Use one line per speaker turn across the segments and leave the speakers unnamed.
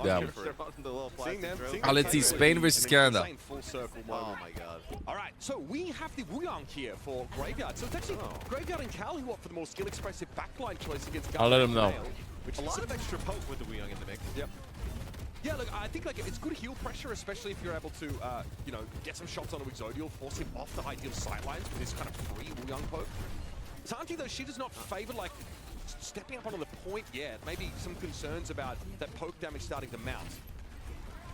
Damn.
Let's see Spain versus Canada.
Oh my god.
All right, so we have the Wuyang here for Graveyard. So it's actually Graveyard and Cal who opt for the more skill-expressive backline choice against
I'll let him know.
Which
A lot of extra poke with the Wuyang in the mix.
Yep. Yeah, look, I think like it's good heal pressure, especially if you're able to, you know, get some shots on a Exodial, force him off the ideal sidelines with this kind of free Wuyang poke. Santi, though, she does not favor like stepping up onto the point yet. Maybe some concerns about that poke damage starting to mount.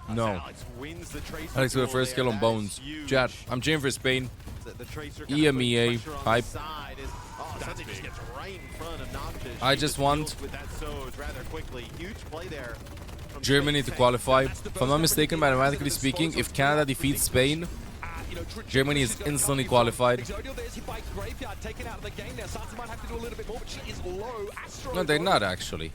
No.
Alex wins the Tracer
Alex with a
duel
first
there.
kill on
That
Bones.
is huge.
Chat, I'm cheering for Spain.
The Tracer kind of
EMEA,
puts pressure on
hype.
the side is, Santi just gets right in front of Noctis.
I
She
just
just
want
deals with that Soz rather quickly. Huge play there from
Germany to
Spain.
qualify. If I'm not mistaken, mathematically speaking, if Canada defeats Spain, Germany is instantly qualified. No, they're not actually.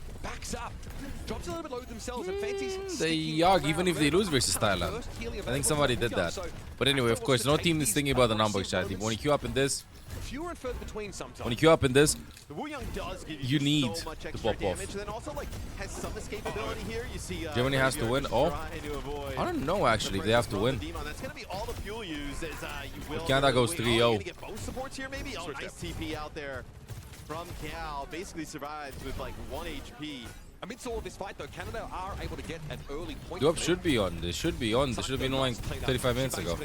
They are, even if they lose versus Thailand. I think somebody did that. But anyway, of course, no team is thinking about the numbers, chat. When you queue up in this, when you queue up in this,
The Wuyang does give
you need
so much
to
extra
pop off.
damage, and then also like has some escapability here. You see
Germany has to win. Oh,
trying to avoid
I don't know actually if they have to win.
That's gonna be all the fuel used as you will.
Canada goes 3-0.
You're gonna get both supports here maybe. Oh, nice TP out there from Cal. Basically survives with like 1 HP.
Amidst all of this fight, though, Canada are able to get an early point.
Duop should be on. They should be on. They should have been on like 35 minutes ago.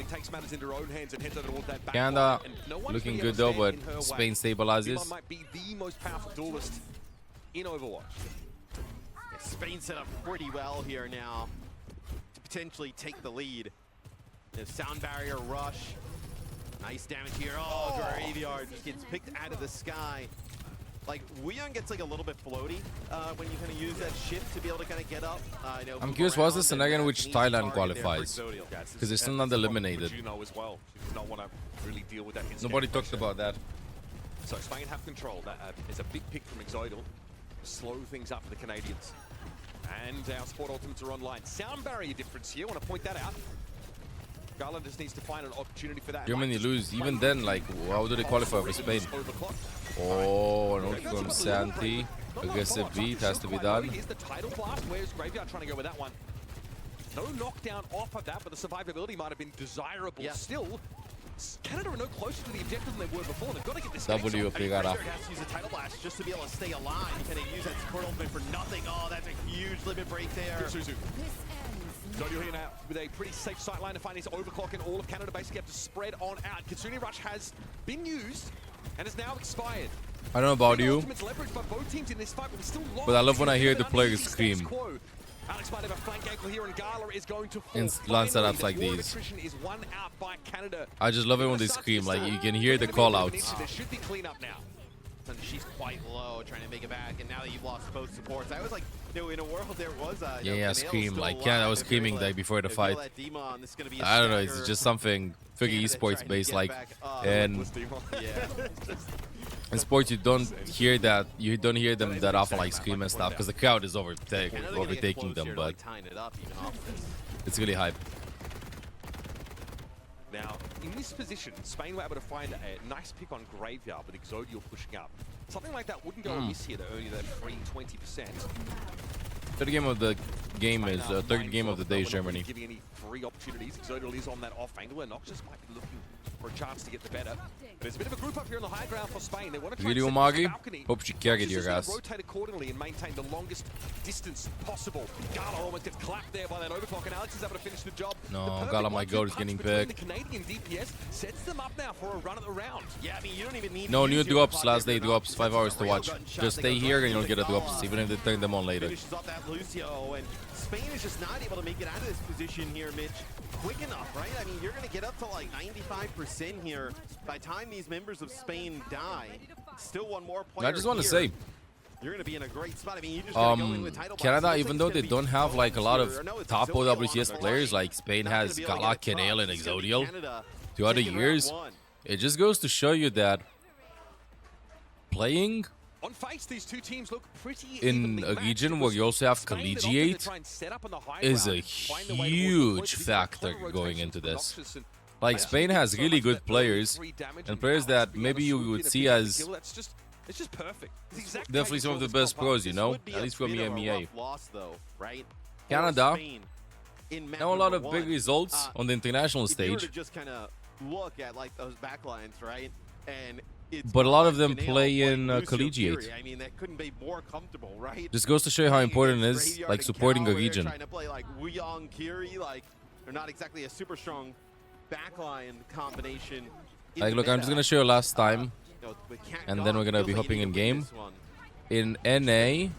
Canada looking good though, but Spain stabilizes.
Might be the most powerful duelist in Overwatch.
Yeah, Spain set up pretty well here now to potentially take the lead. The sound barrier rush. Nice damage here. Oh, Graveyard just gets picked out of the sky. Like, Wuyang gets like a little bit floaty when you kind of use that shift to be able to kind of get up.
I'm curious, what's the scenario in which Thailand qualifies? Because they're still not eliminated. Nobody talked about that.
So Spain have control. That is a big pick from Exodial. Slow things up for the Canadians. And our Sport Ultimates are online. Sound barrier difference here. I want to point that out. Gala just needs to find an opportunity for that.
Germany lose. Even then, like, how do they qualify for Spain? Oh, an ult from Santi. Aggressive beat has to be done.
Here's the title blast. Where's Graveyard trying to go with that one? No knockdown off of that, but the survivability might have been desirable still. Canada are no closer to the objective than they were before. They've got to get this
W pegada.
Has to use a title blast just to be able to stay alive. Can they use that support ultimate for nothing? Oh, that's a huge limit break there.
Suzu. Dodio here now with a pretty safe sight line to find his overclock, and all of Canada basically have to spread on out. Kitsune Rush has been used and is now expired.
I don't know about you, but I love when I hear the players scream
Alex might have a flank ankle here, and Gala is going to
in LAN setups like these. I just love it when they scream, like you can hear the call-outs.
There should be cleanup now.
And she's quite low, trying to make it back, and now that you've lost both supports, I was like, you know, in a world there was
yeah, scream, like Canada was screaming like before the fight. I don't know, it's just something freaking esports based, like, and in sports you don't hear that, you don't hear them that often like scream and stuff because the crowd is overtaking them, but it's really hype.
Now, in this position, Spain were able to find a nice pick on Graveyard with Exodial pushing up. Something like that wouldn't go amiss here to earn you that free 20%.
Third game of the game is third game of the day, Germany.
Giving any free opportunities. Exodial is on that off angle, and Noxus might be looking for a chance to get the better. There's a bit of a group up here on the high ground for Spain. They want to try
Really, Umagi? Hope she carried your ass.
Rotate accordingly and maintain the longest distance possible. Gala almost gets clapped there by that overclock, and Alex is able to finish the job.
No, Gala, my goat is getting picked.
The Canadian DPS sets them up now for a run at the round.
Yeah, I mean, you don't even need
no new drops, last day drops, 5 hours to watch. Just stay here and you'll get a drops, even if they turn them on later.
Finishes off that Lucio, and Spain is just not able to make it out of this position here, Mitch, quick enough, right? I mean, you're going to get up to like 95% here by the time these members of Spain die. Still one more player.
I just want to say,
you're going to be in a great spot. I mean, you just go in with title
Canada,
boxes.
even though they don't have like a lot of top OWCS players, like Spain has Gala, Kenale, and Exodial throughout the years, it just goes to show you that playing
on face, these two teams look pretty
in a region where you also have collegiate is a huge factor going into this. Like, Spain has really good players, and players that maybe you would see as
it's just perfect.
Definitely some of the best pros, you know, at least from EMEA.
Loss though, right?
Canada,
now
a lot of big results on the international stage.
Just kind of look at like those backlines, right? And
but a lot of them play in collegiate.
I mean, that couldn't be more comfortable, right?
Just goes to show you how important it is, like supporting a region.
Trying to play like Wuyong Kiri, like they're not exactly a super strong backline combination.
Like, look, I'm just gonna show you last time, and then we're gonna be hopping in game. In NA,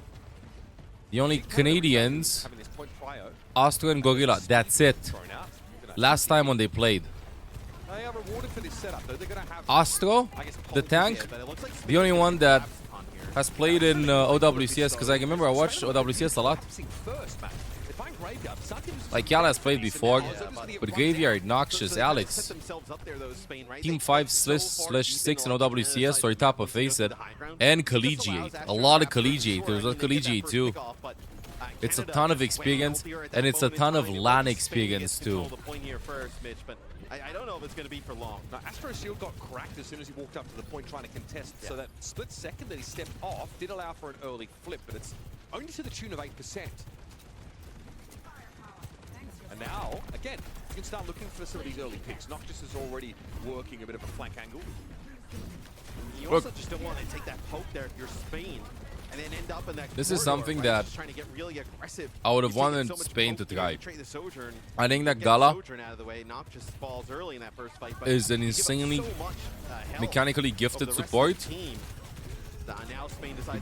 the only Canadians, Astro and Gorilla. That's it. Last time when they played. Astro, the tank, the only one that has played in OWCS, because I remember I watched OWCS a lot. Like, Yala has played before, but Graveyard, Noxious, Alex, Team 5/6 in OWCS, or top of Face It, and Collegiate. A lot of Collegiate. There's a Collegiate too. It's a ton of experience, and it's a ton of LAN experience too.
I don't know if it's going to be for long.
Now, Astro's shield got cracked as soon as he walked up to the point trying to contest. Yeah. So that split second that he stepped off did allow for an early flip, but it's only to the tune of 8%. And now, again, you can start looking for some of these early picks. Noxious is already working a bit of a flank angle.
You also just don't want to take that poke there if you're Spain. And then end up in that
this is something that
really
I would have wanted Spain to try. I think that Gala is an insanely mechanically gifted support,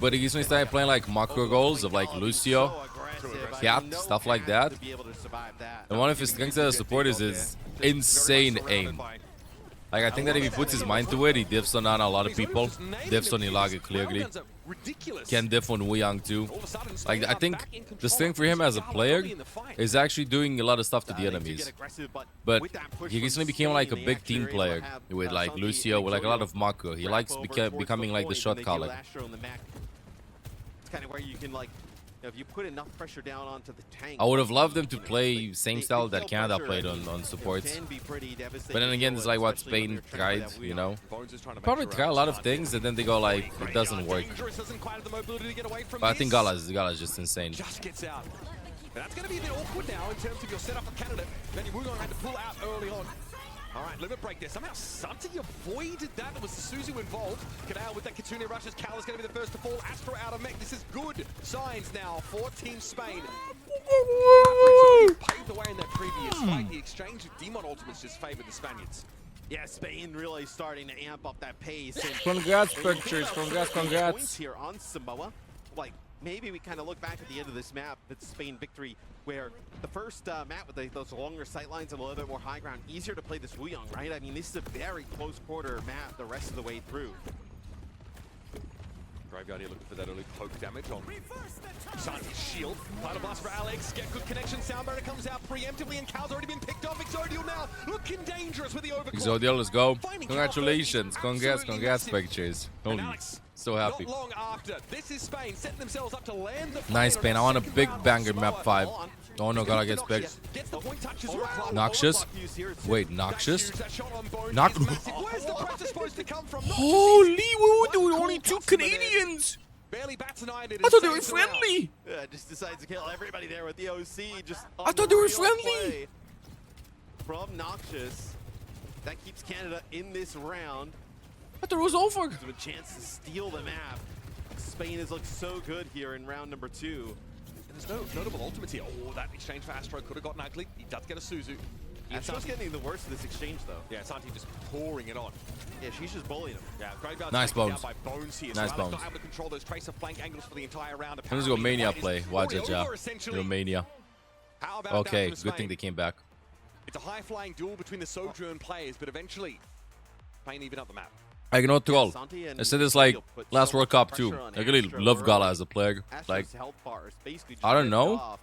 but he recently started playing like macro roles of like Lucio, Cat, stuff like that. And one of his strengths as a support is his insane aim. Like, I think that if he puts his mind to it, he diffs on a lot of people. Diffs on Ilaga clearly. Can diff on Wuyang too. Like, I think the strength for him as a player is actually doing a lot of stuff to the enemies. But he recently became like a big team player with like Lucio, with like a lot of macro. He likes becoming like the shot caller.
It's kind of where you can like, if you put enough pressure down onto the tank.
I would have loved them to play same style that Canada played on supports. But then again, it's like what Spain tried, you know. Probably try a lot of things and then they go like, it doesn't work. But I think Gala's just insane.
Just gets out. That's going to be a bit awkward now in terms of your setup for Canada. Then Wuyong had to pull out early on. All right, limit break there. Somehow Santi avoided that. There was Suzu involved. Kadao with that Kitsune rushes. Cal is going to be the first to fall. Astro out of mech. This is good signs now for Team Spain. Paved the way in that previous fight. The exchange of Demon Ultimates just favored the Spaniards.
Yeah, Spain really starting to amp up that pace. And
congrats, Pictures. Congrats.
Points here on Samoa. Like, maybe we kind of look back at the end of this map, it's Spain victory, where the first map with those longer sight lines and a little bit more high ground, easier to play this Wuyong, right? I mean, this is a very close quarter map the rest of the way through.
Graveyard here looking for that early poke damage on Santi's shield. Final blast for Alex. Get good connection. Sound barrier comes out preemptively, and Cal's already been picked off. Exodial now looking dangerous with the overclock.
Exodial, let's go. Congratulations. Congrats, Pictures. Holy, so happy.
Not long after, this is Spain setting themselves up to land the
nice, Spain. I want a big banger map 5. Oh no, Gala gets picked. Noxious. Wait, Noxious?
Where's the pressure supposed to come from?
Holy, we were only 2 Canadians.
Barely bats an eye.
I thought they were friendly.
Just decides to kill everybody there with the OC. Just
I thought they were friendly.
From Noxious. That keeps Canada in this round.
I thought it was over.
There's a chance to steal the map. Spain has looked so good here in round number 2.
There's no notable ultimates here. Oh, that exchange for Astro could have gotten ugly. He does get a Suzu.
Astro's getting the worst of this exchange, though.
Yeah, Santi just pouring it on.
Yeah, she's just bullying him.
Yeah, Graveyard
nice bones.
By Bones here.
Nice
so
Bones.
Not able to control those tracer flank angles for the entire round.
Let's go Mania play. Watch it, yeah. Mania. Okay, good thing they came back.
It's a high-flying duel between the Sojourn players, but eventually, playing even up the map.
I cannot troll. I said this like last World Cup too. I really love Gala as a player. Like, I don't know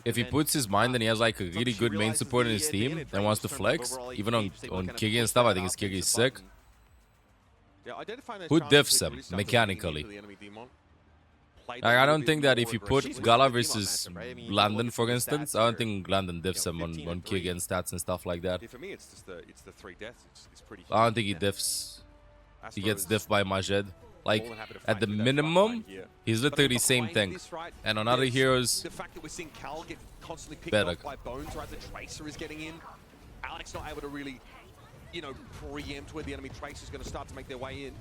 if he puts his mind and he has like a really good main support in his team and wants to flex, even on Kigi and stuff. I think his Kigi is sick. Who diffs him mechanically? Like, I don't think that if you put Gala versus Landon, for instance, I don't think Landon diffs him on Kig and stats and stuff like that.
For me, it's the 3 deaths. It's pretty.
I don't think he diffs. He gets diffed by Majed. Like,
more than happy to
at
fight
the
through that front
minimum,
line here.
he's
But
literally same
behind
thing.
this, right,
And on other
there's
heroes,
the fact that we're seeing Cal get constantly picked
better.
off by Bones, right? The Tracer is getting in. Alex not able to really, you know, preempt where the enemy Tracer is going to start to make their way in.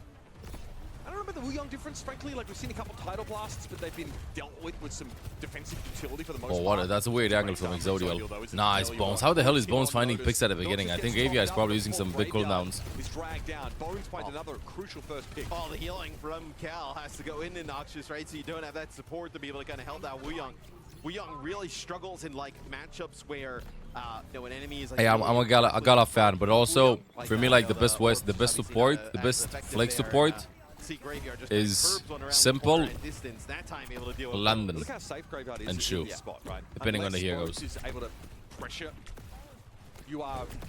I don't remember the Wuyong difference, frankly. Like, we've seen a couple title blasts, but they've been dealt with some defensive utility for the most part.
oh, what? That's a weird angle from Exodial. Nice, Bones. How the hell is Bones finding picks at the beginning? I think Graveyard is probably using some big cooldowns.
He's dragged down. Bones finds another crucial first pick.
Oh, the healing from Cal has to go into Noxious, right? So you don't have that support to be able to kind of help out Wuyong. Wuyong really struggles in like matchups where you know, an enemy is like.
Hey, I'm a Gala fan, but also for me, like the best support, the best flank support is simple, London, and Shu, depending on the heroes.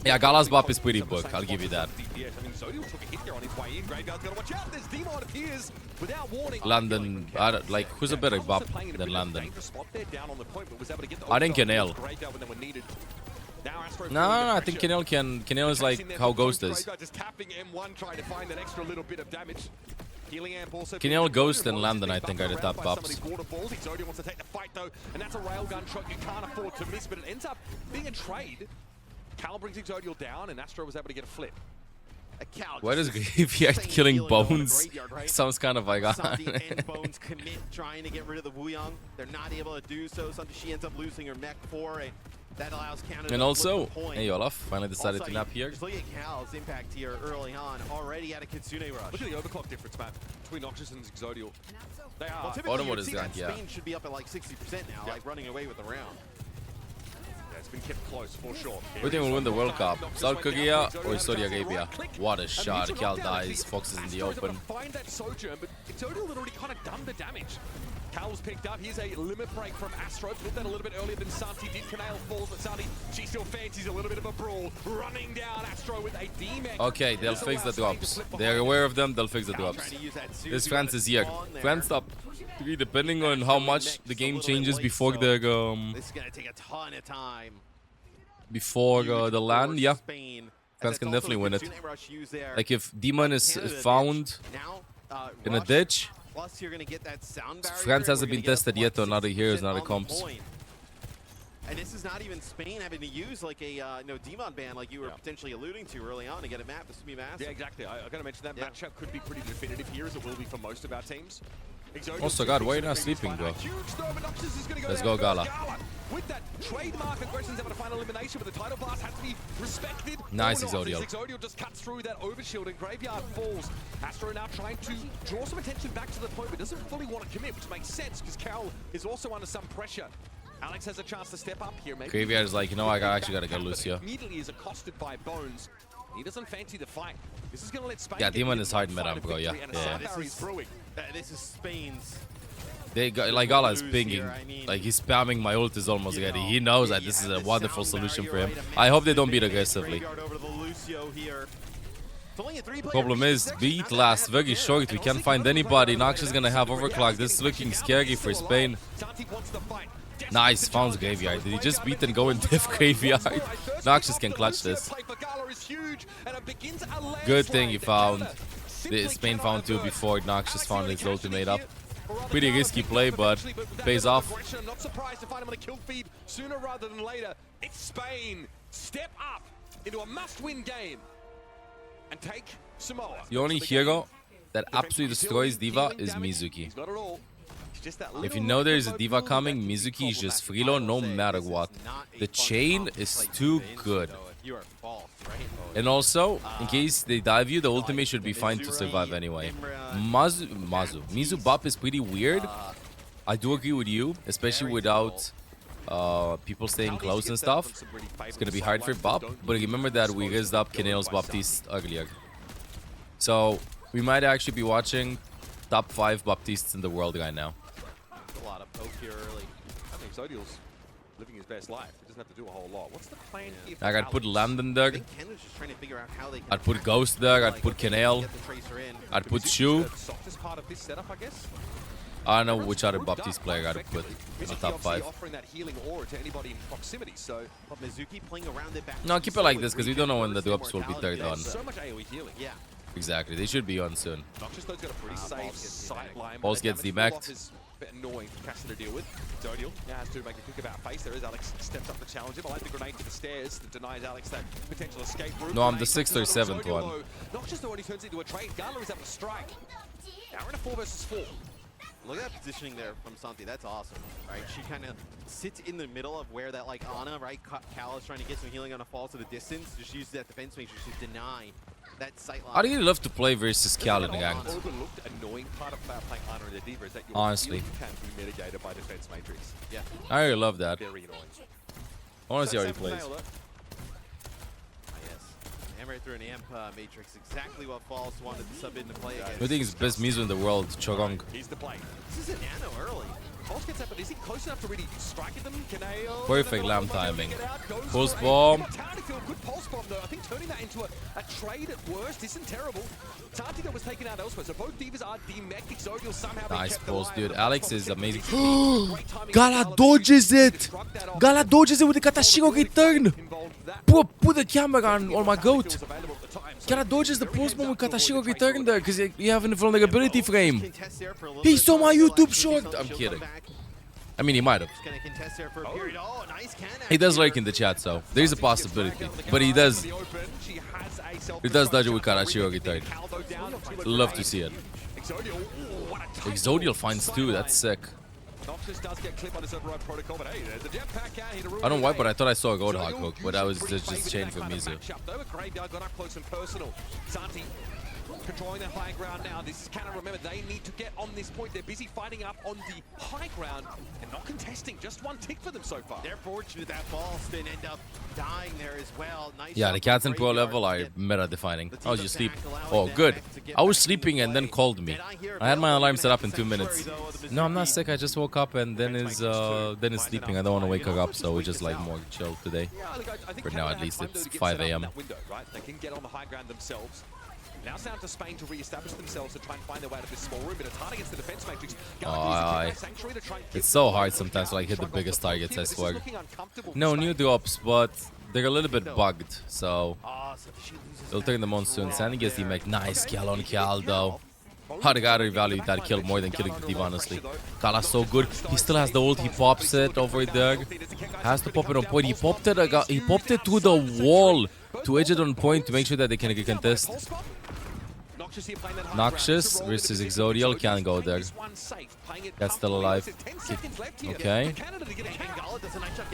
Yeah, Gala's buff is pretty book, I'll give you that. London, like, who's a better buff than London? I think Kenel. No, I think Kenel is like how Ghost is. Kenel, Ghost, and London, I think, are the top buffs.
Exodial wants to take the fight though, and that's a railgun shot you can't afford to miss, but it ends up being a trade. Cal brings Exodial down, and Astro was able to get a flip.
Why does Graveyard killing Bones? Sounds kind of like
Santi and Bones commit trying to get rid of the Wuyong. They're not able to do so. Santi, she ends up losing her mech for it. That allows Canada
and
to
also,
flip the point.
hey Olaf, finally decided
Also,
to nap here.
Just look at Cal's impact here early on, already at a Kitsune rush.
Look at the overclock difference, Matt, between Noxious and Exodial. They are.
Well, typically,
Autumn
you'd
is
see
gone,
that
yeah.
Spain should be up at like 60% now, like running away with the round.
Yeah, it's been kept close for sure.
Who think will win the World Cup? South Korea or Saudi Arabia? What a shot. Cal dies. Fox is in the open.
Find that Sojourn, but Exodial had already kind of done the damage. Cal's picked up. Here's a limit break from Astro. Put that a little bit earlier than Santi did. Canale falls, but Santi, she still fancies a little bit of a brawl. Running down Astro with a D-Mech.
Okay, they'll fix the drops. They're aware of them, they'll fix the drops. This France is here. France top 3, depending on how much the game changes before the
This is gonna take a ton of time.
Before the land, yeah. France can definitely win it. Like if Demon is found in a ditch,
Plus, you're gonna get that sound barrier.
France hasn't been tested yet on other heroes and other comps.
And this is not even Spain having to use like a Demon ban like you were potentially alluding to early on to get a map. This would be massive.
Yeah, exactly. I gotta mention that matchup could be pretty definitive here, as it will be for most of our teams.
Also, God, why are you not sleeping, bro? Let's go, Gala.
With that trademark aggression's able to find elimination, but the title blast has to be respected.
Nice Exodial.
Exodial just cuts through that overshield and Graveyard falls. Astro now trying to draw some attention back to the point, but doesn't fully want to commit, which makes sense because Cal is also under some pressure. Alex has a chance to step up here. Maybe
Graveyard is like, you know, I actually gotta get loose here.
Immediately is accosted by Bones. He doesn't fancy the fight. This is gonna let Spain.
Yeah, Demon is hard meta, bro. Yeah.
This is Spain's.
They got, like Gala is pinging, like he's spamming my ult is almost ready. He knows that this is a wonderful solution for him. I hope they don't beat aggressively. Problem is, beat lasts very short. We can't find anybody. Noxious is gonna have overclock. This is looking scary for Spain. Nice, found Graveyard. Did he just beat and go in diff Graveyard? Noxious can clutch this. Good thing he found. Spain found 2 before Noxious found his ultimate up. Pretty risky play, but pays off.
Not surprised to find him on a kill feed sooner rather than later. It's Spain. Step up into a must-win game and take Samoa.
The only hero that absolutely destroys D.Va is Mizuki. If you know there's a D.Va coming, Mizuki is just freelo no matter what. The chain is too good. And also, in case they dive you, the ultimate should be fine to survive anyway. Mizu buff is pretty weird. I do agree with you, especially without people staying close and stuff. It's gonna be hard for Bop, but remember that we raised up Kenel's Baptiste earlier. So, we might actually be watching top 5 Baptistes in the world right now.
A lot of poke here early.
I think Exodial's living his best life. He doesn't have to do a whole lot. What's the plan here?
I gotta put Landon there. I'd put Ghost there. I'd put Kenel. I'd put Shu. I don't know which other Baptiste player I'd put in the top 5. No, keep it like this because we don't know when the drops will be turned on. Exactly, they should be on soon.
Noxious though's got a pretty safe sight line.
Pulse gets demeched.
Is a bit annoying for Caster to deal with. Zodial now has to make a quick about face. There is Alex steps up to challenge him. I like the grenade to the stairs that denies Alex that potential escape route.
No, I'm the 6th or 7th one.
Noxious already turns into a trade. Gala is able to strike. Now we're in a 4 versus 4.
Look at that positioning there from Santi. That's awesome. Right, she kind of sits in the middle of where that like Ana, right? Cal is trying to get some healing on a fall to the distance. Just use that defense matrix to deny that sight line.
I'd really love to play versus Cal in ranked.
The overlooked annoying part of playing Ana and the Diva is that your
Honestly,
healing can be mitigated by defense matrix.
Yeah,
I really love that.
Very annoying.
I want to see how he plays.
Hammer through an amp matrix, exactly what Falls wanted to sub in to play against.
Who thinks best Mizu in the world? Chogong.
He's the play.
This is a nano early.
Falls gets up, but is he close enough to really strike at them? Kaneo,
Perfect lamp timing. Pulse bomb.
Good pulse bomb though. I think turning that into a trade at worst isn't terrible. Santi that was taken out elsewhere, so both divas are demeched. Exodial somehow
Nice
kept
pulse,
alive.
dude. Alex is amazing.
Gala
dodges it! Gala dodges it with the Katashiro turn! Put the camera on my goat. Gala dodges the pulse bomb with Katashiro return there because you have a vulnerability frame. He saw my YouTube short! I'm kidding. I mean, he might have. He does like in the chat, so there's a possibility. But he does dodge it with Katashiro return. Love to see it. Exodial finds 2, that's sick. I don't know why, but I thought I saw a Roadhog hook, but that was just chain for Mizu.
Controlling their high ground now. This is Canada. Remember, they need to get on this point. They're busy fighting up on the high ground and not contesting. Just 1 tick for them so far.
They're fortunate that Falls didn't end up dying there as well. Nice.
Yeah, the cats in pro level are meta defining. I was just sleep. Oh, good. I was sleeping and then called me. I had my alarm set up in 2 minutes. No, I'm not sick. I just woke up and then is sleeping. I don't want to wake her up, so we're just like more chill today. For now, at least it's 5 a.m.
They can get on the high ground themselves. Now it's down to Spain to re-establish themselves and try and find their way out of this small room, but it's hard against the defense matrix.
It's so hard sometimes to like hit the biggest targets, I swear. No new drops, but they're a little bit bugged, so they'll turn them on soon. Sandy gets the make. Nice kill on Cal though. How the guy revalued that kill more than killing the div, honestly. Kala's so good. He still has the ult. He pops it over there. Has to pop it on point. He popped it through the wall to edge it on point to make sure that they can contest. Noxious versus Exodial can't go there. That's still alive. Okay.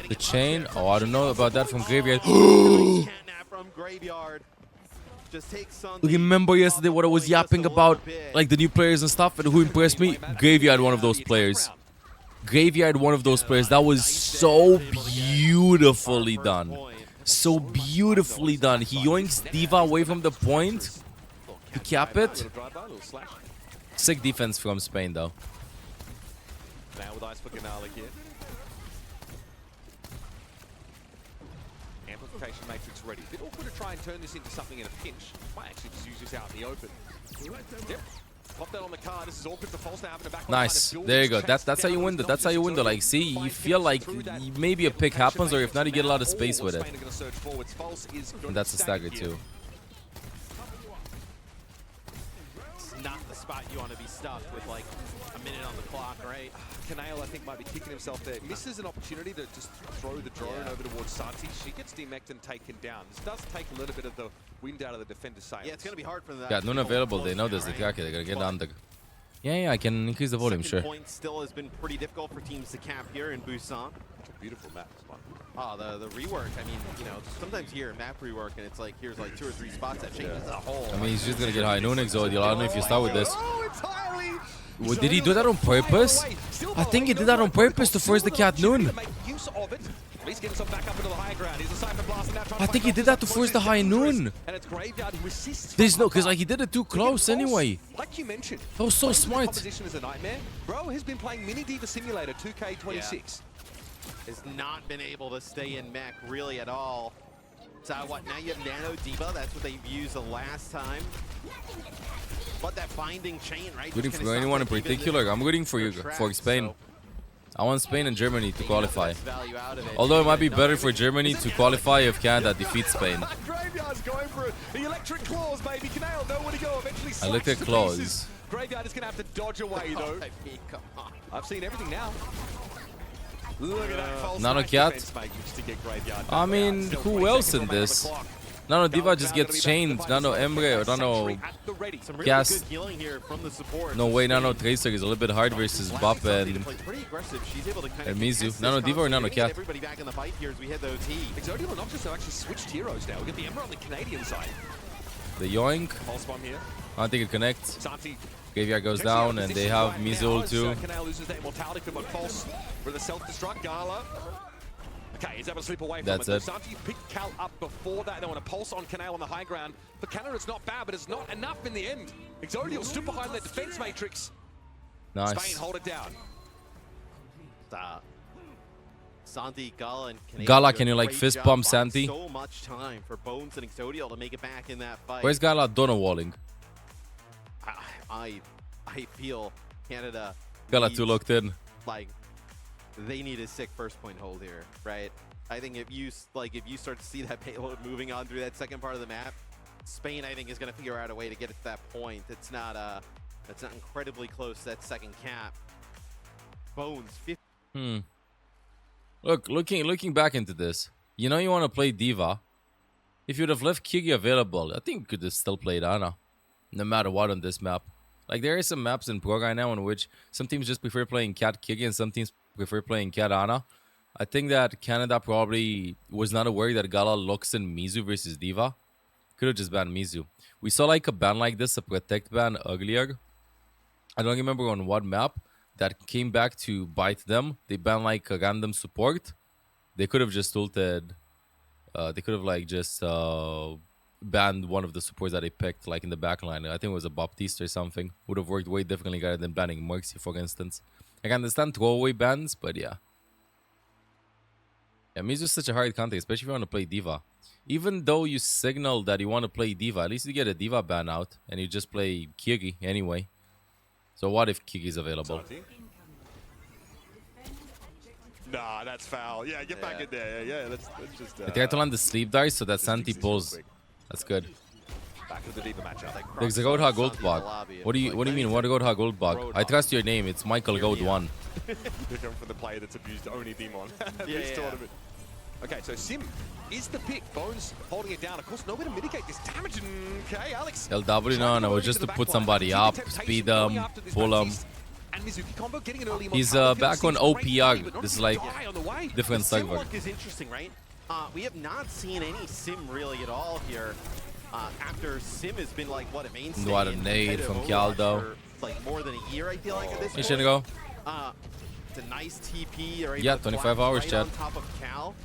The chain. Oh, I don't know about that from Graveyard. Remember yesterday what I was yapping about, like the new players and stuff, and who impressed me? Graveyard, one of those players. Graveyard, one of those players. That was so beautifully done. So beautifully done. He yoinks Diva away from the point to cap it. Sick defense from Spain, though.
Now with Ice for Canale here. Amplification matrix ready. A bit awkward to try and turn this into something in a pinch. Might actually just use this out in the open. Yep. Pop that on the card. This is awkward for False now having to back.
Nice. There you go. That's how you win. That's how you win. Like, see, you feel like maybe a pick happens, or if not, you get a lot of space with it. And that's a stagger too.
It's not the spot you want to be stuck with like a minute on the clock, right?
Kanale, I think, might be kicking himself there. Misses an opportunity to just throw the drone over towards Santi. She gets demeched and taken down. This does take a little bit of the wind out of the defender's sails.
Yeah, it's going to be hard for them.
Yeah, none available. They know there's the tracker. They're going to get under. Yeah, I can increase the volume, sure.
Point still has been pretty difficult for teams to cap here in Busan.
It's a beautiful map.
Oh, the rework. I mean, you know, sometimes you hear map rework and it's like, here's like 2 or 3 spots that changes the whole.
I mean, he's just going to get high noon Exodial. I don't know if you start with this.
Oh, entirely!
Well, did he do that on purpose? I think he did that on purpose to force the cat noon. I think he did that to force the high noon. There's no, because like he did it too close anyway.
Like you mentioned,
that was so smart.
Position is a nightmare. Bro has been playing Mini Diva Simulator 2K26.
Yeah. Has not been able to stay in mech really at all. So what? Now you have Nano Diva. That's what they've used the last time. But that binding chain, right?
Rooting for anyone in particular? I'm rooting for you, for Spain. I want Spain and Germany to qualify.
Value out of it.
Although it might be better for Germany to qualify if Canada defeats Spain.
Graveyard's going for it. The electric claws, baby. Canale, nowhere to go. Eventually
Electric
slashed to
claws.
pieces. Graveyard is going to have to dodge away, though.
I mean, come on.
I've seen everything now. Look at that false
Nano
knife
Cat.
defense, mate, just to get Graveyard
I
back
mean,
out. Still
who
20
else
seconds
in
remaining on
this?
the clock.
Nano Diva
Gala
just
gonna
gets
be back
chained.
in the fight.
Nano Emre or Nano
Sanctuary at the ready.
Some really
Gas.
good healing here from the support.
No way, Nano Tracer is a little bit hard versus Bop and
pretty aggressive. She's able to kind of
Mizu.
contest
Nano
this
Diva or Nano
constantly, get
Cat?
Everybody back in the fight here as we hit those heat.
Exodial and Noxus have actually switched heroes now. We got the Ember on the Canadian side.
the Yoink.
Pulse bomb here.
I don't think it connects.
Santi
Graveyard goes down and they have Mizu too.
Canale loses that immortality from a pulse with a self-destruct. Gala. Okay, he's able to slip away from
That's
it.
it.
Santi picked Cal up before that. They want a pulse on Canale on the high ground. For Canada, it's not bad, but it's not enough in the end. Exodial stood behind that defense matrix. Spain
Nice.
hold it down.
Santi, Gala, and Canadian
Gala,
do a
can you, like,
great
fist
job
bump
buying
Santi?
So much time for Bones and Exodial to make it back in that fight.
Where's Gala Dono walling?
I feel Canada
Gala
needs,
too locked in.
like, they need a sick first point hold here, right? I think if you start to see that payload moving on through that second part of the map, Spain I think is going to figure out a way to get it to that point. It's not incredibly close to that second cap. Bones 50.
Look, looking back into this, you know you want to play Diva. If you'd have left Kigi available, I think you could have still played Ana, no matter what on this map. Like there are some maps in Pro right now in which some teams just prefer playing Cat Kigi and some teams prefer playing Cat Ana. I think that Canada probably was not aware that Gala locks in Mizu versus Diva. Could have just banned Mizu. We saw like a ban like this, a protect ban earlier. I don't remember on what map that came back to bite them. They banned like a random support. They could have just ulted. They could have like just banned one of the supports that they picked like in the backline. I think it was a Baptiste or something. Would have worked way differently rather than banning Mercy, for instance. I can understand throwaway bans, but yeah. Yeah, Mizu's such a hard counter, especially if you want to play Diva. Even though you signal that you want to play Diva, at least you get a Diva ban out and you just play Kigi anyway. So what if Kigi's available?
Nah, that's foul. Yeah, get back in there. Yeah, let's just...
I tried to land the sleep dice so that Santi pulls. That's good.
Back to the Diva matchup.
There's a Roadhog Gold bug. What do you mean? What a Roadhog Gold bug? I trust your name. It's Michael Gold 1.
They're coming from the player that's abused only Demon
Yeah.
tournament. Okay, so Sim is the pick. Bones holding it down. Of course, nowhere to mitigate this damage. Okay, Alex.
LW, no, just to put somebody up, speed them, pull them. He's back on OPR. This is like different
the Sim
server.
look is interesting, right? We have not seen any Sim really at all here. After Sim has been like what a mainstay.
What a
in
nade
competitive
from
Overwatch
Caldo.
for, like more than a year, I feel like at this
He
point.
should go.
It's a nice TP. Or
Yeah, 25 hours,
right
chat.
on top of Cal.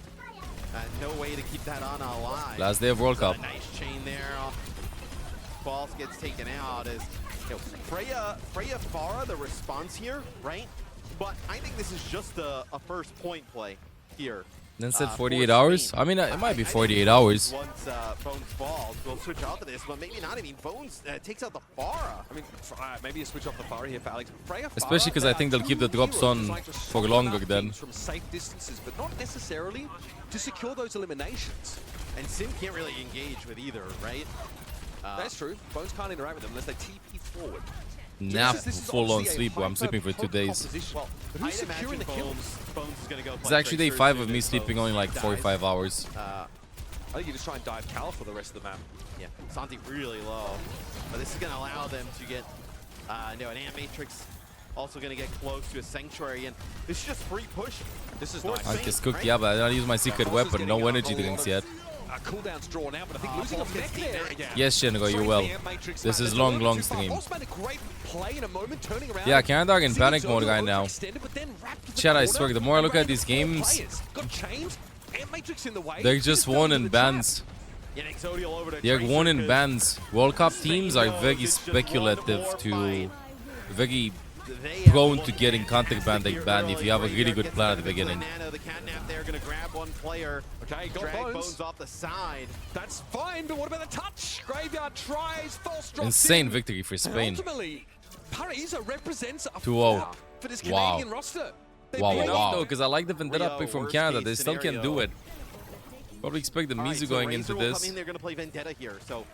No way to keep that on alive.
Last day of World Cup.
Nice chain there. False gets taken out as you know, Freya Farah, the response here, right? But I think this is just a first point play here.
Then said
for
48 hours.
Spain.
I mean, it might be
I think
48 hours.
Once Bones falls, we'll switch off of this, but maybe not. I mean, Bones takes out the Farah.
I mean, maybe a switch off the Farah here for Alex. Freya
Especially 'cause I think they'll keep the drops on for longer then.
From safe distances, but not necessarily to secure those eliminations.
And Sim can't really engage with either, right?
That's true. Bones can't interact with them unless they TP forward.
Nap
This is
full on
obviously a
sleep. I'm sleeping for 2 days.
composition.
Well,
But who's
I'd
securing
imagine
the kills?
Bones is going to go
It's
play
actually day
Tracer
5
as
of
soon
me
as
sleeping
Bones
only like 4 or
dies.
5 hours.
I think you just try and dive Cal for the rest of the map.
Yeah, Santi really low. But this is going to allow them to get an Ant Matrix. Also going to get close to a Sanctuary. And this is just free push.
This is
for
nice.
Spain,
Anke is cooked,
right?
yeah, but I don't use my secret
Force is
weapon. No
getting
energy
a
drinks
lot
yet.
of, Cooldown's drawn out, but I think losing a
Force
mech
gets
there
deep
again.
Yes, Shingo, you will. This is long stream. Yeah, Canada are in panic mode right now. Chat, I swear, the more I look at these games, they're just won in bans. They're won in bans. World Cup teams are very speculative to, very prone to getting counter-banned like banned if you have a really good plan at the beginning.
The catnap there going to grab one player.
Okay, got
drag
Bones.
Bones off the side.
That's fine, but what about the touch? Graveyard tries, false drops
Insane
in.
victory for
And
Spain.
ultimately, Paraiso represents a
2-0.
flop for this
Wow.
Canadian roster.
Wow. Because I like the Vendetta pick from Canada. They still can do it. Probably expect the Mizu going into this.
They're going to play Vendetta here. So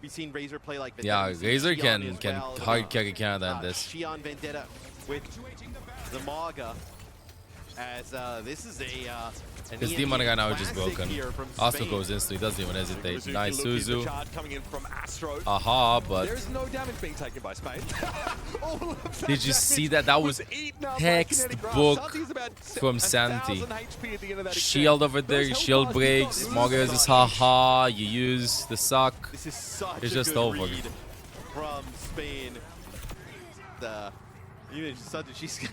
we've seen Razor play like
Yeah,
Vendetta.
Razor can hard kick Canada in this.
Shion Vendetta with the Maga. As this is
His demon guy now is just broken. Astro goes instantly, doesn't even hesitate. Nice Suzu.
Coming in from Astro.
Aha, but
there's no damage being taken by Spain.
did you see that? That was textbook from Santi. Shield over there, shield breaks. Maga says, haha, you use the suck.
This is such
it's just over.
From Spain.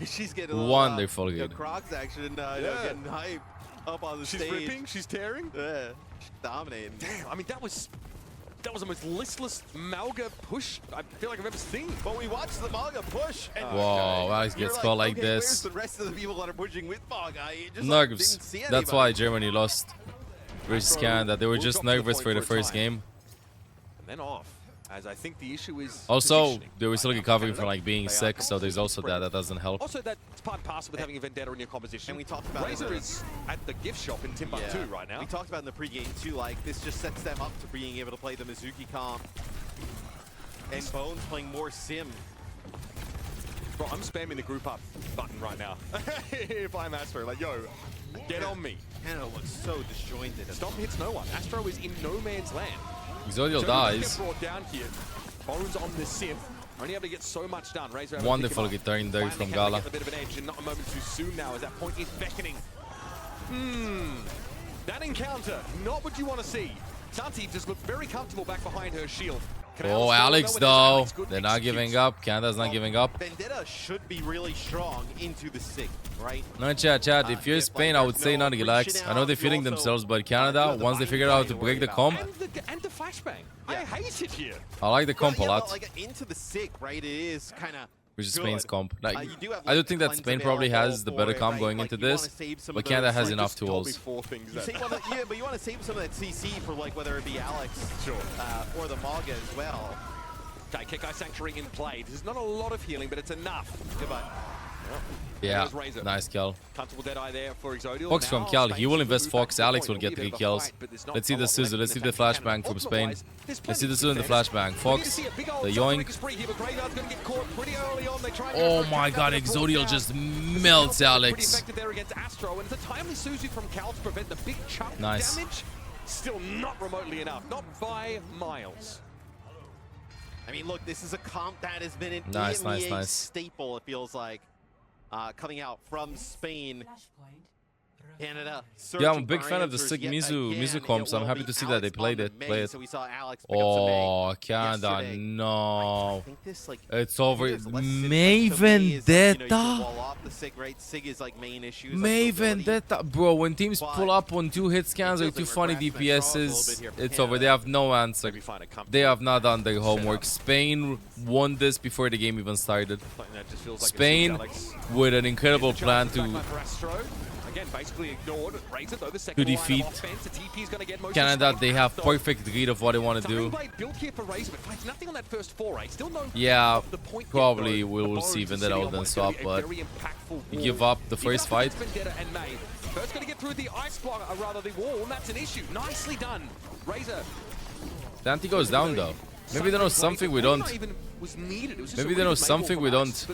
She's getting a
wonderful
little,
good.
Crocs action, getting hype up on the stage.
She's ripping, she's tearing.
Yeah, she's dominating.
Damn, I mean that was the most listless Malga push I feel like I've ever seen.
But we watched the Malga push. And
whoa, Alex gets caught like
okay,
this.
Where's the rest of the people that are pushing with Malga? Just
Nerves.
didn't see
That's why Germany lost versus Canada. They were just nervous for the first game.
And then off. As I think the issue is
also, they were still recovering from like being sick, so there's also that doesn't help.
Also, that's part and parcel with having a Vendetta in your composition.
And we talked about
Razor is at the gift shop in Timbuktu right now.
We talked about in the pregame too, like this just sets them up to being able to play the Mizuki comp. And Bones playing more Sim.
Bro, I'm spamming the group up button right now. If I'm Astro, like, yo, get on me.
Canada looks so disjointed.
Stomp hits no one. Astro is in no man's land.
Exodial dies.
Brought down here. Bones on the Sim. Only able to get so much done. Razor
wonderful return there from Gala.
A bit of an edge and not a moment too soon now as that point is beckoning. That encounter, not what you want to see. Santi just looked very comfortable back behind her shield.
Oh, Alex though. They're not giving up. Canada's not giving up.
Vendetta should be really strong into the SIG, right?
No, chat. If you're Spain, I would say not relax. I know they're feeling themselves, but Canada, once they figure out how to break the comp.
And the flashbang. I hate it here.
I like the comp a lot.
Like into the SIG, right? It is kind of
Versus Spain's comp. Like,
I
do think that Spain probably has the better comp going into this, but Canada has enough tools.
Yeah, but you want to save some of that CC for like whether it be Alex or the Maga as well.
Okay, Kekai Sanctuary in play. There's not a lot of healing, but it's enough. Goodbye.
Yeah, nice kill.
Comfortable Deadeye there for Exodial.
Fox from Cal, he will invest Fox, Alex will get 3 kills. Let's see the Suzu, let's see the flashbang from Spain. Let's see the Suzu and the flashbang. Fox, the yoink. Oh my god, Exodial just melts Alex. Nice.
Still not remotely enough, not by miles. I mean, look, this is a comp that has been an EMEA staple, it feels like. Coming out from Spain, Canada.
Yeah, I'm a big fan of the SIG Mizu comps. I'm happy to see that they played it.
So we saw Alex
oh, Canada, no. It's over. May Vendetta? May Vendetta. Bro, when teams pull up on 2 hit scans or 2 funny DPSs, it's over. They have no answer. They have not done their homework. Spain won this before the game even started. Spain with an incredible plan to defeat Canada. They have perfect read of what they want to do. Yeah, probably we will see Vendetta will then swap, but you give up the first fight.
First going to get through the ice block, or rather the wall, and that's an issue. Nicely done. Razor.
Dante goes down though. Maybe they know something we don't. Maybe they know something we don't.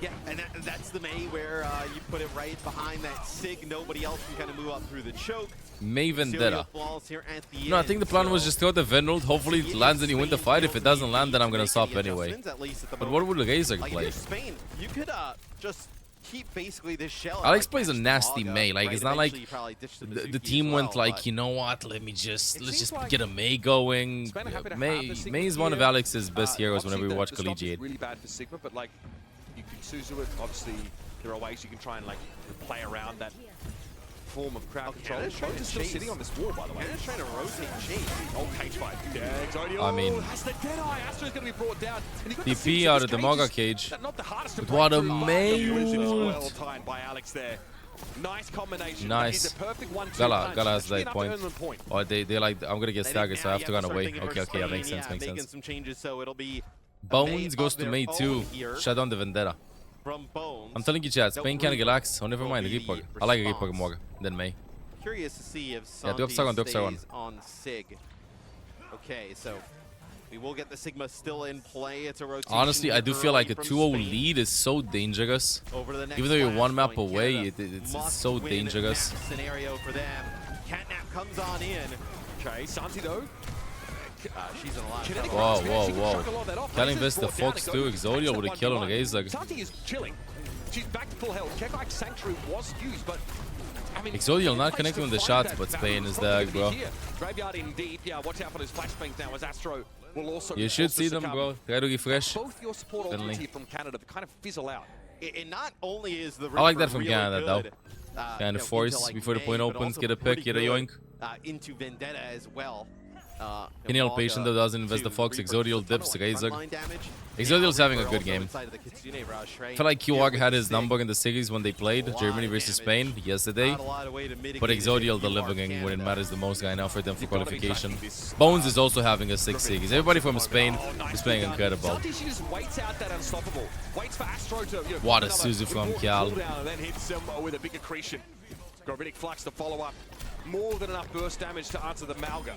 Yeah, and that's the May where you put it right behind that SIG. Nobody else can kind of move up through the choke.
May Vendetta. No, I think the plan was just throw the Venerald. Hopefully it lands and you win the fight. If it doesn't land, then I'm gonna stop anyway. But what would Razor play?
Spain, you could just keep basically this shell.
Alex plays a nasty May. Like it's not like the team went like, you know what? Let's just get a May going. May is one of Alex's best heroes whenever we watch Collegiate.
Really bad for Sigma, but like you can Suzu it. Obviously, there are ways you can try and like play around that form of crowd control. Canada's still sitting on this wall, by the way. Canada's trying to rotate Chase. Old cage fight. Yeah, Exodial.
I mean,
has the Deadeye. Astro's going to be brought down.
DP out of the Maga cage. But what a May!
Well timed by Alex there. Nice combination.
Nice. Gala has that point. Oh, they like, I'm going to get staggered, so I have to run away. Okay, that makes sense, makes sense.
Some changes, so it'll be
Bones goes to May too. Shut down the Vendetta.
from Bones.
I'm telling you, chat, Spain can relax. Oh, never mind, Reaper. I like Reaper more than May.
Curious to see if
drop
Santi
second.
stays on Sig. Okay, so we will get the Sigma still in play. It's a rotation.
Honestly, I do feel like a
from
2-0
Spain.
lead is so dangerous.
Over the next
Even though you're one map
flashpoint,
away,
Canada
it's
must
so
win
dangerous.
that scenario for them. Catnap comes on in.
Okay, Santi though.
She's in a lot of
Kinetic
trouble.
Whoa,
She can
whoa,
chuck a lot of that
whoa.
off.
Can't
Razor's
invest the
brought down
Fox
to
too.
go.
Exodia
Takes
would
the
have killed on
1v1.
the Razor.
Santi is chilling. She's back to full health. Kevike Sanctuary was used, but I mean,
Exodia not
place
connecting
to
with the
find
shots,
that
but
value
Spain is
probably
there,
gonna be
bro.
here. Graveyard indeed. Yeah, watch out for those flashbangs now as Astro will also.
You should see them,
succumb.
bro. Try to refresh.
Both your support
Finally.
ultimates here from Canada kind of fizzle out.
And not only is the
I like
Reaper
that from
really
Canada, though.
good,
Kind of
into,
force
like,
before the
May,
point
but
opens,
also
get a pick,
pretty
get a
good,
yoink.
into Vendetta as well.
Kenny
Maga
patient though doesn't invest the
to
Fox.
Reaper,
Exodial
just a ton
dips
of,
Razor.
frontline damage.
Exodial's having a
Reaper
good
also
game.
inside of the Kitsune rush, right?
I feel like
Here
QOG
with
had his
Sig.
number in the series when they played
lot
Germany
of
versus
damage.
Spain yesterday.
Not a lot of way to mitigate
But
it if
Exodial
you are
delivering when it
Canada.
matters the most right now for them for
You've gotta be
qualification.
tracking this,
Bones is also having a 6 series. Everybody from Spain is playing incredible.
Santi, she just waits out that unstoppable. Waits for Astro to,
What a
another
Suzu from
important
Cal.
cooldown and then hits them with a big accretion. Gravitic Flux to follow up. More than enough burst damage to answer the Malga.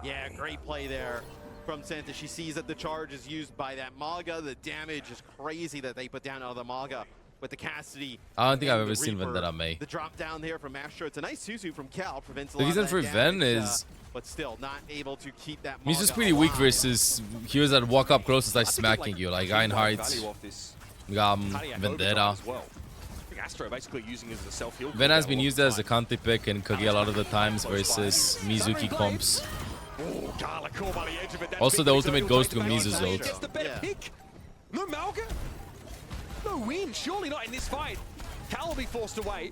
Yeah, great play there from Santa. She sees that the charge is used by that Maga. The damage is crazy that they put down on the Maga with the Cassidy.
I don't think I've
and
ever
the
seen
Reaper.
Vendetta May.
The drop down there from Astro. It's a nice Suzu from Cal. Prevents a
The
lot
reason
of
for
that
Ven
damage,
is
but still not able to keep that Maga
Misu's pretty weak
alive.
versus heroes that walk up close and start
I think
smacking you, like Reinhardt,
value off this
Vendetta.
cardiac overdrive as well. I think Astro basically using it as a self-heal.
Ven has
cooldown
been
all
used
the
as a
time.
counter pick in Korea a lot of the times versus Mizuki comps.
Oh, Gala caught by the edge of it. That's
Also,
big
the
for
ultimate
Exodial,
goes
taking
through
advantage.
Mizu's ult.
Gets the better
Yeah.
pick. No Malga. No win. Surely not in this fight. Cal will be forced away.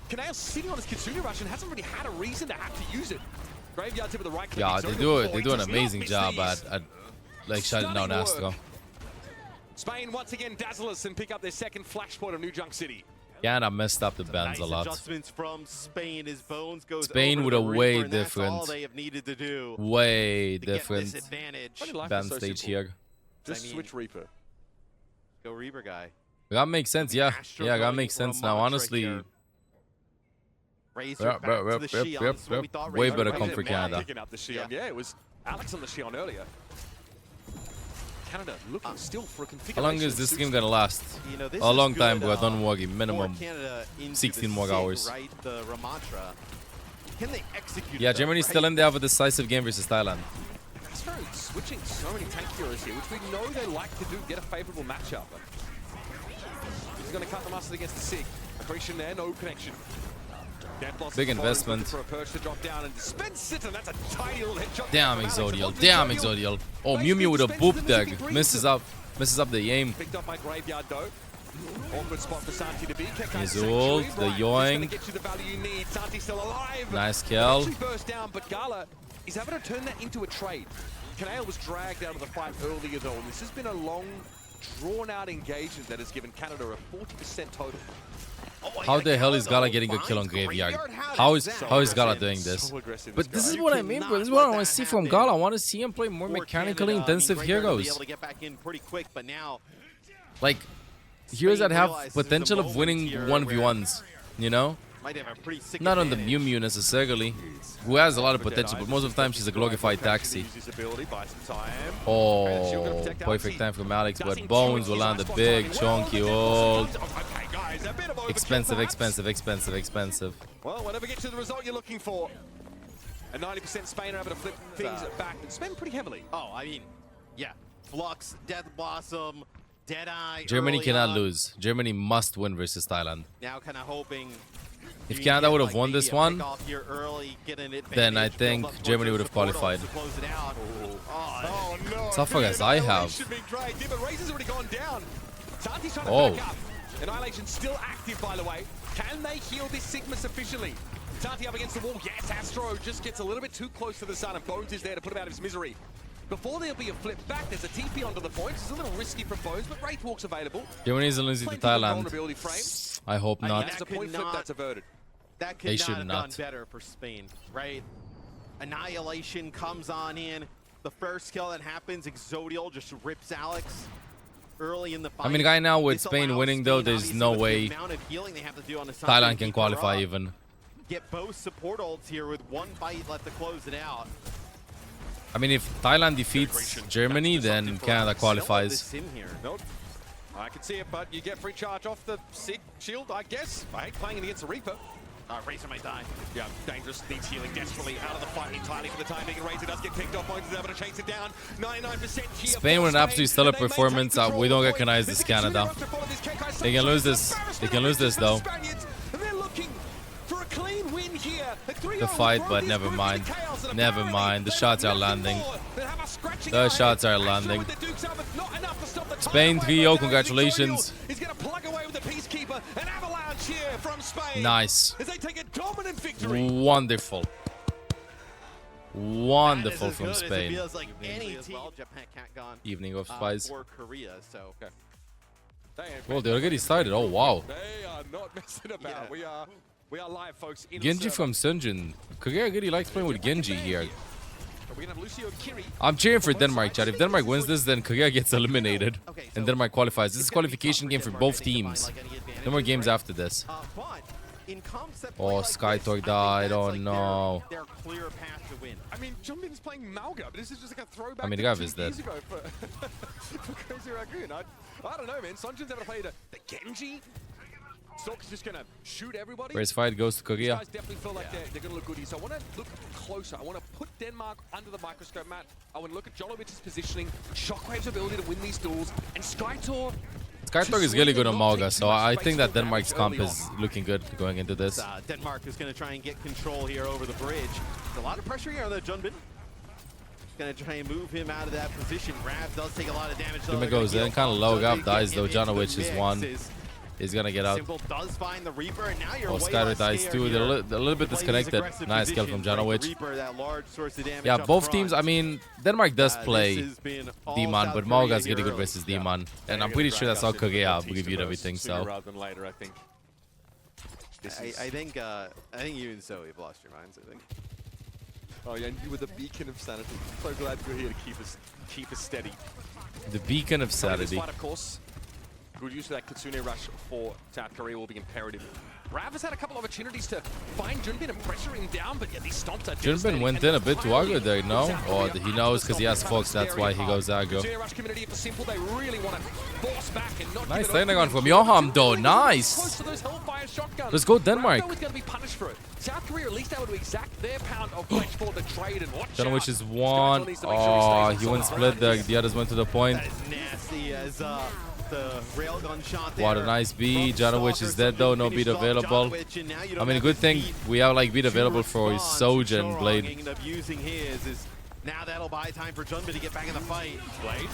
Kanao sitting on his Kitsune rush and hasn't really had a reason to have to use it. Graveyard's hit with the right click.
Yeah,
Exodial
they do an
does not
amazing
miss
job
these.
at like shutting down
Stunning
Astro.
work. Spain once again dazzle us and pick up their second flashpoint of New Junk City.
Canada messed up the
Nice
bands a lot.
adjustments from Spain as Bones goes
Spain
over
with
to
a
the
way
Reaper, and that's all
different-
they have needed to do
Way
to get
different
this advantage.
Why did life
band
be so
stage
simple?
here.
Just
I mean-
switch Reaper.
Go Reaper guy.
That makes sense, yeah.
Astro
Yeah, that
going
makes
for a
sense now.
mantra
Honestly,
here. Razor
Yep,
back to the
yep,
Shion.
yep,
This is what we
yep.
thought
Way
Razor
better
was
come
gonna
for
be.
Canada.
Picking up the Shion. Yeah, it was Alex on the Shion earlier. Canada looking still for a configuration.
how long is this
that
game
suits
gonna last?
You know, this
A
is
long time,
good,
bro. Don't worry.
for
Minimum.
Canada into
16
the
more
Sig,
hours.
Right, the Ramantra. Can they execute?
Yeah,
it, though,
Germany's
right?
still in. They have a decisive game versus Thailand.
Astro switching so many tank heroes here, which we know they like to do, get a favorable matchup. He's going to cut the mustard against the Sig. Accretion there, no connection.
Big investment.
For a perch to drop down and dispense it, and that's a tiny little headshot.
Damn
from Alex.
Exodial.
Onto
Damn Exodial. Oh, Mew Mew with a boop deck. Misses up the aim.
Picked up by Graveyard though. Awkward spot for Santi to be.
His ult, the yoink.
Get you the value you need. Santi's still alive.
Nice kill.
Actually burst down, but Gala is having to turn that into a trade. Kanale was dragged out of the fight earlier though, and this has been a long, drawn-out engagement that has given Canada a 40% total.
Oh,
How
yeah,
the hell is
Gala,
Gala
though,
getting a kill on
finds
Graveyard?
How
How is Gala doing this?
So aggressive,
But this
guy.
is
You
what I mean, bro. This is what I want to see from Gala. I want to see him play more
For
mechanically
Canada,
intensive
Graveyard will be
heroes.
able to get back in pretty quick, but now
Like, heroes that have
realizes there's a
potential of
moment
winning
here
1v1s, you know?
might have a pretty sick
Not on the
advantage.
Mew Mew necessarily, who has a lot of potential, but most of the time she's a glorified taxi.
Use his ability, buy some time.
Oh, perfect time from Alex, but Bones will land a big, chunky ult.
Okay, guys, a bit of overkill,
Expensive,
perhaps.
expensive, expensive, expensive.
Well, whenever get to the result you're looking for. And 90% Spain are able to flip things back and spend pretty heavily.
Oh, I mean, yeah. Flux, Death Blossom, Deadeye.
Germany
early
cannot
on.
lose. Germany must win versus Thailand.
Now kind of hoping.
If
you
Canada
get,
would have
like,
won
maybe
this
a
one,
pick-off here early, get an
then I
advantage,
think
build up
Germany
towards
would have
the portal
qualified.
to close it out.
Oh no!
Tougher as I have.
But Razor's already gone down. Santi's trying to
Oh.
back up. Annihilation's still active, by the way. Can they heal this Sigma sufficiently? Santi up against the wall. Yes, Astro just gets a little bit too close to the sun, and Bones is there to put him out of his misery. Before there'll be a flip back, there's a TP onto the point. It's a little risky from Bones, but Wraith Walk's available.
Germany is losing to
Plenty of
Thailand.
vulnerability frame.
I hope
I
not.
mean,
That's a
could
point flip
not-
that's averted.
That
They
could
should
not have
not.
gone better for Spain, right? Annihilation comes on in. The first kill that happens, Exodial just rips Alex. early in the fight.
I mean, right now with
This
Spain
allows
winning, though,
Spain,
there's
obviously,
no
with the
way
amount of healing they have to do on the side
Thailand
to
can
keep her
qualify
up.
even.
Get both support ults here with one fight left to close it out.
I mean, if Thailand defeats Germany, then Canada qualifies.
Nope. I can see it, but you get free charge off the Sig shield, I guess. I hate playing against the Reaper.
Razor may die.
Yeah, dangerous. Needs healing desperately. Out of the fight entirely for the time being. Razor does get picked off. Moses is able to chase it down. 99% here.
Spain with an absolute stellar performance. We don't recognize this Canada. They can lose this. They can lose this, though. The fight, but never mind. Never mind. The shots are landing. The shots are landing. Spain 3-0. Congratulations. Nice. Wonderful. Wonderful from Spain. Evening of Spies. Well, they already started. Oh, wow.
They are not messing about.
Yeah.
We are live, folks.
Genji from Sunjin. Korea really likes playing with Genji here.
We're gonna have Lucio Kiri.
I'm cheering for Denmark, chat. If Denmark wins this, then Korea gets eliminated. And Denmark qualifies. This is a qualification game for both teams. No more games after this. Oh, Skytor died. Oh, no.
I mean, Jumbin's playing Malga, but this is just like a throwback.
I mean, the
to
guy
2
is dead.
years ago for Crazy Raccoon. I don't know, man. Sunjin's ever played the Genji. Stalk's just gonna shoot everybody.
First fight goes to Korea.
These guys definitely feel like they're gonna look good here. So I want to look closer. I want to put Denmark under the microscope, Matt. I want to look at Jolovic's positioning, Shockwave's ability to win these duels, and Skytor.
Skytor is really good on Malga, so I think that Denmark's comp is looking good going into this.
Denmark is going to try and get control here over the bridge. There's a lot of pressure here on the Junbin. Going to try and move him out of that position. Rav does take a lot of damage.
Jumbo goes in, kind of low up, dies though. Janowicz is one. He's gonna get out.
Simple does find the Reaper, and now you're
Skyler dies too. They're a little bit disconnected. Nice kill from Janowicz. Yeah, both teams, I mean, Denmark does play Demon, but Malga's getting good versus Demon. And I'm pretty sure that's how Korea reviewed everything, so.
Rather than later, I think.
I think you and Zoe have lost your minds, I think.
Oh yeah, and you were the beacon of sanity. So glad you're here to keep us steady.
The beacon of sanity.
Fight, of course. Good use of that Kitsune rush for South Korea will be imperative. Rav has had a couple opportunities to find Junbin and pressure him down, but yeah, these stomps are
Junbin went in a bit too aggro there, no? Or he knows because he has Fox, that's why he goes aggro. Nice landing on from Yoham though, nice! Let's go Denmark!
South Korea at least able to exact their pound of flesh for the trade, and watch out.
Which is one. Oh, he went split there, the others went to the point.
That is nasty as the railgun shot there.
What a nice beat. Janowicz is dead though, no beat available. I mean, a good thing we have like beat available for Sojin Blade.
Now that'll buy time for Junbin to get back in the fight.
Blade,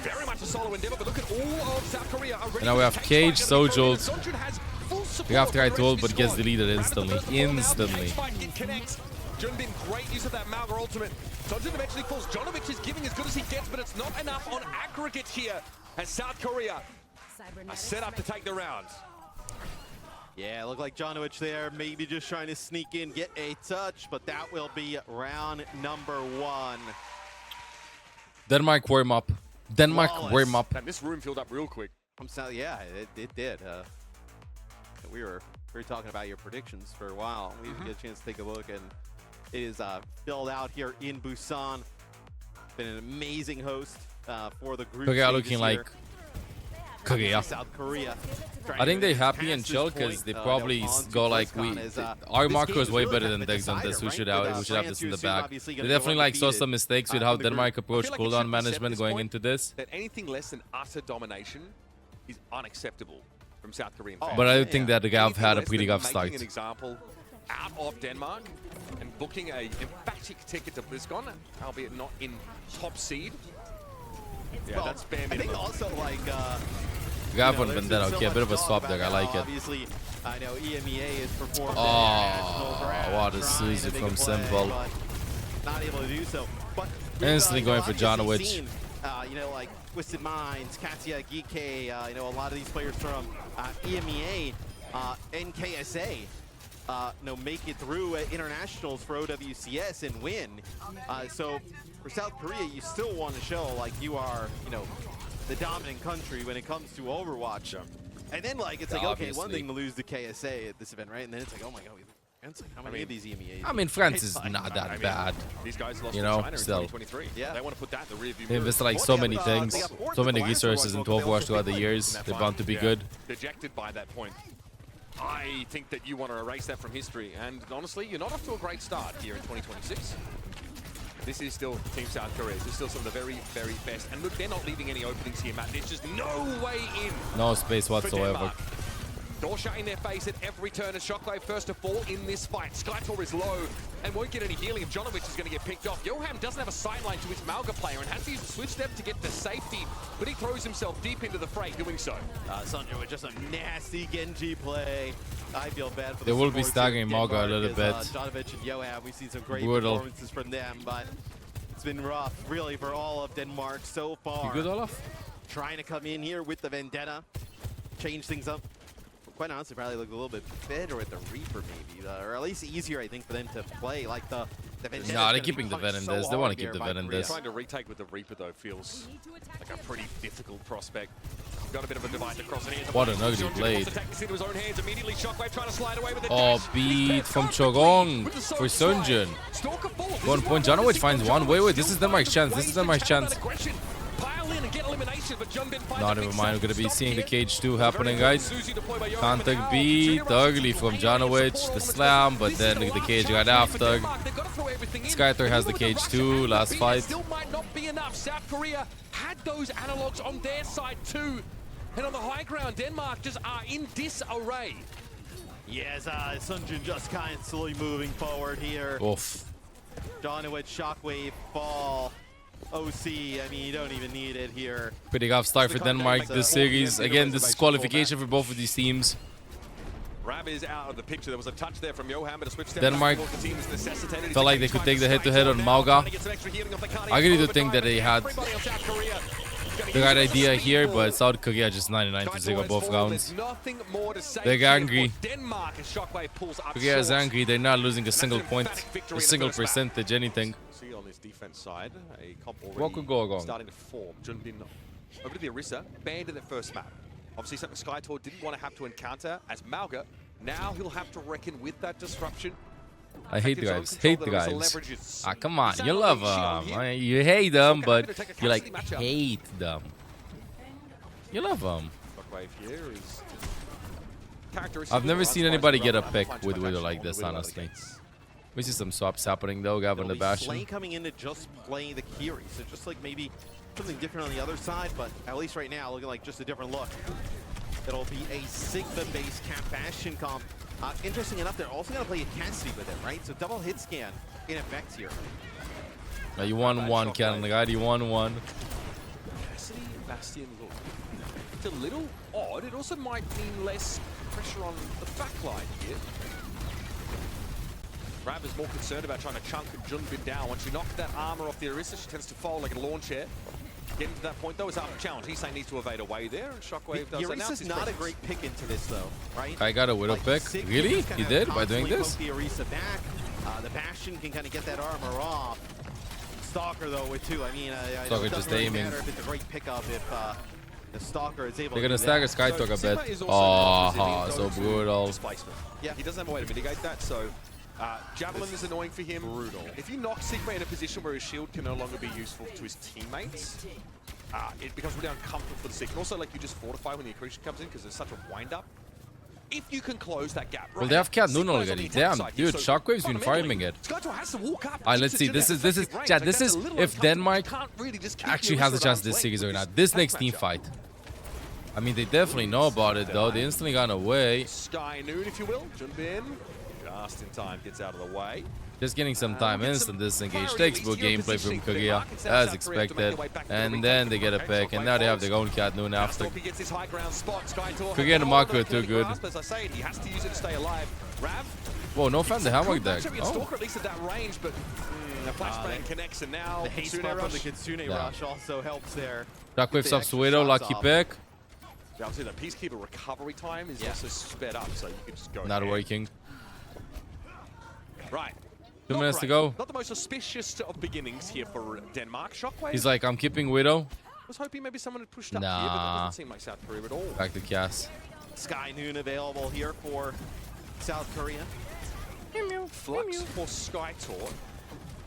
very much a solo endeavor, but look at all of South Korea.
And now we have Cage, Sojult. We have to try to ult, but gets deleted instantly.
Junbin, great use of that Malga ultimate. Sojin eventually falls. Jonovic is giving as good as he gets, but it's not enough on aggregate here. As South Korea are set up to take the round.
Yeah, look like Janowicz there, maybe just trying to sneak in, get a touch, but that will be round number 1.
Denmark warm up. Denmark warm up.
And this room filled up real quick.
Yeah, it did. We were talking about your predictions for a while. We didn't get a chance to take a look, and it is filled out here in Busan. Been an amazing host for the group.
Korea looking like Korea.
South Korea.
I think they're happy and chill because they probably go like our macro is way better than Dex on this. We should have this in the back. They definitely like saw some mistakes with how Denmark approached cooldown management going into this.
That anything less than utter domination is unacceptable from South Korean fans.
But I do think that the Gav had a pretty rough start.
An example out of Denmark and booking a emphatic ticket to BlizzCon, albeit not in top seed. Yeah, well, that's bare minimum.
I think also like
Gav on Vendetta, okay, a bit of a swap there. I like it.
Obviously, I know EMEA is performed.
Oh, what a Suzy from Simple.
Not able to do so. But
instantly going for Janowicz.
You know, like Twisted Minds, Katya, Geekay, you know, a lot of these players from EMEA, NKSA, make it through internationals for OWCS and win. So for South Korea, you still want to show like you are, the dominant country when it comes to Overwatch. And then, like, it's like, okay, one thing to lose to KSA at this event, right? And then it's like, oh my god, France, like, how many of these EMEAs?
I mean, France is not that bad.
These guys lost
you
to
know,
China
still.
in 2023. Yeah. They want to put that in the rear view
They
mirror.
invested like so many things, so many resources into Overwatch throughout the years. They're bound to be good.
Dejected by that point. I think that you want to erase that from history. And honestly, you're not off to a great start here in 2026. This is still Team South Korea. This is still some of the very, very best. And look, they're not leaving any openings here, Matt. There's just no way in.
No space whatsoever.
Door shut in their face at every turn, as Shockwave first to fall in this fight. Skytor is low and won't get any healing if Jonovic is going to get picked off. Johan doesn't have a sideline to his Malga player and has to use a switch step to get to safety, but he throws himself deep into the fray doing so.
Sanjo with just a nasty Genji play. I feel bad for the
They will be staggering Malga a little bit.
Jonovic and Johan, we've seen some great
Brutal
performances from them, but it's been rough, really, for all of Denmark so far.
You good, Olaf?
Trying to come in here with the Vendetta, change things up. Quite honestly, probably look a little bit better with the Reaper, maybe, or at least easier, I think, for them to play. Like the Vendetta.
No, they're keeping the Ven in this. They want to keep the Ven in this.
Trying to retake with the Reaper, though, feels like a pretty difficult prospect. Got a bit of a divide across it.
What an ugly blade.
Oh,
beat from Chogong for Sunjun. 1 point. Janovic finds one. Wait, this is Denmark's chance. This is Denmark's chance. No, never mind. We're going to be seeing the cage 2 happening, guys. Contact beat. Ugly from Janovic. The slam, but then the cage got after. Skytor has the cage 2. Last fight.
Still might not be enough. South Korea had those analogs on their side too. And on the high ground, Denmark just are in disarray.
Yes, Sunjun just kind of slowly moving forward here.
Oof.
Jonovic, Shockwave, fall. OC, I mean, you don't even need it here.
Pretty rough start for Denmark this series. Again, this is qualification for both of these teams.
Rab is out of the picture. There was a touch there from Johan, but a switch step.
Denmark felt like they could take the head-to-head on Malga. I really do think that they had the right idea here, but South Korea just 99-0 both rounds. They're angry. Korea is angry. They're not losing a single point, a single percentage, anything.
See on this defense side, a comp
What
already
could go wrong?
starting to form. Junbin over to the Orisa, banned in the first map. Obviously something Skytor didn't want to have to encounter as Malga. Now he'll have to reckon with that disruption.
I hate the guys. Hate the guys. Ah, come on. You love them. You hate them, but you like hate them. You love them. I've never seen anybody get a pick with Widow like this, honestly. We see some swaps happening though. Gavin the Bastion.
Slay coming in to just play the Kiri, so just like maybe something different on the other side, but at least right now looking like just a different look. It'll be a Sigma-based Camp Bastion comp. Interesting enough, they're also going to play a Cassidy with it, right? So double hit scan in effect here.
You won one, Cannon guy. You won one.
Cassidy and Bastion look. It's a little odd. It also might mean less pressure on the back line here. Rab is more concerned about trying to chunk Junbin down. Once you knock that armor off the Orisa, she tends to fall like a lawn chair. Getting to that point though is after challenge. He's saying needs to evade away there, and Shockwave does announce his
not a great pick into this though, right?
I got a Widow pick. Really? He did by doing this?
The Orisa back. The Bastion can kind of get that armor off. Stalker though with 2. I mean,
Stalker
it
just
doesn't really
aiming.
matter if it's a great pickup if the Stalker is able.
They're gonna
to
stagger Skytalk a bit. Oh, so brutal.
Yeah, he doesn't have a way to mitigate that, so Javelin is annoying for him. Brutal. If you knock Sigma in a position where his shield can no longer be useful to his teammates, it becomes really uncomfortable for the Sigma. Also, like, you just fortify when the accretion comes in because there's such a wind-up. If you can close that gap,
Well, they have Cat Noon already. Damn, dude, Shockwave's been farming it. Alright, let's see. This is Chad, this is if Denmark actually has a chance this series or not. This next team fight. I mean, they definitely know about it though. They instantly got away.
Sky Noon, if you will. Junbin, just in time, gets out of the way.
Just getting some time, instant disengage, textbook gameplay from Korea, as expected, and then they get a pick, and now they have their own Cat Noon after. Korea and Marco are too good. Whoa, no fan the hammer deck. Oh.
The flashbang connects, and now
the haste from the Kitsune rush also helps there.
Shockwave subs to Widow, lucky pick.
Obviously, the Peacekeeper recovery time is also sped up, so you can just go
Not
ahead.
working.
Right.
2 minutes to go.
Not the most auspicious of beginnings here for Denmark. Shockwave.
He's like, I'm keeping Widow.
was hoping maybe someone had pushed up here, but that
Nah.
doesn't seem like South Korea at all.
Back to Cass.
Sky Noon available here for South Korea.
Flux for Sky Tour.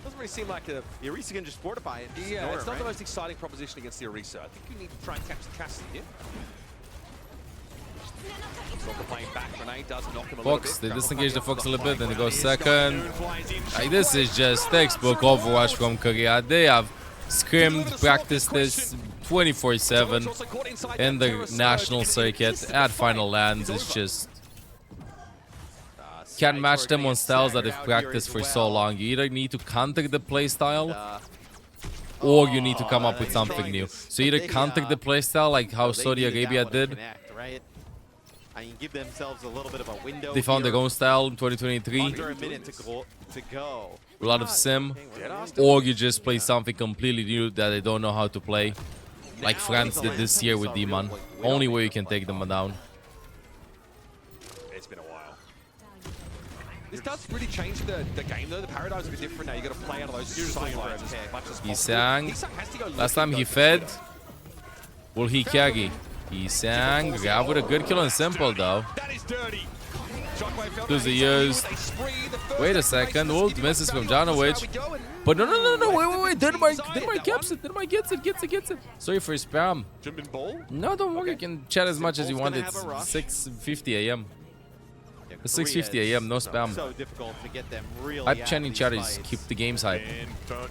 Doesn't really seem like a...
The Orisa can just fortify it. Just
Yeah,
ignore
it's
it,
not
right?
the most exciting proposition against the Orisa. I think you need to try and catch the Cassie here. Stalker playing back. Renee does knock him a little
Fox,
bit.
they disengage the Fox a little bit, then they go second. Like, this is just textbook Overwatch from Korea. They have scrimmed, practiced this 24/7 in the national circuit. At final lands, it's just can't match them on styles that they've practiced for so long. You either need to counter the playstyle, or you need to come up with something new. So either counter the playstyle like how Saudi Arabia did.
Right? I mean, give themselves a little bit of a window.
They found their
here.
own style in 2023.
Under a minute to go.
A lot of sim, or you just play something completely new that they don't know how to play, like France did this year with Demon. Only way you can take them down.
It's been a while. This does really change the game, though. The paradigm's a bit different now. You got to play out of those sidelines as much as possible.
Isang,
has to go
last time he fed, will he carry? Isang, grab with a good kill and simple though.
That is dirty.
Does he use? Wait a second, ult misses from Janowicz. But no, wait, Denmark gets it, gets it. Sorry for spam.
Jumping ball?
No, don't worry, you can chat as much as you want. It's 6:50 AM. It's 6:50 AM, no spam.
So difficult to get them really
Hype
out
chatting
of
chat
these
is
fights.
keep the games hype.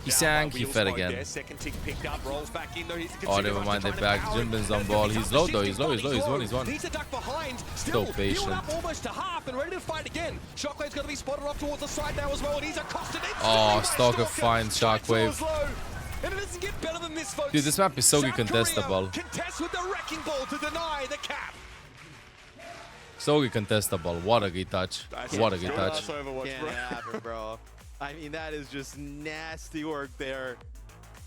He sang, he fed again.
Second tick picked up, rolls back in, though.
Oh, never mind, they're back. Jinbin's on ball. He's low though, he's low. He's one.
Needs a duck behind.
Still patient.
Healed up almost to half and ready to fight again. Shockwave's going to be spotted off towards the side now as well, and he's accosted it.
Oh, Stalker finds Shockwave.
And it doesn't get better than this, folks.
Dude, this map is so
South
contestable.
Korea contests with the wrecking ball to deny the cap.
So contestable. What a good touch. What a good touch.
Can't happen, bro. I mean, that is just nasty work there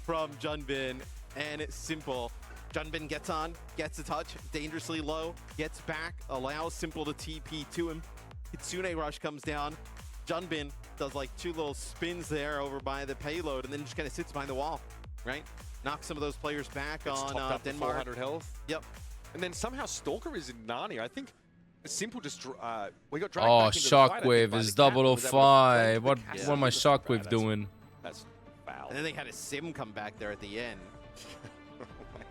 from Junbin, and it's simple. Junbin gets on, gets a touch, dangerously low, gets back, allows Simple to TP to him. Kitsune Rush comes down. Junbin does like two little spins there over by the payload, and then just kind of sits behind the wall, right? Knocks some of those players back
It's
on
topped up to
Denmark.
400 health.
Yep.
And then somehow Stalker is in Narnia. I think Simple just we got dragged
Oh,
back into the fight, I think,
Shockwave
by
is
the cap and was able to
005.
defend
What
the
what
castle.
am I
That's
Shockwave
bad.
doing?
That's foul.
And then they had a sim come back there at the end.
Oh my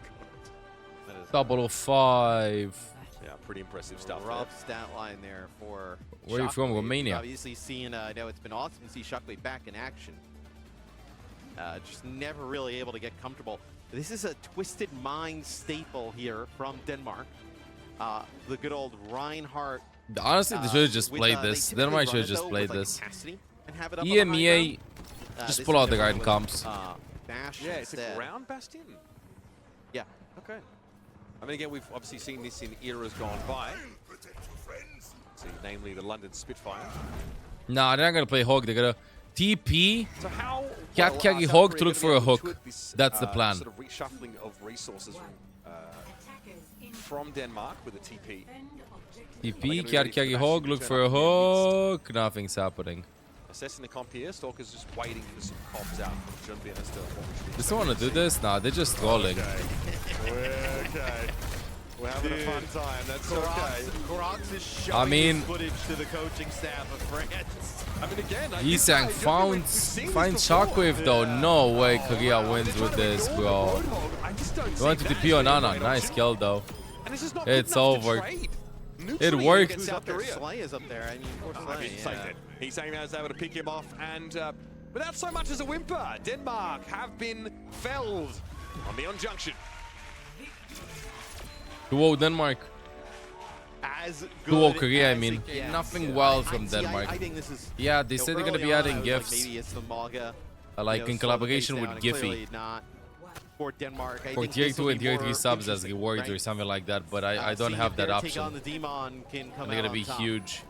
god.
That is
005.
Yeah, pretty impressive stuff.
a rough stat line there for
Where are you from?
Shockwave.
Romania?
Obviously seeing, no, it's been awesome to see Shockwave back in action. Just never really able to get comfortable. This is a Twisted Mind staple here from Denmark. The good old Reinhardt.
Honestly, they should have just
with,
played
they
this.
typically
Denmark
run
should have
it,
just
though,
played
with, like,
this.
capacity and have it up on the high
EMEA,
ground.
just
This
pull
is
out the
different
guiding
with,
comps.
Bash
Yeah, it's a
instead.
ground bastion.
Yeah.
Okay. I mean, again, we've obviously seen this in eras gone by. See, namely the London Spitfire.
Nah, they're not gonna play Hog. They're gonna TP.
So how?
Cat
well,
carry
South
Hog
Korea
to look
gonna
for
be
a
able to
hook.
tweak this,
That's the plan.
Sort of reshuffling of resources from Denmark with a TP.
TP, Cat carry Hog, look for a hook. Nothing's happening.
Assessing the comp here, Stalker's just waiting for some comps out from Junbin as to what
They still want to do this? Nah, they're just trolling.
Okay. We're having a fun time. That's
Crocs is showing
I mean-
his footage to the coaching staff of France.
I mean, again,
Isang finds Shockwave though. No way Korea wins with this, bro. You want to TP on Ana. Nice kill though. It's over. It worked.
Who's up there? Slay is up there. I mean, poor Slay. Yeah.
He's saying I was able to pick him off, and without so much as a whimper, Denmark have been felled on the junction.
2-0 Denmark.
As
2-0
good
Korea, I
as
mean.
it gets.
Nothing wild
I-
from
see,
Denmark.
I think this is.
Yeah, they said they're gonna be adding gifs.
Maybe it's the Malga.
Like in collaboration with Giphy.
Clearly not for Denmark. I
For
think
tier
this
2
will
and
be
tier
more
3 subs as
interesting,
rewards
right?
or something like that, but I don't
Seeing
have
if
that
their take on
option.
the Demon can come
They're
out
gonna be
on top.
huge.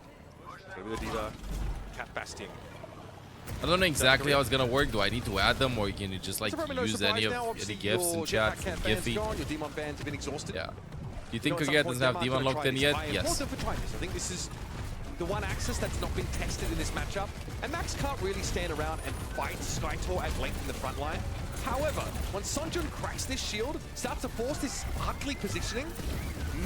Maybe the Diva, Cat Bastion.
I don't know exactly how it's gonna work. Do I need to add them, or can you just like
So probably no
use
surprise
any
now,
of
obviously
any gifts in
your
chat
Jetpack
from
Cat band's
Giphy?
gone, your Demon bands have been exhausted.
Yeah. Do you think
know, at some
Korea
point
doesn't have
Denmark
Demon
gonna
locked
try
in
this.
yet?
I
Yes.
applaud them for trying this. I think this is the one axis that's not been tested in this matchup, and Max can't really stand around and fight Skytor at length in the front line. However, when Sunjun cracks this shield, starts to force this ugly positioning,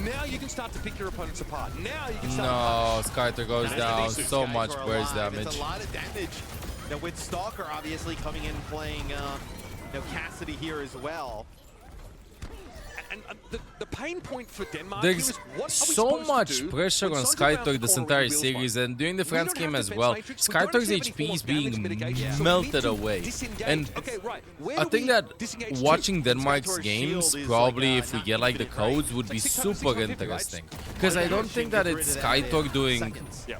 now you can start to pick your opponents apart. Now you can start
No, Skytor goes down. So much burst damage.
It's a lot of damage. Now with Stalker obviously coming in playing Cassidy here as well.
And the pain point for Denmark
There's
here is what are we
so
supposed to
much
do
pressure
when
on
Sunjun rounds
Skytor
the
this
corner
entire
and wheels
series,
one?
and during the
We
France
don't
game
have
as
defense
well.
matrix, we don't
Skytor's
have any
HP
form
is
of
being
damage mitigation, so we
melted
need to
away.
disengage.
And
Okay, right. Where
I
do
think
we
that
disengage to?
watching Denmark's
Skytor's
games,
shield is
probably
like,
if we
not
get like the
infinite, right?
codes, would
It's
be
like 600,
super
650, right?
interesting. Because I don't think that it's Skytor doing
Yeah.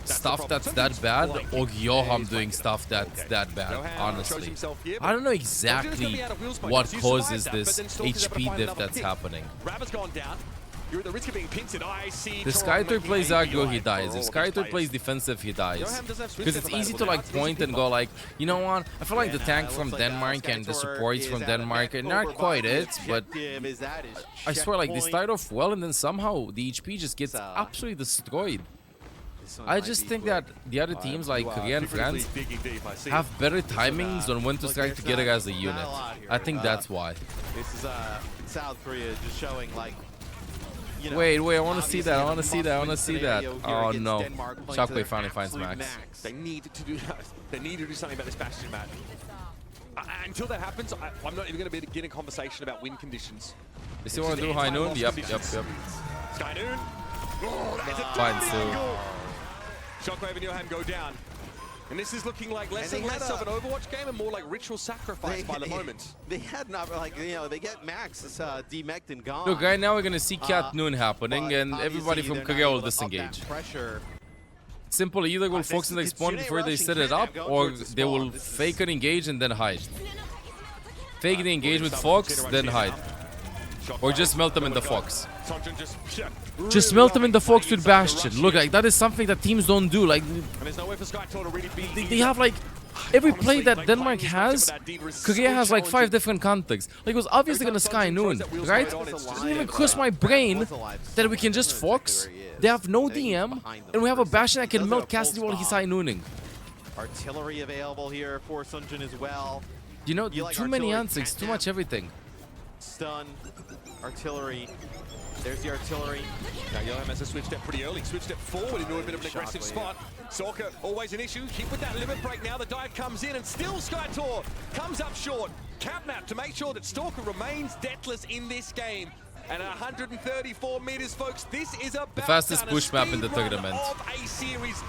stuff that's that bad, or Johan doing stuff that's that bad, honestly. I don't know exactly what causes this HP diff that's happening.
Raba's gone down. You're at the risk of being pincered. I see.
If Skytor plays aggro, he dies. If Skytor plays defensive, he dies. Because it's easy to like point and go like, you know what? I feel like the tank from Denmark and the supports from Denmark are not quite it, but I swear like they start off well and then somehow the HP just gets absolutely destroyed. I just think that the other teams like Korea and France have better timings on when to strike together as a unit. I think that's why.
This is South Korea just showing like.
Wait, I want to see that. I want to see that. Oh no. Shockwave finally finds Max.
They need to do that. They need to do something about this Bastion match. Until that happens, I'm not even going to be beginning a conversation about win conditions.
You still want to do High Noon? Yep.
Sky Noon. Oh, that's a
Fine,
angle. Shockwave and Johan go down. And this is looking like less and less of an Overwatch game and more like ritual sacrifice by the moment.
They had not, like, they get Max demeched and gone.
Look, right now we're gonna see Cat Noon happening, and everybody from Korea will disengage. Simple, either will focus on the spawn before they set it up, or they will fake an engage and then hide. Fake the engage with Fox, then hide. Or just melt them in the Fox. Just melt them in the Fox with Bastion. Look, like that is something that teams don't do. Like they have like every play that Denmark has, Korea has like 5 different contexts. Like it was obviously gonna Sky Noon, right? It doesn't even cross my brain that we can just Fox. They have no DM, and we have a Bastion that can melt Cassidy while he's high nooning.
Artillery available here for Sunjun as well.
You know, too many answers, too much everything.
Stun, artillery. There's the artillery.
Now Johan has to switch step pretty early. Switch step forward into a bit of an aggressive spot. Sorka, always an issue. Keep with that limit break now. The dive comes in and still Skytor comes up short. Catnap to make sure that Stalker remains deathless in this game. And 134 meters, folks. This is a
the fastest push map in the tournament.
A series.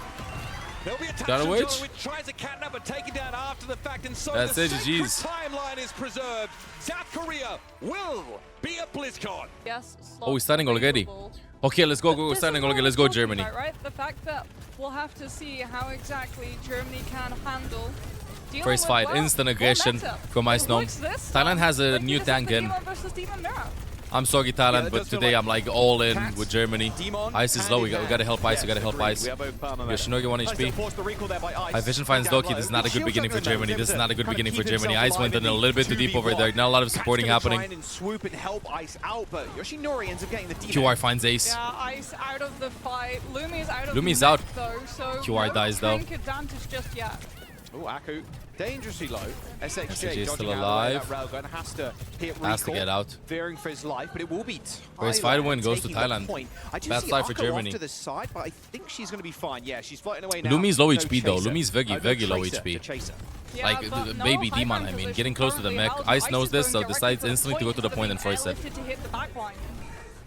There'll be a touch
Got
which tries a catnap but taken down after the fact, and so
that's
the
it,
sacred
GG's.
timeline is preserved. South Korea will be a BlizzCon.
Yes.
Oh, we're starting already. Okay, let's go. We're starting already. Let's go, Germany.
Right? The fact that we'll have to see how exactly Germany can handle.
First fight, instant aggression from Ice Gnome. Thailand has a new tank in. I'm sorry, Thailand, but today I'm like all in with Germany. Ice is low, we gotta help Ice, we gotta help Ice. Yoshinori 1 HP. High Vision finds Doki, this is not a good beginning for Germany. This is not a good beginning for Germany. Ice went in a little bit too deep over there, not a lot of supporting happening. QR finds Ace.
Yeah, Ice out of the fight. Lumi's out of
Lumi's
the
out.
Though, so
QR dies though.
Advantage just yet.
Oh, Aku dangerously low.
SXJ
SXJ
still
dodging
alive.
out of that railgun, has to hit recall,
Has to get out.
fearing for his life, but it will be
First
Thailand
fight win goes to
taking the
Thailand.
point. I do
Bad
see
start for
Aku
Germany.
off to the side, but I think she's going to be fine. Yeah, she's fighting away now.
Lumi's low
No
HP though.
chaser.
Lumi's very,
No
very low
tracer
HP.
to chaser.
Yeah,
Like,
but no
baby
high
demon,
ground
I mean,
position
getting close to the
currently
mech.
held.
Ice knows
is
this,
going
so
directly
decides
for the
instantly to go to the point and force it.
airlifted to hit the back line.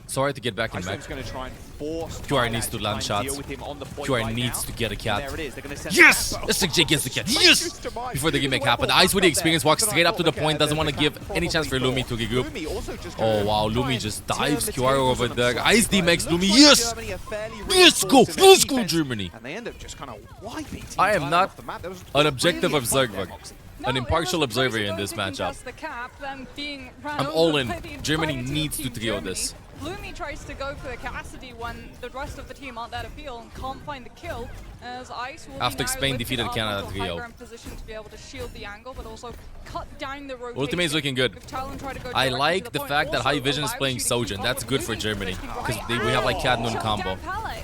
Sorry to get back in mech.
Iceland's going to try and force
QR
Thailand
needs to
try
land
and
shots.
deal with him on the point
QR
right
needs
now.
to get a
And
cat.
there it is. They're going to send
Yes!
it back.
SXJ gets the cat. Yes! Before the game happen. Ice with the experience walks straight up to the point. Doesn't want to give any chance for Lumi to regroup.
Lumi also just
Oh
gonna
wow,
try
Lumi
and
just
turn
dives
the
QR
tables
over
on
there.
themselves,
Ice
but it
D-Max
looks
Lumi.
like
Yes!
Germany are fairly
Let's go!
reinforced in
Let's
their
go,
defense,
Germany!
And they end up just kind of wiping Team
I am
Thailand
not
off the map. There was
an objective
really a fight
observer.
there, Moxie.
An impartial
it was
observer
crazy
in
going
this
to
matchup.
contest the cap, then being ran
I'm
over
all in.
by the
Germany
entirety of
needs to
Team
trio
Germany.
this.
Lumi tries to go for the Cassidy when the rest of the team aren't there to peel and can't find the kill. As Ice will
After
be now
Spain
lifted
defeated
up
Canada
onto a high
3-0.
ground position to be able to shield the angle, but also cut down the rotation.
Ultimate's looking good.
If Talon tried to go
I
directly
like
to
the
point,
fact that
also
High Vision is
allows
playing
you to keep
Sojourn.
up
That's
with
good for
Lumi
Germany.
pushing
Because
right
we have like Cat Noon
shut
combo.
down Pele.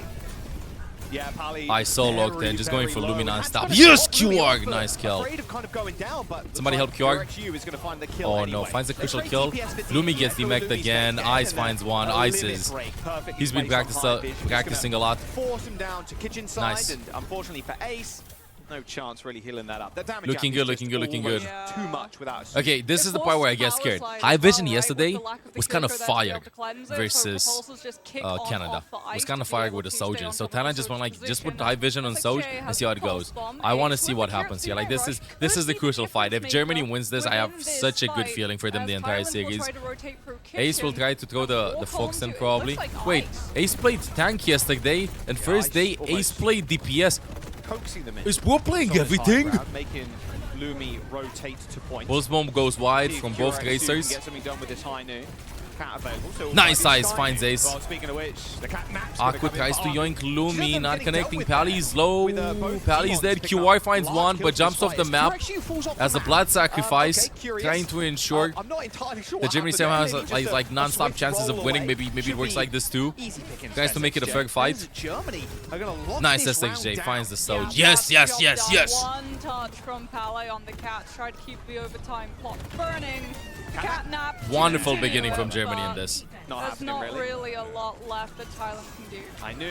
Yeah, Pally.
I so locked in, just going for
very
Lumi
low.
non-stop.
That's
Yes,
gonna stop Lumi
QRG,
off,
nice kill.
Afraid of kind of going down, but
Somebody help
QRG
QRG.
is gonna find the kill
Oh
anyway.
no, finds the crucial
Great
kill.
DPS for
Lumi
DPS.
gets demeched
Lumi's
again.
gonna
Ice
get
finds
a
one.
limit
Ice is.
break. Perfectly
He's been
placed on
practicing a lot.
Force him down to kitchen side,
Nice.
and unfortunately for Ace, no chance really healing that up. The damage
Looking
gap
good,
is
looking
just
good, looking good.
almost too much without.
Okay, this is the part where I get scared. High Vision yesterday was kind of fired versus Canada. Was kind of fired with the Soldier. So Thailand just went like, just put High Vision on Soldier and see how it goes. I want to see what happens here. Like this is the crucial fight. If Germany wins this, I have such a good feeling for them the entire series. Ace will try to throw the Fox in probably. Wait, Ace played tank yesterday, and first day Ace played DPS.
Coaxing them in.
Is Pro playing
Solid
everything?
high ground, making Lumi rotate to point.
Pulse Bomb goes wide
See if
from both
QRX
tracers.
can get something done with this high noon. Cat available, so
Nice
might be
Ice,
Sky
finds
Noon.
Ace.
Well, speaking of which, the cat nap's gonna
Aqua
come in
tries
for
to
Army.
yoink Lumi,
Just
not
getting
connecting.
dealt with
Pally's
there.
low.
With, both
Pally's
Demons
dead.
pick up
QR finds
large
one, but
kills
jumps off the
Skies.
map
QRX falls off
as
the
a
map.
blood sacrifice,
Okay, curious.
trying to ensure
I'm not entirely sure
the
what
Germany
happened
somehow
there.
has
Maybe just
like
a
non-stop
swift
chances of
roll
winning.
away.
Maybe it
Should
works
be
like this too.
easy pickings
Tries to
for
make it a
SXJ.
fair fight.
Means Germany are gonna lock
Nice
this
SXJ
round
finds
down.
the Soldier. Yes, yes, yes, yes.
One touch from Pally on the Cats. Tried to keep the overtime clock burning. Cat nap.
Wonderful
GG,
beginning from
but
Germany in this.
Not
There's
happening,
not
really.
really a lot left that Thailand can do.
I knew.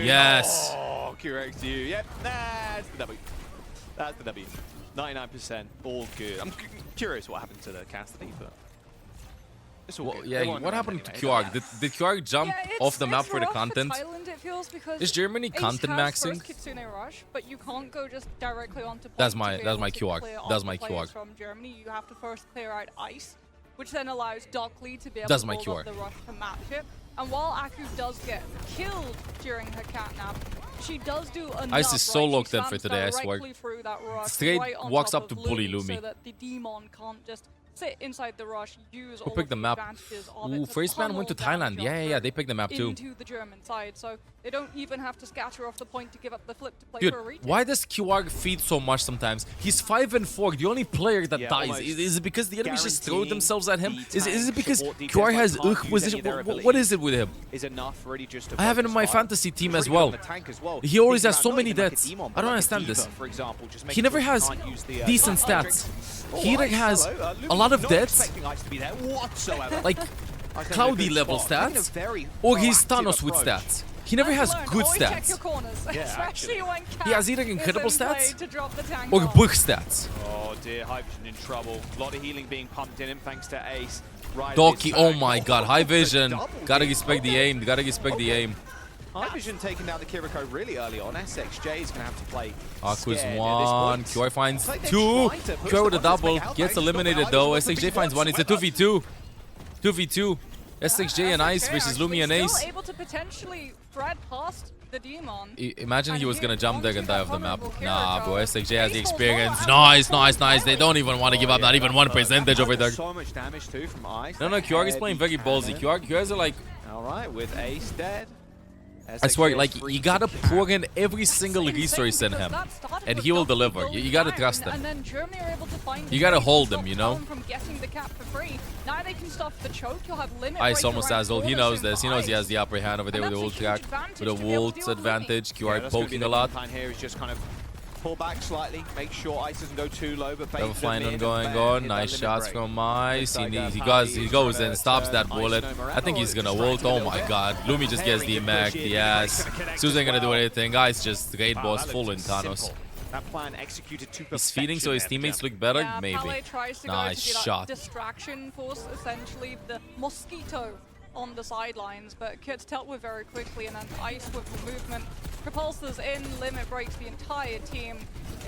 Yes.
Oh, QRX2. Yep, that's the W. That's the W. 99%. All good. I'm curious what happened to the Cassidy, but it's all
Well,
good.
yeah,
Everyone
what
knows
happened to
anyway.
QRG? Did QRG jump
Yeah,
off the map
it's
for the
rough
content?
Thailand, it feels, because
Is Germany
Ace
content
has
maxing?
first Kitsune Rush, but you can't go just directly onto point
That's
to
my-
be
that's
able
my
to
QRG.
clear
That's
off
my
the players
QRG.
from Germany. You have to first clear out Ice, which then allows Dockley to be able
That's
to
my
build up
QRG.
the rush to match it. And while Aku does get killed during her catnap, she does do enough.
Ice is so
right? She
locked in for
stands
today, I swear.
directly through that rush,
Straight
right on
walks
top
up to
of
bully
Lumi,
Lumi.
so that the demon can't just sit inside the rush, use
Who
all
picked
of
the map?
advantages of
Ooh,
it to
first man went to
pummel
Thailand.
down
Yeah, yeah, yeah. They
jumper
picked the map too.
into the German side, so they don't even have to scatter off the point to give up the flip to play
Dude,
for a retake.
why does QRG feed so much sometimes? He's 5 and 4, the only player that
Yeah,
dies.
almost
Is it because the enemies just throw
guaranteeing
themselves at him?
the
Is it
tank
because
support DPS
QRG has
can't use
position?
any of their
What is it with him?
Is enough really just to
I have him in
focus
my
fire.
fantasy team as
Pretty good
well.
on the tank as well.
He always
Thinking
has
about
so
not
many
even like a
deaths.
demon,
I
but
don't
like a
understand
diva,
this.
For example, just
He
making
never
sure
has
can't use the,
decent
Electric.
stats.
Oh,
He either
Ice,
has
hello.
a lot of
Not
deaths,
expecting Ice to be there whatsoever.
like
Ice having a
cloudy
good
level
spot. Taking a
stats,
very
or he's
proactive
Thanos with
approach.
stats. He never has
Learn,
good
always check your
stats.
corners,
Yeah,
especially
actually.
when Cat
He has either
is
incredible
in play
stats
to drop the tank
or
off.
book stats.
Oh dear, High Vision in trouble. A lot of healing being pumped in him thanks to Ace. Right
Doki, oh
back.
my god, High Vision.
Double
Gotta
kill.
respect the aim, gotta respect the aim.
High Vision taking down the Kiriko really early on. SXJ is going to have to play
Aqua's
scared at this
one,
point.
QR finds
Like they're
2,
trying to push
QR with a
the buttons,
double,
make out.
gets
Ice is
eliminated
not
though,
Ice is not
SXJ
big
finds one, it's a
whatsoever.
2v2. 2v2, SXJ and Ice versus
actually
Lumi and Ace.
Still able to potentially thread past the demon.
Imagine he was gonna jump there and die off the map.
Onto
Nah,
that
bro, SXJ has the
Ace will
experience.
fall
Nice,
and
nice, nice. They don't even want to give up, not even 1 percentage over there.
So much damage too from Ice.
No, QR is playing very ballsy. QRs are like,
All right, with Ace dead.
I swear,
SXJ
like,
free
you
to
gotta
chat.
pour in every single
Insane
resource in
because
him.
that started
And
with
he will
Doki
deliver.
going
You gotta
down,
trust him.
And then Germany are able to find
You gotta
ways to
hold
stop
him, you know?
Colin from getting the cap for free. Now they can stop the choke. You'll have limit
Ice
break
almost
around
has ult. He
corners
knows
soon
this. He
for
knows he
Ice.
has the upper hand over there with
And
the
that's
ult
a huge
track.
advantage
With
to
the
be able to
ult
deal with Lumi.
advantage.
Yeah,
QR
that's gonna be
poking
the
a lot.
game plan here is just kind of pull back slightly, make sure Ice doesn't go too low, but bait
Double
them
flying
in
on
and
going
bam,
on.
hit
Nice
that limit
shots
break.
from Ice.
Looks like,
He
Pally
goes
is
and
trying
stops
to
that
turn
bullet.
Ice
I think he's gonna ult.
distracted a
Oh
little
my
bit.
god. Lumi just gets
Very good
demeched.
push in.
Yes.
Gonna connect
Susan
as
gonna do
well.
anything. Guys, just great
Wow,
boss
that
full in
looked
Thanos.
simple. That plan executed to
He's feeding so his
perfection there
teammates
for
look better?
Yeah,
Maybe.
Pally tries to
Nice
go to
shot.
that distraction force, essentially the mosquito on the sidelines, but gets dealt with very quickly, and then Ice with the movement propulses in, limit breaks the entire team.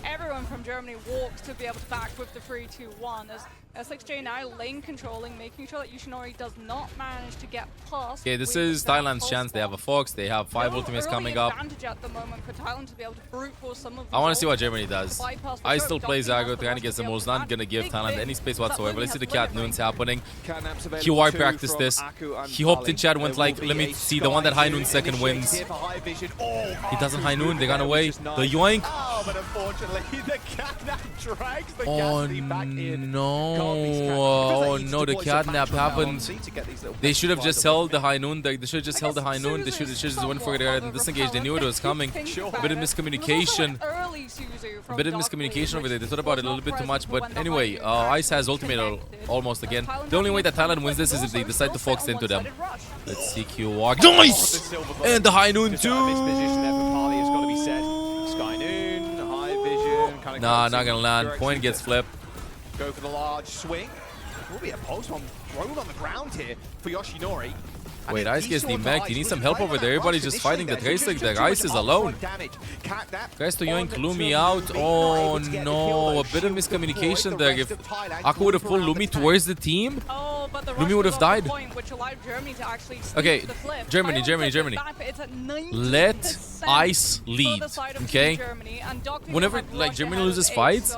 Everyone from Germany walks to be able to back with the 3-2-1 as SXJ now lane controlling, making sure that Yoshinori does not manage to get past.
Okay, this
with
is
that
Thailand's
pulse
chance. They have a
bomb.
Fox. They have 5
No
ultimates
early
coming up.
advantage at the moment for Thailand to be able to brute force some of
I want to
these
see what
ults
Germany does.
to bypass the
I
choke.
still play
Doki has
Zago,
the
trying to
rush
get some
be able
moves.
to
Not
match.
gonna give
Big
Thailand
win.
any space
That
whatsoever.
Lumi
Let's see
has
the
limit
cat
break.
noons happening.
Catnap's available
QR
too
practiced
from
this.
Aku and
He hoped in
Pally.
chat, went
There
like,
will
let
be
me
a
see the one that High Noon
Sky
second
initiate
wins.
here for High Vision. Oh,
He doesn't
Aku's
High Noon,
movement
they ran
there was
away.
just
The
nice.
yoink.
Oh, but unfortunately
finally, the catnap drags the
Oh
Cassidy back in.
no!
Can't be scratched.
Oh
Because
no! The
deploy some
catnap
match from now on
happened.
to get these little
They should have
supplies
just
away
held the
from him.
high noon. They should have just held the high noon. They should just went for it and disengaged. They knew it was coming. A bit of miscommunication. A bit of miscommunication over there. They thought about it a little bit too much. But anyway, Ice has ultimate almost again. The only way that Thailand wins this is if they decide to focus into them. Let's see Q walk. Nice! And the high noon too.
Sky Noon, high vision, kind of
Nah, not gonna land. Point gets flipped.
Go for the large swing. Will be a pulse bomb thrown on the ground here for Yoshinori.
Wait, Ice gets demeched. You need some help over there. Everybody's just fighting the Trace like the Ice is alone. Tries to yoink Lumi out. Oh no, a bit of miscommunication there. If Aku would have pulled Lumi towards the team, Lumi would have died. Okay, Germany. Let Ice lead, okay? Whenever like Germany loses fights,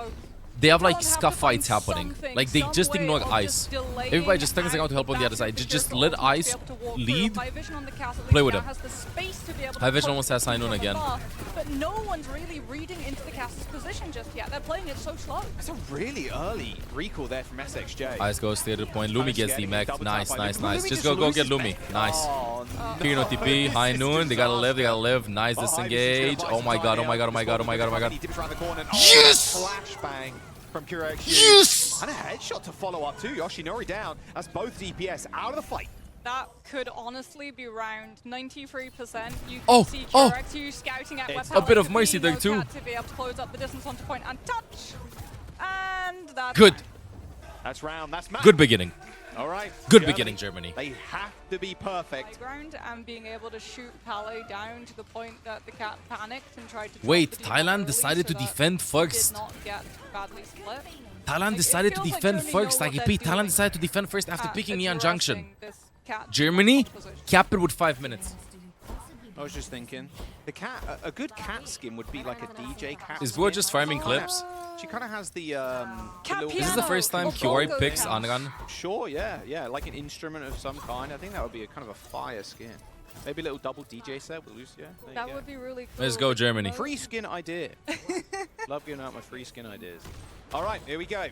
they have like scuff fights happening. Like they just ignore Ice. Everybody just turns around to help on the other side. Just let Ice lead. Play with him. High Vision almost has High Noon again.
But no one's really reading into the caster's position just yet. They're playing it so slow.
It's a really early recall there from SXJ.
Ice goes straight to the point. Lumi gets demeched. Nice. Just go get Lumi. Nice. Pino TP. High Noon. They gotta live. Nice disengage. Oh my god.
Dips around the corner.
Yes!
Flashbang from QRX.
Yes!
And a headshot to follow up too. Yoshinori down. That's both DPS out of the fight.
That could honestly be around 93%. You can see QRX scouting at
a bit of mercy there too.
To be able to close up the distance onto point and touch. And that's
good.
That's round. That's match.
Good beginning.
All right.
Good beginning, Germany.
They have to be perfect.
Ground and being able to shoot Pele down to the point that the cat panicked and tried to.
Wait, Thailand decided to defend first.
Did not get badly split.
Thailand decided to defend first. I repeat, Thailand decided to defend first after picking Neon Junction. Germany, cap it with 5 minutes.
I was just thinking, the cat, a good cat skin would be like a DJ cat.
Is Bua just farming clips?
She kind of has the.
Is this the first time Kiori picks Anran?
Sure, yeah, like an instrument of some kind. I think that would be a kind of a fire skin. Maybe a little double DJ set with Lucia.
That would be really cool.
Let's go, Germany.
Free skin idea. Love giving out my free skin ideas. All right, here we go.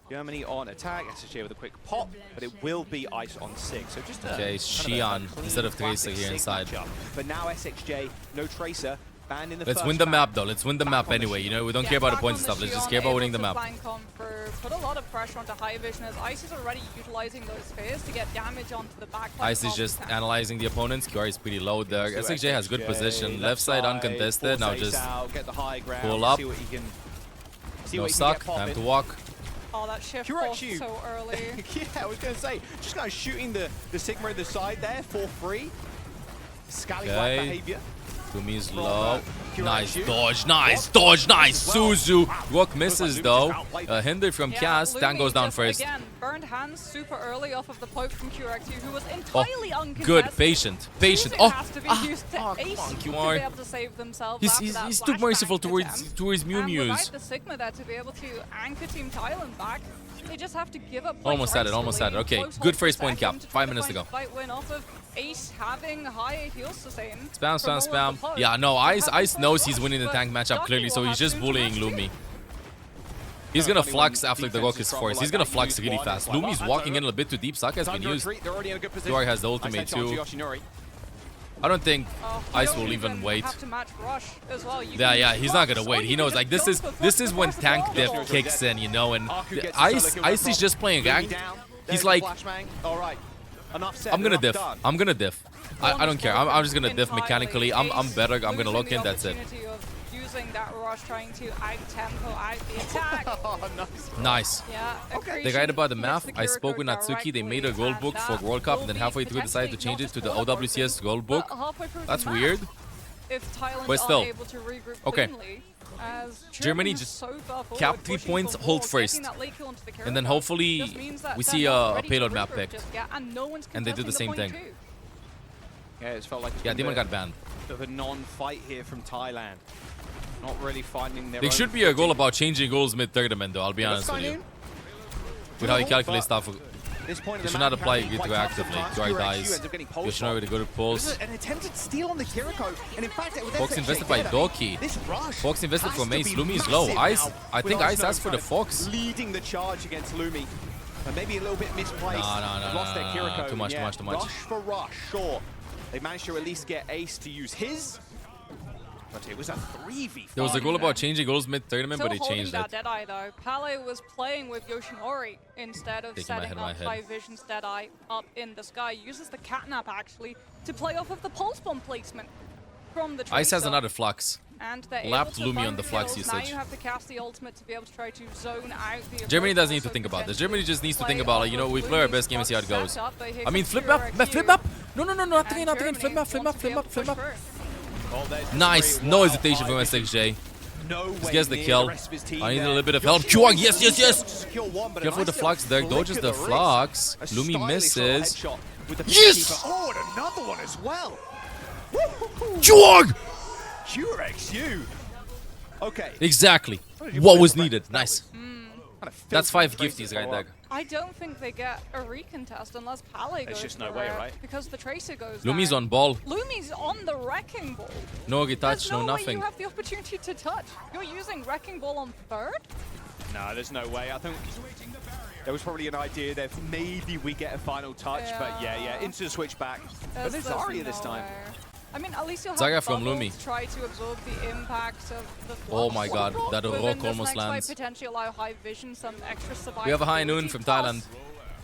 Germany on attack. SSJ with a quick pop, but it will be Ice on 6. So just
okay, Xi'an instead of Tracer here inside.
But now SXJ, no Tracer. Banned in the
Let's win the map though. Let's win the map anyway. You know, we don't care about the points and stuff. Let's just care about winning the map.
Put a lot of pressure onto High Vision as Ice is already utilizing those spheres to get damage onto the back.
Ice is just analyzing the opponents. QR is pretty low there. SXJ has good position. Left side uncontested. Now just pull up. No suck. Time to walk.
Oh, that shift so early.
Yeah, I was going to say, just kind of shooting the Sigma at the side there for free. Scallywag behavior.
Lumi's low. Nice dodge, nice. Suzu. Rook misses though. Hinder from Cass. Dan goes down first.
Again, burned hands super early off of the poke from QRX, who was entirely uncontested.
Good, patient.
Has to be used to ace to be able to save themselves.
He's too merciful towards Mew Mews.
Without the Sigma there to be able to anchor Team Thailand back, they just have to give up.
Almost had it. Okay, good first point cap. 5 minutes to go.
Fight win off of Ace having high heal sustain.
Spam. Yeah, no, Ice knows he's winning the tank matchup clearly, so he's just bullying Lumi. He's gonna flux after the rock is forced. He's gonna flux really fast. Lumi's walking in a bit too deep. Saka has been used. Duar has the ultimate too. I don't think Ice will even wait. Yeah, he's not gonna wait. He knows like this is when tank diff kicks in, you know, and Ice is just playing gang. He's like, I'm gonna diff. I don't care. I'm just gonna diff mechanically. I'm better. I'm gonna lock in. That's it.
That rush trying to tempo out the attack.
Nice.
Yeah,
they guided by the math. I spoke with Natsuki. They made a goal book for World Cup, and then halfway through decided to change it to the OWCS goal book. That's weird. But still, okay. Germany just cap 3 points, hold first, and then hopefully we see a payload map picked, and they do the same thing.
Yeah, it felt like
Demon got banned.
Bit of a non-fight here from Thailand. Not really finding their.
There should be a goal about changing goals mid-tournament, though. I'll be honest with you. With how you calculate stuff.
This point
You
of
should
the
not
map
apply
can be
it
quite
too
tough
actively.
sometimes.
Dry
QRQ
dies.
ends up getting pulse
Yoshinobu with a good
This
pulse.
is an attempted steal on the Kiriko, and in fact, with
Fox
SXJ
invested by
dead,
Doki.
this rush
Fox invested
has
for
to
Mace.
be
Lumi is low.
massive
Ice.
now,
I
with
think Ice
Arsenal
asked for the
kind of
Fox.
leading the charge against Lumi. Maybe a little bit misplaced. Lost their Kiriko.
Too much,
yeah,
too much.
Rush for rush, sure. They managed to at least get Ace to use his, but it was a 3v5.
There was a goal about changing goals mid-tournament, but he
Still holding
changed
that
it.
Deadeye though. Pale was playing with Yoshinori instead of
Taking my
setting
head, my
up
head.
High Vision's Deadeye up in the sky. Uses the catnap actually to play off of the pulse bomb placement from the Tracer.
Ice has another Flux.
And they're
Lapped
able to
Lumi on
find
the Flux
kills. Now
usage.
you have to cast the ultimate to be able to try to zone out the
Germany
approach,
doesn't need to
also
think about this.
potentially
Germany just needs to
play
think about, like,
off
you know,
of
we play our
Lumi's
best game and see how it
spot
goes.
setup, but here
I mean,
comes
flip map,
QRQ,
flip map. No,
and
nothing, flip
Germany
map, flip
want to
map,
be able
flip
to
map.
push through.
Nice, no hesitation from SXJ. He gets the kill. I need a little bit of help. QRQ, yes, yes, yes. Careful with the Flux there, dodges the Flux. Lumi misses. Yes!
Oh, and another one as well.
QRQ!
QRXU. Okay.
Exactly. What was needed. Nice. That's 5 gifties right there.
I don't think they get a recontest unless Pale goes
just no
for
way,
it,
right?
Because the Tracer goes
Lumi's
down.
on ball.
Lumi's on the Wrecking Ball.
No retouch,
There's
no
no way
nothing.
you have the opportunity to touch. You're using Wrecking Ball on third?
No, there's no way. I think there was probably an idea that maybe we get a final touch, but yeah, instant switch back. But there's Zarya this
no
time.
way. I mean, at least you'll have
Zarya from
Bubble
Lumi.
to try to absorb the impact of the
Oh
Flux.
my god, that
Within
rock
this
almost
next fight,
lands.
potentially allow High Vision some extra survival.
We have a high noon from Thailand.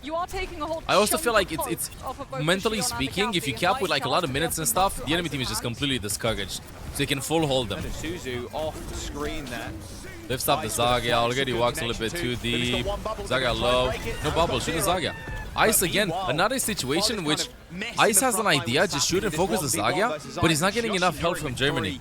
You are taking a whole
I also feel
chunk
like
of
it's
hope off of both
mentally
the Shion and the
speaking, if you
Cassidy,
cap with like a lot of
nice
minutes and
chance to
stuff,
get
the enemy
them
team is just
through
completely discouraged. So you can full hold them.
Suzu off the screen there.
Lifts up the Zarya, already walks a little bit too deep. Zarya low. No bubble, shoot the Zarya. Ice again, another situation in which Ice has an idea, just shoot and focus the Zarya, but he's not getting enough help from Germany.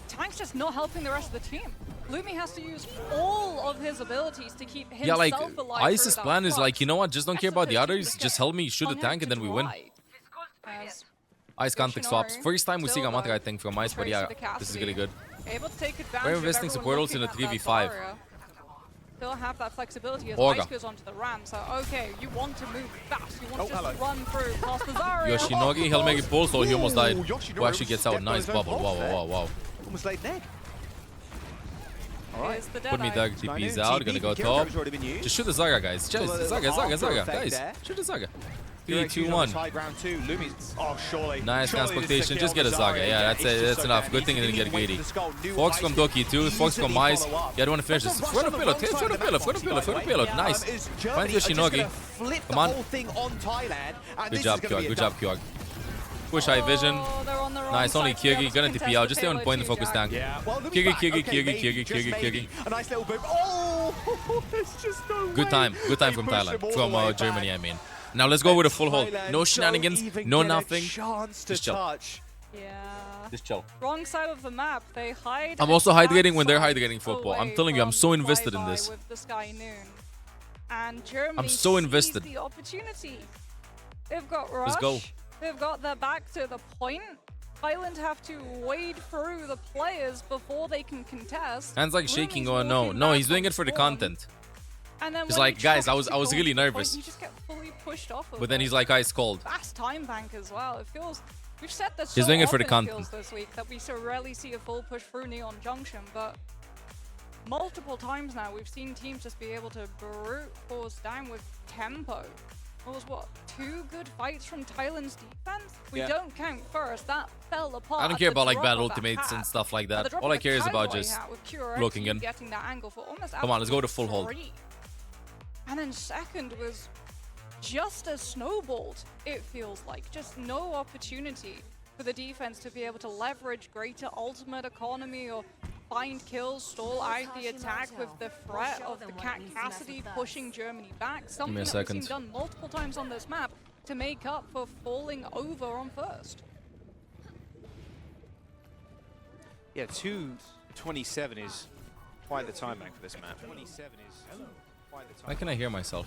Tank's just not helping the rest of the team. Lumi has to use all of his abilities to keep himself
Yeah, like,
alive.
Ice's
through
plan
that
is like,
Flux.
you know what, just don't care about the
Except for
others,
Shion
just help me shoot the
hung
tank and
out
then
to
we win.
dry. As
Ice can't take swaps.
Yoshinori
First time we see
still
Gamatra,
though
I think, from Ice, but
traces
yeah,
the
this is
Cassidy.
really good.
Able to take advantage
We're
of
investing
everyone
supportals in
looking
a
at that
3v5.
Zarya. Still have that flexibility as
Orga.
Ice goes onto the ram. So okay, you want to move fast. You want to
hello.
just run through past the Zarya.
Yoshinori, he'll make it pulse, though he almost died.
Yoshinori
Who actually gets out,
stepped on
nice
his own
bubble.
pulse
Wow,
there.
wow, wow.
Almost laid an egg. Alright.
Is the
Put me
Deadeye.
there, TP's out, gonna go top. Just shoot the Zarya, guys. Just Zarya, guys. Shoot the Zarya. 3, 2, 1.
High ground too. Lumi's.
Oh, surely.
Nice
Surely
transportation.
this
Just get a
is
Zarya. Yeah, that's it. That's enough. Good thing he didn't get greedy. Fox from Doki too. Fox from Ice. Yeah, I don't want to finish this. Throw the payload. Throw the payload. Throw the payload. Throw the payload. Nice. Find Yoshinori. Come on. Good job, Kyog. Good job, Kyog. Push high vision.
Oh, they're on the wrong
Nice, only
side to be able
Kirgi.
to
Gonna
contest
TP out.
the
Just stay on
payload
point and
too,
focus
Jack.
tank.
Yeah. Well, Lumi's
Kirgi,
back.
Kirgi,
Okay,
Kirgi,
maybe,
Kirgi,
just
Kirgi,
maybe.
Kirgi.
A nice little boom. Oh, there's just no
Good
way.
time. Good time
They
from
pushed him
Thailand.
all
From
the way
Germany,
back.
I mean. Now let's go with a full hold.
Thailand
No shenanigans.
don't even
No
get a
nothing.
chance to
Just chill.
touch.
Yeah.
Just chill.
Wrong side of the map. They hide.
I'm also
exact
hydrating when they're
side
hydrating football. I'm
away
telling you, I'm
from
so
the
invested in
flyby
this.
With the Sky Noon. And Germany
I'm so invested.
sees the opportunity. They've got Rush.
Let's go.
They've got their back to the point. Thailand have to wade through the players before they can contest.
Hands like
Lumi's
shaking going, no.
walking
No,
back
he's doing
on
it for the
spawn.
content.
And then
He's
when
like,
he
guys,
tries
I was
to
really
go on point,
nervous.
You just get fully pushed off of
But then
it.
he's like ice cold.
Fast time bank as well. It feels. We've said this
He's
so
doing it for the
often, it
content.
feels this week that we so rarely see a full push through Neon Junction, but multiple times now we've seen teams just be able to brute force down with tempo. It was what, 2 good fights from Thailand's defense? We
Yeah.
don't count first. That fell apart.
I don't
at
care
the
about like
drop
bad
of a
ultimates and
hat.
stuff like
At the
that.
drop
All
of
I
a
care is about
cowboy
just
hat with QRX
looking in.
getting that angle for almost
Come on, let's go to full hold.
free. And then second was just as snowballed, it feels like. Just no opportunity for the defense to be able to leverage greater ultimate economy or find kills, stall out the attack with the threat of the Cat Cassidy pushing Germany back. Something
me a
that
second.
we've seen done multiple times on this map to make up for falling over on first.
Yeah, 2:27 is quite the time bank for this map. 27 is quite the time.
Why can I hear myself?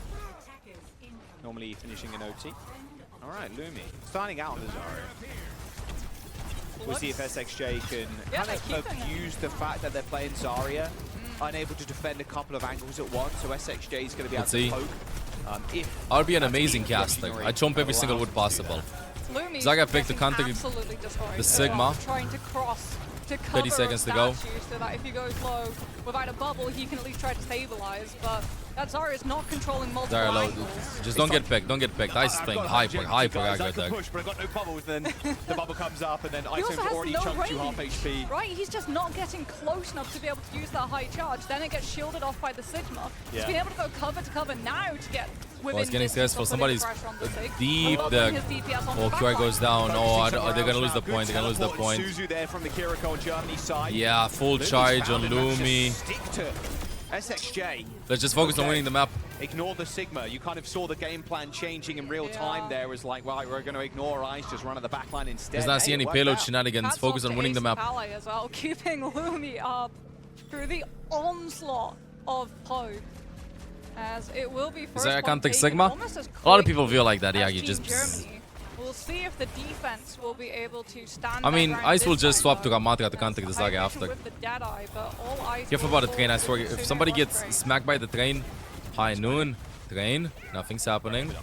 Normally finishing an OT. All right, Lumi starting out on the Zarya. We'll see if SXJ can
Yeah,
kind
they're
of
keeping it.
abuse the fact that they're playing Zarya, unable to defend a couple of angles at once. So SXJ is going to be able
Let's
to
see.
poke
I would be an amazing caster. I jump every single wood possible.
Lumi's
Zaga picked the counter,
absolutely destroyed.
the Sigma.
Trying to cross to cover
30 seconds to go.
So that if he goes low without a bubble, he can at least try to stabilize. But that Zarya is not controlling multiple
Zarya low.
angles.
Just don't get picked. Don't get picked. Ice is playing hyper aggro there.
Push, but I got no bubbles. Then the bubble comes up, and then
He
Ice
also has
already
no
chunked you
range,
half HP.
right? He's just not getting close enough to be able to use that high charge. Then it gets shielded off by the Sigma. He's been able to go cover to cover now to get within
it's getting
distance
stressful.
of
Somebody's
pressure on the Sig.
deep
Lobbing
there.
his DPS on the
Oh,
back
QI
line.
goes down. Oh, they're gonna lose the point. They're gonna lose the point.
Suzu there from the Kiriko on Germany side.
Yeah, full charge on Lumi.
Stick to SXJ.
Let's just focus on winning the map.
Ignore the Sigma. You kind of saw the game plan changing in real time there. It was like, well, we're going to ignore Ice, just run at the back line instead.
Does not see
Hey,
any
it
payload
worked out.
shenanigans.
Hats
Focus
off
on
to
winning the
Ace
map.
Pally as well, keeping Lumi up through the onslaught of Poe. As it will be first
Zarya
one
can't take
taken
Sigma?
almost as
A lot of
quick
people feel like that. Yeah,
as
you
Team
just.
Germany. We'll see if the defense will be able to stand
I mean,
their ground
Ice will
this
just
time,
swap to
though.
Ramatra to counter the
Yes,
Zaga
high
after.
vision with the Deadeye, but all Ice
Careful
will
about the train, I
fall
swear.
into
If
the
somebody
rush
gets
train.
smacked by the train, high noon, train, nothing's happening.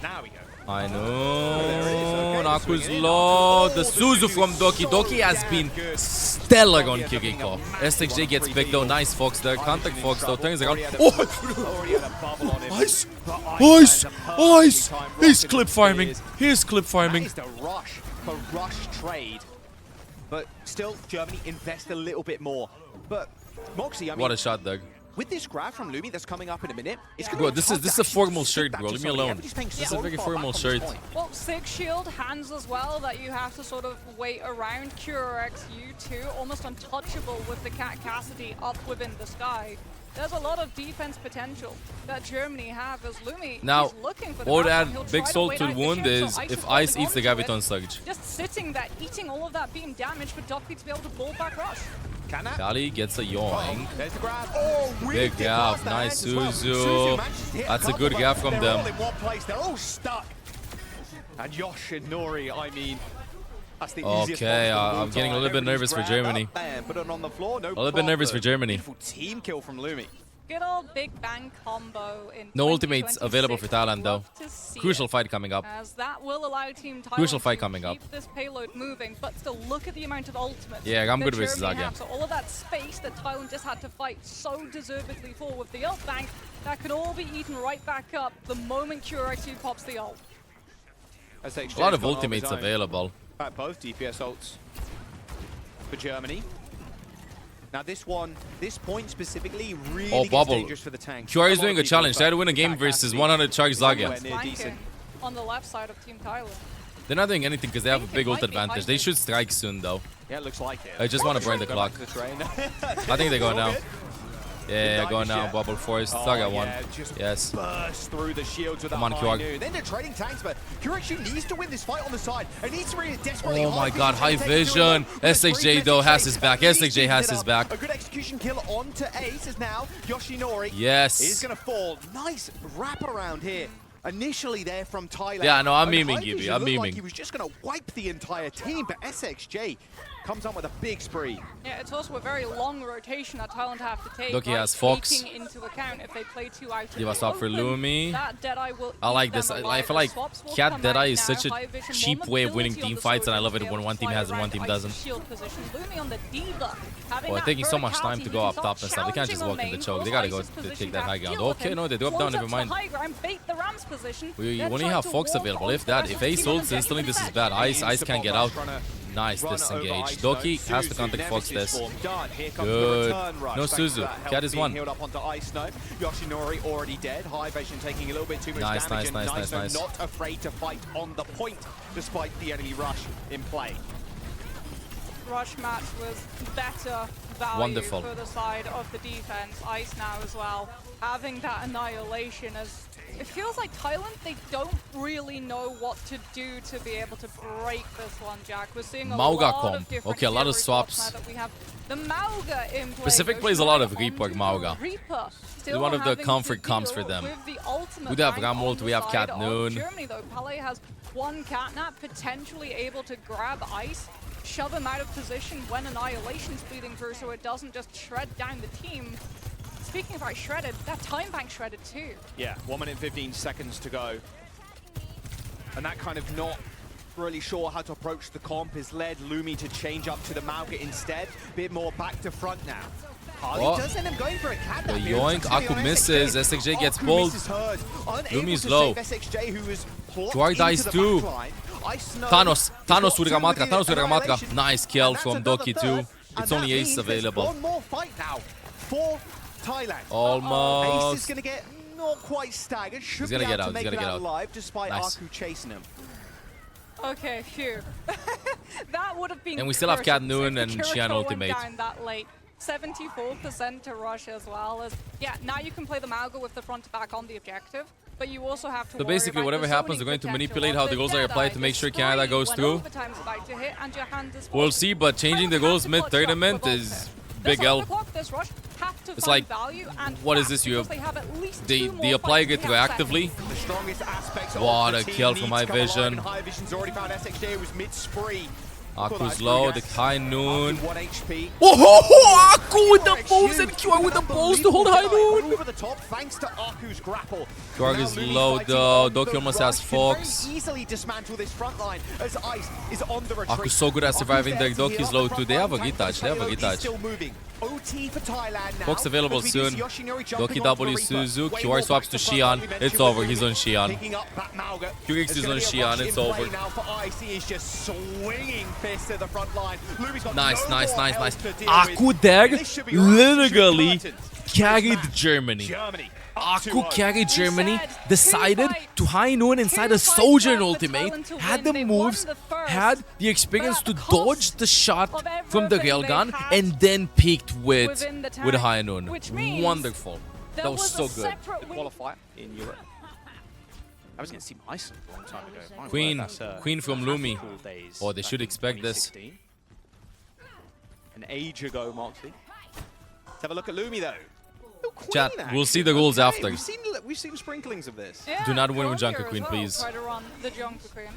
Now we go.
High
There
noon,
it is, okay,
Aku's
swinging in.
low. The
Oh,
Suzu from Doki.
so
Doki has
damn
been
good.
stellar on
Already had
Kiriko.
a massive
SXJ gets picked though. Nice Fox there. Contact Fox though. Turns around.
Already had a bubble on him.
Ice!
But
Ice!
has a perfectly
Ice!
timed
He's
rocket
clip
and
farming.
spears.
He's clip
That
farming.
is the rush trade. But still, Germany invest a little bit more. But Moxie, I mean,
What a shot, Doug.
with this grab from Lumi that's coming up in a minute, it's
Bro,
going to
this
be
is
tough
this
to
is a formal
actually
shirt,
stick
bro.
that
Leave
to
me
somebody.
alone.
Everybody's playing
This is
so
a very
far
formal
back on this
shirt.
point.
Well, Sig Shield hands as well that you have to sort of wait around. Curex, you two, almost untouchable with the Cat Cassidy up within the sky. There's a lot of defense potential that Germany have as Lumi.
Now,
he's looking for the
what would
back
add
line. He'll
big
try
soul
wait
to
out the
wound
shield,
is
so
if
is
Ice
holding
eats the
onto it.
Graviton Surge.
Just sitting there, eating all of that beam damage for Duckby to be able to ball back rush.
Can that?
Kali gets a yoink.
There's the grab. Oh, really
Big
did
gap.
pass the
Nice
hands as well.
Suzu.
manages to hit
That's a
couple,
good
but
gap from
they're
them.
all in one place. They're all stuck. And Yosh and Nori, I mean, that's the easiest
Okay,
one for
I'm getting a little bit nervous for Germany.
Put it on the floor, no
A little bit nervous for
problem.
Germany.
Beautiful team kill from Lumi.
Good old Big Bang combo in
No ultimates available for Thailand though.
Love to see
Crucial
it.
fight coming up.
As that will allow Team Thailand
Crucial fight
to
coming up.
keep this payload moving, but still look at the amount of ultimates.
Yeah, I'm
that
good with
Germany
Zaga.
have. So all of that space that Thailand just had to fight so deservedly for with the ult bank, that could all be eaten right back up the moment QRX2 pops the ult.
A lot of ultimates available.
Both DPS ults for Germany. Now this point specifically, really
Oh,
gets
bubble.
dangerous for the tank.
QR is
A lot
doing
of
a
people
challenge. They had to win a
back
game
at
versus
Cassidy.
100 charge Zaga.
Somewhere near
Flanking
decent.
on the left side of Team Thailand.
They're not doing anything because they have a
think it
big ult
might be
advantage. They
hiding.
should strike soon though.
Yeah, it looks like it.
I just want to burn the
Go
clock.
back to the train.
I think they go now. Yeah,
Didn't
going
die
now.
yet.
Bubble Force.
Oh,
Zaga won.
yeah, just
Yes.
burst through the shields with
Come
that
on,
high
Kyorg.
noon. Then they're trading tanks, but Kyorg needs to win this fight on the side. And needs to really desperately
Oh my god, high vision. SXJ though has his back. SXJ has his back.
A good execution kill onto Ace is now Yoshinori.
Yes.
Is going to fall. Nice wraparound here. Initially there from Thailand.
Yeah, no, I'm
And
memeing,
High
Gibby,
Vision
I'm
looked like
memeing.
he was just going to wipe the entire team, but SXJ comes on with a big spree.
Yeah, it's also a very long rotation that Thailand have to take.
Look, he
right?
has Fox.
Taking into account if they play two out of
Give us
the
up for
open,
Lumi.
that Deadeye will
I like
eat
this.
them
I
alive.
feel like
Swaps will
Cat
come
Deadeye
out
is
now.
such a
High vision,
cheap
more
way of winning
mobility on
team
the
fights, and I
soldiers
love it
to be
when
able
one
to
team
fight
has and one
around
team
Ice's
doesn't.
shield position. Lumi on the Diva, having
Oh,
that
taking so much
verticality,
time to go
he
up
can
top
start
and stuff. They can't just walk in the
challenging
choke.
on
They
main,
gotta go
close
to
Ice's
take that
position,
high
can't
ground.
deal with
Okay,
him.
no, they drop down.
Floats
Never
up to
mind.
high ground, bait the Ram's position.
We
Then
only
tries
have
to
Fox
walk
available.
onto
If
the
that,
rest
if
of the
Ace
team and
ults
get
instantly,
even
this is
better.
bad. Ice can't get out. Nice
Run
disengage.
over Ice,
Doki
though.
has to
Suzu,
contact Fox
Nemesis
this.
form done. Here comes
Good.
the return rush.
No
Thanks to
Suzu.
that health
Cat is
being
one.
healed up onto Ice Snow. Yoshinori already dead. High Vision taking a little bit too much
Nice,
damage.
nice,
and
nice, nice,
Nice.
nice.
Not afraid to fight on the point despite the enemy rush in play.
Rush match was better value
Wonderful.
for the side of the defense. Ice now as well, having that annihilation as it feels like Thailand, they don't really know what to do to be able to break this one, Jack. We're seeing a
Mauga
lot
comp.
of different
Okay, a lot of
hero
swaps.
now that we have the Mauga in play.
Pacific
Goes
plays a lot of
right
Reaper
onto the
Mauga.
Reaper. Still
One of the
having to
comfort comps for
deal
them.
with the ultimate
We do have
bank
Ram
on
ult,
the
we have
side
Cat
of
Noon.
Germany though, Pele has one catnap, potentially able to grab Ice, shove him out of position when Annihilation's bleeding through so it doesn't just shred down the team. speaking of Ice shredded, that time bank shredded too.
Yeah, 1 minute 15 seconds to go. And that kind of not really sure how to approach the comp has led Lumi to change up to the Mauga instead. Bit more back to front now. Harley does end up going for a cat.
The yoink, Aku misses, SXJ gets pulled. Lumi's low. Juar dies too. Thanos with Ramatra. Nice kill from Doki too. It's only Ace available.
One more fight now for Thailand.
Almost.
Ace is going to get not quite staggered. Should
He's gonna
be
get
able
out,
to
he's
make
gonna
it
get
out
out.
alive despite
Nice.
Aku chasing him.
Okay, phew. That would have been.
And we still have Cat
crucial
Noon
if
and
Kiriko
Xian
went
ultimate.
down that late. 74% to rush as well as now you can play the Mauga with the front to back on the objective, but you also have to.
So basically, whatever happens, they're going to manipulate how the goals are applied to make sure Canada goes through. We'll see, but changing the goals mid-tournament is big L. It's like, what is this? You have they apply it retroactively. What a kill from High Vision. Aku's low, the High Noon. Oh, Aku with the balls and QR with the balls to hold High Noon. Jorg is low though. Doki almost has Fox. Aku's so good at surviving there. Doki's low too. They have a Gitach. Fox available soon. Doki W Suzu. QR swaps to Xian. It's over. He's on Xian. QX is on Xian. It's over. Nice. Aku there literally carried Germany. Aku carried Germany, decided to High Noon inside a Sojourn ultimate, had the moves, had the experience to dodge the shot from the railgun, and then peaked with High Noon. Wonderful. That was so good.
The qualifier in Europe. I was going to see Iceland a long time ago.
Queen from Lumi. Oh, they should expect this.
An age ago, Moxie. Let's have a look at Lumi, though.
Chat, we'll see the rules after.
We've seen sprinklings of this.
Yeah,
Do not win with
Junker
Junker Queen, please.
Try to run the Junker Queen.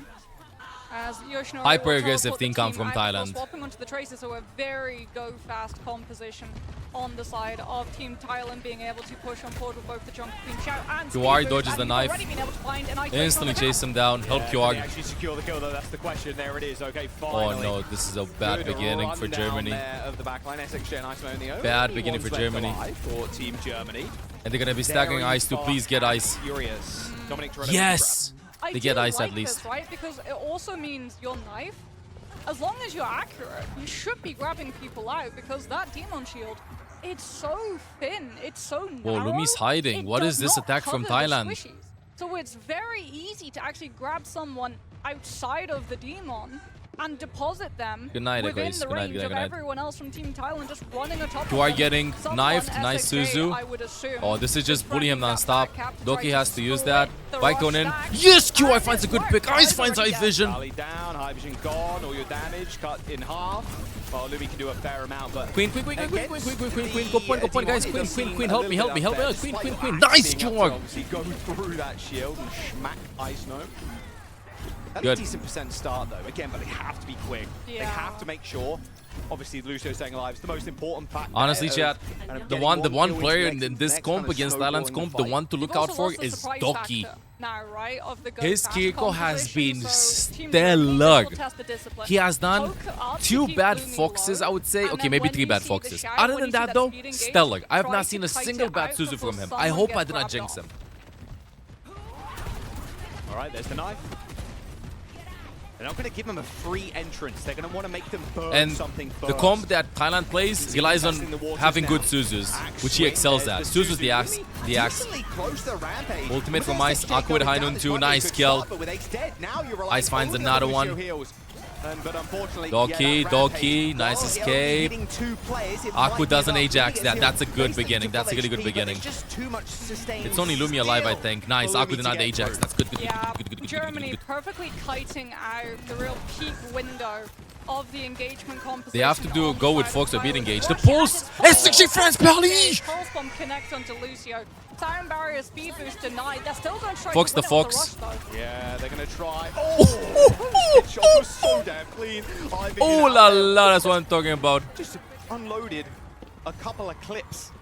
As Yoshinori
Hyper
will
aggressive
teleport
team
the
come
team
from
out
Thailand.
before swapping onto the Tracer, so a very go-fast composition on the side of Team Thailand, being able to push on forward with both the Junker Queen Shout and
Kiwari
Speed Boost,
dodges
and
the
he's
knife.
already been able to find an ice
Instantly
break on the
chase him down, help
Can they
Kyorg.
actually secure the kill, though? That's the question. There it is. Okay,
Oh
finally.
no, this is a bad
Good
beginning for
rundown
Germany.
there of the backline. SXJ and Iceman only
Bad beginning for
ones left
Germany.
alive for Team Germany.
And they're gonna be staggering
Very
ice to
far
please get
and
ice.
Furious. Dominic Toretto
Yes!
I
They get
do
ice
like
at least.
this, right? Because it also means your knife, as long as you're accurate, you should be grabbing people out, because that Demon Shield, it's so thin, it's so narrow.
Whoa, Lumi's hiding.
it
What
does
is this
not
attack from
cover the
Thailand?
squishies. So it's very easy to actually grab someone outside of the Demon and deposit them
Good night,
within
guys.
the
Good night,
range
good
of
night.
everyone else from Team Thailand just running atop
You are
of them.
getting
Someone,
knifed. Nice
SXJ,
Suzu.
I would assume,
Oh, this is just
is
bully him
running that
non-stop.
back cap to
Doki
try
has to use
slow
that.
the
Bike
rush
going in.
back.
Yes! QI
And
finds a
it
good
worked.
pick. Ice
Guys
finds
already
High
dead.
Vision.
Rally down, High Vision gone, all your damage cut in half. Well, Lumi can do a fair amount, but...
Queen. Go point, guys. Queen, help me. Queen. Nice, Kyorg.
Obviously go through that shield and smack Ice Gnome. That's
Good.
a decent percent start, though. Again, but they have to be quick. They
Yeah.
have to make sure. Obviously, Lucio staying alive is the most important factor.
Honestly, chat,
of
the
getting
one
kill
player
into
in this
next
comp
kind of
against Thailand's
snowballing
comp, the
fight.
one to look
You've
out
also
for
lost the
is
surprise
Doki.
factor now, right, of the
His
go-fast
Kiriko has
composition,
been
so Team
stellar.
Germany will test the discipline.
He has done
Poke up to
2
keep
bad
Lumi
foxes,
low,
I would say.
and
Okay,
then
maybe
when
3
you
bad
see the
foxes.
shout,
Other
when
than
you see
that, though,
speed engage,
stellar. I have
try
not
to
seen a
kite
single
it
bad
out
Suzu
before
from him. I
someone
hope I
gets
did not
grabbed
jinx
on.
him.
All right, there's the knife. They're not going to give them a free entrance. They're going to want to make them burn
And
something first.
the comp that Thailand plays relies on having good Suzus, which he excels at. Suzu's the axe. Ultimate from Ice. Aku with High Noon too. Nice kill. Ice finds another one. Doki, nice escape. Aku doesn't Ajax that. That's a good beginning. That's a really good beginning. It's only Lumi alive, I think. Nice. Aku did not Ajax. That's good.
Yeah, Germany perfectly kiting out the real peak window of the engagement composition.
They have to go with Fox or beat engage. The
pulse!
pulse! SXJ France Paris!
Pulse bomb connects onto Lucio. Sound barrier speed boost denied. They're still going to try
Fox
to
the
win it on
Fox.
the rush, though.
Yeah, they're going to try. Oh, shot was so damn clean.
Oh la la, that's what I'm talking about.
Just unloaded a couple of clips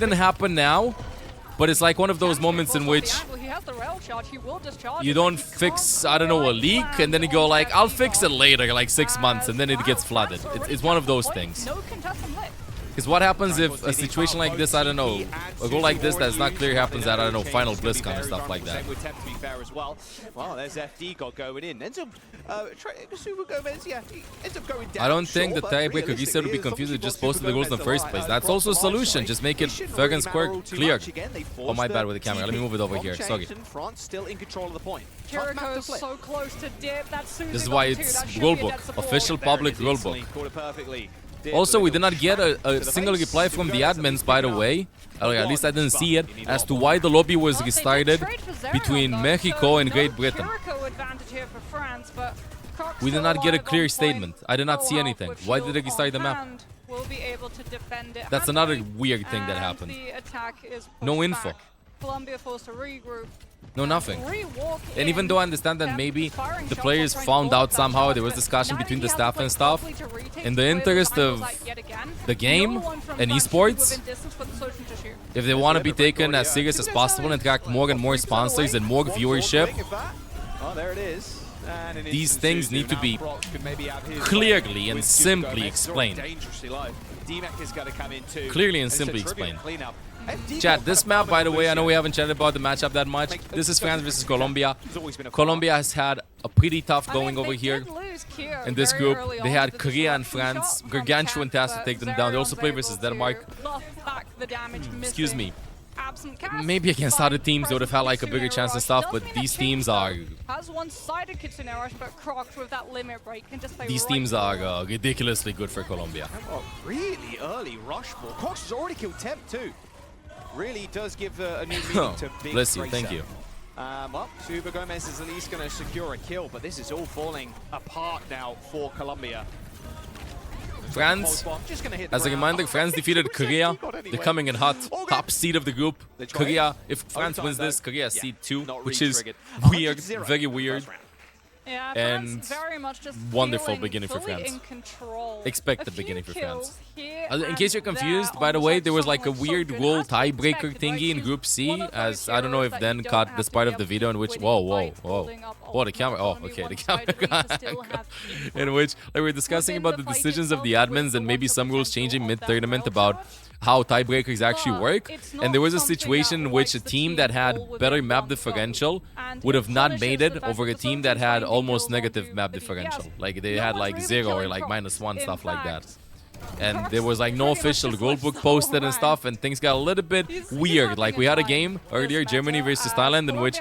didn't happen now, But it's like one of those moments in which you don't fix, I don't know, a leak, and then you go like, I'll fix it later, like 6 months, and then it gets flooded. It's one of those things. Because what happens if a situation like this, I don't know, a goal like this that's not clear happens at, I don't know, Final BlizzCon or stuff like that.
Well, there's FD got going in. Ends up, Super Gomez, yeah, he ends up going down.
I don't think the tiebreaker reset would be confused with just posting the goals in the first place. That's also a solution. Just make it fair and square, clear. Oh, my bad with the camera. Let me move it over here. Sorry.
France still in control of the point.
Jericho's so close to dip.
This is why it's rulebook. Official public rulebook. Also, we did not get a single reply from the admins, by the way. At least I didn't see it, as to why the lobby was restarted between Mexico and Great Britain. We did not get a clear statement. I did not see anything. Why did they restart the map? That's another weird thing that happened. No info.
Colombia forced to regroup.
No, nothing. And even though I understand that maybe the players found out somehow, there was discussion between the staff and stuff, in the interest of the game and esports, if they want to be taken as serious as possible and attract more and more sponsors and more viewership, these things need to be clearly and simply explained. Clearly and simply explained. Chat, this map, by the way, I know we haven't chatted about the matchup that much. This is France versus Colombia. Colombia has had a pretty tough going over here in this group. They had Korea and France. Gargantuan task to take them down. They also play versus Denmark. Excuse me. Maybe against other teams they would have had like a bigger chance and stuff, but these teams are... These teams are ridiculously good for Colombia.
Really early rush ball. Crocs has already killed Temp too. Really does give a new meaning to Big
Bless you,
Tracer.
thank you.
Well, Super Gomez is at least going to secure a kill, but this is all falling apart now for Colombia.
France, as a reminder, France defeated Korea. They're coming in hot, top seed of the group. Korea, if France wins this, Korea is seed 2, which is weird, very weird.
Yeah,
and
very much just
wonderful beginning for France. Expected beginning for France. In case you're confused, by the way, there was like a weird rule tiebreaker thingy in Group C, as I don't know if Den caught this part of the video in which... Whoa, the camera... Oh, okay, the camera... in which they were discussing about the decisions of the admins and maybe some rules changing mid-tournament about how tiebreakers actually work, and there was a situation in which a team that had better map differential would have not made it over a team that had almost negative map differential. Like they had like 0 or like -1, stuff like that. And there was like no official rulebook posted and stuff, and things got a little bit weird. Like we had a game earlier, Germany versus Thailand, in which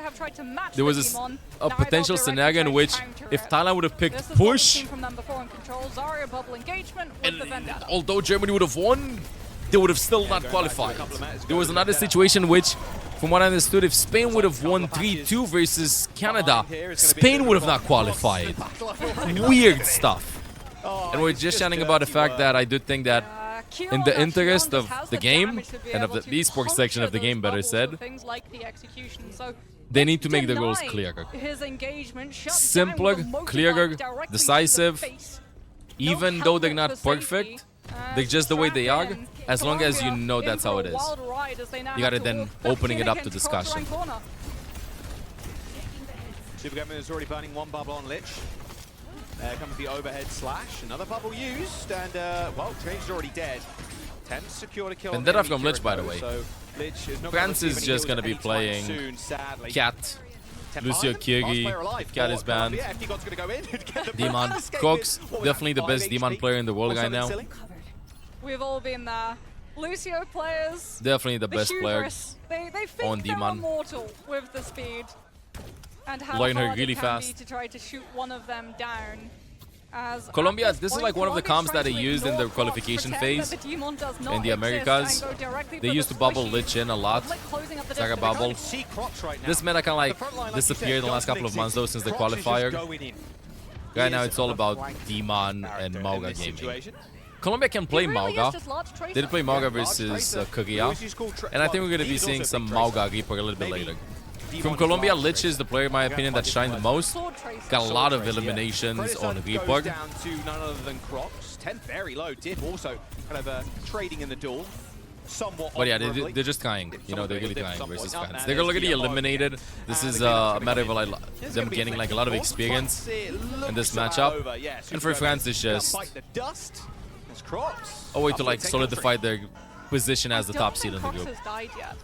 there was a potential scenario in which if Thailand would have picked push, and although Germany would have won, they would have still not qualified. There was another situation which, from what I understood, if Spain would have won 3-2 versus Canada, Spain would have not qualified. Weird stuff. And we're just chatting about the fact that I do think that in the interest of the game, and of the esports section of the game, better said, they need to make the rules clearer. Simpler, clearer, decisive. Even though they're not perfect, they're just the way they are, as long as you know that's how it is. You gotta then opening it up to discussion.
Super Gamer is already burning one bubble on Lich. There comes the overhead slash. Another bubble used, and well, Trade's already dead. Temp secured a kill.
And dead from Lich, by the way.
So Lich is not
France is just gonna be playing Cat, Lucio Kiri, Cat is banned. Demon, Crocs, definitely the best Demon player in the world right now.
We've all been there. Lucio players,
definitely the best player
they
on
think they're
Demon.
immortal with the speed. And how
Learn her
hard
really
it can
fast.
be to try to shoot one of them down. As
Colombia, this is like one of the comps that they used in the qualification phase in the Americas. They used to bubble Lich in a lot. Saga bubble. This meta kind of like disappeared in the last couple of months though since the qualifier. Right now it's all about Demon and Mauga gaming. Colombia can play Mauga. They did play Mauga versus Korea. And I think we're going to be seeing some Mauga Reaper a little bit later. From Colombia, Lich is the player, in my opinion, that shined the most. Got a lot of eliminations on Reaper.
Down to none other than Crocs. 10 very low. Dip also kind of trading in the duel. somewhat.
But yeah,
honorably.
they're just trying. You know, they're really
Dip
trying
somewhat.
versus
Oh,
France.
man,
They're
there's
already
the hog
eliminated.
again.
This
And
is
the green's
a
gonna
matter
come
of
in. This is
them
gonna be
getting
flick
like a
for
lot of
France.
experience
It looks
in this
about
matchup.
over. Yeah,
And for France, it's
gonna
just
bite the dust. It's Crocs.
a way to
After
like
taking
solidify their position as the top seed in the
Crocs
group.
has died yet.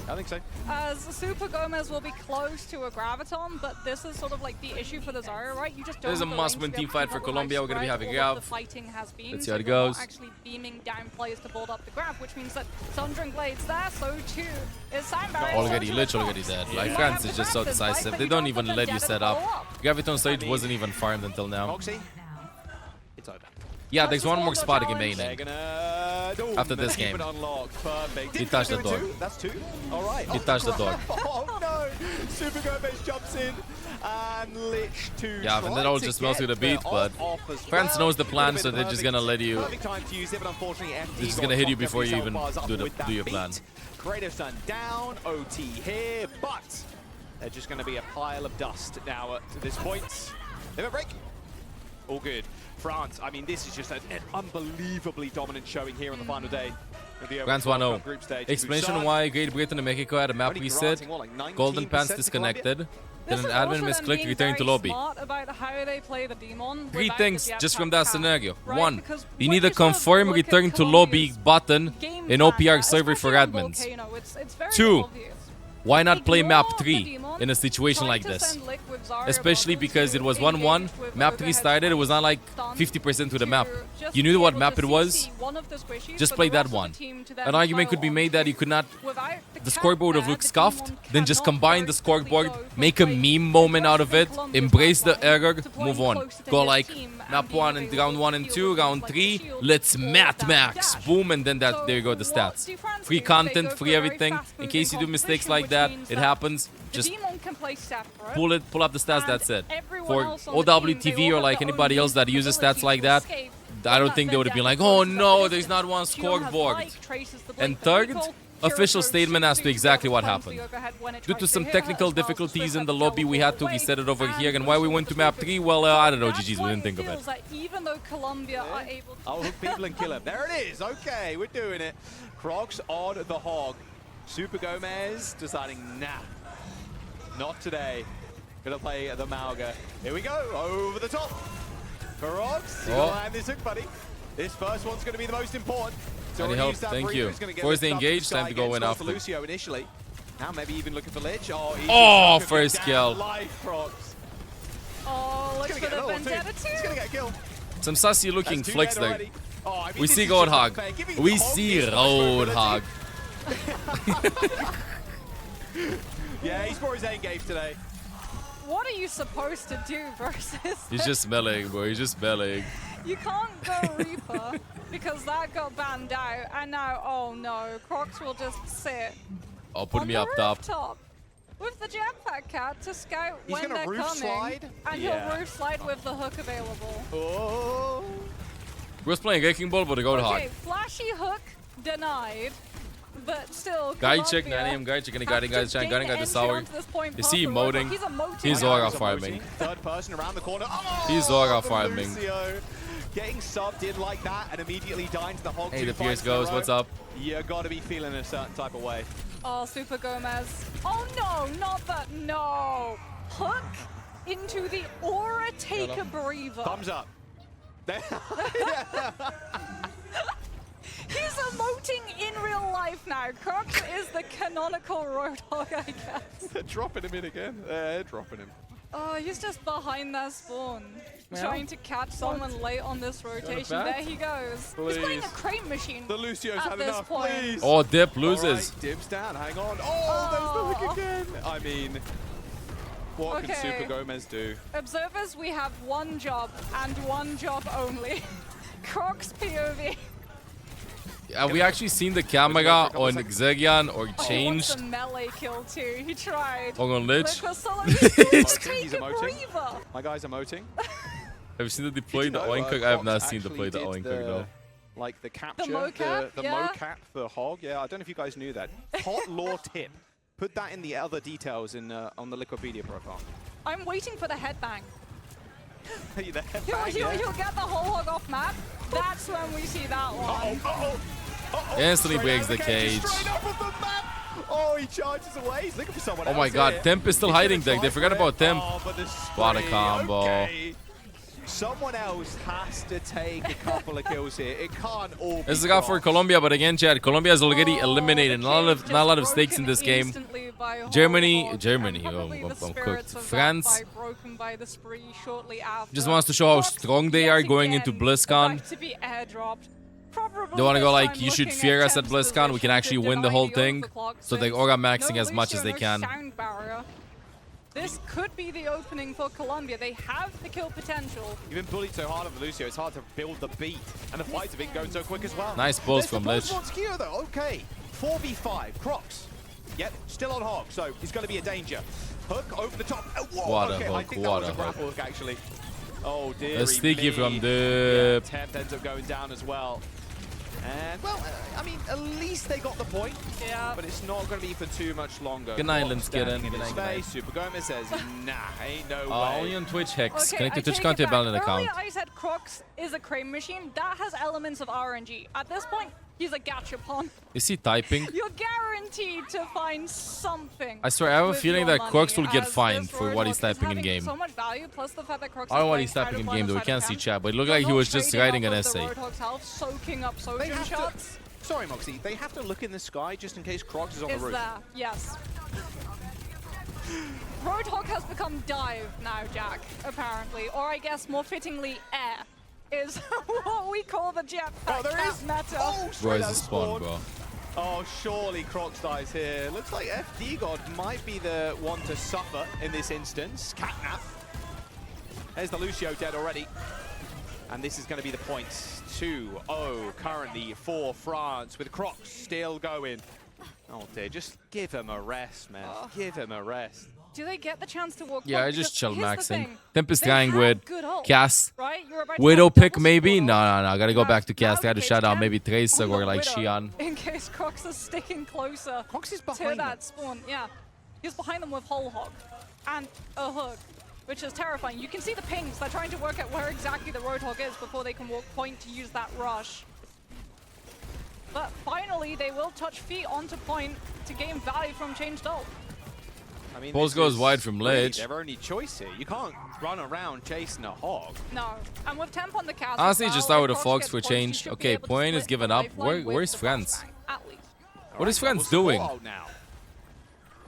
I think so.
As Super Gomez will be close to a Graviton, but this is sort of like the issue for the Zarya, right? You just don't
There's a
have the
must-win
range to be
team
able
fight
to
for
keep up the
Colombia.
high
We're gonna be
spread.
having
All of
Gav.
the fighting has been,
Let's see
so
how it
you're not
goes.
actually beaming down players to build up the grab, which means that Sundering Blades there, so too is Sandberry.
Already, literally already dead. Like, France is just so decisive. They don't even let you set up. Graviton stage wasn't even farmed until now.
Moxie. It's over.
Yeah, there's one more spot
Challenge.
remaining.
They're gonna
After this
keep
game.
it unlocked. Perfect.
He touched the
Do
dog.
two? That's two. All right.
He touched the dog.
Oh no! Super Gomez jumps in and Lich to
Yeah, and that all just smells with a beat, but France knows the plan, so they're just gonna let you.
Perfect time to use it, but unfortunately, FD
They're just
got
gonna hit you
top
before you
every
even
bars up
do
with that
your
beat.
plan.
Kratos done down, OT here, but they're just gonna be a pile of dust now at this point. Limit break. All good. France, I mean, this is just an unbelievably dominant showing here on the final day of the
France
Overwatch
1-0.
group stage.
Explanation
Busan
why Great Britain and Mexico had a map
only
reset.
granting, what, like 19%
Golden Pants
to
disconnected.
This
Then an
is
admin
also them
misclick,
being
return to
very
lobby.
smart about how they play the demon
Three
without
things
the
just
jetpack
from that
cap,
scenario.
right?
One,
Because
you
when
need a
sort of
confirm
look at
return to lobby
Colombia's
button
game
in
plan,
OPR server for
especially on
admins.
Volcano, it's very
Two,
obvious.
Why not play
Ignore
map
the
3
demon,
in a situation
try
like
to
this?
send Lick with Zarya
Especially
bubbles
because
to
it was
engage
1-1,
with
map 3
overhead
started, it was not like
stun
50% to the
to
map.
just
You knew
be
what
able
map
to
it was,
CC one of the squishies
just
for
play
the
that
rest of the
one.
team to then
An argument could
flow
be
on
made that you
to.
could not,
Without
the
cap
scoreboard would
there,
look
the
scuffed,
demon
then just
cannot
combine the
very quickly
scoreboard,
go from
make a
playing
meme moment out of it,
aggressive in Colombia's
embrace the
backline
error,
to playing
move on.
closer to
Go
his
like
team and
map
being
1 and
able
round
to
1 and
deal
2,
with
round
things like
3,
the shield
let's
or
mat
dash.
max, boom, and then
So
there you go, the
what
stats.
do France
Free
do? They
content,
go
free
for a very
everything. In
fast-moving
case you do mistakes
competition,
like
which
that,
means
it
that
happens.
the
Just
demon can play separate.
pull up the stats,
and
that's it.
everyone
For
else on the team, they
OWTV
all
or
have
like
their
anybody
own
else that uses
ability
stats like
to
that,
escape.
I don't
When
think
that
they would have been like,
vendetta
oh
closes
no,
that
there's not one
distance, Shield has
scoreboard.
Light, traces the
And
blink
third,
vehicle,
official
Kiriko
statement as to
shoots
exactly what
towards the
happened.
overhead when it
Due
tries
to some
hit her,
technical
as well as
difficulties
Swift
in the
has
lobby, we had to
teleported
reset it
away,
over here. And
and
why we
Bush
went to
was
map
focused.
3? Well, I don't know,
That's
GG's, we
why
didn't
it
think of it.
feels like even though Colombia are able to...
I'll hook people and kill him. There it is. Okay, we're doing it. Crocs on the hog. Super Gomez deciding, nah, not today. Gonna play the Mauga. Here we go, over the top. Crocs, you gotta land this hook, buddy. This first one's gonna be the most important. So
Any
we'll
help?
use that
Thank
breather.
you.
He's gonna get
Force
this
the
stuff
engage,
Sky
time to go
against
in
North
after.
Lucio initially. Now maybe even looking for Lich. Oh, easy.
Oh,
Could
first
get
kill.
down live, Crocs.
Oh, look
He's
for
gonna get
the
another one too.
vendetta
He's gonna
too.
get a kill.
Some sassy looking
That's two
flicks
dead
there.
already. Oh, I mean,
We
this
see
is just
Roadhog.
unfair. Giving
We
Hog
see
this much
Roadhog.
Yeah, he's for his A game today.
What are you supposed to do versus
He's just smelling, bro. He's just smelling.
You can't go Reaper because that got banned out, and now, oh no, Crocs will just sit
Oh, put
on
me
the
up top.
rooftop with the jetpack cat to scout
He's
when
gonna
they're
roof
coming,
slide?
and
Yeah.
he'll roof slide with the hook available.
Oh.
We're playing Wrecking Ball, but the Roadhog.
Okay, flashy hook denied, but still.
Guy check,
Colombia
Nanium, guy checking the
have
guy,
to
guys,
gain
guy, the
entry
sour.
onto this point
Is he
past the roadblock.
emoting?
He's emoting.
He's
right
Aura
now.
farming.
Third person around the corner. Oh,
He's Aura
from
farming.
Lucio. Getting subbed in like that and immediately dying to the hog.
Hey,
two
the Pierce
fights in a
goes.
row.
What's up?
You gotta be feeling a certain type of way.
Oh, Super Gomez. Oh no, not that. No. Hook into the Aura Taker Breather.
Thumbs up.
He's emoting in real life now. Crocs is the canonical Roadhog, I guess.
They're dropping him in again. Dropping him.
Oh, he's just behind that spawn.
Well,
Trying to catch someone late on this rotation.
bad.
There he goes. He's playing a
Please.
crane machine.
The Lucio's
At
had
this
enough,
point.
please.
Oh, Dip
All
loses.
right, dibs down, hang on. Oh, there's the hook again. I mean, what can
Okay.
Super Gomez do?
Observers, we have one job and one job only. Crocs POV.
Have we actually seen the camera on Xegian or
Oh, he wants
changed?
a melee kill too. He tried.
Or on Lich?
Look, Solo, he's still
He's
take a
emoting.
breather.
My guy's emoting.
Have you seen the deploy
Did
the
you know,
Oinkirk? I have not
Fox
seen the
actually
deploy the
did
Oinkirk though.
Like the capture,
mocap,
the
yeah.
mocap for Hog. Yeah, I don't know if you guys knew that. Hot lore tip. Put that in the other details in on the Liquipedia profile.
I'm waiting for the headbang.
You there?
He'll
Bang, yeah.
get the whole hog off map. That's when we see that one.
Uh-oh.
Instantly breaks the cage.
Straight off of the map. Oh, he charges away. He's looking for someone
Oh
else
my god,
here.
Temp is still
He's
hiding
gonna
there. They
try
forgot
for
about
it.
Temp.
Oh, but the
What a
spray,
combo.
okay. Someone else has to take a couple of kills here. It can't all be
This is a guy for
Crocs.
Colombia, but again, Chad, Colombia is already eliminated. Not a lot of stakes in this game. Germany, oh, I'm cooked. France just wants to show how strong they are going into BlizzCon. They want to go like, you should fear us at BlizzCon. We can actually win the whole thing. So they're aura maxing as much as they can.
This could be the opening for Colombia. They have the kill potential.
You've been bullied so hard over Lucio, it's hard to build the beat. And the fights have been going so quick as well.
Nice pulls from Lich.
Though. Okay, 4v5, Crocs. Yep, still on Hog, so he's going to be a danger. Hook over the top. Oh, whoa,
What a
okay, I
hook,
think that
what
was
a
a grapple hook, actually. Oh, dear.
A sticky from the...
Yeah, Temp ends up going down as well. And, well, I mean, at least they got the point.
Yeah.
But it's not going to be for too much longer.
Good night,
Crocs
Linskidden.
standing in
Good
his
night, good
face. Super Gomez says, nah, ain't no
Only
way.
on Twitch Hex.
Okay,
Connected
I
Twitch
take
account to
it
your
back.
Balin account.
Earlier I said Crocs is a crane machine. That has elements of RNG. At this point, he's a gachapon.
Is he typing?
You're guaranteed to find something.
I swear, I have a
with
feeling
your
that Crocs will
money,
get
as
fined
this
for what he's
Roadhog is
typing in
having
game.
So much value, plus the fact that Crocs
I don't know
is
what he's
playing
typing in
kind
game
of
though. We
one
can't
side
see
of
chat, but it looked
They're
like he
not
was just
trading
writing an
off of the
essay.
Roadhog's health, soaking up
They
sojourn
have to,
shots.
sorry, Moxie, they have to look in the sky just in case Crocs is on
Is
the roof.
there? Yes. Roadhog has become dive now, Jack, apparently. Or I guess more fittingly, air is what we call the jetpack
Oh, there is.
meta.
Oh,
Bro,
straight
is
out
a
of
spawn, bro.
Oh, surely Crocs dies here. Looks like FD God might be the one to suffer in this instance. Catnap. There's the Lucio dead already. And this is going to be the points. 2-0 currently for France with Crocs still going. Oh dear, just give him a rest, man. Give him a rest.
Do they get the chance to walk?
Yeah,
back?
I just
Because
chill
here's the
maxing.
thing.
Temp is
They
trying
have
with
good ult,
Cass.
right? You're about to
Widow
have
pick
double
maybe?
squad
No,
ult.
no, no. I gotta go
You
back to
have
Cass. I gotta
Navigator
shout out
Scan
maybe Tracer
on
or
the
like
Widow,
Xian.
in case Crocs is sticking closer
Crocs is
to
behind
that
them.
spawn. Yeah, he's behind them with whole hog and a hook, which is terrifying. You can see the pings. They're trying to work out where exactly the Roadhog is before they can walk point to use that rush. But finally, they will touch feet onto point to gain value from changed ult.
I mean,
Pulse
this
goes
is
wide from
really
Lich.
their only choice here. You can't run around chasing a hog.
No, and with Temp on the cast.
Honestly,
as
just
well,
out with
if
a
Crocs
Fox
gets
for
close, you
change.
should be
Okay,
able to
Point is
split
given
the
up.
lifeline with
Where's
the
France?
flashbang, at least.
What is
Alright,
France
double
doing?
support now.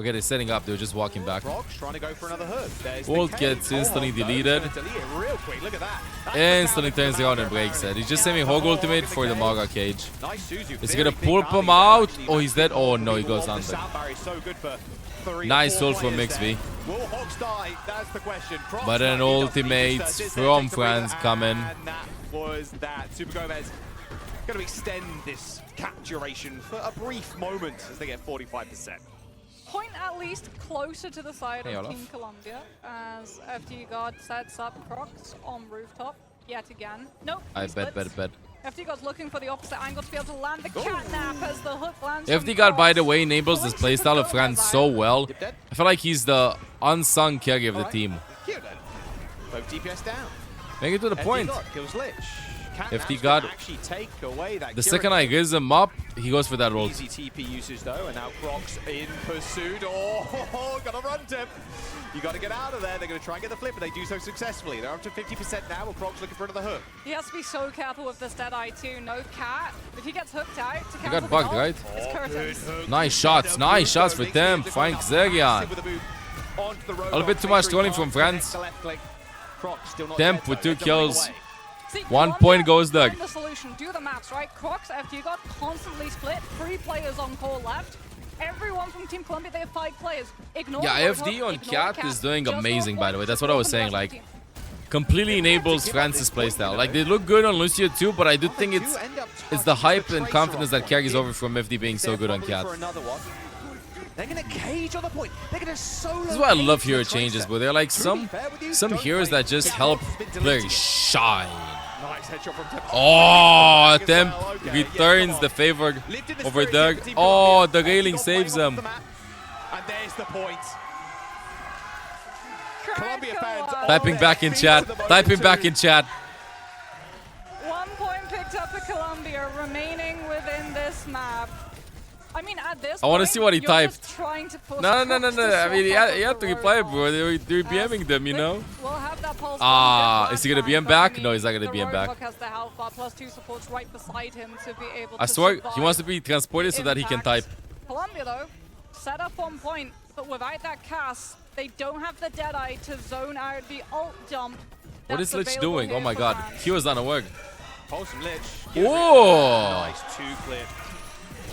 Okay, they're setting up. They're just walking back.
Crocs trying to go for another hook. There's
Ult
the
gets
cage.
instantly
Hog, though,
deleted.
gonna delete it real quick. Look at that. That's the
Instantly
sound of the
turns around and
Malware
breaks
barrel.
it. He's just
Yeah,
saving
the
Hog
Hog
ultimate
in
for the
cage.
Maga cage.
Nice Suzu.
Is he
Very
gonna
big
pull
value
him
there,
out?
actually.
Oh, he's dead. Oh no, he
People
goes
off the
under.
sound barrier is so good for 3
Nice
or 4
ult from
players
XV.
there. Will Hogs die? That's the question. Crocs
But an
might. He doesn't
ultimate
need to assist there,
from
takes the breather,
France coming.
And that was that. Super Gomez going to extend this cap duration for a brief moment as they get 45%.
Point at least closer to the side
Hey,
of
Olaf.
Team Colombia as FD God sets up Crocs on rooftop yet again. Nope.
I
he
bet.
splits. FD God's looking for the opposite angle to be able to land the catnap as the hook lands.
FD
from
God, by the
Crocs.
way, enables this
Pulling
playstyle of
Super
France
Gomez
so
out.
well.
Dip dead.
I feel like he's the unsung carry of the
Alright.
team.
Cute then. Both DPS down.
Make it to the point.
FD God kills Lich.
FD
Catnap's
God-
gonna actually take away that
The
Kieran.
second I raise him up, he goes for that ult.
Easy TP usage though, and now Crocs in pursuit. Oh, gotta run, Tim. You gotta get out of there. They're gonna try and get the flip, but they do so successfully. They're up to 50% now, and Crocs looking for another hook.
He has to be so careful with this Deadeye too. No cat. If he gets hooked out to
got
cancel the
bugged,
ult,
right?
It's curtains.
Nice shots, nice shots for them. Frank Zegian. A little bit too much trolling from France. Temp with 2 kills.
See,
1
Colombia
point goes Doug.
find the solution. Do the maths, right? Crocs, FD got constantly split. 3 players on core left. Everyone from Team Colombia, they have 5 players. Ignore
Yeah,
the
FD
Roadhog,
on
ignore
Cat is
the
doing
Just
amazing,
go
by the way.
point,
That's what I was
open the
saying.
rest
Like,
of the team.
completely enables France's playstyle. Like, they look good on Lucio too, but I do think it's the hype and confidence that carries over from FD being so good on Cat.
They're gonna cage on the point. They're gonna solo.
This is why I love
cage
hero
the
changes,
Tracer.
but they're like
To be
some
fair with you,
heroes
don't
that just
play.
help
It's been
players
deleted.
shine.
Nice headshot from Temp.
Oh,
as
Temp
well. Okay, yeah,
returns
come on.
the favor
Lived in the
over
spirit
Doug.
of Team
Oh,
Colombia.
the railing
Not
saves
playing off
him.
the map. And there's the point.
Crack
Colombia
a
fans
lot.
on
Typing
their
back in
feet
chat.
at the moment
Typing back
too.
in chat.
1 point picked up for Colombia, remaining within this this map. I mean, at this
I want to
point,
see what he
you're
typed.
just trying to push
No.
Crocs to
I mean, he
swap
had
off
to
the
reply,
Roadhog.
bro. They're BMing them, you know?
We'll have that pulse
Ah,
bomb,
is he gonna
good
BM
last
back?
time,
No,
but
he's not gonna
the
BM back.
Roadhog has the health bar, plus 2 supports right beside him to be able
I
to
swear, he
survive
wants to be transported so that he can
impact.
type.
Colombia, though, set up on point, but without that cast, they don't have the Deadeye to zone out the ult dump.
What is
that's
Lich
available
doing?
here
Oh my
for
god,
France.
he was on a work.
Pulse from Lich.
Oh!
Nice, 2 clear.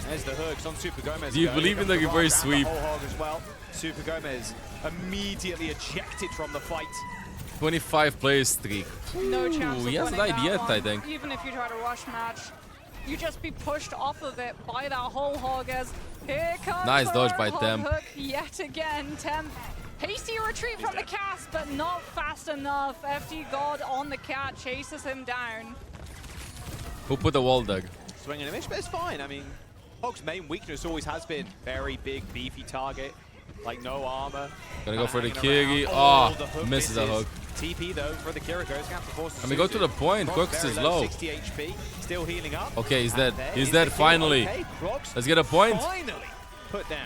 There's the hooks on Super Gomez.
Do you
go.
believe
Here
in the
comes
reverse
Rock and
sweep?
the whole hog as well. Super Gomez immediately ejected from the fight.
25 player streak.
No chance
Ooh,
of
he hasn't
winning
died
that
yet,
one.
I think.
Even if you try to rush match, you just be pushed off of it by that whole hog as here comes
Nice
the
dodge by
Roadhog
Temp.
hook yet again. Temp, hasty retreat from the cast, but not fast enough. FD God on the cat chases him down.
Who put the wall, Doug?
Swinging a miss, but it's fine. I mean, Hog's main weakness always has been very big, beefy target. Like no armor.
Gonna go for the
hanging
Kiri.
around.
Oh,
the hook
misses a
misses.
hook.
TP though for the Kiriko. He's gonna have to force the
I mean, go
Suzu.
to the point.
Crocs
Crux
very
is
low,
low.
60 HP. Still healing up.
Okay, he's
And
dead.
there
He's
is
dead,
the kill.
finally.
Okay, Crocs
Let's get a point.
finally put down.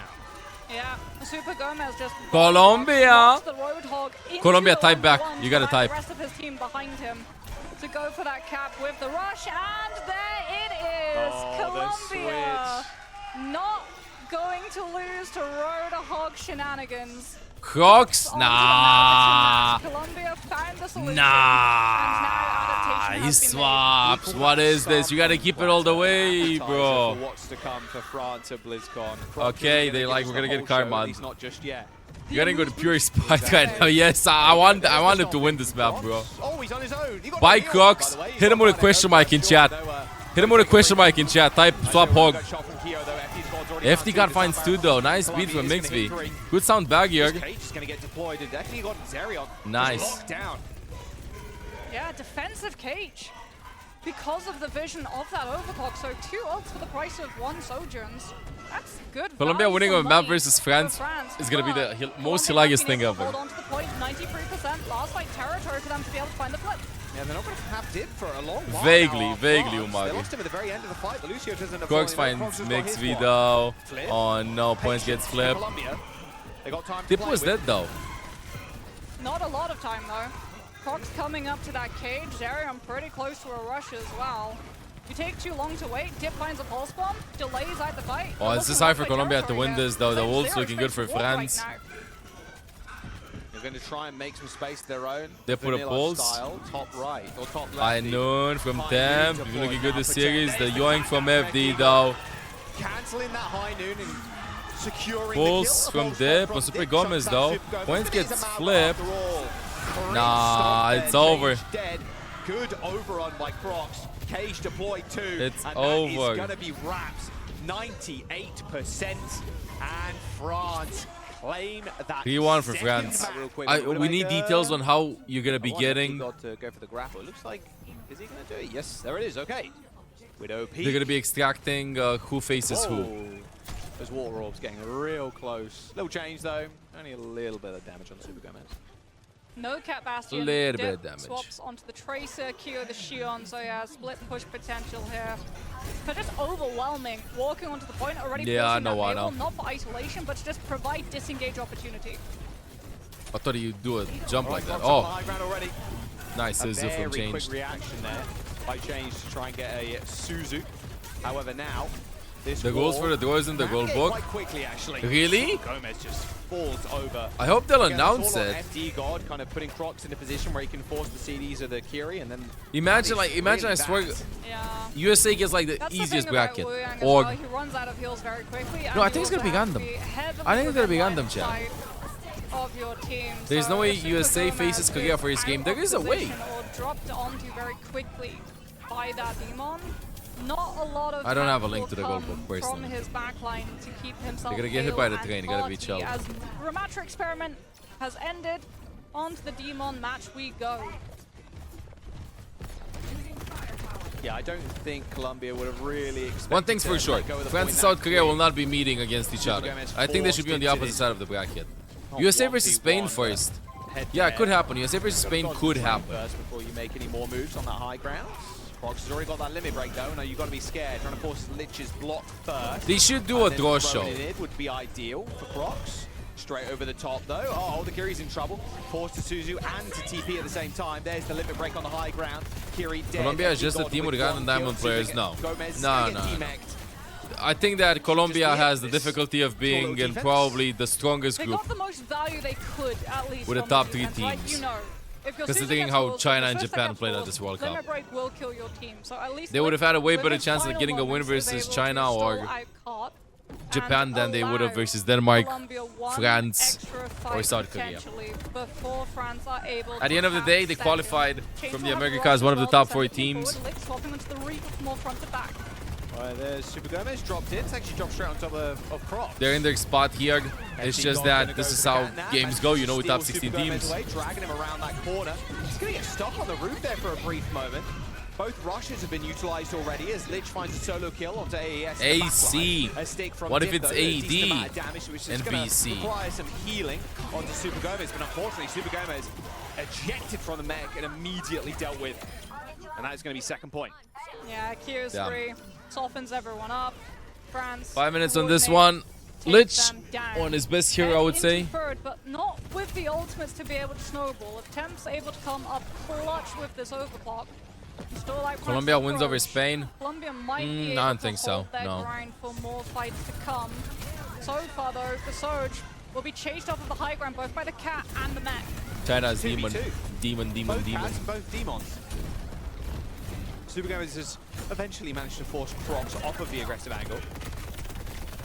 Yeah, Super Gomez just
Colombia.
knocks the Roadhog into
Colombia,
the
type back.
1v1
You gotta
to allow
type.
the rest of his team behind him to go for that cap with the rush, and there it is.
Oh, the
Colombia not going to lose to Roadhog shenanigans.
Crocs?
Onto the
Nah.
Malvern match. Colombia found the solution.
Nah.
And now adaptation
He
has been made.
swaps. What is this? You gotta keep it all the way,
Appetizer
bro.
for what's to come for France at BlizzCon.
Okay, they like, we're gonna get Karma.
He's not just yet.
You're gonna go to pure spite right now. Yes, I want him to win this map, bro.
Oh, he's on his own. He got
Bye,
a heal,
Crocs.
by the way. He's
Hit him
got
with a
one
question
out.
mark in
Sure,
chat.
no,
Hit him with a question mark in chat. Type swap hog.
Got shot from Kyo, though. FD's already
FD
found
got
two.
finds two though. Nice beat from Mixby. Good sound back, Jörg.
Cage is going to get deployed, and definitely got Zerion.
Nice.
Locked down.
Yeah, defensive cage. Because of the vision of that overclock, so 2 ults for the price of 1 Sojourns. That's good.
Colombia
value
winning
for
a map
money
versus
for
France is gonna be
but
the most
Colombia
hilarious
have
thing
been able to
ever.
Hold on to the point, 93% last fight territory for them to be able to find the flip.
Yeah, they're not going to have dip for a long while.
Vaguely,
now.
vaguely,
France,
Umagi.
They lost him at the very end of the fight, but Lucio doesn't have
Crocs
fallen in.
finds
Crocs has got his
Mixby
one.
though.
Flip.
Oh no, points gets
Patience for
flipped.
Colombia. They got time to
Dip
play
was
with.
dead though.
Not a lot of time though. Crocs coming up to that cage. Zerion pretty close to a rush as well. You take too long to wait, Dip finds a pulse bomb, delays out the fight.
Oh, it's just hard for Colombia to win this though. The ult's looking good for France.
They're going to try and make some space of their own.
They put a
Vanilla
pulse.
Style, top right or top left.
I known from
High
Temp.
noon
Looking
deployed
good
now
this
for
series. The
Temp.
yoink from
Back
FD
FD
though.
Cancelling that high noon and securing
Pulse
the kill.
from
A
Dip
from
on Super
Dip
Gomez
shuts down
though.
Super Gomez.
Points
But it is
gets
a map
flipped.
after all. Great
Nah,
start
it's
there.
over.
Cage dead. Good overrun by Crocs. Cage deployed too.
It's
and
over.
That is going to be wraps. 98%. And France claim that
3-1 for
second
France.
map. Real quick,
We need details on how you're gonna be getting.
Got to go for the grapple. It looks like, is he going to do it? Yes, there it is. Okay. Widow Peak.
They're gonna be extracting who faces who.
Whoa. Those water orbs getting real close. Little change though. Only a little bit of damage on Super Gomez.
No Cat Bastion.
Little
Dip
bit of damage.
Swaps onto the Tracer, Kyo the Shion, so yeah, split and push potential here. So just overwhelming, walking onto the point, already
Yeah, I
forcing
know,
that
I
naval,
know.
not for isolation, but to just provide disengage opportunity.
I thought you'd do a jump like that.
Crocs on the
Oh,
high ground already.
nice.
A
Suzu
very
from
quick
changed.
reaction there by Change to try and get a Suzu. However, now this
The goals
wall
for the doors in the
can
goal
get
book.
quite quickly, actually.
Really?
Gomez just falls over.
I hope they'll
Again, it's
announce
all on
it.
FD God, kind of putting Crocs in a position where he can force the CDs of the Kiri, and then
Imagine,
that is
imagine. I
really
swear,
bad.
Yeah.
USA gets like the
That's
easiest
the thing about
bracket.
Wu Yang as
Or
well. He runs out of heals very quickly.
No, I think it's gonna be Gundam. I think it's gonna be Gundam, Chad.
Of your team.
There's no
So
way
Super
USA
Gomez
faces Korea
is
for his game.
out
There
of
is a way.
position or dropped onto very quickly by that demon. Not a lot of
I don't have a
help
link
will
to the goal
come
book, personally.
from his backline to keep himself.
They're gonna get hit by the
hale
train,
and
you gotta be
hearty
chill.
As Ramatra experiment has ended, onto the demon match we go.
Yeah, I don't think Colombia would have really expected.
one thing's for
to
sure:
go with a
France and
point
South
that
Korea will
quick.
not be meeting against each other. I think they should be on the
forced
opposite
into
side of the bracket.
Not
USA
1v1,
versus Spain
but
first.
head
Yeah, it
to
could
head.
happen. USA versus Spain
Gotta
could
concentrate
happen.
first before you make any more moves on that high ground. Crocs has already got that limit break though. Now you've got to be scared. Trying to force Lich's block first.
They should do a
And then
draw
throwing
show.
it in would be ideal for Crocs. Straight over the top though. Oh, the Kiri's in trouble. Forced to Suzu and to TP at the same time. There's the limit break on the high ground. Kiri dead.
Colombia is just a
God
team with Garden Diamond players. No.
Gomez
No. I think that Colombia has the difficulty of being in probably the strongest
They
group.
got the most value they could, at least.
With the
from
top
the
three
defense. Like,
teams.
you know, if your
Considering
Suzu
how
gets
China
forced,
and
the first
Japan
gets
played at
forced,
this World Cup.
Limit break will kill your team. So at least
They would have had a way
with
better
his
chance of
final
getting a win
moments, he was
versus
able to
China or
stall out Cart
Japan
and
than they would have
allow
versus Denmark,
Colombia one
France,
extra
or
fight
South Korea.
potentially before France are able
At the
to
end of the
have
day, they
second.
qualified
Chains
from
will
the
have
Americas
Rock
as one of the
as well,
top 4
sending
teams.
forward, Lick swapping into the Reaper from more front to back.
Right, there's Super Gomez dropped in. It's actually dropped straight on top of Crocs.
They're in their spot here. It's just that this is how games go, you know, with top 16 teams.
Away, dragging him around that corner. He's going to get stuck on the roof there for a brief moment. Both rushes have been utilized already as Lich finds a solo kill onto AES.
AC.
A stick from
What if
Dip,
it's
though, a decent
AD
amount of damage, which is
and
gonna
BC?
require some healing onto Super Gomez, but unfortunately Super Gomez ejected from the mech and immediately dealt with. And that is going to be second point.
Yeah, Kyo's
Yeah.
free. Softens everyone up. France.
5 minutes on this
coordinate,
one.
takes
Lich
them down.
on his best hero, I would
Into
say.
third, but not with the ultimates to be able to snowball. If Temp's able to come up clutch with this overclock, still like
Colombia
France's
wins over
approach,
Spain.
Colombia might be
I
able
don't
to
think so,
hold their
no.
grind for more fights to come. So far though, the Surge will be chased off of the high ground both by the cat and the mech.
China's
2v2.
demon.
Both cats and both demons. Super Gomez has eventually managed to force Crocs off of the aggressive angle.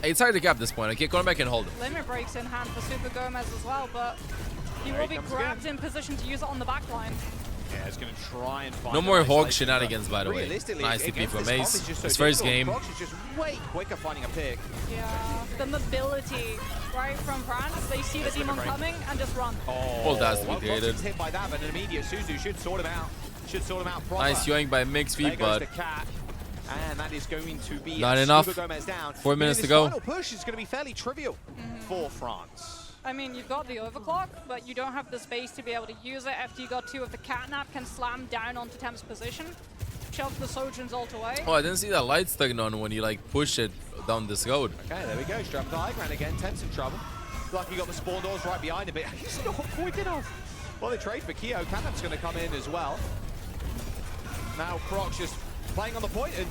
It's hard to cap this point. Okay, Colombia can hold it.
Limit breaks in hand for Super Gomez as well, but he
There
will
he
be
comes
grabbed
again.
in position to use it on the back line.
Yeah, it's going to try and find
No
the
more
right
Hawk
place,
shenanigans,
but
by the way.
realistically,
Nice TP
against
from
this comp,
Ace.
it's just so
His first
difficult.
game.
Crocs is just way quicker finding a pick.
Yeah, the mobility, right, from France. They see the demon coming and just run.
All that's to be
well, Crocs
created.
is hit by that, but an immediate Suzu should sort him out. Should sort him out proper.
Nice yoink by Mixed
There
Feet,
goes
but
the cat. And that is going to be
Not enough.
Super Gomez down.
4 minutes
This
to go.
Final push is going to be fairly trivial for France.
I mean, you've got the overclock, but you don't have the space to be able to use it. FD got 2 of the catnap, can slam down onto Temp's position, shove the Sojourn's ult away.
oh, I didn't see that light turn on when you like push it down this road.
Okay, there we go. Straight up the high ground again. Temp's in trouble. Lucky got the spawn doors right behind him, but he's not quick enough. Well, they trade for Keo. Catnap's going to come in as well. Now Crocs just playing on the point, and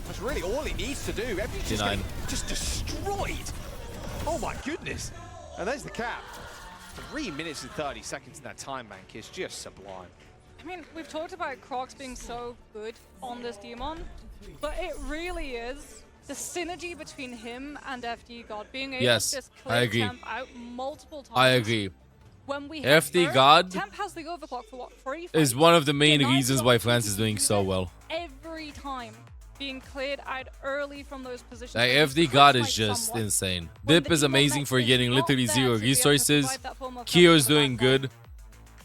that's really all he needs to do. Everything's just,
D9.
just destroyed. Oh my goodness. And there's the cap. 3 minutes and 30 seconds in that time bank is just sublime.
I mean, we've talked about Crocs being so good on this demon, but it really is the synergy between him and FD God being able
Yes,
to just
I
clear
agree.
Temp out multiple times.
I agree.
When we
FD
hit third,
God
Temp has the overclock for what, 3
Is
fights?
one of the main
Denied
reasons
the
why
opportunity
France is
to
doing
do
so
that
well.
Every time being cleared out early from those positions.
Like
and
FD
push
God
like
is just
someone.
insane.
When
Dip
the
is
demon
amazing
mech
for
is
getting
not
literally
there
0
to be able to
resources.
provide that form of
Kyo's
cover
doing
for that
good.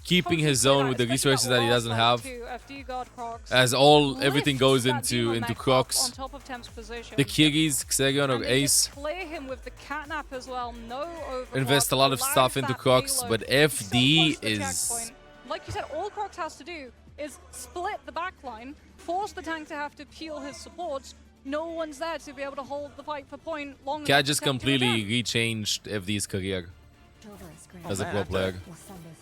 Keeping his
Totally
zone with the
clear out, especially
resources that he
last
doesn't
fight
have.
too. FD God Crocs
As everything
lifts
goes
that
into
demon mech up
Crocs.
on top of Temp's position.
The Kyrgyz, Xegon
And
or
they
Ace
just clear him with the catnap as well. No overclock,
invest a lot of
allows
stuff into
that
Crocs,
payload
but
to still
FD
push the
is...
checkpoint. Like you said, all Crocs has to do is split the backline, force the tank to have to peel his supports. No one's there to be able to hold the fight for point long enough
Cat
for
just
Temp to
completely
attack.
rechanged FD's career as a
man,
pro
after-
player.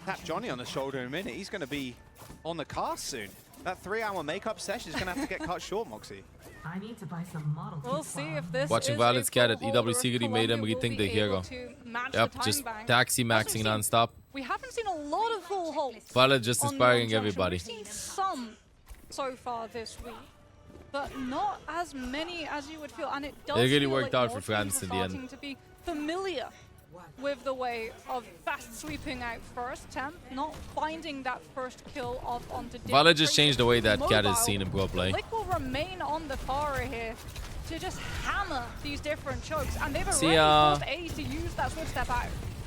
Tap Johnny on the shoulder in a minute. He's going to be on the cast soon. That 3-hour makeup session is going to have to get cut short, Moxie.
I need to buy some model
We'll
kits
see
while
if
I'm
this
Watching
is
Violet's
a
cat at
full holder,
EWC
if
really made him
Colombia will
rethink
be
the
able
hero.
to match
Yep,
the time
just
bank.
taxi maxing
Hasn't seen-
non-stop.
We haven't seen a lot of full holds.
Violet just
on
inspiring
non-junction.
everybody.
We've seen some so far this week, but not as many as you would feel. And it does
It really
feel
worked
like
out
more
for France
teams
in
are
the end.
starting to be familiar with the way of fast sweeping out first. Temp not finding that first kill off onto Dip.
Violet just
Tracer
changed the way that Cat is
mobile.
seen in pro play.
Lick will remain on the Pharah here to just hammer these different chokes, and they've
See
already
ya.
forced Ace to use that switch step out.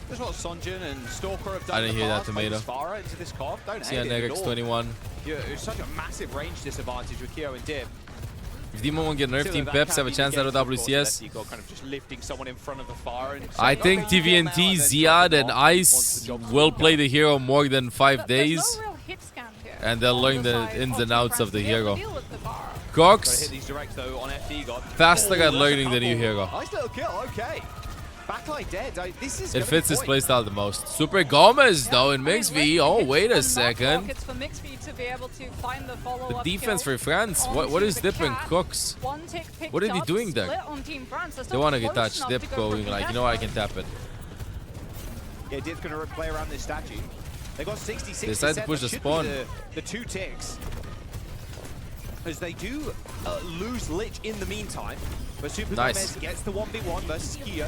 That's what Sonjin and Stalker have done.
I didn't
in the
hear that,
past, played
Tomato.
as Farah into this comp. Don't
See ya,
hate it at
Negex
all.
21.
Yeah, it's such a massive range disadvantage with Kyo and Dip.
If Demon won't get nerfed,
Still,
Team
that
Peps
can
have a
be
chance
the
at a
case, of course,
WCS.
unless you got kind of just lifting someone in front of the fire. And
I
saying,
think
"Okay, you kill now,"
TVNT,
and then
Ziad,
dropping
and
off
Ice
once the job's
will
done.
play the hero more than 5
There's
days.
no real hit scan here.
And they'll learn the
side
ins
of
and
Team
outs of
France
the
to be able
hero.
to deal with the bar.
Gotta hit
Crocs,
these directs though on FD God.
faster at
that's a
learning the new
couple.
hero.
Nice little kill, okay. Backline dead. This is
It
gonna
fits
be
his
point.
playstyle the most. Super Gomez though in
I mean,
Mix V. Oh,
it's
wait a
enough
second.
rockets for Mixby to be able to find the
The
follow-up
defense
kill
for France. What
onto
is
the
Dip and
Cat.
Crooks?
One tick picked
What are they
up,
doing there?
split on Team France. They're
They
still
want to get
close
touched.
enough
Dip
to go for
going like, you know what, I can tap it.
Yeah, Dip's gonna play around this statue. They got 66%.
They decided to push the
That should be
spawn.
The 2 ticks. As they do lose Lich in the meantime. But Super
Nice.
Gomez gets the 1v1 versus Kyo.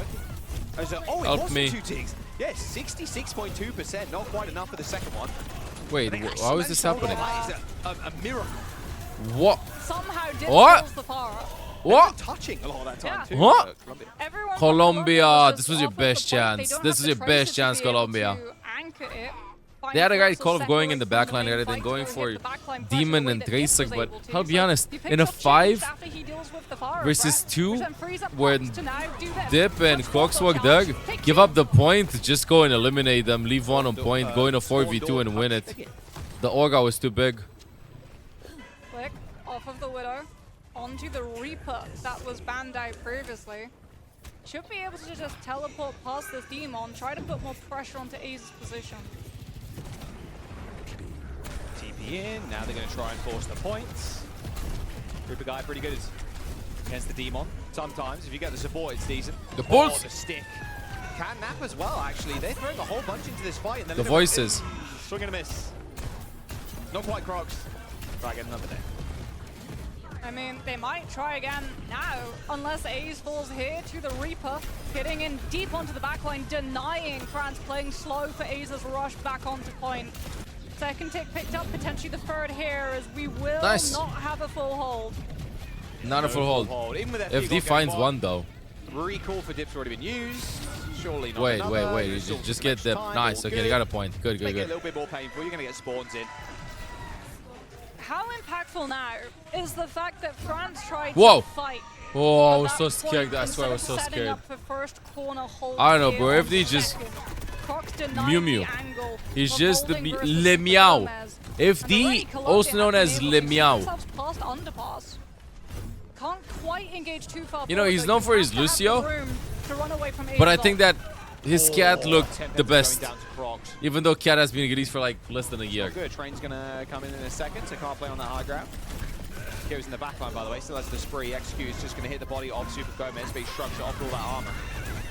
As oh, it
Help
wasn't
me.
2 ticks. Yes, 66.2%. Not quite enough for the second one.
Wait,
But they actually
how is this
managed to hold
happening?
on. That is a miracle.
What?
Somehow Dip
What?
kills the Pharah.
What?
Touching a lot of that time
Yeah.
too.
What?
Colombia.
Everyone from
Colombia,
was
this
just
was your
off of the
best
point. They
chance.
don't
This
have
is your
the
best
traces to
chance,
be able
Colombia.
to anchor it.
They had a guy
Find
call of going in the
separate from
backline
main
rather than
fight
going
to
for
hit the backline
Demon
pressure
and
the way that
Tracer,
Dip was
but
able to.
I'll be
So
honest,
he picks
in a
up change
5
after he deals with the Pharah
versus
threat,
2,
which then frees up
when
Crocs to now do this.
Dip and
Let's
Crocs
also
work
challenge.
there,
Take
give
two.
up the point, just go and eliminate them, leave one on point, go in a 4v2 and win it. The Orga was too big.
Click off of the Widow onto the Reaper that was banned out previously. Should be able to just teleport past this Demon, try to put more pressure onto Aze's position.
TP in. Now they're going to try and force the points. Reaper guy pretty good against the Demon. Sometimes, if you get the support, it's decent.
The pulse.
Oh, the stick. Can nap as well, actually. They're throwing a whole bunch into this fight. And
The voices.
Swing and a miss. Not quite Crocs. Try again another day.
I mean, they might try again now, unless Aze falls here to the Reaper, hitting in deep onto the backline, denying France playing slow for Aze's rush back onto point. Second tick picked up, potentially the third here, as we will
Nice.
not have a full hold.
Not a full hold.
Even with
If D finds one though.
Recall for Dip's already been used. Surely not
Wait,
another.
wait,
You
you
still
just
some
get
extra
Dip.
time,
Nice,
all
okay,
good.
they got a point. Good,
Make
good,
it a
good.
little bit more painful. You're going to get spawns in.
How impactful now is the fact that France tried
Whoa.
to fight.
Oh, I
at
was
that
so
point
scared. I swear I was
instead
so
of setting
scared.
up for first corner hold
I don't know,
here
bro,
on
if they just-
second. Crocs denied
Mew Mew.
the angle
He's
of
just the
holding
me-
versus
Le Meow.
Gomez.
If
And
D,
already Colombia
also known
have
as
been
Le
able to
Meow.
get themselves past underpass. Can't quite engage too far
You know,
forward,
he's
though.
known
You
for his
have to have
Lucio,
the room to run away from
but I
Aze's
think
ult.
that his cat looked
Tempest
the
going
best.
down to Crocs.
Even though Cat has been released for like less than a year.
Good. Train's going to come in a second, so can't play on that high ground. Goes in the backline, by the way. Still has the spree. Executes just going to hit the body of Super Gomez, but he shrugs it off all that armor.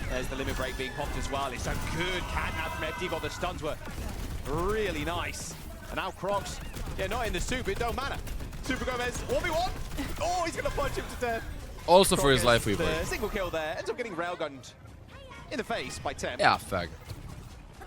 There's the limit break being popped as well. It's so good. Catnap from FD. Got the stuns were really nice. And now Crocs, yeah, not in the soup. It don't matter. Super Gomez, 1v1. Oh, he's going to punch him to death.
Also for his
Croc
life
gets
we
the
play.
single kill there. Ends up getting railgunned in the face by Tem.
Yeah, fag.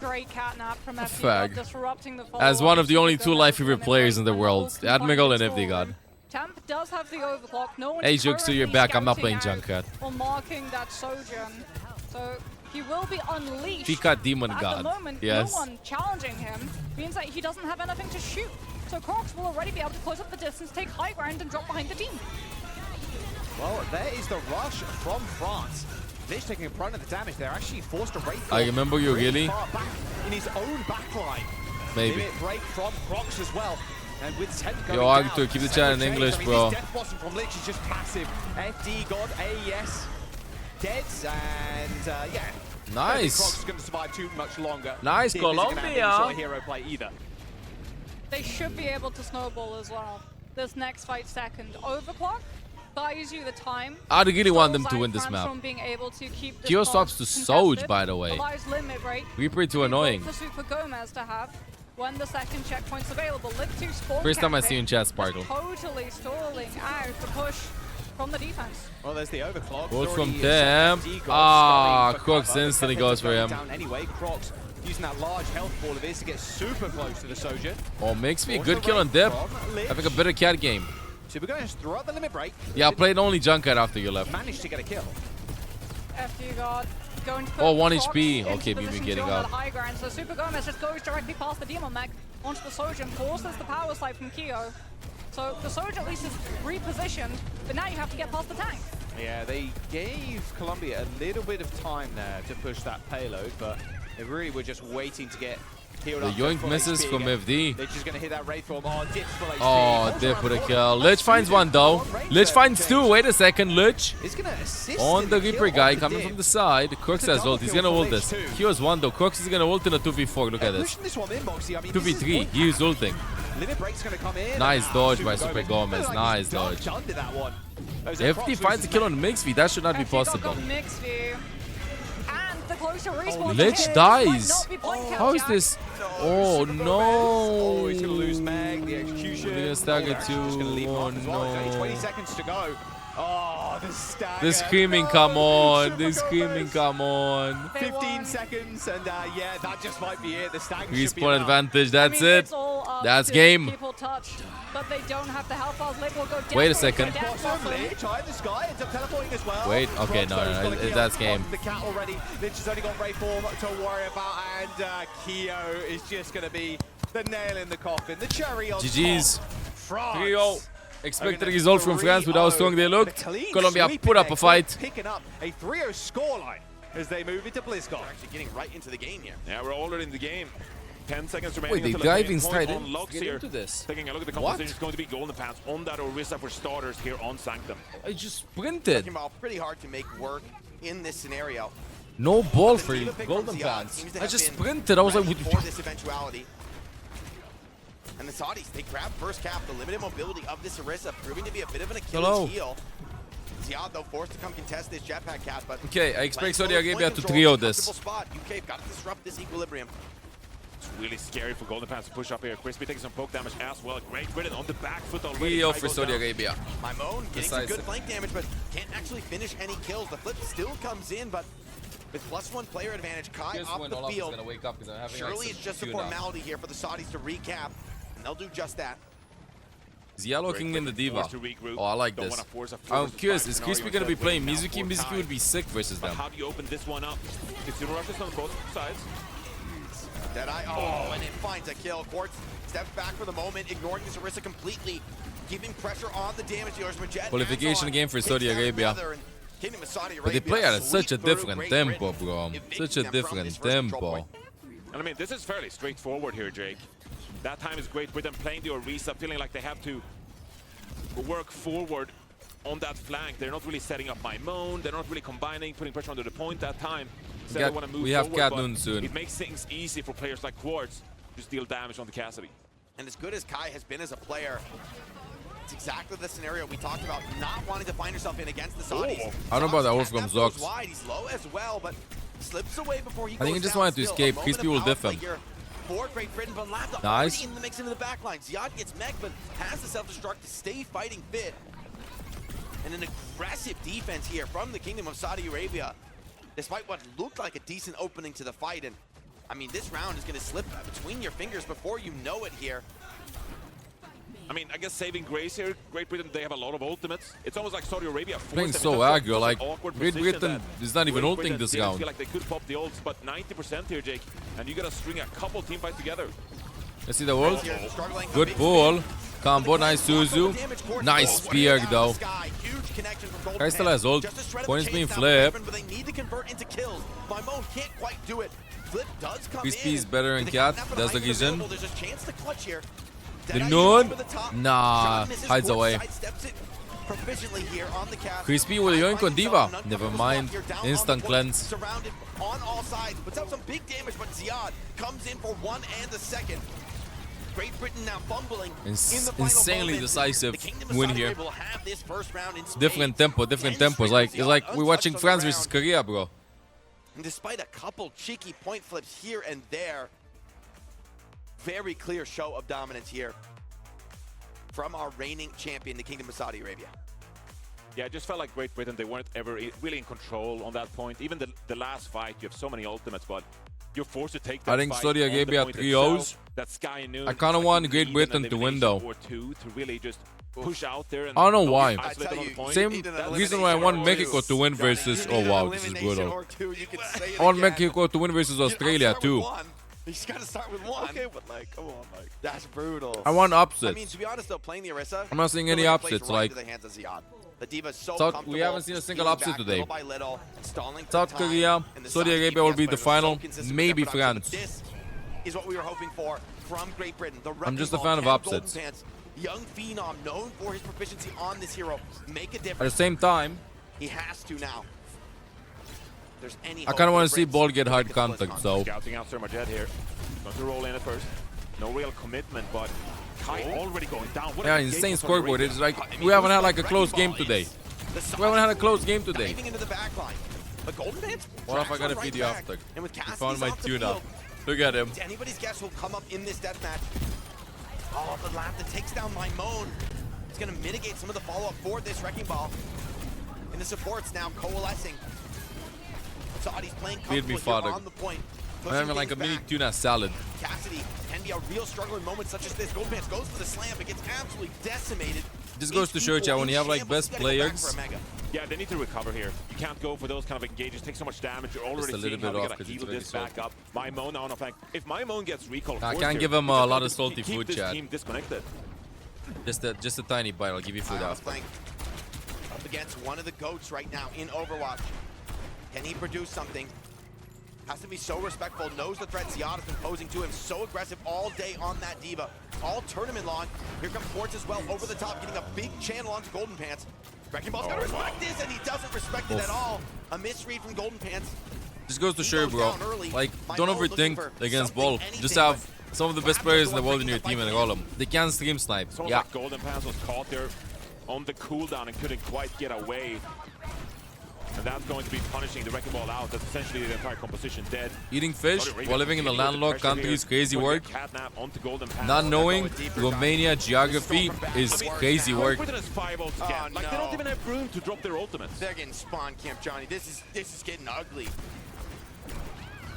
Great catnap from FD
Fag.
disrupting the
As one of the only two life
fever
fever players in the world, Admiral and FD God.
Temp does have the overclock. No one
Hey,
is
Jukes, to your
currently
back. I'm not playing
scouting
Junkrat.
out or marking that Sojourn. So he will be unleashed.
Pika Demon
But
God.
At the moment,
Yes.
no one challenging him means that he doesn't have anything to shoot. So Crocs will already be able to close up the distance, take high ground, and drop behind the team.
Well, there is the rush from France. Lich taking a brunt of the damage. They're actually forced to raid.
I remember you really.
Far back in his own backline.
Maybe.
Limit break from Crocs as well. And with Ted going
Yo,
down,
Arthur, keep the
second
chat in
change.
English,
I mean,
bro.
This death blossom from Lich is just massive. FD God, AES, dead, and yeah.
Nice.
I don't think Crocs is going to survive too much longer.
Nice,
Dip isn't gonna have any
Colombia.
sort of hero play either.
They should be able to snowball as well. This next fight second. Overclock buys you the time.
I really want them
stalls
to
out
win this
France
map.
From being able to keep this
Kyo
box
swaps to Soj,
contested,
by the way.
allows limit break.
Reaper too
Good
annoying.
For Super Gomez to have when the second checkpoint's available. Lick 2 spawn
First time I
camping,
see you in chat,
just
Sparkle.
Totally stalling out the push from the defense.
Well, there's the overclock.
Goes
It's
from
already
Temp.
FD God
Ah,
sculling for
Crocs
cover.
instantly
Temp
goes for
ends
him.
up going down anyway. Crocs using that large health ball of his to get super close to the Sojourn.
Oh, makes me a
Force
good
the
kill on
raid
Dip.
from Lich.
Having a better Cat game.
Super Gomez throughout the limit break.
Yeah, I played only Junkrat after you left.
Managed to get a kill.
FD God going to put
Oh, 1
Crocs
HP.
into
Okay, Mimi
position
getting
to run
out.
at high ground. So Super Gomez just goes directly past the Demon Mech onto the Sojourn, forces the power slide from Kyo. So the Sojourn at least is repositioned, but now you have to get past the tank.
Yeah, they gave Colombia a little bit of time there to push that payload, but they really were just waiting to get Healed
The
up to
yoink
full
misses
HP
from
again.
FD.
They're just gonna hit that Wraith form. Oh, ditch full HP.
Oh, they put a kill. Lich finds one though. Lich finds two. Wait a second, Lich.
It's gonna assist
On
in
the
kill
Reaper
off
guy
the
coming
dip.
from the side. Crooks
It's a
has
double
ult. He's
kill
gonna
for
ult
Lich
this.
too.
Here's one though. Crooks is gonna ult in a 2v4. Look at this.
Pushing this one in, Moxie. I mean,
2v3. He is ulting.
Limit break's gonna come in.
Nice dodge by
Super
Super Gomez.
Like
Nice
he's ducked
dodge.
under that one.
If he finds a kill on Mixfeed, that should not be possible.
Mixed view. And the closer respawn.
Lich dies. How is this? Oh no!
Oh, he's gonna lose Meg. The execution.
We're gonna stagger
they're actually just gonna leave him
too.
off as well. There's only
Oh,
20
no.
seconds to go. Oh, the stagger.
The screaming,
No,
come on.
Super
The screaming,
Gomez.
come on.
15 seconds, and yeah, that just might be it. The stagger should be
Respawn
enough.
advantage. That's it. That's game.
People touched, but they don't have the health bars. Lit will go down.
Wait a second.
Bottom Lich, high in the sky, ends up teleporting as well.
Wait, okay, no,
Crossbow's
no,
got a kill
that's
on
game.
The cat already. Lich has only got Wraith form to worry about, and Keo is just going to be the nail in the coffin. The cherry on
GG's.
top. France.
3-0. Expected result from France with how strong they looked. Colombia put up a fight.
Picking up a 3-0 scoreline as they move into BlizzCon.
Actually getting right into the game here.
Yeah, we're already in the game. 10 seconds remaining.
Wait, they
until the
dive
turning point
inside
on Lux
get
here.
into this.
Taking a look at the
What?
composition, it's going to be Golden Pants on that Orisa for starters here on Sanctum.
I just sprinted.
Talking about pretty hard to make work in this scenario.
No ball for
The
you.
diva pick
Golden
from Ziad
pants.
seems to
I
have
just
been
sprinted. I was like,
ready
what?
for this eventuality. And the Saudis, they grab first cap. The limited mobility of this Orisa proving to be a bit of an
Hello.
Achilles heel. Ziad, though, forced to come contest this jetpack cap, but
Okay, I expect
playing
Saudi
close
Arabia
point
to
control,
trio
comfortable
this.
Spot. UK got to disrupt this equilibrium.
It's really scary for Golden Pants to push up here. Crispy taking some poke damage as well. Great Britain on the back foot already.
Trio
Kai
for
goes
Saudi
down.
Arabia.
Maimon getting some good
Decisive.
flank damage, but can't actually finish any kills. The flip still comes in, but with +1 player advantage, Kai
Here's
off
when
the
Olaf is
field.
gonna wake up because I'm having
Surely
like
it's just a
some tune up.
formality here for the Saudis to recap, and they'll do just that.
Zia looking in the diva.
Forced to regroup.
Oh, I like
Don't
this.
wanna force a
I'm
4-5
curious, is
scenario
Crispy gonna be
instead,
playing
waiting now
Mizuki?
for
Mizuki
Kai.
would be sick versus
But
them.
how do you open this one up? It's zero rushes on both sides.
Deadeye, oh, and it finds a kill. Quartz steps back for the moment, ignoring this Orisa completely, giving pressure on the damage dealers. Majet
Qualification game for Saudi Arabia. But they play at such a different tempo, bro. Such a different tempo.
And I mean, this is fairly straightforward here, Jake. That time is Great Britain playing the Orisa, feeling like they have to work forward on that flank. They're not really setting up Maimon. They're not really combining, putting pressure under the point that time. So they want to move
we have
forward,
Cat
but
Noon soon.
It makes things easy for players like Quartz to just deal damage on the Cassidy.
And as good as Kai has been as a player, it's exactly the scenario we talked about, not wanting to find yourself in against the Saudis.
I don't know about that ult
Zox
from
has goes
Zox.
wide. He's low as well, but slips away before he
I think
goes
he just
down
wanted to
still.
escape.
A moment
Crispy
of
will
power
diff
play
him.
here for Great Britain, but Lambda
Nice.
already in the mix into the back line. Ziad gets Meg, but has the self-destruct to stay fighting fit. And an aggressive defense here from the Kingdom of Saudi Arabia, despite what looked like a decent opening to the fight. And I mean, this round is going to slip between your fingers before you know it here.
I mean, I guess saving grace here, Great Britain, they have a lot of ultimates. It's almost like Saudi Arabia forced
Playing
them
so
into such
aggro,
an
like
awkward
Great
position
Britain
that
is not even
Great
ulting
Britain
this
didn't
round.
feel like they could pop the ults, but 90% here, Jake, and you gotta string a couple team fights together.
Let's see the ult.
Here, struggling, a
Good
big
pull.
spin.
Combo, nice Suzu. Nice spear though. Kai still has ult. Points being flipped.
But they need to convert into kills. Maimon can't quite do it. Flip does come
Crispy is
in.
better than
With the
Cat.
cap
That's the reason.
available, there's a chance to clutch here.
The
Deadeye
Noon?
over the top.
Nah,
Shot misses,
hides
Quartz
away.
sidesteps it proficiently here on the cast.
Crispy with a yoink on Diva. Never mind. Instant cleanse.
Surrounded on all sides. Puts out some big damage, but Ziad comes in for one and the second. Great Britain now fumbling in the final
Insanely
moment.
decisive
The Kingdom of
win
Saudi
here.
Arabia will have this first round in spades.
Different tempo, different
10
tempos.
straight
It's like
Ziad
we're watching
untouched on
France
the
versus
round.
Korea, bro.
And despite a couple cheeky point flips here and there, very clear show of dominance here from our reigning champion, the Kingdom of Saudi Arabia.
Yeah, it just felt like Great Britain, they weren't ever really in control on that point. Even the last fight, you have so many ultimates, but you're forced to take that
I think
fight
Saudi
on the
Arabia
point
3-0s.
itself. That Sky and Noon,
I kinda
it's
want
you
Great
need
Britain
an
to win,
elimination
though.
or two to really just push out there. And
I don't know
not
why.
be isolated
I tell
on the
you,
point.
Same
need an
reason why I want
elimination or
Mexico
two.
to win versus.
You
Oh
need an
wow, this is
elimination
brutal.
or two, you can say it
I want
again.
Mexico to win versus
I'll
Australia
start with
too.
one. You just gotta start with one.
Okay, but like, come on, like.
That's brutal.
I want
I mean,
upsets.
to be honest though, playing the Orisa,
I'm not seeing any
really plays
upsets.
right
Like
into the hands of Ziad. The Diva's so
South- we
comfortable,
haven't seen a single
stealing
upset
back
today.
little by little, stalling for
South
time,
Korea,
and the
Saudi
Saudis
Arabia
keep
will
the
be the
players so
final,
consistent with
maybe
their production.
France.
But this is what we were hoping for from Great Britain. The
I'm just a
Wrecking
fan
Ball
of
and Golden
upsets.
Pants, young phenom known for his proficiency on this hero, make a
At the
difference.
same time,
He has to now. There's any
I kind of want to see
Ball
Ball get hard contact, so
Scouting out Sermajet here. Going to roll in at first. No real commitment, but Kai already going down. What
yeah,
a
insane
engagement from
scoreboard.
Arabia.
It's like we haven't had like a close game today. We haven't had a close game today.
Diving into the back line. But Golden Pants
What if I
tracks
gotta
on
feed
right
you
back.
after?
And with
He
Cassidy's
found my
off the
tuna.
field,
Look at him.
it's anybody's guess who'll come up in this deathmatch. Oh, but Lambda takes down my moan. It's going to mitigate some of the follow-up for this Wrecking Ball. And the support's now coalescing. Saudi's playing
Feed me
comfortable
fodder.
here on the point.
I'm having like a mini tuna salad.
Cassidy can be a real struggle in moments such as this. Golden Pants goes for the slam, but gets absolutely decimated.
This goes to show you when you have like best players.
Yeah, they need to recover here. You can't go for those kind of engages. Take so much damage. You're already
Just a
seeing
little
how
bit
they
off
gotta
'cause it's
heal
very
this back
salty.
up. My Moan on flank. If my Moan gets recall,
I
forced
can't
here,
give him
it's
a
just
lot
going
of
to
salty
keep
food,
this
chat.
team disconnected.
Just a tiny bite. I'll give you food after.
Flank up against one of the GOATs right now in Overwatch. Can he produce something? Has to be so respectful, knows the threat Ziad has been posing to him, so aggressive all day on that Diva. All tournament long. Here comes Quartz as well, over the top, getting a big channel onto Golden Pants. Wrecking Ball's gotta respect this, and he doesn't respect it at all. A misread from Golden Pants.
Just goes to show, bro. Like, don't overthink against Ball. Just have some of the best players in the world in your team and roll them. They can stream snipe.
It's almost
Yeah.
like Golden Pants was caught there on the cooldown and couldn't quite get away. And that's going to be punishing the Wrecking Ball out. That's essentially the entire composition dead.
Eating fish while living in a landlocked country is crazy work. Not knowing Romania geography is crazy work.
Like, they don't even have room to drop their ultimates.
They're getting spawn camp, Johnny. This is getting ugly.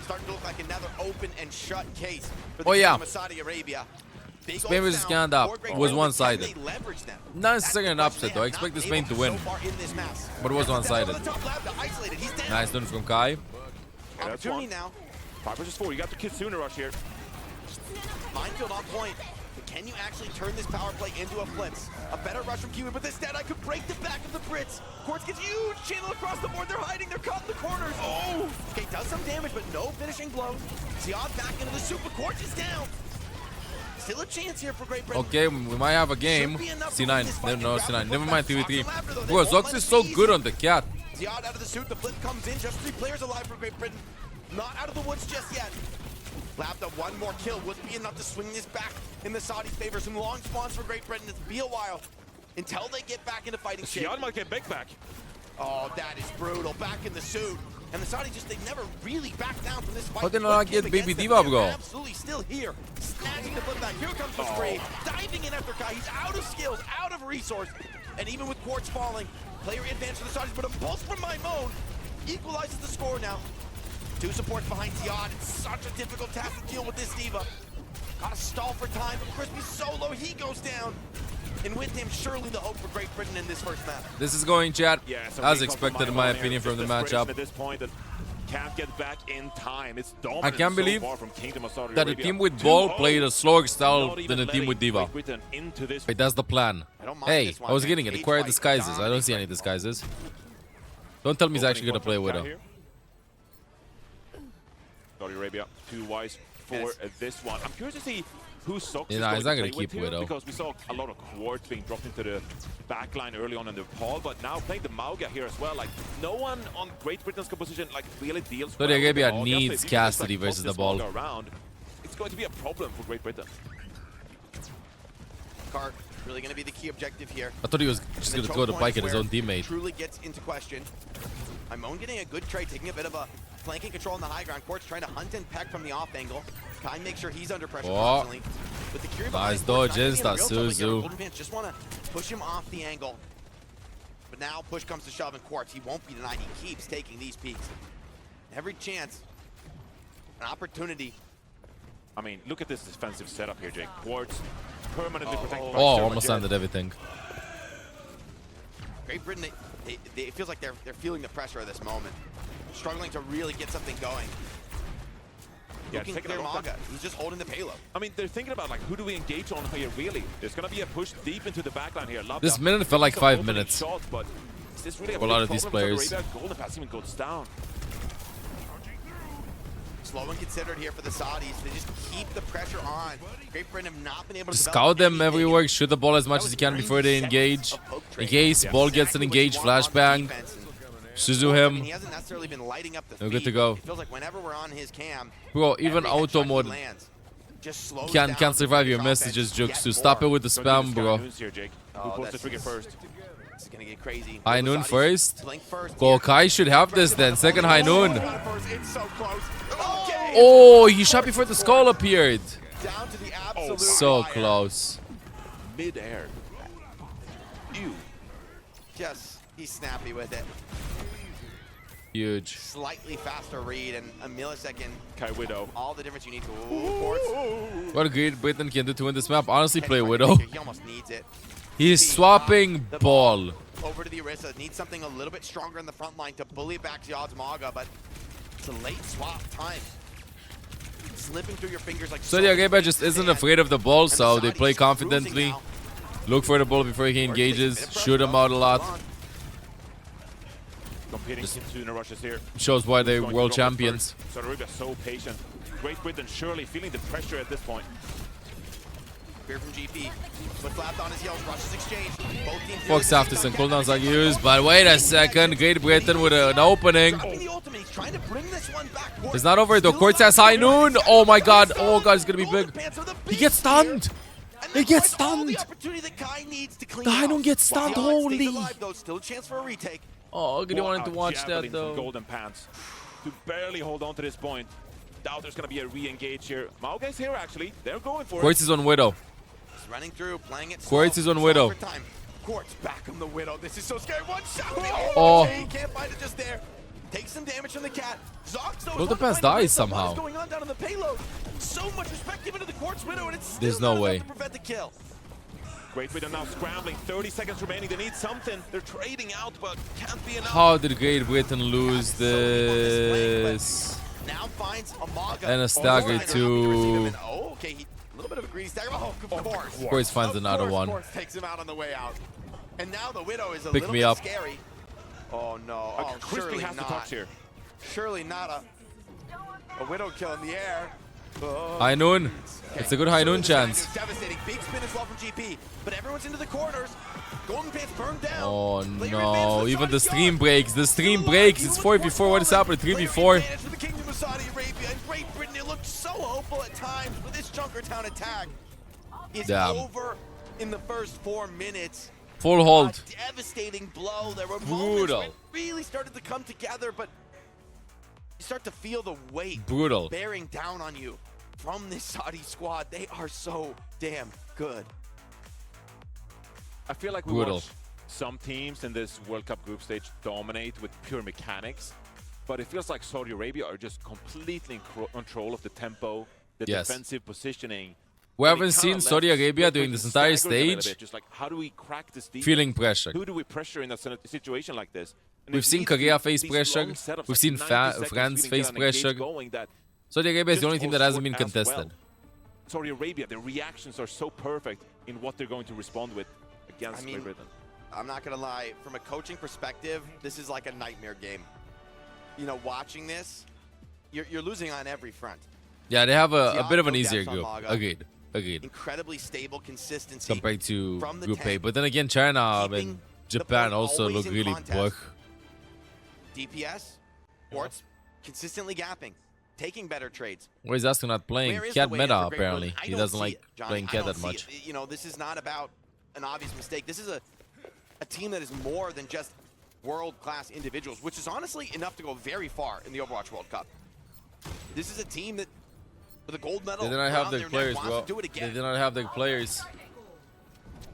Starting to look like another open and shut case for the Kingdom of Saudi Arabia. Big
Spain versus
down,
Canada
four great
was
moments.
one-sided.
Can they leverage them?
Not necessarily an
That's
upset
the
though. I
question
expect
they
the Spain
have
to
not
win,
been so far in this match.
but it was
Down
one-sided.
over the top left, isolated. He's down.
Nice done from Kai.
Opportunity now.
5 versus 4. You got the Kitsune rush here.
Minefield on point. But can you actually turn this power play into a blitz? A better rush from Kiwi, but instead I could break the back of the Brits. Quartz gets huge channel across the board. They're hiding. They're caught in the corners. Oh! Okay, does some damage, but no finishing blow. Ziad back into the super. Quartz is down. Still a chance here for Great Britain.
Okay, we might have a game. C9. No, C9. Never mind 3v3. Bro, Zox is so good on the cat.
Ziad out of the suit. The flip comes in. Just 3 players alive for Great Britain. Not out of the woods just yet. Labda, one more kill would be enough to swing this back in the Saudis' favor. Some long spawns for Great Britain. It'll be a while until they get back into fighting shape.
Ziad might get big back.
Oh, that is brutal. Back in the suit. And the Saudis just, they never really back down from this fight.
How did I
What
not
came
get Baby
against them?
Diva,
They're
bro?
absolutely still here. Snatching the flip back. Here comes the spray. Diving in after Kai. He's out of skills, out of resource. And even with Quartz falling, player advantage for the Saudis, but a pulse from Maimon equalizes the score now. 2 supports behind Ziad. It's such a difficult task to deal with this Diva. Gotta stall for time, but Crispy solo, he goes down. And with him, surely the hope for Great Britain in this first match.
This is going, chat,
Yeah, so
as
recall
expected
from
in my
Maimon
opinion
here.
from the
Just desperation
matchup.
At this point, and can't get back in time. It's
I
dominant
can't
so
believe
far from Kingdom of Saudi
that the
Arabia.
team with
2-0.
Ball played a slower style
Not
than
even
the team with
letting
Diva.
Great Britain into this.
Wait, that's the plan.
I don't mind
Hey,
this one,
I was
man.
getting it.
Cage
Acquired
fight,
disguises. I don't
dominant
see any
fight.
disguises. Don't tell me he's actually gonna play with
Opening
her.
one from Cat here. Saudi Arabia, too wise for this one. I'm curious to see who Sox
Yeah,
is
nah,
going
he's not
to
gonna
play
keep
with here,
Widow.
because we saw a lot of Quartz being dropped into the back line early on in the Paul, but now playing the Mauga here as well. Like, no one on Great Britain's composition like really deals
Saudi
well with the
Arabia
Mauga. So
needs
if you can just,
Cassidy
like,
versus
toss
the ball.
this Mauga around, it's going to be a problem for Great Britain.
Cart really going to be the key objective here.
I thought he was just
And
gonna
the
throw the
choke
bike at
points
his own
where
teammate.
Truly gets into question. Maimon getting a good trade, taking a bit of a flanking control on the high ground. Quartz trying to hunt and peck from the off angle. Kai makes sure he's under pressure
Oh.
constantly. With the Curie
Nice
behind Quartz,
dodge,
not gonna be in
insta,
real trouble here.
Suzu.
Golden Pants just want to push him off the angle. But now push comes to shove, and Quartz, he won't be denied. He keeps taking these peaks. Every chance, an opportunity.
I mean, look at this defensive setup here, Jake. Quartz permanently protected by
Oh,
Sermajet.
almost ended everything.
Great Britain, it feels like they're feeling the pressure of this moment. Struggling to really get something going.
Yeah,
Looking
taking
clear
a look at-
Maga. He's just holding the payload.
I mean, they're thinking about, like, who do we engage on here, really? There's going to be a push deep into the backline here. Labda,
This minute felt like
he's
5
opening
minutes.
Shot, but is this really
For a lot of these
problem for
players.
Saudi Arabia? Golden Pass even goes down.
slow and considered here for the Saudis. They just keep the pressure on. Great Britain have not been able to
Scout them everywhere, shoot the ball as much as you can before they engage. In case ball gets an engage, flashbang. Suzu him.
He hasn't necessarily been lighting up the
We're good to
feed.
go.
It feels like whenever we're on his cam,
Bro, even
every
auto
headshot he
mode
lands just slows
can't
down
survive
the
your
offense
messages,
yet
Juxu. Stop it
more.
with the spam, bro.
Here, Jake. Who
Oh,
pulls the
that's-
trigger first?
This is gonna get crazy.
High Noon
Saudis
first.
blink first
Go
here.
Kai should have this then. Second High Noon.
It's so close. Okay.
Oh, he shot before the skull appeared.
Down to the absolute
So
wire.
close.
Mid-air. Ew.
Just, he's snappy with it.
Huge.
Slightly faster read and a millisecond.
Kai Widow.
All the difference you need to ports.
What Great Britain can do to win this map. Honestly, play
Kenny
Widow.
He almost needs it.
He's swapping
The
ball.
Over to the Orisa. Needs something a little bit stronger in the front line to bully back the odds Maga, but it's a late swap time. Slipping through your fingers like
Saudi Arabia just isn't afraid of the ball, so they play confidently. Look for the ball before he engages. Shoot him out a lot.
Competing into the rushes here.
Shows why they're
Going to
world
go
champions.
first. Saudi Arabia so patient. Great Britain surely feeling the pressure at this point.
Spear from GP. But flapped on his heels. Rushes exchange. Both teams
Fox after some cooldowns are used, but wait a second. Great Britain with an opening.
Dropping the ultimate. He's trying to bring this one back.
It's not over though. Quartz has High Noon. Oh my god. Oh god, it's gonna be big. He gets stunned. He gets stunned. The High Noon gets stunned. Holy.
Still a chance for a retake.
Oh, I wanted to watch
javelin
that
from
though.
Golden Pants to barely hold on to this point. Doubt there's gonna be a re-engage here. Maoga's here actually. They're going for
Quartz is on Widow.
He's running through, playing it.
Quartz
slow.
is on Widow.
Time. Quartz back on the Widow. This is so scary. One shot.
Oh.
He can't find it just there. Takes some damage from the cat. Zox though.
Golden Pants dies somehow.
What's going on down on the payload? So much respect given to the Quartz Widow, and it's still
There's no
not enough
way.
to prevent the kill.
Great Britain now scrambling. 30 seconds remaining. They need something. They're trading out, but can't be enough.
How did Great Britain lose this?
Now finds a Maga.
And a stagger too.
Oh, okay. A little bit of a greedy stagger. Oh, of course.
Of course finds another one.
Quartz takes him out on the way out. And now the Widow is a
Pick
little
me
bit
up.
scary. Oh no. Oh,
Crispy
surely
has to
not.
touch here.
Surely not a Widow kill in the air. Oh.
High Noon. It's a good High Noon chance.
Devastating. Big spin as well from GP. But everyone's into the corners. Golden Pants burned down.
Oh
Player
no.
advances.
Even the
Saudis
stream
gone.
breaks. The stream breaks. It's 4v4. What is happening? 3v4.
Player advantage for the Kingdom of Saudi Arabia. And Great Britain, it looked so hopeful at times, but this Junkertown attack is
Damn.
over in the first 4 minutes.
Full hold.
A devastating blow. There were
Brutal.
moments where it really started to come together, but you start to feel the weight
Brutal.
bearing down on you from this Saudi squad. They are so damn good.
I feel like we
Brutal.
watch some teams in this World Cup group stage dominate with pure mechanics, but it feels like Saudi Arabia are just completely in control of the tempo, the
Yes.
defensive positioning.
We
And
haven't
it kinda
seen
left
Saudi Arabia
Great
during
Britain
this entire
staggering a little
stage
bit, just like, how do we crack this defense?
feeling pressure.
Who do we pressure in a situation like this? And
We've
it
seen
leads to
Korea face
these
pressure.
long setups,
We've
like
seen
90 seconds
France
really
face
get an engage
pressure.
going that
Saudi Arabia is the
just
only team that
falls
hasn't been
short as well.
contested.
Saudi Arabia, their reactions are so perfect in what they're going to respond with against
I mean,
Great Britain.
I'm not gonna lie, from a coaching perspective, this is like a nightmare game. You know, watching this, you're losing on every front.
Yeah, they have a bit of an
Thiago
easier
depth on
group.
Maga.
Agreed. Agreed.
Incredibly stable consistency.
Compared to
from the
Group A.
tank,
But then again, China
keeping
and
the
Japan
ball
also
always
look
in
really
contest.
book.
DPS, Quartz, consistently gapping, taking better trades.
Well, he's asking not playing
Where is
Cat
the way in
meta,
for Great
apparently.
Britain? I
He
don't
doesn't
see
like
it, Johnny.
playing
I
Cat
don't
that
see
much.
it. You know, this is not about an obvious mistake. This is a team that is more than just world-class individuals, which is honestly enough to go very far in the Overwatch World Cup. This is a team that, with a gold medal,
They did not have
around
their
neck,
players,
wants
bro.
to do it
They
again.
did not have their players.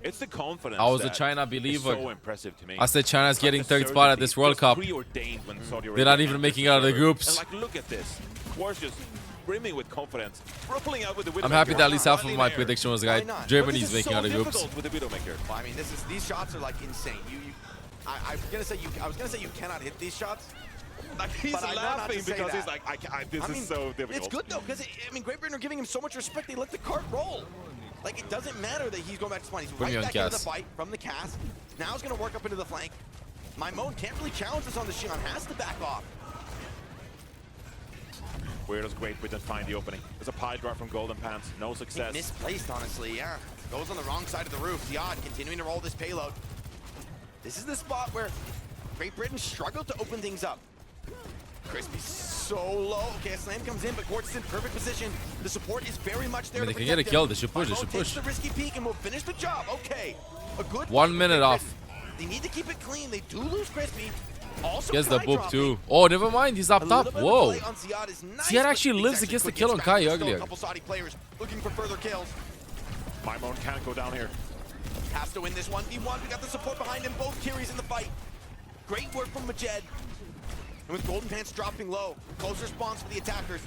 It's the confidence.
I was a
that
China
is
believer.
so impressive to me.
I said China's
Like
getting
the
third spot at this
certainty
World
was
Cup.
preordained when Saudi
They're not
Arabia
even
entered
making
the
it out of the
server.
groups.
And like, look at this. Quartz just brimming with confidence. Pulling out with the Widowmaker.
I'm happy that at least half of
Running
my
there.
prediction was
Why
right.
not?
Germany's
But this is
making
so
out of groups.
difficult with the Widowmaker.
Well, I mean, these shots are like insane. I was gonna say you cannot hit these shots.
Like, he's
But I know not to
laughing
say
because he's
that.
like, this
I mean,
is so difficult.
it's good though, because I mean, Great Britain are giving him so much respect. They let the cart roll. Like, it doesn't matter that he's going back to spawn. He's
Bring me
right
on
back into the
Cass.
fight from the cast. Now he's gonna work up into the flank. My Moan can't really challenge this on the Shion. Has to back off.
Where does Great Britain find the opening? There's a pile drive from Golden Pants. No success.
Misplaced, honestly, yeah. Goes on the wrong side of the roof. Ziad continuing to roll this payload. This is the spot where Great Britain struggled to open things up. Crispy so low. Okay, a slam comes in, but Quartz is in perfect position. The support is very much there.
I mean, they can get a kill. They should push. They should push.
The risky peek and we'll finish the job. Okay, a good
1 minute off.
They need to keep it clean. They do lose Crispy. Also,
Gets the
Kai
boop
dropping.
too. Oh, never mind. He's up
A
top.
little bit of
Whoa.
delay on Ziad is nice,
Ziad
but
actually
things
lives against the
could
kill
get
on
back.
Kai
Still
earlier.
A couple Saudi players looking for further kills.
Mymon can't go down here.
Has to win this 1v1. We got the support behind him. Both Kiris in the fight. Great work from Majed. And with Golden Pants dropping low, close response for the attackers.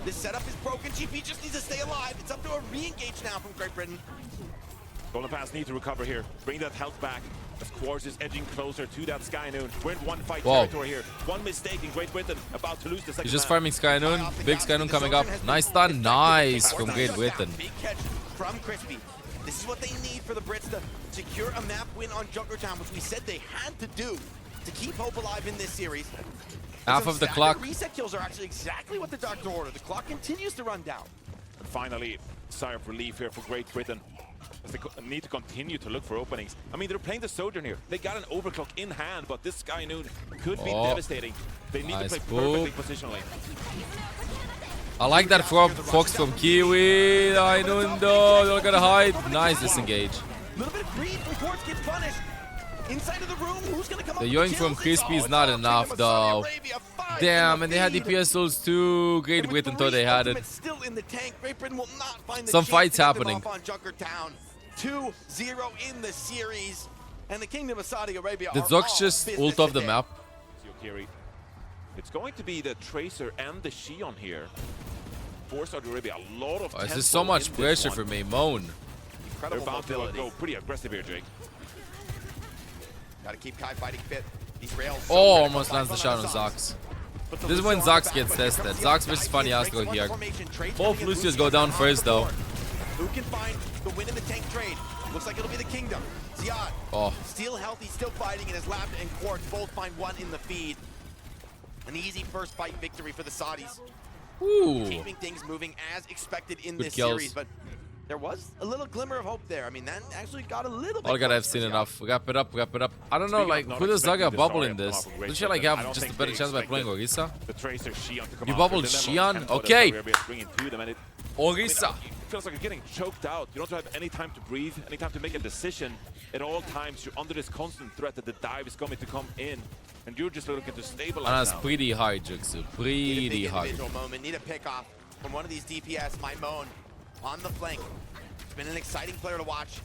This setup is broken. GP just needs to stay alive. It's up to a re-engage now from Great Britain.
Golden Pants need to recover here. Bring that health back. As Quartz is edging closer to that Sky Noon. We're in one fight territory here. One mistake in Great Britain. About to lose the second
He's just
round.
farming Sky Noon. Big Sky Noon coming up. Nice stun. Nice from Great Britain.
Big catch from Crispy. This is what they need for the Brits to secure a map win on Junkertown, which we said they had to do to keep hope alive in this series.
Half
Some
of the
staggered
clock.
reset kills are actually exactly what the doctor ordered. The clock continues to run down.
And finally, sigh of relief here for Great Britain. As they need to continue to look for openings. I mean, they're playing the Sojourn here. They got an overclock in hand, but this Sky Noon could be devastating. They need to play perfectly positionally.
I like that Fox from Kiwi. Ainundo. They're gonna hide. Nice disengage.
A little bit of greed from Quartz gets punished. Inside of the room, who's gonna come
The
up
yoing
with
from
kills?
Crispy is
It's
not
all
enough,
Saudi
though.
Arabia, 5
Damn,
in
and
the
they had
feed.
DPS souls too. Great
And with
Britain thought they
3
had it.
ultimates still in the tank, Great Britain will not find the
Some
chance
fights
to get them
happening.
off on Junkertown. 2-0 in the series, and the Kingdom of Saudi Arabia
Did
are
Zox
all
just
business
ult off the
today.
map?
Kyrie. It's going to be the Tracer and the Shion here. For Saudi Arabia, a lot of
Oh, this
tempo
is so much
in this
pressure
one.
for Maimon.
They're
Incredible
about to
mobility.
go pretty aggressive here, Jake.
Gotta keep Kai fighting fit. These rails.
Oh, almost lands the shot on Zox. This is when Zox gets tested. Zox versus Faniastro here. Both Lucius go down first, though.
Who can find the win in the tank trade? Looks like it'll be the Kingdom. Ziad,
Oh,
still healthy, still fighting, and his Lab and Quartz both find one in the feed. An easy first fight victory for the Saudis.
ooh.
Keeping things moving as expected in
Good
this
kills.
series, but there was a little glimmer of hope there. I mean, that actually got a little bit
All gotta have
closer
seen
for Ziad.
enough. Wrap it up, wrap it up. I don't know,
Speaking
like,
of not
who does Zaga
expecting
bubble
this
in
Zarya
this?
from Great
Don't you like
Britain, I
have
don't
just a
think
better
they
chance by
expected
playing Orisa?
The Tracer Shion to come
You
out
bubbled
with the level
Shion?
of tempo that
Okay.
Saudi Arabia is bringing to them, and it
Orisa.
it feels like you're getting choked out. You don't have any time to breathe, any time to make a decision. At all times, you're under this constant threat that the dive is going to come in, and you're just looking to
And
stabilize
that's
now.
pretty hard, Juxu.
Need a
Pretty
big
hard.
individual moment. Need a pick off from one of these DPS. Mymon on the flank. It's been an exciting player to watch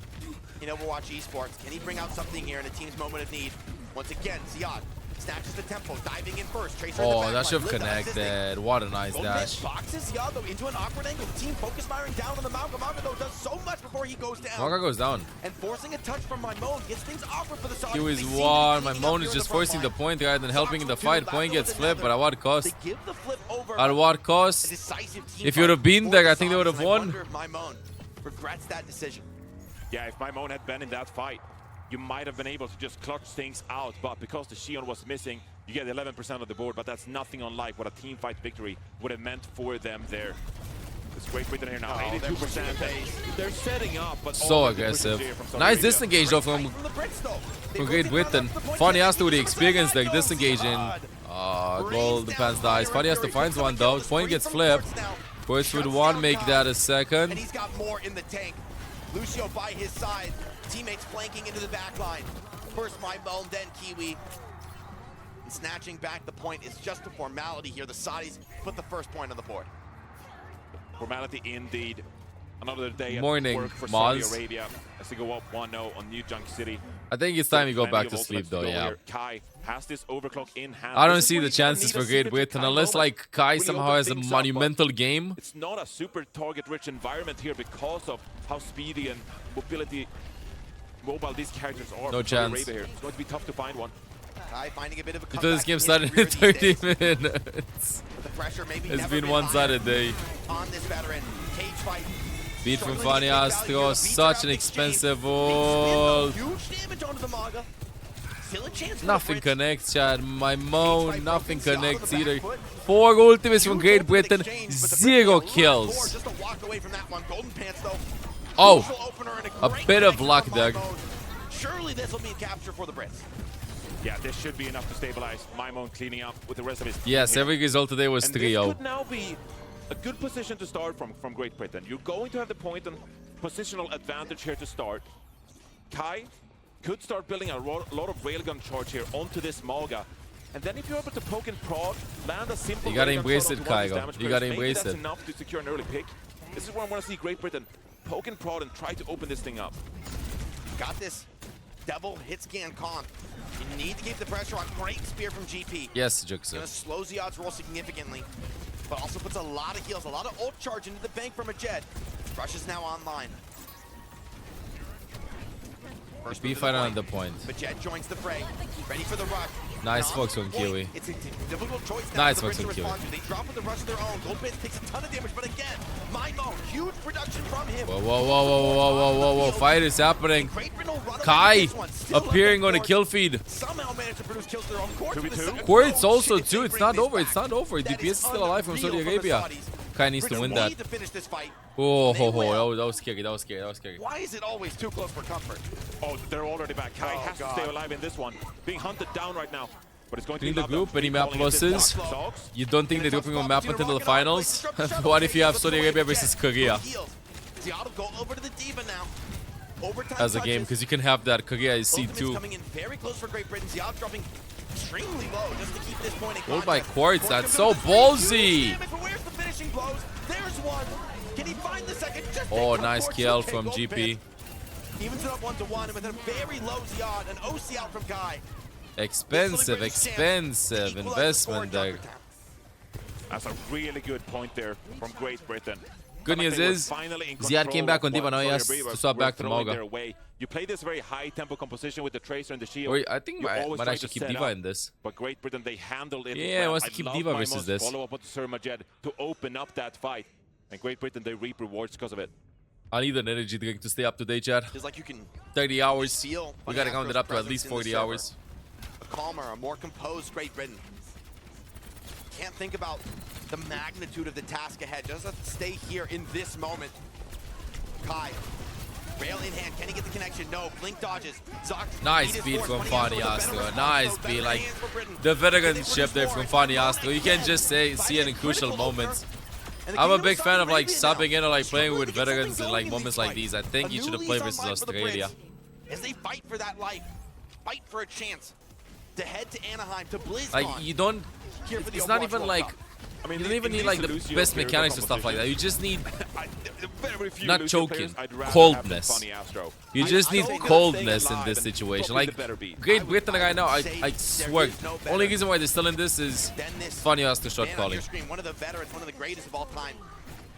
in Overwatch esports. Can he bring out something here in a team's moment of need? Once again, Ziad snatches the tempo, diving in first. Tracer in the
Oh,
back
that should
line.
have
Live assisting.
connected. What a nice
Golden
dash.
boxes Ziad though into an awkward angle. The team focus firing down on the Malcolm. Malcolm though does so much before he goes down.
Waka goes down.
And forcing a touch from Mymon gets things awkward for the Saudis.
Q is
They seem to be
one.
cleaning
Mymon
up
is
here
just
in the front
forcing the
line.
point rather than helping in the
Zox
fight.
with
Point
two,
gets
battle
flipped,
with
but at what cost?
They give the flip over.
At what
A
cost?
decisive team
If you would have
fight
been
for
there,
the
I think they would have
Saudis, and I
won.
wonder if Mymon regrets that decision.
Yeah, if Mymon had been in that fight, you might have been able to just clutch things out, but because the Shion was missing, you get 11% of the board, but that's nothing unlike what a team fight victory would have meant for them there. It's Great Britain here now,
Oh, they're
82%.
pushing the pace.
They're setting up, but
So
all of the
aggressive.
pushes here from Saudi
Nice
Arabia.
disengage though
Fight
from
from the Brits, though. They
Great
both run
Britain.
up the point.
Funny has to with the
80%
experience, like
goes
disengaging.
Ziad.
Golden
Brings
Pants
down
dies. Funny has to
Fire
find
Fury,
one
comes
though.
up
Point
with
gets
three
flipped.
from Quartz now.
Force would
Shuts
one
down
make
Kai.
that a
And
second.
he's got more in the tank. Lucio by his side. Teammates flanking into the back line. First Mymon, then Kiwi. And snatching back the point is just a formality here. The Saudis put the first point on the board.
Formality indeed. Another day at
Morning,
work for Saudi
Maz.
Arabia as they go up 1-0 on New Junk City.
I think it's time you go
Plenty
back
of
to sleep
ultimates
though,
go
yeah.
here. Kai has this overclock in hand.
I don't
This is
see
where
the
he's gonna
chances
need a
for Great
signature
Britain
Kai
unless
moment.
like Kai
Really
somehow
open
has a
things up, but
monumental game.
It's not a super target-rich environment here because of how speedy and mobile these characters are.
No
for Saudi
chance.
Arabia here. It's going to be tough to find one.
Kai finding a bit of a
Because
comeback
this game
in
started
his
in
career these
30
days.
minutes.
But the pressure maybe
It's
never
been
higher
one-sided day.
on this veteran. Cage fight.
Beat from
Struggling to take value
Faniastro.
here, beats
Such
out
an
the
expensive
exchange. Big spin, though.
ult.
Huge damage onto the Maga. Still a chance for
Nothing
the Brits.
connects, Chad. My moan, nothing connects either. 4 ultimates from Great Britain, 0 kills.
Just a walk away from that one. Golden Pants, though.
Oh,
Crucial opener and
a
great
bit of
connection
luck,
from
Doug.
Mimone. Surely this will be a capture for the Brits.
Yeah, this should be enough to stabilize. Mimone cleaning up with the rest of his team
Yes,
here.
every result today was
And this
3-0.
could now be a good position to start from Great Britain. You're going to have the point and positional advantage here to start. Kai could start building a lot of railgun charge here onto this Malga. And then if you're able to poke and prod, land a simple
You gotta
railgun
embrace
shot
it,
onto one of these
Kaigo.
damage
You
players,
gotta
maybe
embrace
that's
it.
enough to secure an early pick. This is where I want to see Great Britain poke and prod and try to open this thing up.
Got this. Devil hit scan comp. You need to keep the pressure on. Great spear from GP.
Yes,
Gonna
Juxo.
slows the odds roll significantly, but also puts a lot of heals, a lot of ult charge into the bank from a Jet. Rush is now online. First
Be
move to
fighting on the point.
But Jet joins the fray, ready for the rush.
Nice
And on
focus
the
from
point,
Kiwi.
It's a difficult choice now
Nice
for the
focus
Brits to
from
respond to. They drop with the rush of their own. Gold Pants takes a ton of damage, but again, Mimone, huge production from him.
Whoa, whoa, whoa, whoa, whoa, whoa, whoa, whoa. Fight is happening.
Great Britain will run away
Kai
with this one. Still
appearing on a
left
kill feed.
somehow managed to produce kills of their own. Quartz with the
2v2.
second
Quartz
goal.
also
Shit,
too.
they
It's
bring
not
this
over. It's
back.
not over.
That
DPS is still alive from Saudi
unreal from the
Arabia.
Saudis.
Kai needs to
Brits
win that.
need to finish this fight.
Oh,
They
ho, ho.
will.
That was scary. That was scary. That was scary.
Why is it always too close for comfort?
Oh, they're already back. Kai
Oh,
has
God.
to stay alive in this one. Being hunted down right now. But it's going to
Clean
be
the group, any map losses. You don't think they're dropping on map until the finals? What if you have Saudi Arabia versus Korea
Ziad go over to the Diva now. Overtime
as a game?
touches.
Because you can have that Korea is
Ultimates
C2.
coming in very close for Great Britain. Ziad dropping extremely low just to keep this point in
Hold by
contest.
Quartz, that's so
can build this
ballsy.
huge damage, but where's the finishing blows? There's one. Can he find the second? Just
Oh,
think
nice
Quartz
kill
will take
from
Gold
GP.
Pants. Evens it up 1-1, and with a very low Ziad, an OC out from Kai.
Expensive, expensive investment there.
That's a really good point there from Great Britain.
Good news is, Ziad came back on Diva, now he has to swap back to Malga.
You play this very high tempo composition with the Tracer and the Shield.
Or I think
You
I
always
might
try
actually
to
keep
set
Diva
up,
in this.
But Great Britain, they handled it.
Yeah,
well.
wants to keep
love
Diva
Mimone's
versus this.
follow-up with Sir Majed to open up that fight. And Great Britain, they reap rewards because of it.
I need an energy drink to stay up to date, Chad.
Just like you can
30 hours.
feel
We gotta count it up to at
presence
least
in the
40
server.
hours.
A calmer, a more composed Great Britain. Can't think about the magnitude of the task ahead. Just have to stay here in this moment. Kai, rail in hand. Can he get the connection? No. Blink dodges. Zox.
Nice beat from Fanny Astro. Nice beat. Like the veteran ship there from Fanny Astro. You can just see it in crucial moments. I'm a big fan of like subbing in or like playing with veterans in like moments like these. I think you should have played versus Australia.
As they fight for that life, fight for a chance to head to Anaheim, to BlizzCon.
Like you don't.
here for the
It's not
Overwatch
even
World
like.
Cup.
I mean,
You don't even need like the best mechanics and stuff like that. You just need not choking, coldness. You just need coldness in this situation. Like Great Britain right now, I swear, only reason why they're still in this is Fanny Astro shot
Man on
calling.
your screen, one of the veterans, one of the greatest of all time.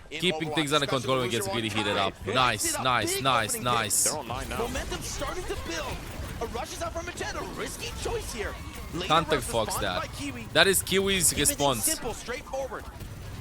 in
Keeping
Overwatch,
things under
special
control when it
loser
gets
on
really heated
Kai.
up.
Picks
Nice,
it up.
nice,
Big
nice,
opening
nice.
They're online now.
Momentum starting to build. A rush is out from Magenta. Risky choice here. Later
Counter
rush
Fox
responded
that.
by Kiwi.
That is Kiwi's
Keeping things
response.
simple, straightforward.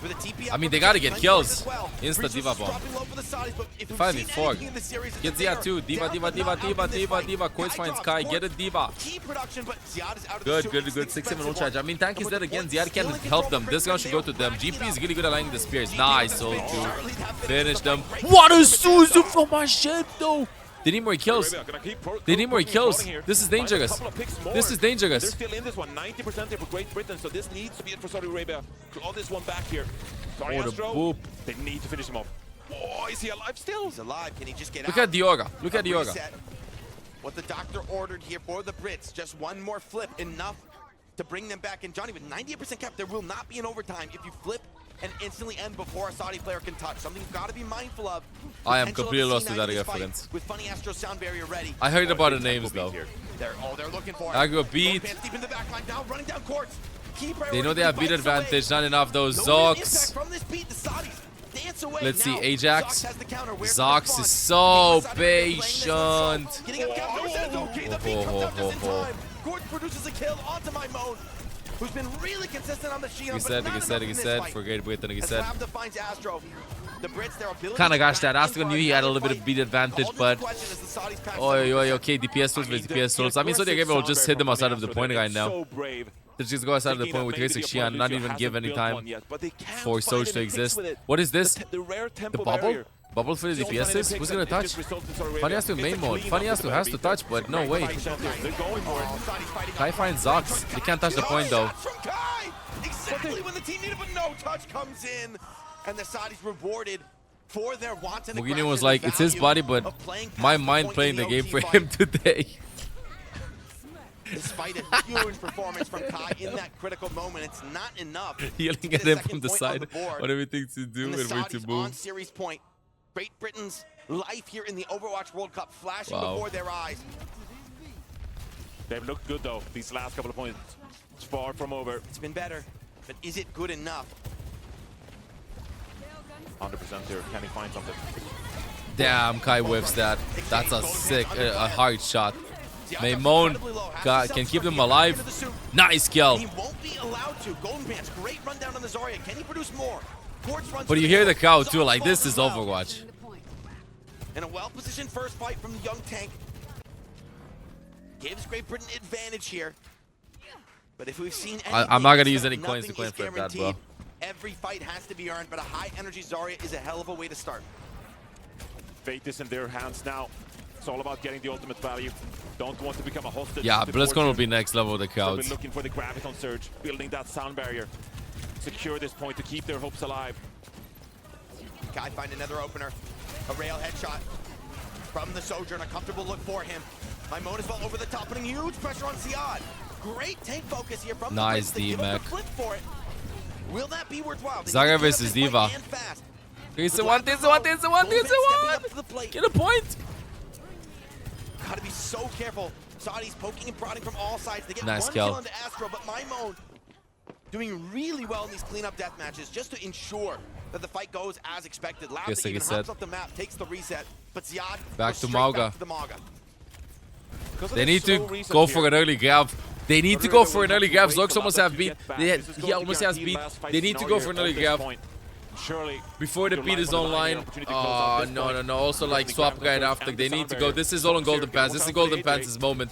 With a TP
I mean,
out
they
from
gotta
Magenta,
get
plenty
kills.
as well.
Insta
Resources
Diva bomb.
dropping low for the Saudis, but if we've
5v4.
seen anything in this series,
Get
it's that
Ziad too.
they're
Diva,
down
Diva,
but
Diva,
not out
Diva,
in this
Diva,
fight.
Diva. Quartz finds
drops
Kai.
Quartz.
Get a Diva.
Key production, but Ziad is out of
Good,
the
good,
shoot.
good.
It's
6-7
expensive
ult charge. I
one.
mean, Tank is
And
dead
with the
again.
point
Ziad
still
can
in
help
control
them.
for
This
Great
round should go to
Britain,
them.
they are
GP is
racking it
really
up.
good at landing the spears.
GP
Nice
has
ult
been
too.
Charlie have finished
Finish
the
them.
fight. Great
What a
Britain from
Suzu
Magenta.
from my ship though. They need more kills. They need more kills. This is dangerous. This is dangerous.
They're still in this one. 90% here for Great Britain, so this needs to be it for Saudi Arabia. Claw this one back here. Sorry,
Oh, the
Astro.
boop.
They need to finish him off. Oh, is he alive still?
He's alive. Can he just get
Look
out?
at Dioga. Look at
A
Dioga.
reset. What the doctor ordered here for the Brits. Just one more flip. Enough to bring them back. And Johnny, with 98% cap, there will not be an overtime if you flip and instantly end before a Saudi player can touch. Something you've got to be mindful of.
I am
Potential of
completely
the
lost to
C9
that
in this fight
reference.
With Funny Astro sound barrier ready.
I heard about the
Big
names
tempo
though.
beat here.
They're looking for it.
Aggro beat.
Gold Pants deep in the back line now, running down courts. Key
They know they have beat
priority, fights
advantage.
away.
Not enough though.
No real impact
Zox.
from this beat. The Saudis dance away.
Let's see,
Now,
Ajax.
Zox has the counter. Where's the
Zox
response?
is so
Deep inside the lane,
patient.
Getting up counter. It's okay. The beat comes out just in time. Gordon produces a kill onto Mimone, who's been really consistent on the shield.
He said, for Great Britain, he
As
said.
Lambda finds Astro. The Brits, their ability
Kind of
to
gosh, that
back
Astra
into
knew he had a
another
little bit of
fight.
beat advantage,
Called
but
into question as the Saudis pack
oi,
some
oi,
of
okay, DPS tools with DPS tools. I mean, Saudi Arabia will just hit them outside of the point right now.
So brave.
They'll just go outside of the point with Basic Xian, not even give any time for Soch to exist. What is this? The bubble? Bubble for the DPSs? Who's gonna touch? Funny has to main mode. Funny has to touch, but no way. Kai finds Zox. They can't touch the point though.
Exactly when the team needed, but no touch comes in, and the Saudis rewarded for their wanton
Mugini
aggression,
was like,
the
it's his body,
value
but
of playing past
my
the
mind
point
playing
in
the game
OT
for
fight.
him today.
Despite a huge performance from Kai in that critical moment, it's not enough.
Yelling at him from the side on everything to do
And
and
the
where to
Saudis
move.
on series point. Great Britain's life here in the Overwatch World Cup flashing
Wow.
before their eyes.
They've looked good though. These last couple of points, it's far from over.
It's been better, but is it good enough?
100% here. Can he find something?
Damn, Kai whiffs that. That's a sick, a hard shot. Maimon can keep them alive. Nice kill.
He won't be allowed to. Golden Pants, great rundown on the Zarya. Can he produce more? Quartz runs
But
to
you hear the
hill.
crowd too,
Zox
like this
falls
is
as well.
Overwatch.
And a well-positioned first fight from the young tank. Gives Great Britain advantage here. But if we've seen anything,
I'm not gonna
it's
use
that
any coins to
nothing
claim
is
for that, bro.
guaranteed. Every fight has to be earned, but a high-energy Zarya is a hell of a way to start.
Fate is in their hands now. It's all about getting the ultimate value. Don't want to become a hostage.
Yeah,
to
BlizzCon will
fortune.
be next level with the
So
crowds.
we're looking for the graviton surge, building that sound barrier. Secure this point to keep their hopes alive.
Kai find another opener. A rail headshot from the Sojourn. A comfortable look for him. Maimon as well over the top, putting huge pressure on Ziad. Great tank focus here from
Nice
the Brits. They give up
D-Mac.
the flip for it. Will that be worthwhile? They
Zaga
need to
versus
get up this
Diva.
fight and fast.
It's a
With
one,
Lapis
it's a one,
low,
it's a one,
Golden
it's a
Pants stepping
one.
up to the plate.
Get a point.
Gotta be so careful. Saudis poking and prodding from all sides. They get
Nice
one
kill.
kill into Astro, but Maimon doing really well in these cleanup death matches just to ensure that the fight goes as expected.
Yes,
Lapis
like
even
you said.
hops up the map, takes the reset, but Ziad
Back
goes
to
straight
Mauga.
back to the Mauga.
Because of
They
the
need
slow
to
reset
go
here,
for an early grab. They need to go for an early grab. Zox almost have beat. He almost has beat. They need to go for an early grab
Surely,
before the beat is online. Oh, no. Also, like, swap right after. They need to go. This is all on Golden Pants. This is Golden Pants' moment.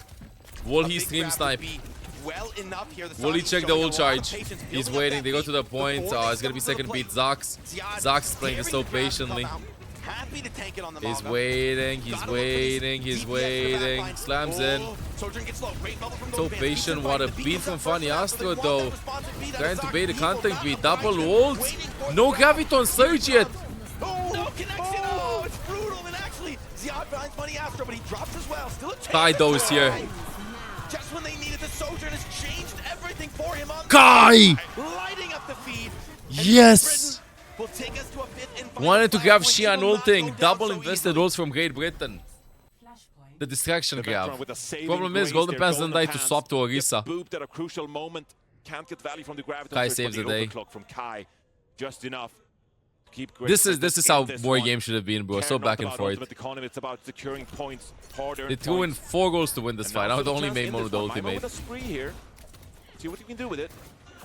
Will he
A big
stream
grab
snipe?
would be well enough here. The
Will he
Saudis
check the
showing a
ult
lot of
charge?
patience,
He's
building up
waiting.
that
They go
lead
to the point.
before
Oh,
they
it's going to be
step
second
to the
beat.
plate.
Zox.
Ziad
Zox is playing this so
daring to grab
patiently.
come out. Happy to tank it on the
He's
Mauga.
waiting. He's
Gotta look for these
waiting. He's
DPS for the back
waiting.
line.
Slams in.
Oh, Sojourn gets low. Great bubble from
So
Golden Pants.
patient.
Decent
What a
fight. The
beat
beat
from
is up
Funny
first,
Astro,
they want
though.
that responsive beat out
Trying
of
to
Zox.
bait the
He
counter
will
beat.
not
Double
oblige him.
ult.
Waiting for
No
the
Graviton Surge yet.
Oh, no connection. Oh, it's brutal. And actually, Ziad finds Funny Astro, but he drops as well. Still a chance.
Kai those here.
Just when they needed, the Sojourn has changed everything for him on
Kai!
lighting up the feed. And
Yes!
Britain will take us to a fifth and final
Wanted to
fight.
grab
Points
Xian
will not go
ulting.
down
Double
so
invested
easily.
ults from Great Britain. The distraction
the veteran
grab.
with a saving
Problem is,
grace
Golden
there,
Pants didn't die to
Pants
swap to
gets
Orisa.
booped at a crucial moment. Can't get value from the graviton
Kai
surge,
saves
but
the day.
overclock from Kai. Just enough to keep Great
This
Britain
is
in
how
this
war
one.
game should have been, bro.
Care
So
not
back and
about
forth.
ultimate economy, it's about securing points, hard-earned
They threw in
points.
4 goals to win this
And
fight.
now
I would
for the
only
chance
made
in
more
this
with the
one. Maimon
ultimate.
with a spree here. See what you can do with it.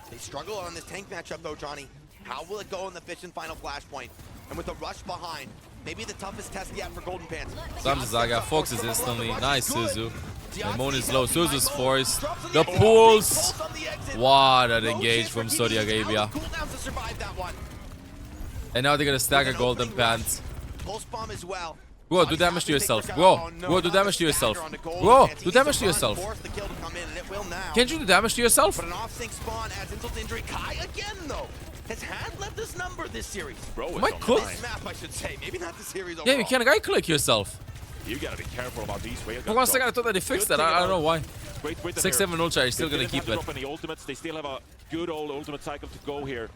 They struggle on this tank matchup though, Johnny. How will it go in the fifth and final flashpoint? And with the rush behind, maybe the toughest test yet for Golden Pants.
Slams Zaga, focuses instantly. Nice, Suzu. Maimon is low.
Suzu's
Suzu's forced. The pulls. What an engage from Saudi Arabia. And now they're gonna stagger Golden Pants.
Pulse bomb as well.
Bro, do damage to yourself. Bro, do damage to yourself. Bro, do damage to yourself. Can't you do damage to yourself?
But an off-sync spawn adds insult to injury. Kai again, though, has had left this number this series.
Bro, it's
My
on
cook.
line.
This map, I should say. Maybe not the series
Yeah,
overall.
you can't right click yourself.
You gotta be careful about these railguns.
For one second, I thought that they fixed that. I don't know why.
Great Britain
6-7
here.
ult charge, still
They
gonna
didn't
keep
have
it.
to drop any ultimates. They still have a good old ultimate cycle to go here.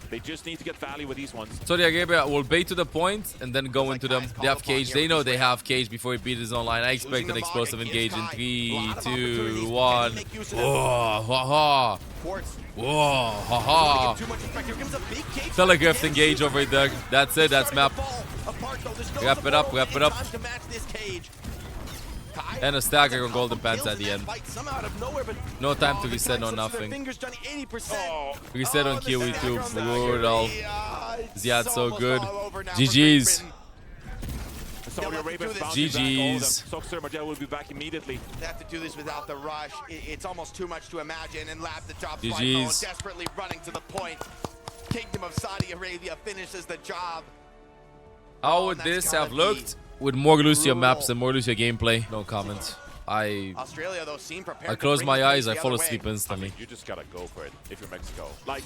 They just need to get value with these ones.
Saudi Arabia will bait to the point and then go into them. They have cage. They know they have cage before he beat his own line. I expect an explosive engage in 3, 2, 1. Whoa, ha ha.
Quartz.
Whoa, ha ha.
Too much respect. Here comes a big cage.
Telegraphed engage over there. That's it, that's map. Wrap it up, wrap it up.
Time to match this cage.
And a stagger on golden pants at the end.
Somehow out of nowhere, but
No time to
the
reset, no
guy slips through their
nothing.
fingers, Johnny, 80%.
Reset on
the
Kiwi
stagger
too,
on the
brutal.
Valkyrie.
Is that so
almost
good?
all over now for
GG's.
Great Britain.
Saudi
have to
Arabia
do this.
bouncing back all of them.
GG's.
Soxer Margel will be back immediately.
They have to do this without the rush. It's almost too much to imagine. And Lab the job
GG's.
desperately running to the point. Kingdom of Saudi Arabia finishes the job.
How would
that's
this
gotta
have looked with more Lucia maps and more Lucia gameplay? No comment.
Australia, though, seem prepared
I
to
close
bring
my
the
eyes,
pace
I
the
fall
other way.
asleep
I
instantly.
mean, you just gotta go for it if you're Mexico. Like,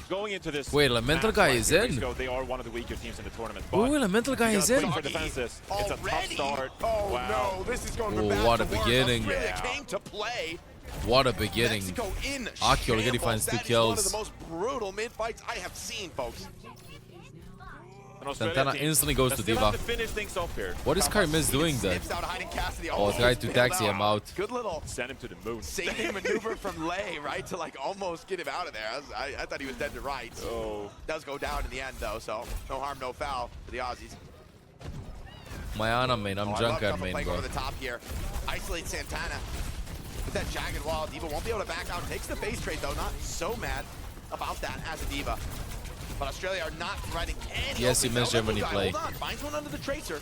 going into this.
Wait, Elemental
match,
guy
like,
is
here,
in?
Mexico, they are one of the weaker teams in the tournament.
Oh,
but
Elemental guy
you
is
gotta
in.
play for defenses. It's a tough
Already?
start.
Oh
Wow.
no, this is going
Oh,
from bad
what
to
a
worse.
beginning.
Australia
Yeah.
came to play.
What a beginning.
Mexico in
Aki already
shambles.
finds 2
That is one of
kills.
the most brutal mid-fights I have seen, folks.
And Australia
Santana
team
instantly goes
that
to
still
Diva.
have to finish things off here.
What is Carmiz doing there?
Snips out hiding Cassidy.
Oh, tried to
bailed
taxi him out.
Good little
Send him to the moon.
safety maneuver from Lei, right, to like almost get him out of there. I thought he was dead to rights.
Oh.
Does go down in the end though, so no harm, no foul for the Aussies.
My Ana main, I'm
I love
Junkard
Kappa
main,
playing
bro.
over the top here. Isolate Santana with that jagged wall. Diva won't be able to back out. Takes the base trade though. Not so mad about that as a Diva. But Australia are not providing any.
Yes, he
openings.
missed
Elemental
Germany
guy,
play.
Hold on, finds one under the tracer.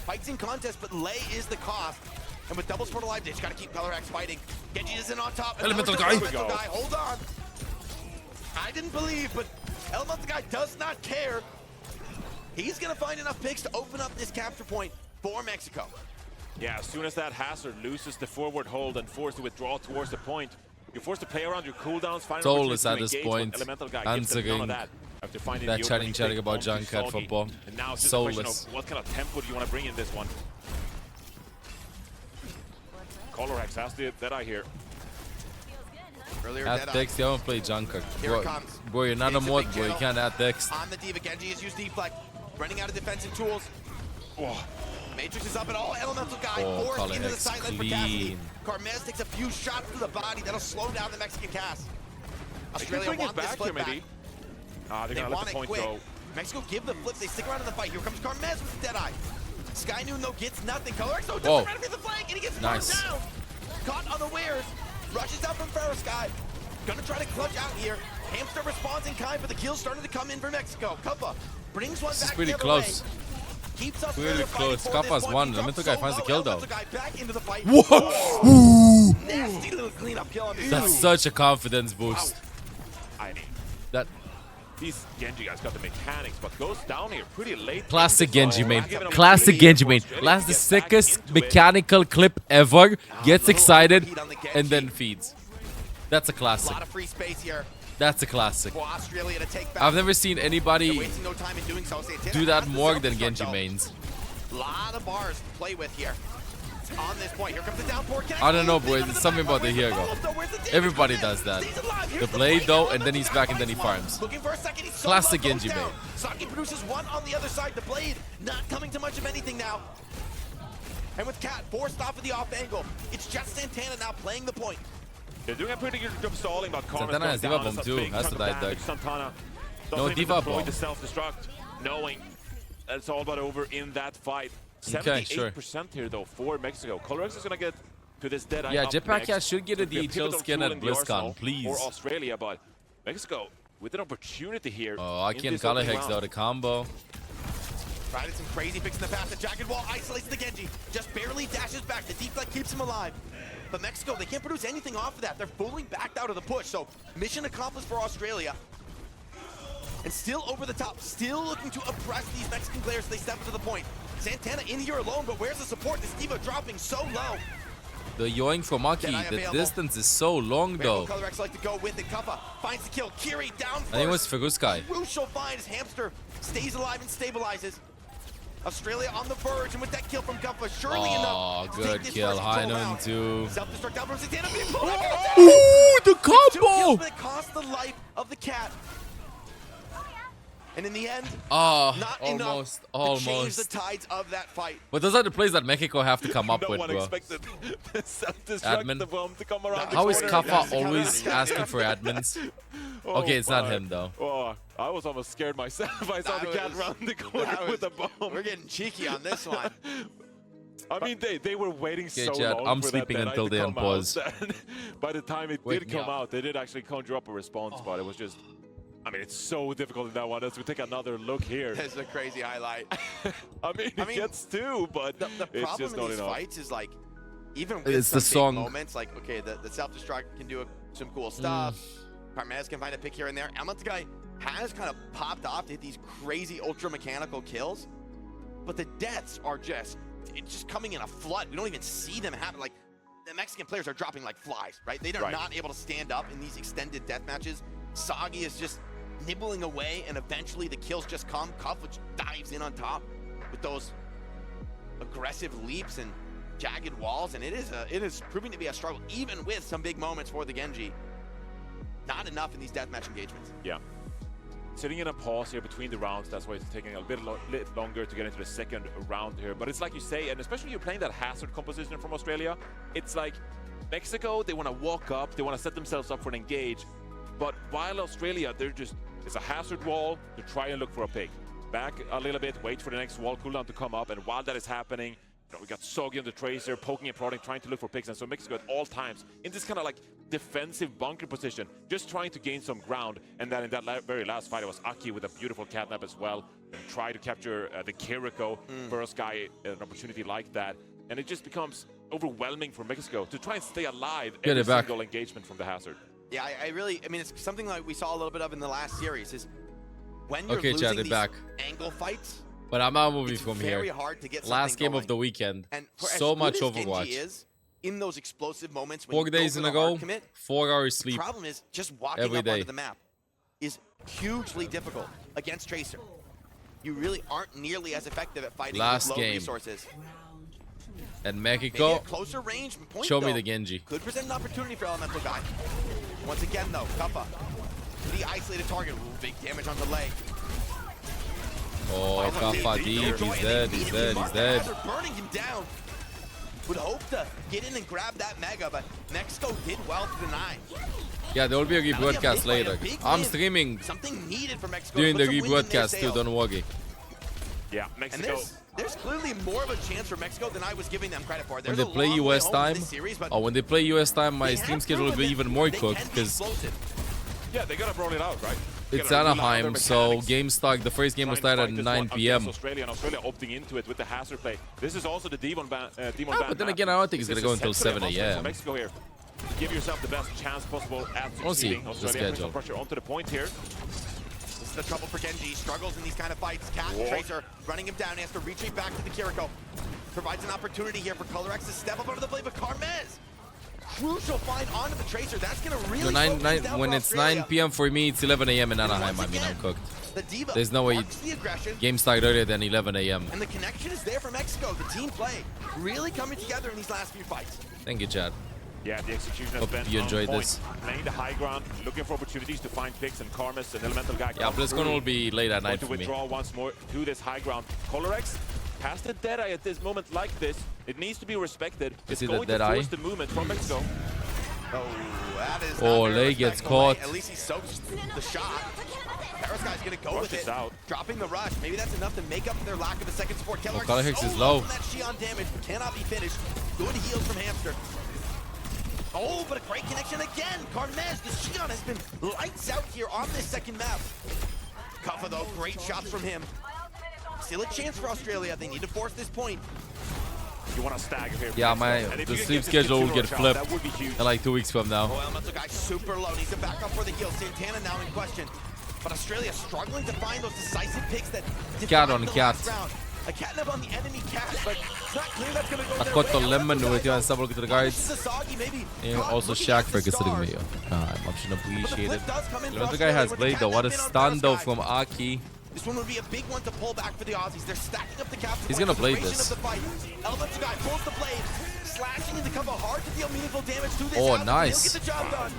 Fights in contest, but Lei is the cost. And with double sport alive, they just gotta keep Colorax fighting. Genji is in on top.
Elemental guy.
Elemental guy, hold on. I didn't believe, but Elemental guy does not care. He's gonna find enough picks to open up this capture point for Mexico.
Yeah, as soon as that Hazard loses the forward hold and forced to withdraw towards the point, you're forced to play around your cooldowns, find an
Soulless
opportunity
at
to
this
engage,
point,
but Elemental guy gives them none of
answering
that. After finding
that
the
chatting
opening
about
onto
Junkard
Soggy.
football.
And now it's just a question
Soulless.
of what kind of tempo do you want to bring in this one. Colorax has the Deadeye here.
Earlier,
Add
Deadeye.
text, you haven't played Junkard.
Here
Bro,
it comes.
bro, you're not a
It's a
mod,
big
bro. You
kill.
can't add text.
On the Diva, Genji has used deflect. Running out of defensive tools.
Oh,
Matrix is up at all. Elemental guy
Oh,
forced
Colin
into the
Hicks
sideline for Cassidy.
clean.
Carmez takes a few shots to the body. That'll slow down the Mexican cast.
they can
Australia
bring it
want this
back here,
flip
maybe.
back.
Ah, they're
They
gonna let
want
the
it
point
quick.
go.
Mexico give the flip. They stick around in the fight. Here comes Carmez with the Deadeye. Sky Noon, though, gets nothing. Colorax, though,
Whoa.
doesn't run the flank, and he gets
Nice.
knocked down. Caught unawares. Rushes out from Ferrosky. Gonna try to clutch out here. Hamster responds in kind, but the kill's starting to come in for Mexico. Kappa brings one
This is
back
pretty
the other
close.
way. Keeps us
Really close. Kappa's won. Elemental guy finds the kill, though.
Back into the fight.
Whoa!
Nasty little cleanup kill on the
That's such a confidence boost.
I mean,
That
these Genji guys got the mechanics, but goes down here pretty late.
classic Genji main.
Given an
Classic
opportunity
Genji
for
main.
Australia
Last
to
the
get back
sickest
into it.
mechanical clip ever. Gets
little
excited
overheat on the
and then
Genji.
feeds. That's a
A
classic.
lot of free space here
That's a classic.
for Australia to take back.
I've never seen
They're
anybody
wasting no time in doing so. Santana
do that
has the
more than
self-destruct,
Genji
though.
mains.
Lot of bars to play with here. On this point, here comes the downpour.
I don't know, boys. It's something about the hero. Everybody does that. The blade, though, and then he's back and then he farms.
Looking for a second, he's so
Classic
low, goes
Genji
down.
main.
Saki produces one on the other side. The blade not coming to much of anything now. And with Cat forced off of the off angle, it's just Santana now playing the point.
They're doing a pretty good job stalling, but Carmen's
Santana
going
has Diva
down.
bomb
That's a
too.
big
Has to
chunk
die,
of damage.
Doug.
Santana
No,
doesn't even
Diva
deploy
bomb.
the self-destruct, knowing that it's all but over in that fight.
Okay,
78% here though for Mexico. Colorax is gonna get to this Deadeye.
Yeah,
up
Jetpack
next.
Cat should get a
Could be
DHL
pivotal
skin
tool
at
in the arsenal
BlizzCon, please.
For Australia, but Mexico with an opportunity here.
Oh, I
in
can't
this
color
opening
hex
round.
though. The combo.
Tried some crazy picks in the past. The jagged wall isolates the Genji. Just barely dashes back. The deflect keeps him alive. But Mexico, they can't produce anything off of that. They're fully backed out of the push. So mission accomplished for Australia. And still over the top, still looking to oppress these Mexican players as they step to the point. Santana in here alone, but where's the support? This Diva dropping so low.
The yoink from Aki.
Deadeye
The
available.
distance is so long though.
Colorax like to go with it. Kappa finds the kill. Kiri down first.
I think it was Feruskai.
Crucial find as Hamster stays alive and stabilizes. Australia on the verge, and with that kill from Kappa, surely
Oh,
enough to
good
take this
kill.
first control
Heinen
round.
too.
Self-destruct down from Santana. Being pulled out.
Ooh, the
2 kills,
combo!
but it cost the life of the cat. And in the end,
Oh,
not
almost,
enough to change the
almost.
tides of that fight.
But those are the plays that Mexico have to come up
No
with,
one
bro.
expected the self-destruct
Admin.
the bomb to come around.
How
the
is
corner.
Kappa
Yeah.
always asking for admins?
Oh,
Okay, it's not
my.
him though.
Oh, I was almost scared myself. I saw
That
the cat
was-
round the corner
that
with a
was-
bomb.
We're getting cheeky on this one.
I mean, they were waiting so
Chad,
long
I'm
for
sleeping
that
until
deadite
the
to come
unpause.
out. By the time it
Wake
did
me
come
up.
out, they did actually conjure up a response, but it was just... I mean, it's so difficult in that one. As we take another look here.
That's a crazy highlight.
I mean, it gets two, but
the
it's
problem
just
in
not
these
enough.
fights is like, even with
It's
some
the
big
song.
moments, like, okay, the self-destruct can do some cool stuff. Carmez can find a pick here and there. Guy has kind of popped off to hit these crazy ultra-mechanical kills, but the deaths are it's just coming in a flood. We don't even see them happen. Like, the Mexican players are dropping like flies, right? They are not able to stand up in these extended death matches. Soggy is just nibbling away, and eventually the kills just come. Cuff, which dives in on top with those aggressive leaps and jagged walls, and it is proving to be a struggle, even with some big moments for the Genji. Not enough in these deathmatch engagements.
Yeah. Sitting in a pause here between the rounds, that's why it's taking a bit longer to get into the second round here. But it's like you say, and especially you're playing that hazard composition from Australia, it's like Mexico, they want to walk up, they want to set themselves up for an engage. But while Australia, it's a hazard wall to try and look for a pick. Back a little bit, wait for the next wall cooldown to come up, and while that is happening, we got Soggy on the Tracer, poking and prodding, trying to look for picks, and so Mexico at all times in this kind of like defensive bunker position, just trying to gain some ground. And then in that very last fight, it was Aki with a beautiful catnap as well, and try to capture the Kiriko. First guy an opportunity like that, and it just becomes overwhelming for Mexico to try and stay alive every single engagement from the hazard.
Yeah, I mean, it's something like we saw a little bit of in the last series, is when you're losing
Chad,
these
back.
angle fights,
But I'm not moving
it's
from
very
here.
hard to get
Last
something
game
going.
of the weekend.
And for
So
as
much
good as Genji
Overwatch.
is, in those explosive moments when
4
you
days
go
in
for
a
the hard
go,
commit,
4 hours
the
sleep.
problem is just walking
every
up
day.
onto the map is hugely difficult against Tracer. You really aren't nearly as effective at fighting
Last
with low
game.
resources.
And
Maybe
Mexico,
a closer range point,
show me
though,
the Genji.
could present an opportunity for Elemental Guy. Once again, though, Kappa, the isolated target, big damage on delay.
Oh, Kappa deep, he's dead, he's dead, he's dead.
They're burning him down. Would hope to get in and grab that Mega, but Mexico did well to deny.
Yeah, there will be a rebroadcast later. I'm streaming
Something needed for Mexico
during
to
the
put some wind in their
rebroadcast too,
sails.
don't worry.
Yeah,
And
Mexico.
there's clearly more of a chance for Mexico than I was giving them credit for.
When
There's
they
a
play
long way
US
home in
time,
this series, but
when they play US time, my
they
stream
have
schedule will be
proven
even
that
more
they
cooked
can be
because
explosive.
Yeah, they gotta roll it out, right? They
it's
gotta rely on
Anaheim,
their
so
mechanics.
game start. The first game will start at 9 p.m.
Australia, and Australia opting into it with the hazard play. This is also the Demon ban.
But then again, I don't think it's gonna go until 7 a.m.
Mexico here. Give yourself the best chance possible at
We'll see
succeeding.
the
Australia putting
schedule.
some pressure onto the point here.
This is the trouble for Genji. Struggles in these kind of fights. Cat
Whoa.
Tracer running him down. He has to retreat back to the Kiriko. Provides an opportunity here for ColorX to step up under the blade, but Carmez. Crucial find onto the Tracer. That's going to really
So
slow things down
when
for
it's
Australia.
9 p.m. for me, it's 11 a.m. in
And
Anaheim.
once
I mean, I'm
again,
cooked.
The Diva
There's no way
marks the aggression,
game start earlier than 11 a.m.
and the connection is there for Mexico. The team play really coming together in these last few fights.
Thank you, Chad.
Yeah, the execution has
Hope
been
you
on
enjoyed
point.
this.
Playing the high ground, looking for opportunities to find picks, and Karmas and Elemental Guy
Yeah,
come
BlizzCon
through.
will be late at
Going
night
to
for me.
withdraw once more to this high ground. ColorX has the Deadeye at this moment like this. It needs to be respected. It's
see the
going to
Deadeye?
force the movement from Mexico.
Oh, that is
Oh,
not very
Lei gets
respectful.
caught.
At least he soaks the shot. Paris guy's gonna go
Rush
with
is
it,
out.
dropping the rush. Maybe that's enough to make up for their lack of a second support. Killer
Colorhex is
so
low.
from that Xion damage, but cannot be finished. Good heals from Hamster. Oh, but a great connection again. Carmez, the Xion has been lights out here on this second map. Kuffa though, great shots from him. Still a chance for Australia. They need to force this point.
You want to stagger here.
Yeah,
And if
the
you can
sleep
get this
schedule will
Kitsune
get
Rush out,
flipped
That would be huge.
in like 2 weeks from now.
Oh, Elemental Guy super low. Needs to back up for the heal. Santana now in question. But Australia struggling to find those decisive picks that
Cat on
define the
cat.
last round. A catnap on the enemy cat, but it's not clear that's going to go their
Acotto
way.
lemon
Elemental
with you
Guy,
and stop looking to the guards.
Sasagi maybe
And
caught
also
looking
Shaq
at
for
the
considering me.
stars.
Much
But the
appreciated.
flip does come in for
Elemental guy has
Australia with the
blade though. What a
catnap in on
stun though
Paris
from
Guy.
Aki.
This one would be a big one to pull back for the Aussies. They're stacking up the caps.
He's gonna blade
Duration
this.
of the fight. Elemental Guy pulls the blade, slashing into cover hard to deal meaningful damage to this.
Oh,
Aussies.
nice.
He'll get the job done.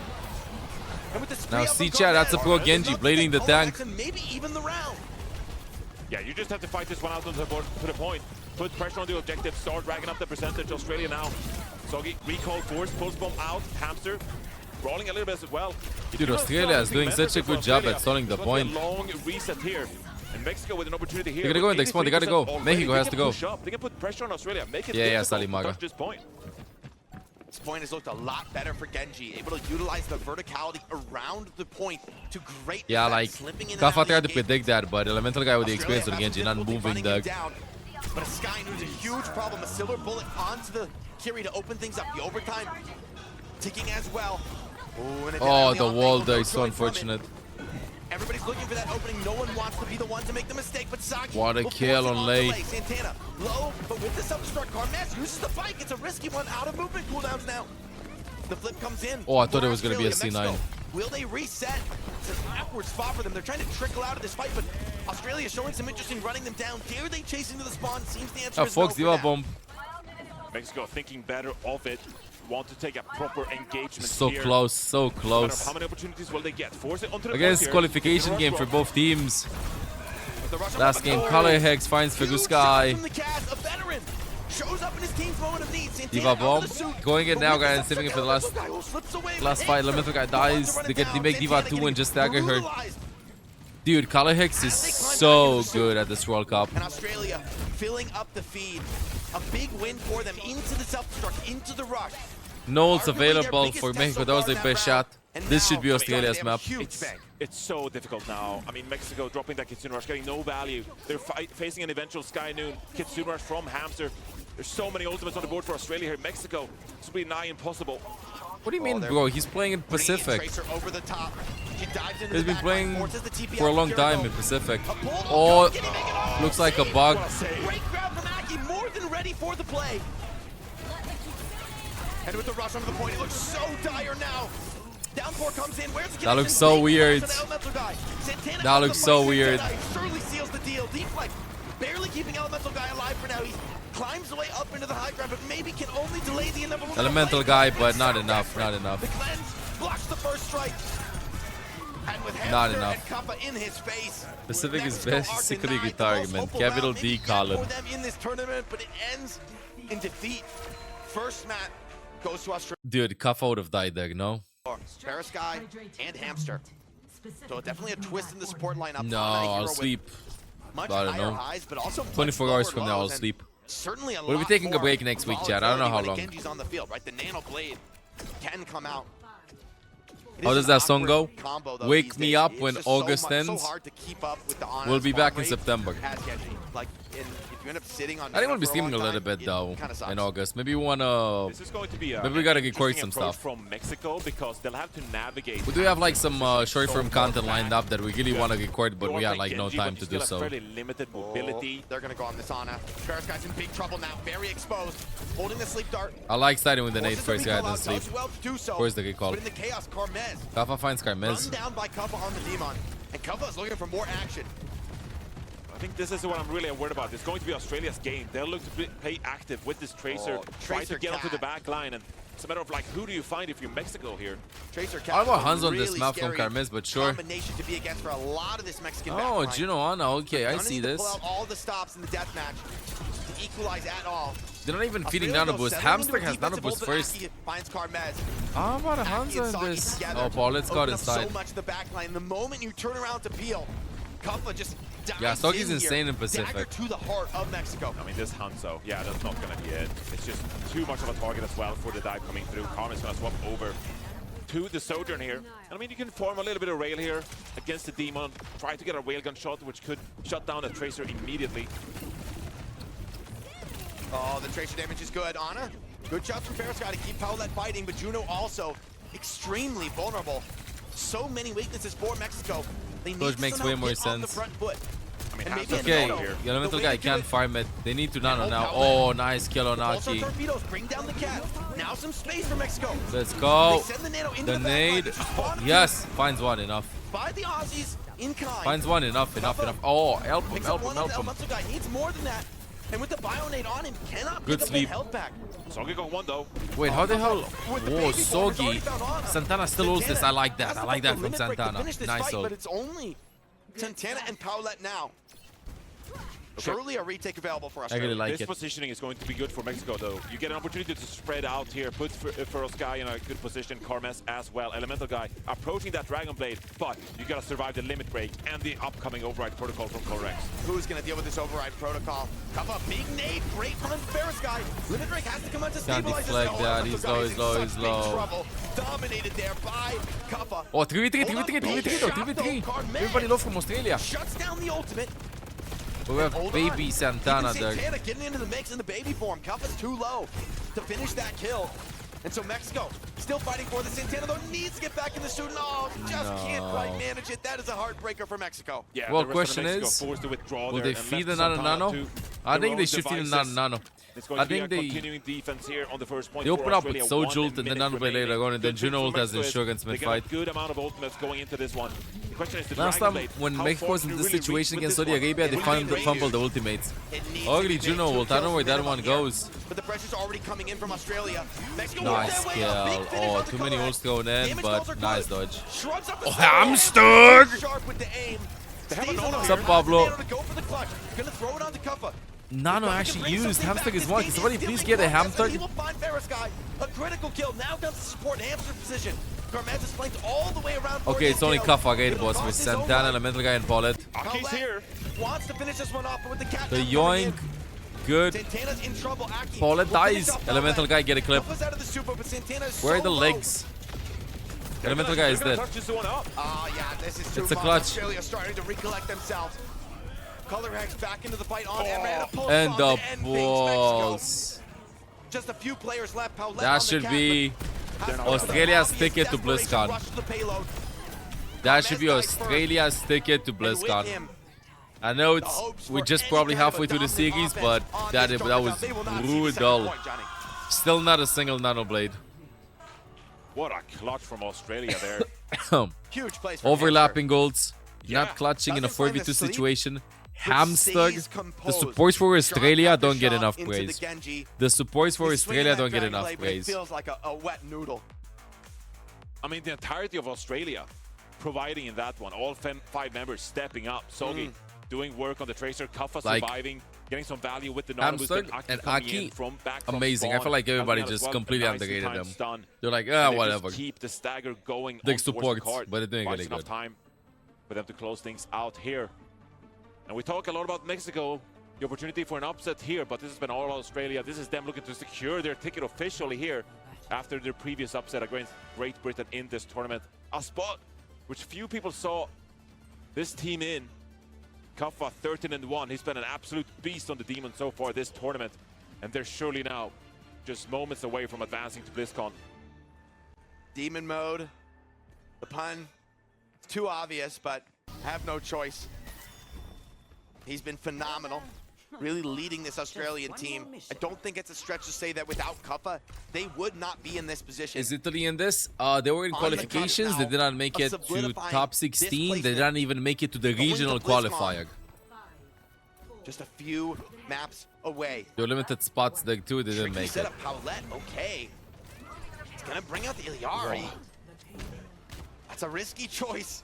And with the spree
Now
up from
see, Chad, that's a pro
Carmez,
Genji
enough to
blading
take
the tank.
Colorx and maybe even the round.
Yeah, you just have to fight this one out to the point. Put pressure on the objective, start dragging up the percentage. Australia now. Soggy, recall force, pulse bomb out. Hamster rolling a little bit as well.
Dude, Australia is doing such a good job at stalling the point.
Long reset here. And Mexico with an opportunity here.
They're gonna go in the spawn. They gotta go. Mexico has to go.
They can put pressure on Australia. Make it
Yeah,
difficult to
Salimaga.
touch this point.
This point has looked a lot better for Genji, able to utilize the verticality around the point to great
Yeah,
effect,
like,
slipping in and
Kafa
out of
tried to
the
predict that, but Elemental guy with the
Australia
experience on
has
Genji, not
difficulty
moving,
running him
dog.
down, but a Sky News a huge problem. A silver bullet onto the Kiri to open things up. The overtime ticking as well. Ooh, and a
Oh,
dead
the
on
wall
angle,
there
no
is so
joy from it.
unfortunate.
Everybody's looking for that opening. No one wants to be the one to make the mistake, but Saki
What a
will
kill
force it
on
delay.
late.
Santana low, but with the self-destruct, Carmes uses the bike. It's a risky one. Out of movement cooldowns now. The flip comes in.
Oh, I thought
for
it was gonna be a
Australia.
C9.
Mexico, will they reset? It's an awkward spot for them. They're trying to trickle out of this fight, but Australia is showing some interest in running them down. Dare they chase into the spawn? Seems the answer
Ah,
is no
Fox,
for
diva
now.
bomb.
Mexico thinking better of it. Want to take a proper engagement
So
here.
close, so
Matter of
close.
how many opportunities will they get? Force it onto the
Against
board here.
qualification
Rush
game for
roll.
both teams.
The rush on
Last
the
game,
back.
Color Hex finds
Huge
Fagus
shot
Sky.
from the cast, a veteran. Shows up in his team's moment of need. Santana
Diva
out of
bomb.
the suit,
Going in
but
now,
with the
guys. Saving it for the last
Elemental guy who slips away with
fight.
Hamster.
Elemental guy
The one to
dies.
run
They
it
get
down.
they make Diva
Santana
2
getting
and just stagger her.
brutalized.
Dude, Color Hex is so good at this World Cup.
And Australia filling up the feed. A big win for them into the self-destruct, into the rush.
Nol's
Arguably their
available
biggest
for
test
Mexico.
so
That was
far
their
in that
best
round.
shot.
And
This
now
should be
they
Australia's
have a
map.
huge bank.
It's so difficult now. I mean, Mexico dropping that Kitsune Rush, getting no value. They're facing an eventual Sky Noon. Kitsune Rush from Hamster. There's so many ultimates on the board for Australia here. Mexico, this will be nigh impossible.
What do you mean,
they're
bro? He's playing in
Bringing in
Pacific.
Tracer over the top. She dives into
He's
the
been
back
playing
line, forces the TP
for a
out
long
to
time
Kiriko.
in Pacific.
A pull,
Oh,
can he make it off?
looks like a
Save.
bug.
Great grab from Aki, more than ready for the play. And with the rush onto the point, it looks so dire now. Downpour comes in. Where's the
That looks
connection?
so
Big
weird.
flash on the Elemental guy. Santana
That
comes
looks
to
so
fight
weird.
Santana. Surely seals the deal. Deflect, barely keeping Elemental guy alive for now. He climbs away up into the high ground, but maybe can only delay the inevitable.
Elemental guy, but not enough, not enough.
The cleanse blocks the first strike. And with
Not
Hamster
enough.
and Kappa in his face,
Pacific is
Mexico
best
are
security
denied the
guitar
most
argument.
hopeful
Capital
round,
D,
maybe yet
Colin.
for them in this tournament, but it ends in defeat. First map goes to Australia.
Dude, Kafa would have died there, no?
Parasky and Hamster. So definitely a twist in the support lineup.
No,
Not a hero
I'll
with
sleep.
much
I don't
higher
know.
highs, but also
24
much
hours
lower
from now, I'll
lows, and
sleep.
certainly a
We'll be
lot
taking a
more
break next week, Chad. I don't know how
volatility when
long.
Genji's on the field, right? The nano blade can come out. It
How
is
does
an
that song go?
awkward combo, though,
Wake
these
me
days.
up
It's
when
just so
August
much-
ends.
So hard to keep up with the honest
We'll be
spawn
back in
rate
September.
as Genji. Like, if you end up sitting on
I think we'll
nano
be
for a
streaming a
long
little
time,
bit
it
though
kinda sucks.
in August. Maybe we wanna.
This is going to be a
Maybe we gotta record
interesting
some
approach
stuff.
from Mexico because they'll have to navigate.
We do have like some short
so
form
far
content
back.
lined up that we really want to record, but we
You're
had like no
Genji,
time
but
to
you
do
still
so.
have fairly limited mobility.
They're gonna go on this Ana. Parasky's in big trouble now, very exposed. Holding the sleep dart.
I like starting with the nade
Forces
first,
the
yeah,
recall
then
out,
sleep.
does well to do so.
Where's the recall?
But in the chaos, Carmes
Kafa finds
run
Carmes.
down by Kappa on the Demon. And Kappa is looking for more action.
I think this is what I'm really worried about. It's going to be Australia's game. They'll look to play active with this Tracer, try
Tracer
to get onto the
cat.
back line, and it's a matter of like, who do you find if you're Mexico here?
Tracer
I want
a
hands on this
really
map from
scary
Carmes, but sure.
combination to be against for a lot of this Mexican
Oh,
backline.
Juno Ana. Okay, I
Gonna
see
need to
this.
pull out all the stops in the deathmatch to equalize at all.
They're not even feeding
Australia
nano
goes
boost.
settling
Hamster
into a
has nano
defensive
boost
hold, but
first.
Aki finds Carmes.
How about a
Aki and
Hanzo in
Saki
this?
together
Oh, Paul, let's go
open up
inside.
so much the backline. The moment you turn around to peel, Kappa just dives
Yeah, Soki's
in
insane
here.
in Pacific.
Dagger to the heart of Mexico.
I mean, this Hanzo, yeah, that's not going to be it. It's just too much of a target as well for the dive coming through. Carmen's going to swap over to the Sojourn here. And I mean, you can form a little bit of rail here against the Demon. Try to get a railgun shot, which could shut down the Tracer immediately.
Oh, the Tracer damage is good. Ana, good shots from Parasky to keep Paulette fighting, but Juno also extremely vulnerable. So many weaknesses for Mexico. They need
Which
to
makes
somehow
way more
get off the
sense.
front foot.
I mean,
And maybe
Hanzo's
Okay,
out here.
the elemental
way
guy
to do
can't
it-
farm it. They need to nano
hold
now.
Paulette.
Oh, nice kill on
Also
Aki.
torpedoes bring down the cat. Now some space for Mexico.
Let's go.
They send the nano into
The
the backline.
nade.
It's spawned
Yes, finds one. Enough.
by the Aussies in kind.
Finds one. Enough. Oh, help him,
Picks
help
up one
him,
of the
help him.
elemental guy. Needs more than that. And with the Bionade on him, cannot
Good
pick up
sleep.
that health back.
Sogi got one though.
Wait, how the hell?
With the
Whoa,
baby form, he's already
Sogi.
found Ana.
Santana still owes this. I like that.
has
I
to
like
make
that
the
from
limit break to
Santana.
finish this
Nice
fight,
ult.
but it's only Santana and Paulette now. Truly a retake available for us.
I really like
This
it.
positioning is going to be good for Mexico, though. You get an opportunity to spread out here, put Feroz guy in a good position, Carmes as well, Elemental guy approaching that Dragon Blade, but you gotta survive the limit break and the upcoming override protocol from Colorex.
Who's going to deal with this override protocol? Come up, big nade, great from Ferris guy. Limit break has to come out to
Can't
stabilize this.
deflect that. He's low, he's low, he's low.
Trouble. Dominated there by Kappa.
Oh, 3v3, 3v3, 3v3, 3v3. Everybody low from Australia.
Shuts down the ultimate.
We have
Hold
baby
on.
Santana
Even
there.
Santana getting into the mix in the baby form. Kappa's too low to finish that kill. And so Mexico still fighting for the Santana, though, needs to get back in the suit. No, just can't quite manage it. That is a heartbreaker for Mexico.
Yeah,
Well,
the rest of
question
Mexico
is,
forced to withdraw
will
there
they
and
feed
left
another
Santana
nano?
to
I
their
think they
own
should feed
devices.
another nano.
It's going
I
to be a
think they
continuing defense here on the first point.
they open
for
up with
Australia.
Soul
1
Jolt and then
minute
Nano Blade
remaining.
later on, and then
Good thing
Juno
for
ult has the
Mexico is
Shogun's
they
mid
got
fight.
a good amount of ultimates going into this one. The question is the
Last
Dragon
time
Blade,
when
how
Mexico
far
was
can
in
you
this
really
situation
reach
against
with
Saudi
this one?
Arabia, they fumbled the ultimates.
It needs
Ugly
to be
Juno
big.
ult. I don't know where that
Two
one
kills minimum
goes.
here. But the pressure's already coming in from Australia. Mexico
Nice
works their way up. Big
kill.
finish
Oh,
on the
too many
Colorex.
ults going in,
Damage
but
goals are
nice
good.
dodge.
Shrugs up the
Oh,
side.
hamster!
Sharp with the aim.
They have a
Stays
Nano
on the
here.
What's up, Pablo?
Nano to go for the clutch. Gonna throw it on the Kuffa.
Nano
Kuffa can
actually
bring
used
something
Hamster
back.
is
This
one.
game
Can
is
somebody
still
please
in
get a
progress, and
Hamster?
He will find Ferris guy. A critical kill. Now down to support Hamster position. Carmez is flanked all the way around. for
Okay,
this
it's only
kill.
Kaffa Gate
It'll
boss with
cost his own
Santana,
life.
Elemental Guy, and Paulette.
Aki's
Colette
here.
wants to finish this one off, but with the cat
The
now coming in,
yoink. Good.
Santana's in trouble. Aki
Paulette
will finish
dies.
off
Elemental
Paulette.
Guy get a clip.
Kuffa's out of the super, but Santana is
Where are
so
the
low.
legs? Elemental Guy is
They're gonna
dead.
touch this one up.
Ah, yeah, this is too
It's a
much.
clutch.
Australia starting to recollect themselves. Color Hex back into the fight on
Oh.
Emran. A pulse
And
bomb
the
to end things, Mexico.
balls.
Just a few players left. Paulette on
That
the
should
cat,
be
but has
Australia's
obvious
ticket to
desperation
BlizzCon.
rush to the payload.
That should be
Carmez died
Australia's ticket to
And with
BlizzCon.
him,
I know
the hopes
we're
for
just
any
probably
kind of a
halfway through the
dominant
series,
offense
but
on
that
this
was
Juggernaut. They will not see the second
brutal.
point, Johnny.
Still not a single Nano Blade.
What a clutch from Australia there.
Huge place for
Overlapping golds.
Yeah,
Not clutching in a
doesn't find the
4v2
sleep,
situation.
but
Hamster.
stays
The
composed.
supports for Australia
Shot after
don't get
shot
enough
into the
praise.
Genji.
The supports for
He's swinging
Australia
that
don't get
Dragon
enough
Blade, but it
praise.
feels like a wet noodle.
I mean, the entirety of Australia providing in that one. All 5 members stepping up. Sogi doing work on the Tracer. Kaffa
Like,
surviving, getting some value with the Nano boost.
Hamster and
coming
Aki,
in from back from
amazing. I
spawn,
feel like everybody
coming out as
just
well,
completely
a nicely
underrated
timed
them.
stun.
They're like,
And they just
whatever.
keep the stagger going
Big
on towards the
supports,
card.
but they're doing
Buys
really
enough
good.
time for them to close things out here. And we talk a lot about Mexico, the opportunity for an upset here, but this has been all Australia. This is them looking to secure their ticket officially here after their previous upset against Great Britain in this tournament. A spot which few people saw this team in. Kaffa 13-1. He's been an absolute beast on the Demon so far this tournament. And they're surely now just moments away from advancing to BlizzCon.
Demon mode. The pun. It's too obvious, but have no choice. He's been phenomenal. Really leading this Australian team. I don't think it's a stretch to say that without Kuffa, they would not be in this position.
Is Italy in this? They were in
On the
qualifications.
cusp
They
now
did not make
of
it to
solidifying
top
this
16. They
placement.
didn't even make it to the
Going to
regional
BlizzCon.
qualifier.
Just a few maps away.
There were limited spots there too. They didn't
Tricky
make it.
setup, Paulette, okay. It's gonna bring out the Iliari. That's a risky choice.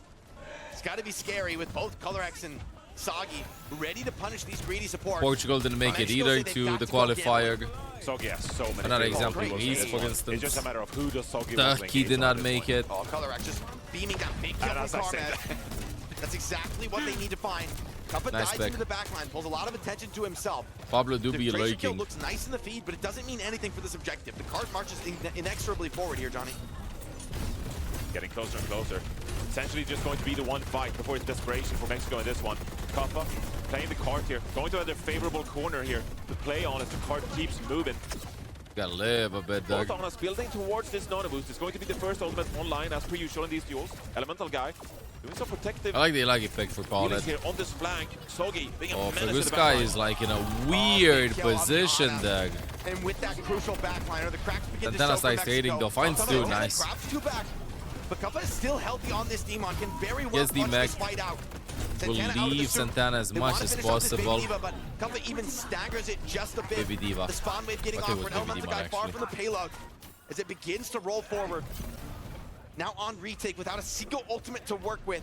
It's gotta be scary with both Colorex and Soggy ready to punish these greedy supports.
Portugal didn't make it either to the qualifier.
Sogi has so many.
Another
great
example,
goals in
East,
this
for
one.
instance.
It's just a matter of who does Sogi want to
Turkey
engage
did
on
not
this
make
point.
it.
Oh, Colorex just beaming that big kill
And as
from
I said,
Carmez. That's exactly what they need to find. Kuffa
Nice
dives
pick.
into the backline, pulls a lot of attention to himself.
Pablo do
The
be
Tracer kill
lurking.
looks nice in the feed, but it doesn't mean anything for this objective. The card marches inexorably forward here, Johnny.
Getting closer and closer. Essentially just going to be the one fight before it's desperation for Mexico in this one. Kaffa playing the card here. Going to have their favorable corner here to play on as the card keeps moving.
Gotta live a bit, Doug.
Both on us building towards this Nano boost. It's going to be the first ultimate online as per usual in these duels. Elemental guy doing some protective
I like the Ilagi pick for
dealings
Paulette.
here on this flank. Sogi being a
Oh,
menace in
this
the
guy
backline.
is like in a weird
Big kill on the
position,
Ana.
Doug.
And with that crucial backliner, the cracks begin to
Santana
show for
starts
Mexico.
trading, though. Finds
Kuffa
two,
only
nice.
grabs two back. But Kuffa is still healthy on this Demon, can very well
Gets the
punch
mech.
this fight out.
Will
Santana out of the
leave
soup.
Santana as
They
much
wanna
as
finish off this Baby
possible.
Diva, but Kuffa even staggers it just a bit.
Baby Diva.
The spawn wave getting
Okay,
off
it
for
was
an
Baby
elemental
Diva,
guy far
actually.
from the payload as it begins to roll forward. Now on retake without a single ultimate to work with.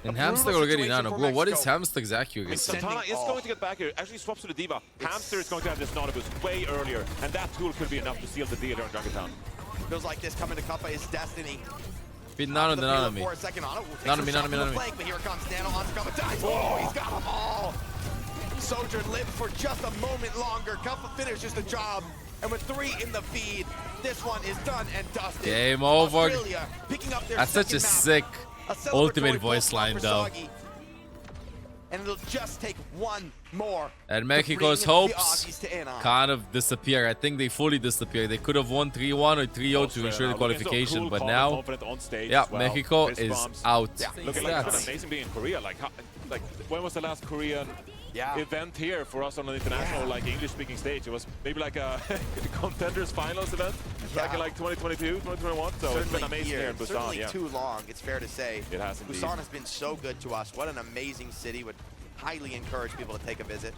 And Hamster already nano. Bro, what is Hamster's accuracy?
Santana is going to get back here. Actually swaps to the Diva. Hamster is going to have this Nautilus way earlier. And that tool could be enough to seal the deal here in Junkertown.
Feels like this coming to Kappa is destiny.
Beat nano the nano me.
For a second, Nano
Nano me.
but here comes Nano onto Kappa. Dives. Oh, he's got them all. Sojourn lived for just a moment longer. Kappa finishes the job. And with 3 in the feed, this one is done and dusted.
Game over.
Australia picking up their
That's such a
second map.
sick
A celebratory
ultimate voice
pull
line
for
though.
Soggy. And it'll just take one more.
And
to
Mexico's
bring the
hopes
Aussies to Anaheim.
kind of disappear. I think they fully disappear. They could have won 3-1 or 3-0 to ensure the qualification, but now, yeah, Mexico is out.
Looking like it's amazing being in Korea. Like when was the last Korean event here for us on an international, like English-speaking stage? It was maybe like a contenders finals event back in like 2022, 2021. So it's been amazing here in Busan.
Certainly too long, it's fair to say.
It has indeed.
Busan has been so good to us. What an amazing city. Would highly encourage people to take a visit.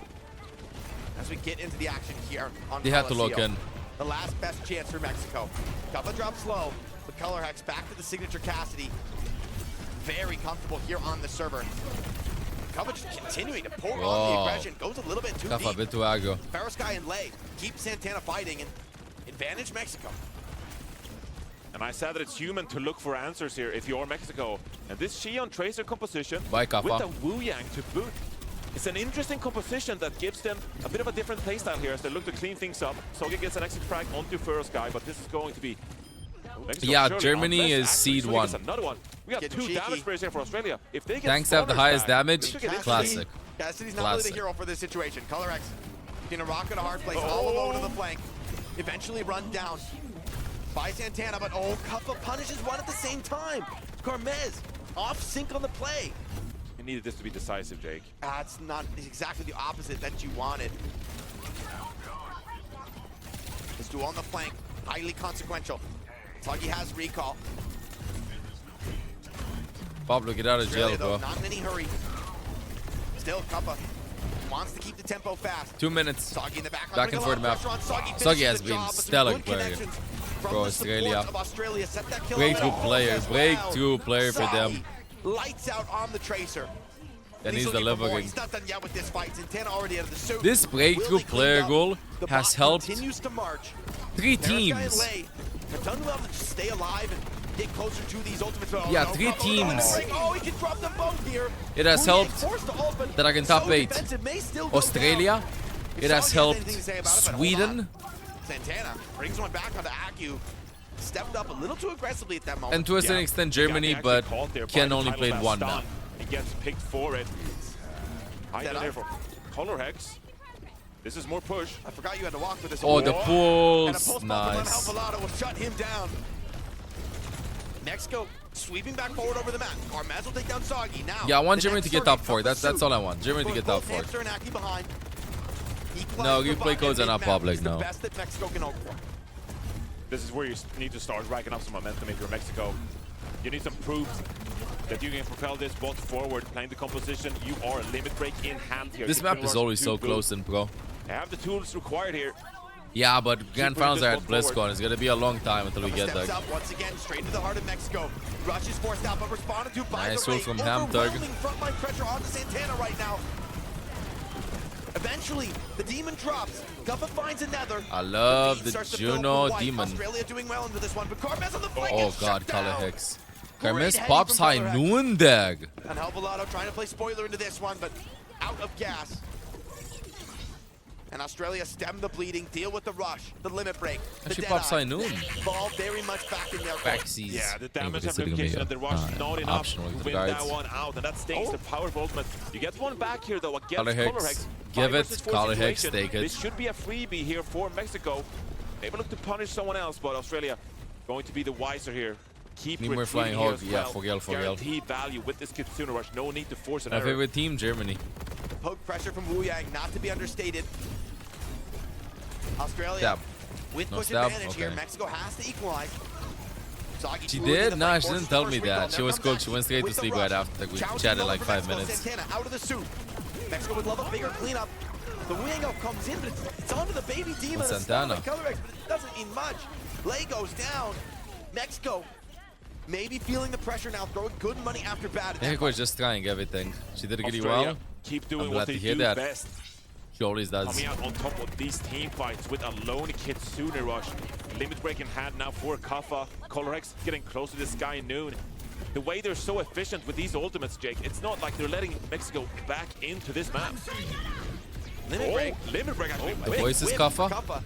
As we get into the action here on
They had to lock
Coliseum,
in.
the last best chance for Mexico. Kappa drops low, but Color Hex back to the signature Cassidy. Very comfortable here on the server. Kappa just continuing to pour on the aggression. Goes a little bit too
Kappa a
deep.
bit too aggro.
Farosky and Lei keep Santana fighting and advantage Mexico.
And I said that it's human to look for answers here if you're Mexico. And this Xion Tracer composition
Bye, Kappa.
with the Wu Yang to boot. It's an interesting composition that gives them a bit of a different playstyle here as they look to clean things up. Sogi gets an exit frag onto Farosky, but this is going to be... Mexico
Yeah,
surely,
Germany
unless
is
actually
seed
Sogi
1.
gets another one. We got
Getting
2
cheeky.
damage sprays here for Australia. If they get
Tanks have the
spawners
highest
back,
damage.
this should get
Classic.
Cassidy's not really the hero for this situation. Color X in a rock at a hard place, all alone on the flank. Eventually run down by Santana, but Kappa punishes one at the same time. Carmez off sync on the play.
You needed this to be decisive, Jake.
It's not exactly the opposite that you wanted. This duel on the flank, highly consequential. Tuggy has recall.
Pablo, get out of jail,
Australia, though,
bro.
not in any hurry. Still, Kappa wants to keep the tempo fast.
2 minutes.
Soggy in the back.
Back and forth map. Soggy has been stellar player. Bro, Australia. Breakthrough player. Breakthrough player for them.
Lights out on the Tracer.
And he's delivering.
He's not done yet with this fight. Santana already out of the suit.
This breakthrough player goal
The
has
bot
helped
continues to march.
3
Farosky and
teams.
Lei have done well to just stay alive and get closer to these ultimates.
Yeah, 3 teams.
Oh, he can drop them both here.
It has
Wu Yang
helped
forced to ult, but
Dragon top
so
8.
defensive, may still go
Australia.
down. If
It has
Soggy
helped
anything to say about it, but hold
Sweden.
on. Santana brings one back onto Acu. Stepped up a little too aggressively at that moment.
And to a certain extent Germany,
Yeah, they
but
actually caught there by
Ken
the
only
title
played
blast
1
stun.
now.
He gets picked for it. High
Set
there
up.
for Color Hex. This is more push.
I forgot you had to walk with this.
Oh, the
And a
pulls.
post
Nice.
Alvarado will shut him down. Mexico sweeping back forward over the map. Carmaz will take down Soggy now.
Yeah, I want
the
Germany
next
to get
target,
top 4.
Kappa
That's
suit.
all I want. Germany to
With
get top
both
4.
Hamster and Aki behind.
No,
Equalize the
replay codes are
bot
not
and mid
public,
is the
no.
best that Mexico can hope for.
This is where you need to start racking up some momentum if you're Mexico. You need some proof that you can propel this bot forward, playing the composition. You are a limit break in hand here.
This
You
map
can
is
rush
always
to
so
boot.
close in pro.
I have the tools required here.
Yeah, but Grand
putting
Finals
this
are at
one forward.
BlizzCon. It's gonna be a long time until we
Kappa
get
steps
there.
up once again, straight to the heart of Mexico. Rush is forced out, but responded to by
Nice
the
ult
Wraith.
from Hamtug.
Overwhelming frontline pressure onto Santana right now. Eventually, the demon drops. Kappa finds another.
I love
feed
the
starts to fill up
Juno
with white.
demon.
Australia doing well into this one, but Carmez on the flank
Oh
gets
god,
shut
Color
down.
Hex.
Great
Carmes
heading
pops
from
high
Color Hex.
Noondag.
And Alvarado trying to play spoiler into this one, but out of gas. And Australia stem the bleeding, deal with the rush, the limit break, the
Actually
dead
pops
eye.
high noon.
Ball very much back in their court.
Backsies.
Yeah, the damage
Anyway,
amplification of the rush not enough
optional
to
with
win
regards.
that one out, and that stings the power of ultimate. You get one back here though against
Color
Color
Hex.
Hex.
Give
5
it,
versus 4
Color Hex,
situation.
take it.
This should be a freebie here for Mexico. Maybe look to punish someone else, but Australia going to be the wiser here. Keep
Need more
retreating
flying
here
hog.
as
Yeah,
well.
for Gale.
Guaranteed value with this Kitsune rush. No need to force an
My
error.
favorite team, Germany.
Poke pressure from Wu Yang, not to be understated. Australia
Stab.
with
No
push
stab?
advantage here.
Okay.
Mexico has to equalize. Soggy
She
flew into
did?
the
Nah,
fight,
she
forces
didn't tell
the
me
first
that.
recall.
She
Now
was
comes
cooked. She
Aki
went straight to
with the
sleep
rush.
right after. We
Challenging
chatted
low
like
for
5
Mexico.
minutes.
Santana out of the suit. Mexico would love a bigger cleanup. The Wingo comes in, but it's onto the baby demon.
With
It's
Santana.
not by Color X, but it doesn't mean much. Lei goes down. Mexico maybe feeling the pressure now, throwing good money after bad.
Mexico is just trying everything. She did really
Australia
well.
keep
I'm
doing
glad
what
to
they
hear
do
that.
best.
She always does.
Coming out on top of these team fights with a lone Kitsune rush. Limit break in hand now for Kaffa. Colorex getting close to the Sky Noon. The way they're so efficient with these ultimates, Jake, it's not like they're letting Mexico back into this map. Limit break actually.
The voice is Kaffa.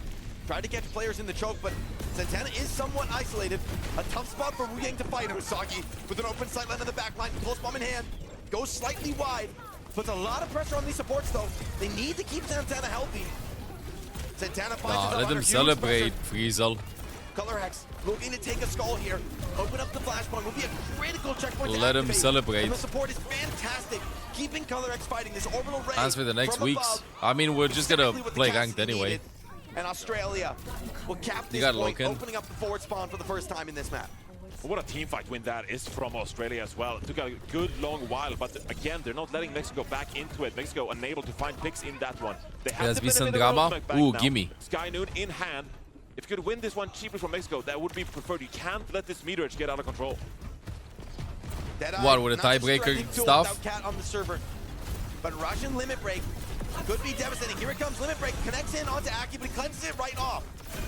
Tried to catch players in the choke, but Santana is somewhat isolated. A tough spot for Wu Yang to fight him. Soggy with an open sight line in the back line. Close bomb in hand. Goes slightly wide. Puts a lot of pressure on these supports, though. They need to keep Santana healthy. Santana finds himself
Let
under
him
huge
celebrate,
pressure.
Friesel.
Colorex looking to take a skull here. Open up the flashpoint will be a critical checkpoint to
Let him
activate.
celebrate.
And the support is fantastic. Keeping Colorex fighting this orbital ray.
Plans for the next
from
weeks.
above.
I mean, we're just gonna
Exactly what the
play
Cats
ranked anyway.
needed. And Australia will cap
You
this
got
point,
Loken.
opening up the forward spawn for the first time in this map.
What a team fight win that is from Australia as well. It took a good long while, but again, they're not letting Mexico back into it. Mexico unable to find picks in that one. They have
There's
to
been some
benefit of
drama.
ultimate back
Ooh,
now.
gimme.
Sky Noon in hand. If you could win this one cheaply from Mexico, that would be preferred. You can't let this meter edge get out of control.
Deadeye,
What, with a
not just
tiebreaker
threatening to
stuff?
without Cat on the server, but Russian limit break could be devastating. Here it comes, limit break connects in onto Aki, but he cleanses it right off.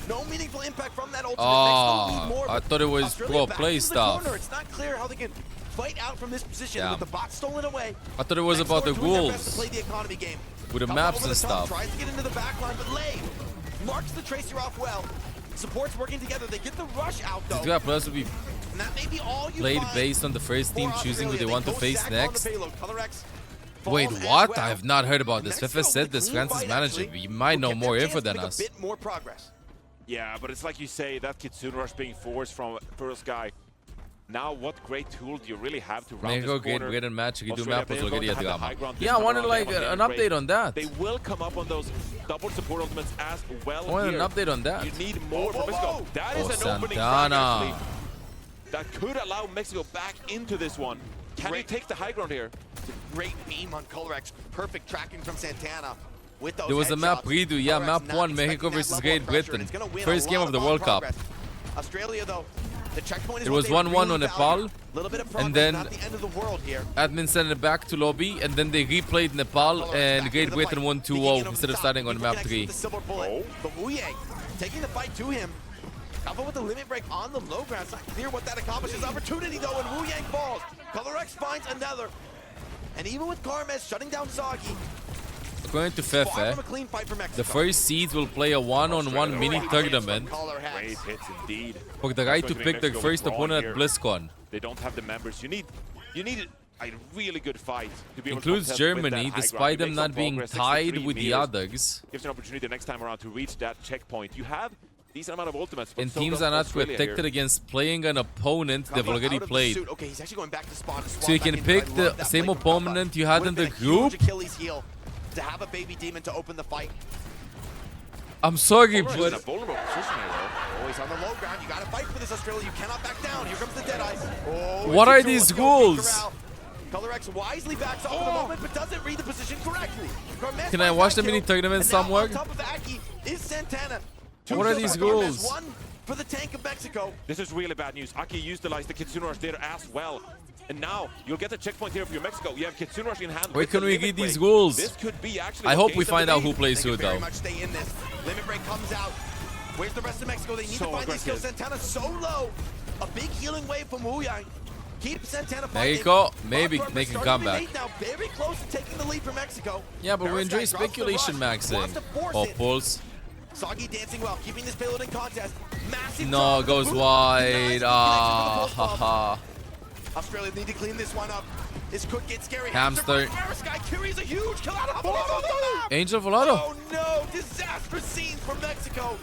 No meaningful impact from that ultimate. Mexico need more,
I
but
thought it was
Australia
pro
back
play
into the
stuff.
corner. It's not clear how they can fight out from this position
Damn.
with the bot stolen away.
I thought it was
Mexico
about the
are doing their best to
rules.
play the economy game.
With the
Coming
maps
over
and
the top,
stuff.
Tries to get into the back line, but Lay marks the Tracer off well. Supports working together. They get the rush out though.
These two players will be
And that may be all you
played
find
based on the first team
for
choosing who they
Australia.
want to
go
face
Zach on the
next.
payload. Colorex
Wait,
falls as
what?
well.
I have not heard about this.
Mexico
Fefe said
with a
this,
clean
Francis
fight,
manager.
actually.
You might know
Will get
more
their
info
chance to
than
make
us.
A bit more progress.
Yeah, but it's like you say, that Kitsune rush being forced from first guy. Now, what great tool do you really have to round
Mexico
this corner?
great match. You do
Australia,
map
they're
was
going to
already a
have the
drama.
high ground this
Yeah, I
time
wanted
around.
like
They have
an
limit break.
update on that.
They will come up on those double support ultimates as well.
I wanted
here.
an update on that.
You need more from Mexico. That is
Oh,
an opening frag,
Santana.
actually. That could allow Mexico back into this one. Can you take the high ground here?
Great beam on Colorex. Perfect tracking from Santana. With those
There was a map
headshots.
preview. Yeah,
Colorex
map
not
1,
expecting
Mexico
that
versus
level
Great
of pressure,
Britain.
and it's gonna win
First
a
game
lot
of the
ball
World Cup.
progress. Australia, though, the checkpoint is
It
what
was
they
1-1
really
on
value.
Nepal,
Little bit of
and
progress,
then
not the end of the world here.
admin sent it back to lobby, and then they replayed Nepal,
Colorex
and
back
Great
into the
Britain
fight.
won
Digging
2-0
in over
instead
the
of
top.
starting on
People
map
connects
3.
with the silver bullet. But Wu Yang taking the fight to him. Alpha with the limit break on the low ground. It's not clear what that accomplishes. Opportunity, though, and Wu Yang falls. Colorex finds another. And even with Carmes shutting down Soggy,
According to
far from a
Fefe,
clean fight for Mexico.
the first seeds will play a one-on-one mini tournament
Great hits indeed.
for the right to
That's going be
pick their
Mexico
first
with Braun
opponent
here.
at BlizzCon.
They don't have the members. You need a really good fight to be able
Includes
to contest with that
Germany,
high
despite
ground. You
them
make
not
some
being
progress,
tied
63
with the
meters.
others.
Gives you an opportunity the next time around to reach that checkpoint. You have decent amount of ultimates, but
And
so
teams
does
are not
Australia
protected
here.
against playing an opponent they've
Coming
already
out of the
played.
suit. Okay, he's actually going back to spawn to swap
So you
back
can
in.
pick
I
the
love that
same
play from
opponent
Kaffa.
you had
Would've
in the
been a huge
group.
Achilles heel to have a baby demon to open the fight.
I'm sorry,
Colorex is in a
but
vulnerable position here, though.
Always on the low ground. You got to fight for this, Australia. You cannot back down. Here comes the Deadeye. Oh,
What
it's
are
a
these
duel.
goals?
Corral. Colorex wisely backs off for the moment, but doesn't read the position correctly. Carmes
Can I
finds
watch
that
the mini
kill,
tournament
and now
somewhere?
On top of Aki is Santana. Two
What are
kills
these
for Carmes,
goals?
One for the tank of Mexico.
This is really bad news. Aki utilized the Kitsune Rush there as well. And now you'll get the checkpoint here for your Mexico. You have Kitsune Rush in hand.
Where
with
can
the
we
limit
get these
break.
goals?
This could be actually
I
what
hope
gains
we
them the
find out
lead.
who plays
They
who,
can very
though.
much stay in this. Limit break comes out. Where's the rest of Mexico? They need
So
to find these kills.
aggressive.
Santana so low. A big healing wave from Wu Yang. Keep Santana fighting.
Mexico, maybe
Bob Barber
making
starting to be
comeback.
made now, very close to taking the lead for Mexico.
Yeah, but we
Perisky
enjoy
drops the
speculation
rush,
maxing.
wants to force
Oh,
it.
pulls.
Soggy dancing well, keeping this payload in contest. Massive
No,
drop.
goes
Boom.
wide.
Denies the
Ah,
connection for the pulse
haha.
bomb. Australia need to clean this one up. This could get scary.
Hamster.
Perisky carries a huge kill out of the map.
Angel Volado.
Oh no, disastrous scenes from Mexico.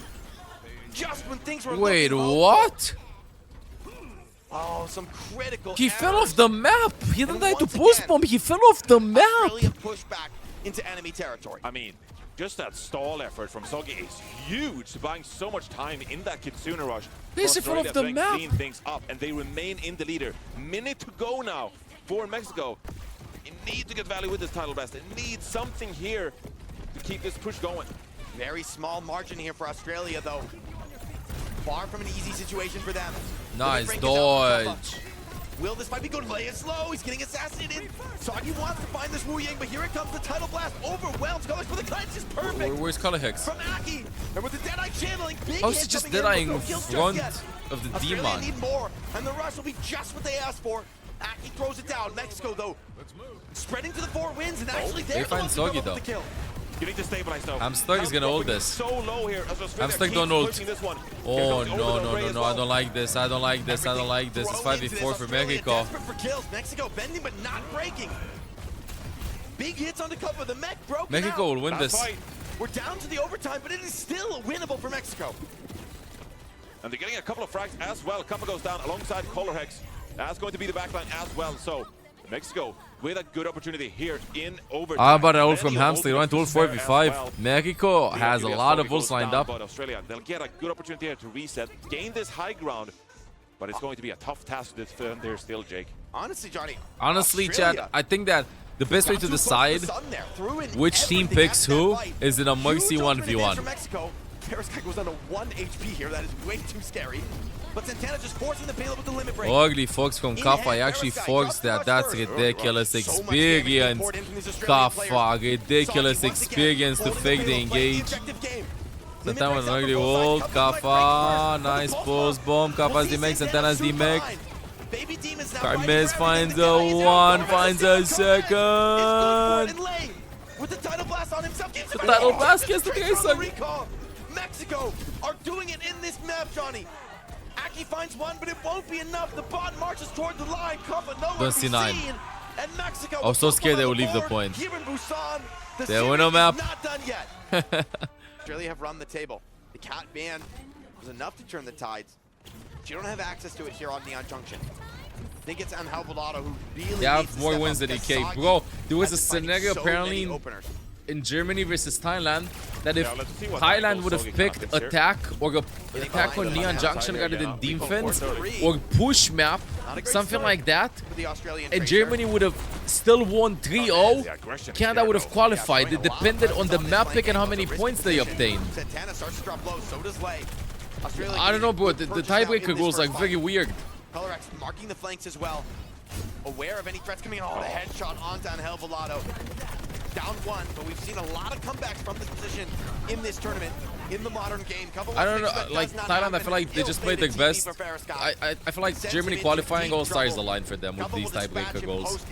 Just when things were
Wait,
looking low.
what?
Oh, some critical
He fell off
errors.
the map. He didn't
And
die to
once
post
again,
bomb. He fell off the map.
Australia pushed back into enemy territory.
I mean, just that stall effort from Soggy is huge, buying so much time in that Kitsune Rush.
He's
for
in front of
Australia
the
to then
map.
clean things up, and they remain in the leader. Minute to go now for Mexico. It needs to get value with this title best. It needs something here to keep this push going.
Very small margin here for Australia, though. Far from an easy situation for them.
Nice
Limit break is out for
dodge.
Will this fight be good? Lay it slow. He's getting assassinated. Soggy wants to find this Wu Yang, but here it comes. The title blast overwhelms Colors for the cleanse is perfect.
Where's Color Hex?
From Aki. And with the Deadeye channeling, big
How's
hit
he just
coming in,
Deadeyeing
but no
in
kills just
front
yet.
of the
Australia
demon?
need more, and the rush will be just what they asked for. Aki throws it down. Mexico, though, spreading to the 4 wins, and actually
they
they're the
find
ones who come
Soggy,
up with
though.
the kill.
You need to stabilize though.
Hamster is gonna hold this.
So low here as Australia
Hamster
keeps
don't ult.
pushing this one. Here
Oh
comes
no,
Overlord
no,
Ray
no,
as
no,
well.
I don't like this, I don't like this, I don't like this. It's
Thrown into
5v4 for
Australia
Mexico.
desperate for kills. Mexico bending but not breaking. Big hits on the cover. The mech broke.
Mexico will win
That's
this.
fight.
We're down to the overtime, but it is still winnable for Mexico.
And they're getting a couple of frags as well. Kappa goes down alongside Color Hex. That's going to be the backline as well. So Mexico with a good opportunity here in overtime.
How about an ult
Plenty
from
of
Hamster? He went ult
ultimates there as
4v5.
well.
Mexico has a lot of ults
goes
lined
down,
up.
But Australia, they'll get a good opportunity here to reset, gain this high ground. But it's going to be a tough task to defend there still, Jake.
Honestly, Johnny.
Honestly,
Australia
Chad, I think that the best way
got
to
too close
decide
the sun there, threw in
which team
everything
picks
at that
who
fight.
is in a mercy
Huge alternate advantage
1v1.
for Mexico. Periscope goes down to 1 HP here. That is way too scary. But Santana just forcing the payload with the limit break.
Ugly fox from Kaffa. I actually forced that. That's ridiculous experience. Kaffa, ridiculous experience to fake the engage. Santana with an ugly ult. Kaffa, nice pulse bomb. Kaffa's the mech, Santana's the mech. Carmes finds a 1, finds a second.
With the title blast on himself, gives him
The title
a
blast gets the
straight
guy
from the
suck.
recall. Mexico are doing it in this map, Johnny. Aki finds 1, but it won't be enough. The bot marches toward the line. Kaffa nowhere
Don't
to
see
be
9.
seen. And Mexico
I was so
with
scared they
one
would
on
leave the
board.
point.
Here in Busan, the
They win
series
a
is
map.
not done yet. Australia have run the table. The cat ban was enough to turn the tides. But you don't have access to it here on Neon Junction. I think it's Angel Volado who really
They have
needs to
more
step
wins
up
than
because
EK.
Soggy
Bro, there was a
has been fighting
scenario
so
apparently
many openers.
in Germany versus Thailand that if
Yeah, let's see what
Thailand
happens.
would have
Soggy
picked
connects here.
attack or attack on Neon Junction rather than defense or push map, something like that,
For the Australian
and
tracer.
Germany would have still won 3-0,
The aggression is
Canada
there,
would have
though.
qualified. It
Showing a lot of
depended on the
presence
map
this
pick and how
flank.
many
It's a
points
risk
they
position.
obtained.
Santana starts to drop low, so does Lei. Australia
I don't know, bro.
getting
The
purchased now in
tiebreaker
this
rules
first
like very
fight.
weird.
Colorex marking the flanks as well. Aware of any threats coming in. Oh, the headshot onto Angel Volado. Down 1, but we've seen a lot of comebacks from this position in this tournament, in the modern game.
I don't know, like Thailand, I feel like they just played their best. I feel like Germany qualifying All-Star is the line for them with these tiebreaker goals.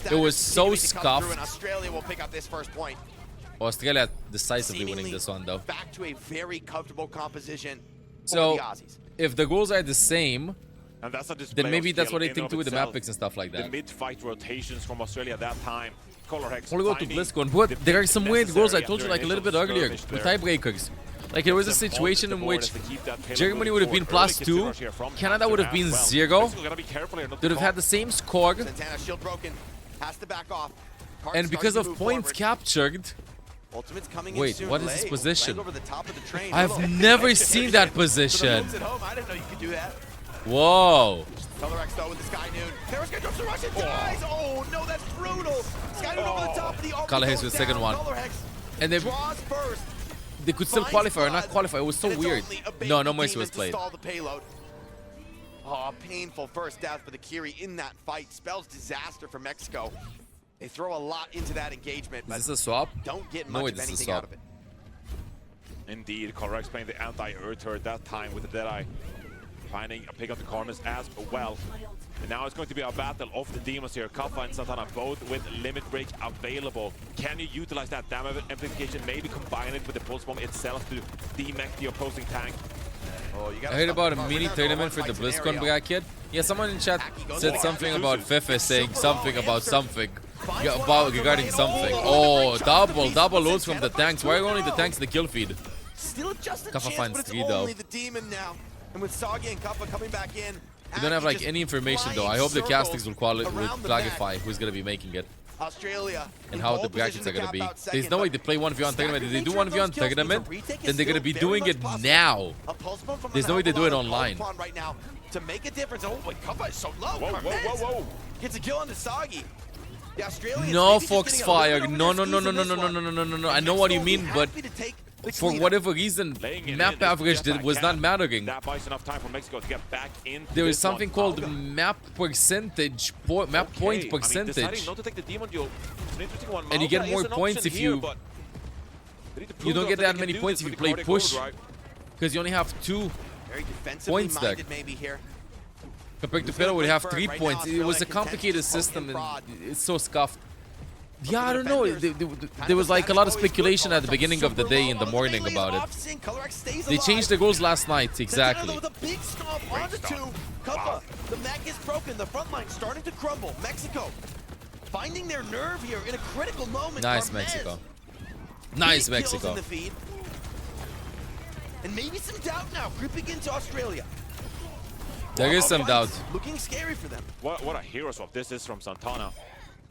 It was so scuffed.
Australia will pick up this first point.
Australia decisively winning
Seemingly
this one though.
Back to a very comfortable composition for
So,
the Aussies.
if the goals are the same,
And that's a display
then maybe
of
that's
skill
what they
in
think
of
too with the
itself.
map picks and stuff like
The
that.
mid-fight rotations from Australia that time. Color Hex
Only go to
finding
BlizzCon, but
the
there are
pick
some weird goals I
necessary
told you
after
like a little bit
initial
earlier
skirmish
with
there.
tiebreakers. Like there was a situation in which Germany would have been +2, Canada would have been 0. They would have had the same score,
Santana shield broken, has to back off. Card
and
starting
because
to
of
move
points
forward.
captured,
Ultimate's coming
Wait,
in soon.
what is
Lei
his
will
position?
flank over the top of the train.
I've
Hello.
never seen that
For the
position.
folks at home, I didn't know you could do that.
Whoa.
Colorex though with the Sky Noon. Periscope drops the rush and dies. Oh no, that's brutal. Sky Noon over the top of the arm.
Color Hex with the second one. And they,
Draws first.
they could still
Finds
qualify or not
blood,
qualify. It was so
and it's
weird.
only a baby
No, no mercy
demon
was
to
played.
stall the payload. Oh, painful first death for the Kiri in that fight. Spells disaster for Mexico. They throw a lot into that engagement,
Is
but
this a swap?
don't get
No,
much
it
of
is a
anything
swap.
out of it.
Indeed, Colrex playing the anti-Earth turret that time with the Deadeye. Finding a pick up the corners as well. And now it's going to be a battle of the demons here. Kaffa and Santana both with limit break available. Can you utilize that damage amplification? Maybe combine it with the pulse bomb itself to demech the opposing tank.
Oh, you
I
gotta
heard
stop
about
the
a
car.
mini
We're gonna go
tournament for
one
the
fight
BlizzCon
scenario.
bracket. Yeah, someone in chat
Aki goes
said
for it.
something about Fefe saying
Super
something
low
about
answer.
something.
Finds
Yeah,
one
about
on the
regarding
right.
something.
Oh,
Oh,
the
double
piece.
loads from the
Santana
tanks.
finds
Why are
two
only
in a
the
row.
tanks in the kill feed?
Still just a
Kaffa
chance,
finds
but it's
3 though.
only the demon now. And with Soggy and Kaffa coming back in,
We don't have like any information though. I hope the castings will
around the
clarify who's gonna be making it
Australia
and
in
how
pole
the brackets
position
are gonna
cap
be.
out
There's
second,
no way
but
they play 1v1 tournament. If they do
staggered nature
1v1
of those kills means a
tournament,
retake is
then they're gonna
still
be
very
doing
much
it
possible.
now.
A pulse bomb from
There's no way they do it
Angel
online.
Volado right now to make a difference. Oh, wait, Kaffa is so low.
Whoa, whoa,
Carmez
whoa, whoa.
gets a kill on the Soggy. The Australians
No
maybe just getting a little
Foxfire.
bit over
No,
their
no, no,
skis
no,
in
no,
this
no,
one.
no, no, no, no, no. I know what you
Mexico will
mean,
be
but
happy to take
for whatever reason, map average was not mattering.
That buys enough time for Mexico to get back in.
There is something called map percentage, map point percentage.
Deciding not to take the demon duel. It's an interesting one.
And you get
Mauga
more
is an
points
option
if
here,
you...
but they need to prove
You don't get
themselves
that many
they can do
points
this
if you
with
play
the Cardiac
push.
Overdrive.
Because you only have 2
Very defensively
points there.
minded maybe here.
Compared to Fedor would have 3 points. It was a complicated system and it's so scuffed. Yeah, I don't know. There was like a lot of speculation at the beginning of the day in the morning about it. They changed the rules last night, exactly.
With a big stomp onto two. Kuppa, the mech is broken. The front line starting to crumble. Mexico finding their nerve here in a critical moment.
Nice,
Carmez,
Mexico. Nice,
big kills
Mexico.
in the feed. And maybe some doubt now creeping into Australia.
There is some doubt.
Looking scary for them.
What a hero swap this is from Santana.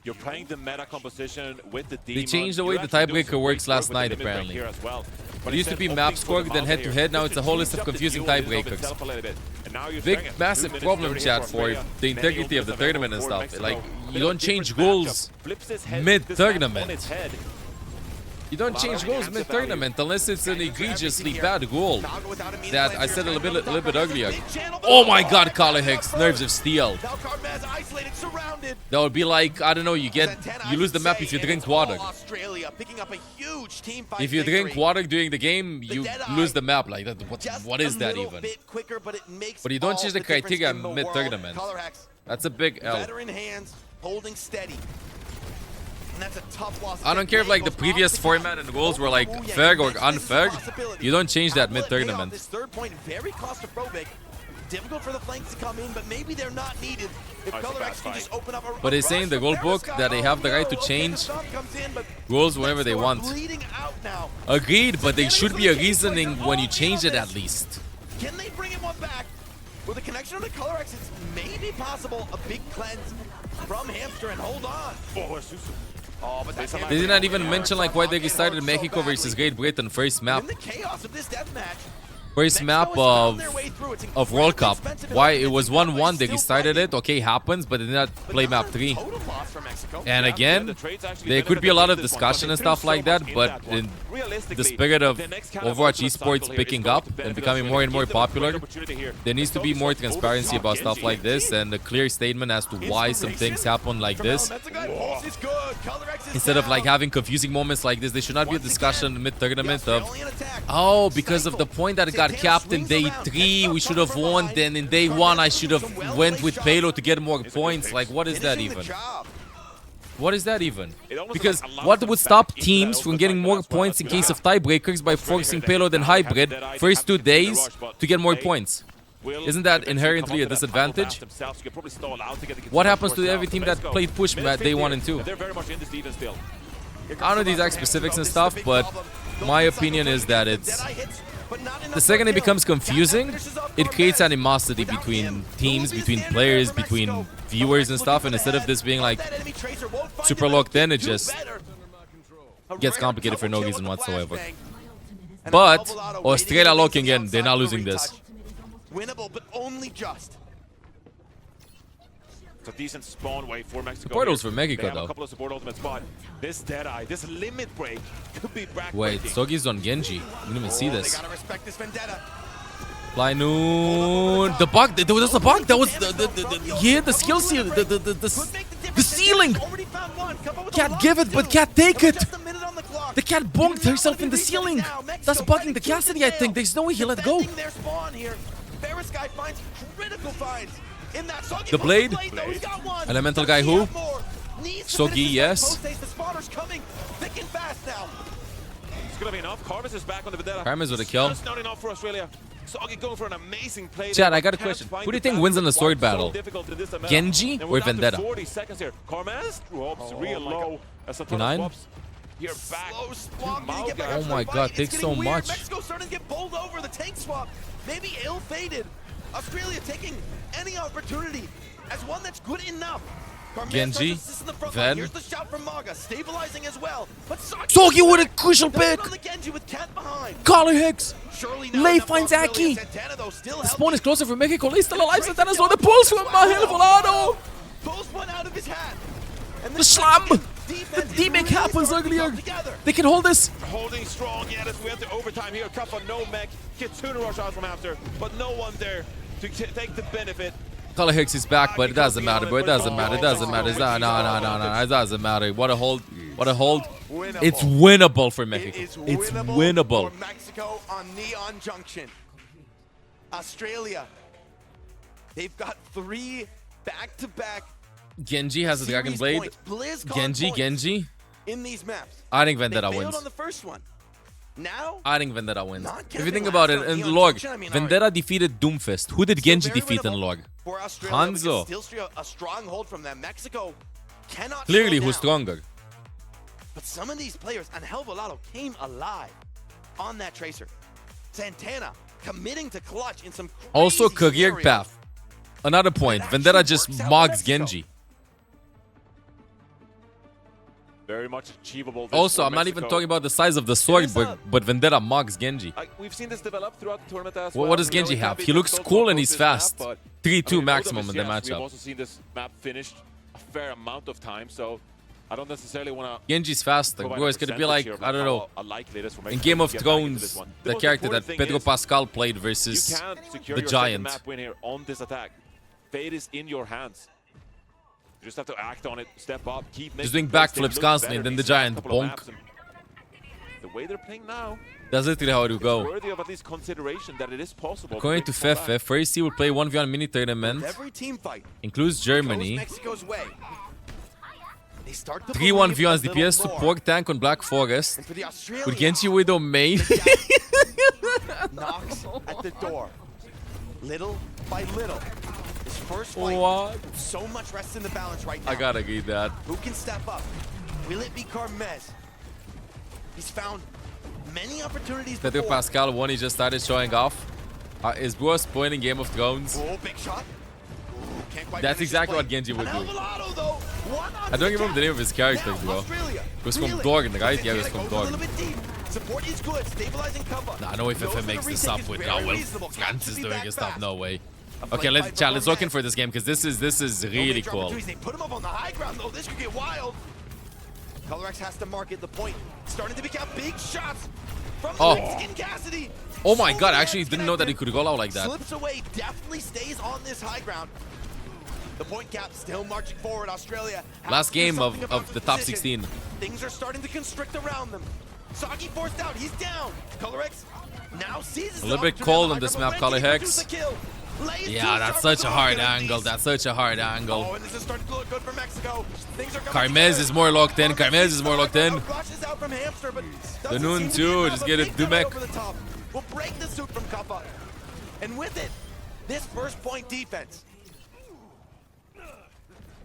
You're playing the meta composition with the demon.
They changed the way
You're
the
actually doing
tiebreaker
some
works
great work
last
with the
night,
limit break
apparently.
here as well. But
It used to
instead
be
of
map
opting for
score,
the
then
Mauga
head to
here,
head. Now
just
it's a whole
to
list of
change up the
confusing
duel, just open
tiebreakers.
himself a little bit. And now you're
Big,
staring at
massive
2 minutes
problem,
30
chat,
for
for
Australia.
the
Many
integrity of the
ultimates
tournament and
available for
stuff.
Mexico.
Like,
Bit
you
of a
don't change
different
goals
matchup. Flips his head,
mid-tournament.
this match on its head.
You don't change goals mid-tournament unless it's an egregiously bad goal. That I said a little bit earlier. Oh my god, Kali Hicks, Nerves of Steel.
Now Carmez isolated, surrounded.
That would be like, I don't know, you lose the map if you drink water.
Australia picking up a huge team fight
If you drink
victory.
water during the game, you lose the map. Like, that,
Just
what is
a
that
little
even?
bit quicker, but it makes
But you don't
all
change the
difference
criteria
in the
mid-tournament.
world. Color Hacks,
That's a big L.
veteran hands, holding steady. And that's a tough loss.
I don't care if like the previous format and rules were like fair or unfair. You don't change that mid-tournament.
This third point very claustrophobic. Difficult for the flanks to come in, but maybe they're not needed. If
That's a
Color
bad
Hacks can just
fight.
open up a
But they say in the rule book that they have the right to change rules whenever they want.
Bleeding out now.
Agreed, but there should be a reasoning when you change it at least.
Can they bring it one back? With a connection on the Color X, it's maybe possible a big cleanse from Hamster and hold on. Oh, but that's
They did not even mention like why they restarted Mexico versus Great Britain first map.
in the chaos of this deathmatch.
First map of World Cup. Why it was 1-1, they restarted it. Okay, happens, but they did not play map 3. And again, there could be a lot of discussion and stuff like that, but in the spirit of Overwatch esports picking up and becoming more and more popular, there needs to be more transparency about stuff like this and a clear statement as to why some things happen like this. Instead of like having confusing moments like this, there should not be a discussion mid-tournament of, oh, because of the point that it got capped in day 3, we should have won, then in day 1 I should have went with Payload to get more points. Like, what is that even? What is that even? Because what would stop teams from getting more points in case of tiebreakers by forcing Payload and Hybrid first 2 days to get more points? Isn't that inherently a disadvantage? What happens to every team that played push day 1 and 2? I don't know the exact specifics and stuff, but my opinion is that it's... The second it becomes confusing, it creates animosity between teams, between players, between viewers and stuff, and instead of this being like super locked in, it just gets complicated for no reason whatsoever. But Australia locking in, they're not losing this.
Winnable, but only just.
It's a decent spawn wave for Mexico.
Support ults
here.
for Mexico
They have
though.
a couple of support ultimates, but this Deadeye, this limit break could be back.
Wait, Sogi's on Genji. You didn't even see
They
this.
gotta respect this vendetta.
Fly Noon. The bug. There was the bug. That was the skill seal. The ceiling.
Already found one.
Can't give it, but can't take it.
Just a minute on the clock.
The cat bonked herself in the ceiling. That's bugging the Cassidy, I think. There's no way he let go.
Defending their spawn here. Beresky finds critical finds. In that Sogi
The blade.
though, he's got one.
Elemental
Does
guy
he
who?
have more? Needs to
Sogi,
finish this
yes.
post haste. The spawner's coming thick and fast now.
It's gonna be enough. Carmes is back on the Vendetta.
Carmes with a kill.
Just not enough for Australia. Sogi going for an amazing play.
Chad,
there,
I got a
can't
question.
find
Who do you
the
think wins in the
balance.
sword
So
battle?
difficult in this amount.
Genji
And
or
we're down to
Vendetta?
40 seconds here. Carmes drops real low. As a ton
29?
of swaps. Here back.
Slow swap. Did he get back
Mauga.
up
Oh
to
my
the
god,
fight? It's
takes so
getting weird.
much.
Mexico starting to get bowled over. The tank swap. Maybe ill-fated. Australia taking any opportunity as one that's good enough. Carmez
Genji,
tries to assist in the front
Ven.
line. Here's the shot from Mauga, stabilizing as well. But
Sogi with a crucial pick.
on the Genji with Cat behind.
Collar Hicks.
Surely
Lei
enough
finds
for Australia.
Aki.
Santana, though, still
The spawn
healthy.
is closer for Mexico. Lei's still alive. Santana's on the pulse from Mahel Volado.
Pulls one out of his hat. And
The slam. The D-make happens earlier. They can hold this.
Holding strong, yeah, as we enter overtime here. Kappa, no mech. Kitsune rush out from after, but no one there to take the benefit.
Color Hicks is back, but it doesn't matter, bro. It doesn't matter. It doesn't matter. No. It doesn't matter. What a hold. What a hold.
Winnable.
It's winnable for Mexico. It's
winnable
winnable.
for Mexico on Neon Junction. Australia. They've got 3 back-to-back.
Genji has a Dragon Blade. Genji.
In these maps.
I think Vendetta
They failed
wins.
on the first one. Now,
I think Vendetta wins.
Not
If you
counting
think
last
about it,
round,
in
Neon
log,
Junction, I mean,
Vendetta defeated Doomfist. Who did
still
Genji
very
defeat in
winnable
log?
for Australia, but
Hanzo.
it's still a strong hold from them. Mexico cannot
Clearly,
slow
who's
down.
stronger?
But some of these players, and Helvolado came alive on that Tracer. Santana committing to clutch in some crazy
Also, career
scenarios.
path. Another point.
It
Vendetta
actually
just
works out for
mogs
Mexico.
Genji.
Very much achievable. this
Also,
for
I'm not even
Mexico.
talking about the size of the sword,
is
but Vendetta mogs Genji.
We've seen this develop throughout the tournament as
What
well.
does
You know,
Genji
it can
have?
be
He looks
difficult
cool
to
and he's
approach this map,
fast.
but
3-2
I mean,
maximum
both
in
of
the
us, yes, We've
matchup.
also seen this map finished a fair amount of time, so I don't necessarily want to.
Genji's faster. Bro, it's gonna be like, I don't know, in Game of Thrones, the character that Pedro Pascal played
You
versus
can secure
the
your
Giant.
second map win here on this attack. Fate is in your hands. You just have to act on it, step up, keep making
doing
plays. They
backflips
look
constantly,
better
and then the
these last
Giant
couple of
bonk.
maps, and the way they're playing now,
That's literally how it will
it's
go.
worthy of at least consideration that it is possible.
According to
for them come back.
Fefe, First he will play 1v1 mini tournament.
Every team fight
Includes
goes
Germany.
Mexico's way. They start to
3
believe
1v1s
a little
DPS
more.
support tank on Black Forest.
And for the Australians,
With Genji Widow main.
knocks at the door. Little by little. His first fight.
What?
So much rests in the balance right now.
I gotta get that.
Who can step up? Will it be Carmez? He's found many opportunities
Pedro
before.
Pascal won, he just started showing off. Is bro spoiling Game of Thrones?
Oh, big shot. Ooh, can't quite
That's
finish
exactly
his
what
play.
Genji would
An
do.
Alvarado, though. One on
I don't remember the name of his character,
now,
bro.
Australia.
It was from
Really?
Dorn, right? Yeah, it was
Santana
from
goes a little
Dorn.
bit deep. Support is good. Stabilizing cover.
Nah, no way
Goes for
Fefe
the
makes this
retake
up
is
with
very
how well
reasonable.
France
Got
is
to be
doing
back
his stuff.
fast.
No way.
A
Okay,
fight
let's
for
chat. Let's look in
Gomez.
for this game because this is
No
really
major
cool.
opportunities. They put him up on the high ground, though. This could get wild. Colorex has to market the point. Starting to pick out big shots from
Oh.
Mexican Cassidy.
Oh my
So
god, I
many
actually
hands
didn't know that he
connected.
could go out like that.
Slips away, definitely stays on this high ground. The point gap still marching forward. Australia has
Last
to do
game
something
of
about
the top
position.
16.
Things are starting to constrict around them. Sagi forced out. He's down. Colorex now seizes
A little
the
bit
opportunity
cold
the
on this
high
map,
ground,
Color
but when can he
Hex.
produce a kill? Lays
Yeah,
two
that's
shots
such a
off
hard
at
angle.
least.
That's such a hard
Oh,
angle.
and this is starting to look good for Mexico. Things are coming
Carmez
together.
is more locked in.
Oh,
Carmez is more locked in.
Rushes out from Hamster, but
The
doesn't
Noon
seem to
too,
be enough.
just
A
get it,
big pivot
Dumek.
over the top. Will break the suit from Kappa. And with it, this first point defense.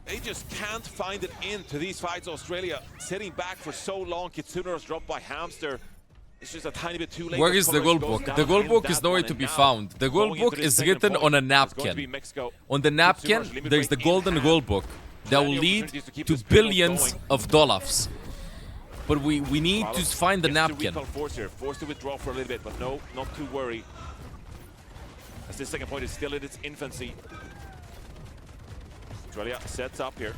They just can't find it into these fights. Australia sitting back for so long. Kitsune was dropped by Hamster. It's just a tiny bit too late.
Where
but
is the
Colorex
goal
goes
book?
down
The goal
in
book
that
is nowhere
one,
to
and
be
now,
found. The goal
going into
book
this
is
second
written
point,
on a
it's going to be
napkin.
Mexico.
On the napkin,
Kitsune limit
there's the
break in
golden
hand.
goal book that will
Plenty of
lead
opportunities to keep
to
this build
billions
going.
of dollars. But we need to
Carlos
find the
gets
napkin.
recall force here, forced to withdraw for a little bit, but no, not to worry. As this second point is still in its infancy. Australia sets up here.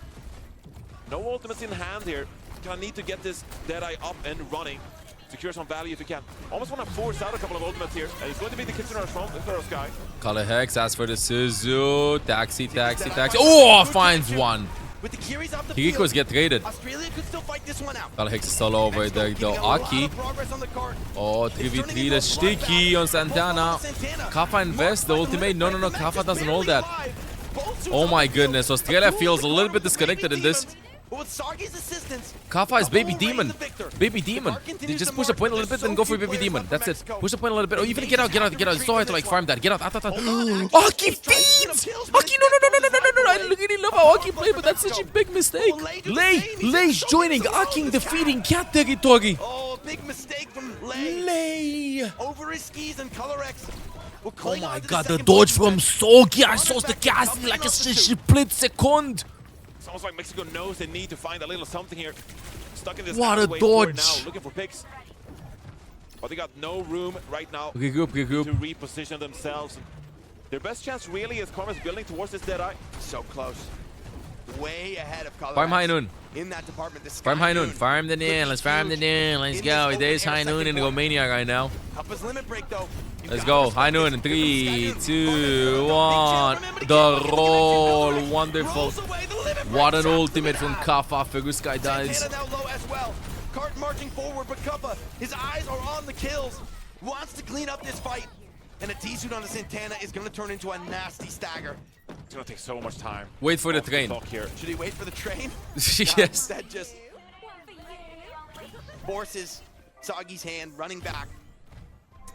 No ultimates in hand here. Gonna need to get this Deadeye up and running. Secure some value if you can. Almost want to force out a couple of ultimates here. And it's going to be the Kitsune from the Thorough Sky.
Color Hex asks for the Suzu. Taxi. Oh, finds one.
With the Kiris off the
Kirikos
field,
get traded.
Australia could still fight this one out.
Color Hex is still over there though.
Keeping a lot
Aki.
of progress on the card.
Oh, 3v3 the sticky on Santana. Kappa invests the ultimate. No. Kappa doesn't hold that. Oh my goodness. Australia feels a little bit disconnected in this.
But with Sargi's assistance,
Kappa is Baby
the whole
Demon.
reign of victor.
Baby
The
Demon.
card
They
continues
just
to
push the
march,
point a
but
little bit
there's
and
so
go for
few
Baby
players
Demon.
left
That's
for
it.
Mexico.
Push the point a little bit. Oh, even get out. It's so hard to like farm that. Get out.
Oh,
Aki feeds! Aki, no. I really love how Aki played, but that's such a big mistake. Lay's joining Aki in defeating cat territory.
Oh, big mistake from Lay.
Lay.
Over his skis and Colorex.
Oh my god, the dodge from Sogi. I saw the gas like a split second.
It's almost like Mexico knows they need to find a little something here. Stuck in this
What a
alleyway for it
dodge.
now, looking for picks. But they got no room right now
Regroup.
to reposition themselves. Their best chance really is Karma's building towards this Deadeye.
So close. way ahead of Colorado.
Farm High Noon.
In that department, the
Farm High Noon. Farm the Noon. Let's farm the Noon. Let's go. There's High Noon in Romania right now.
Kappa's limit break, though.
Let's go. High Noon in 3, 2, 1. The roll. Wonderful. What an ultimate from Kappa. Feruskay dies.
Santana now low as well. Cart marching forward, but Kappa, his eyes are on the kills. Wants to clean up this fight. And a T-suit on the Santana is going to turn into a nasty stagger.
It's gonna take so much time.
Wait for the train.
Here.
Should he wait for the train?
Yes.
That just forces Soggy's hand running back.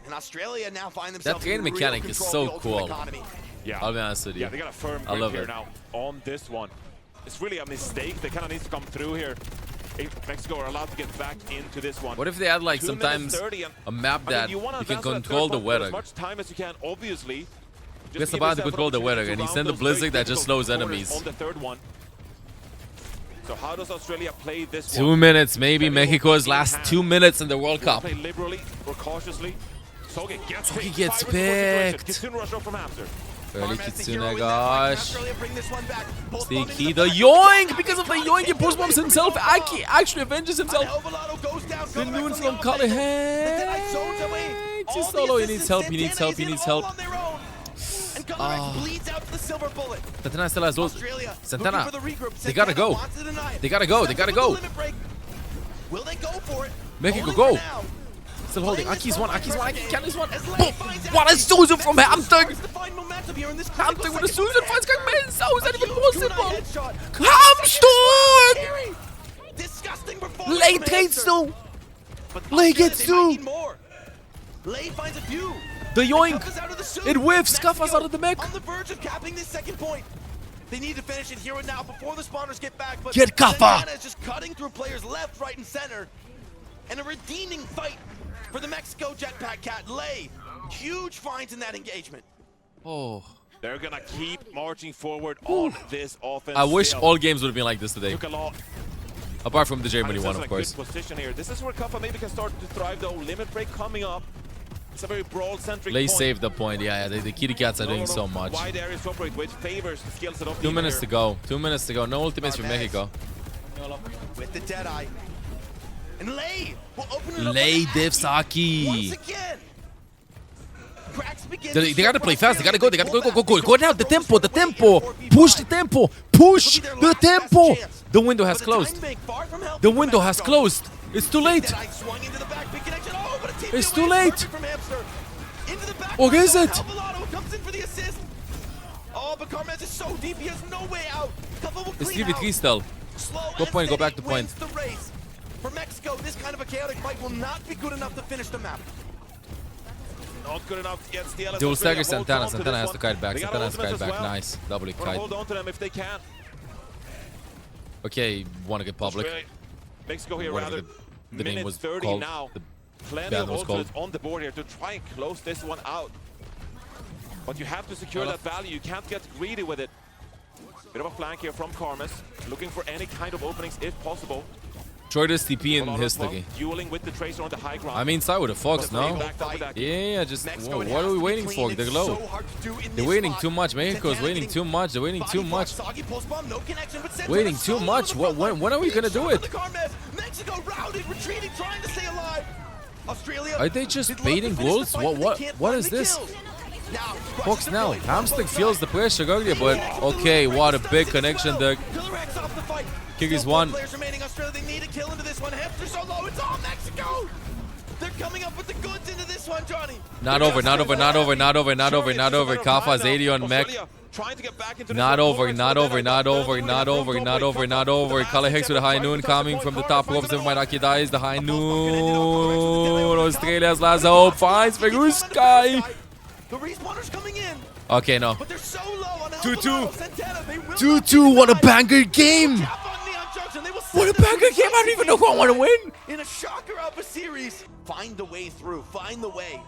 And Australia now find themselves
That train
in real
mechanic is
control of
so
the Ultimate
cool.
Economy.
Yeah.
I'll be honest with you.
Yeah, they got a firm
I
grip
love
here
it.
now on this one. It's really a mistake. They kind of need to come through here. If Mexico are allowed to get back into this one.
What if they had like
2 minutes
sometimes
30 and,
a map that
you wanna
you can
advance to that
control
third
the
point for
weather?
as much time as you can, obviously.
Guess
give
about to
yourself an
control the weather,
opportunity
and he
to
sent a
round those very
blizzard that just
difficult
slows
corners
enemies.
on the third one. So how does Australia play this
2
one?
minutes, maybe
Everyone
Mexico's
in
last
hand.
2 minutes in the World
Do you wanna
Cup.
play liberally or cautiously? Sogi gets
Sogi
picked.
gets
Fires the situation.
picked.
Kitsune rush up from Hamster.
Early
Farm as the
Kitsune,
hero in that fight.
gosh.
Australia bring this one back. Both bombing
Sticky,
in
the
back.
yoink! Because of the yoink, he post bombs himself. Aki actually avenges
And
himself.
Alvarado goes down.
The
Colorex
noon
on the
from
offensive.
Callahan.
The Deadeye zones away. All
Just
the
solo, he
assists
needs help, he
and
needs help, he
Santana
needs
is in all
help.
on their own. And Colorex bleeds out to the silver bullet.
Santana still has those.
Australia
Santana,
looking for the regroup.
they gotta
Santana
go.
wants to deny it.
They gotta go, they gotta go.
Limit break. Will they go for it?
Mexico,
Only
go.
for now.
Still holding.
Playing
Aki's
this
one,
one
Aki's one, Aki Candy's one.
As Lei
Boom!
finds out
What a
that
Susan from
Mexico
Hamster!
starts to find momentum here in this critical
Hamster with a
second
Susan
point.
finds Kagmen. How is that even
A huge
possible?
kunai headshot.
Hamster!
Carry. Disgusting performance
Lei
from
trades
Hamster.
too.
But
Lei
Australia,
gets
they
two.
might need more. Lei finds a few.
The yoink.
Cuff is out of the suit.
It whiffs.
Mexico
Cuff is out of the mech.
On the verge of capping this second point. They need to finish it here and now before the spawners get back. But
Get Kaffa.
Santana is just cutting through players left, right, and center. And a redeeming fight for the Mexico Jetpack Cat. Lei, huge finds in that engagement.
Oh.
They're gonna keep marching forward on this offense.
I wish
still.
all games would have been like this today.
Took a lot.
Apart from the Germany
And
one,
it's
of
in a
course.
good position here. This is where Kappa maybe can start to thrive though. Limit break coming up. It's a very brawl-centric
Lei
point.
saved the point. Yeah, the kitty cats are doing so much.
Wide areas to operate with favors the skills that
2 minutes to go. 2 minutes to go. No ultimates for
Marquez.
Mexico.
With the Deadeye. And Lei will open it up.
Lei
with
diffs Aki.
Once again. Cracks begin
They
to
gotta
show
play
for
fast. They gotta go. They gotta go.
Australia.
Go.
They
Go now. The tempo. The tempo. Push the tempo. Push the tempo. The window has
But
closed.
time bank far from helping
The
for
window has
Mexico.
closed. It's too late.
Deadeye swung into the back, big connection. Oh, but a TP
It's
away
too
is
late.
perfect from Hamster. Into the back.
Or is it?
Alvarado comes in for the assist. Oh, but Carmez is so deep, he has no way out. Kappa will
It's
clean
3v3
out.
still.
Slow
Go
and
point, go back
steady
to point.
wins the race. For Mexico, this kind of a chaotic fight will not be good enough to finish the map.
Not good enough yet. Still,
Dual stagger
holds
Santana.
on to
Santana
this
has to
one.
kite back.
They got
Santana has to kite
ultimates
back.
as well.
Nice. Double
Wanna
kite.
hold on to them if they can.
Okay, wanna get public.
Australia- Mexico here
Whatever
rather.
the name
Minute
was
30
called.
now.
The
Plenty
band
of
was
ultimates
called.
on the board here to try and close this one out. But you have to secure that value. You can't get greedy with it. Bit of a flank here from Karmas. Looking for any kind of openings if possible.
Shortest TP in
Alvarado as well,
history.
dueling with the Tracer on the high ground.
I mean, start with a Fox, no?
Back up with that.
Yeah, just
Mexico,
whoa,
it
what
has
are we
to be
waiting
clean.
for? They're
It's
low.
so hard to do in
They're
this
waiting
spot.
too much. Mexico's
Santana
waiting
getting
too much. They're waiting
body
too
block,
much.
Soggy pulse bomb, no connection, but Santana
Waiting too
solo on
much?
the
What-
front line.
when are we gonna
Being
do
shot
it?
with the Carmez. Mexico routed, retreating, trying to stay alive. Australia.
Are they just
they'd love to
baiting
finish the
goals?
fight,
What-
but they
what-
can't
what
find
is
the
this?
kills. Now,
Fox now.
Rushes
Hamster
away.
feels the pressure earlier, but okay, what a big connection there.
Killerex off the fight.
Kick is
Still four
one.
players remaining. Australia, they need a kill into this one. Hamster so low, it's all Mexico. They're coming up with the goods into this one, Johnny.
Not over, not over, not over, not over, not over, not over. Kafa's 80 on mech.
Trying to get back into
Not
this one.
over, not over, not over, not over, not over, not over. Kala Hex with a high noon coming from the top ropes. Never mind, Aki dies. The high noon. Australia's last hope finds Feruskay.
The respawners coming in,
Okay, no.
but they're so low on
2-2.
Alvarado, Santana, they will
2-2.
not
What a
be denied.
banger game.
Tap on Neon Junction, they will
What a
send the
banger game. I don't even know who I want to win.
in a shocker of a series. Find the way through. Find the way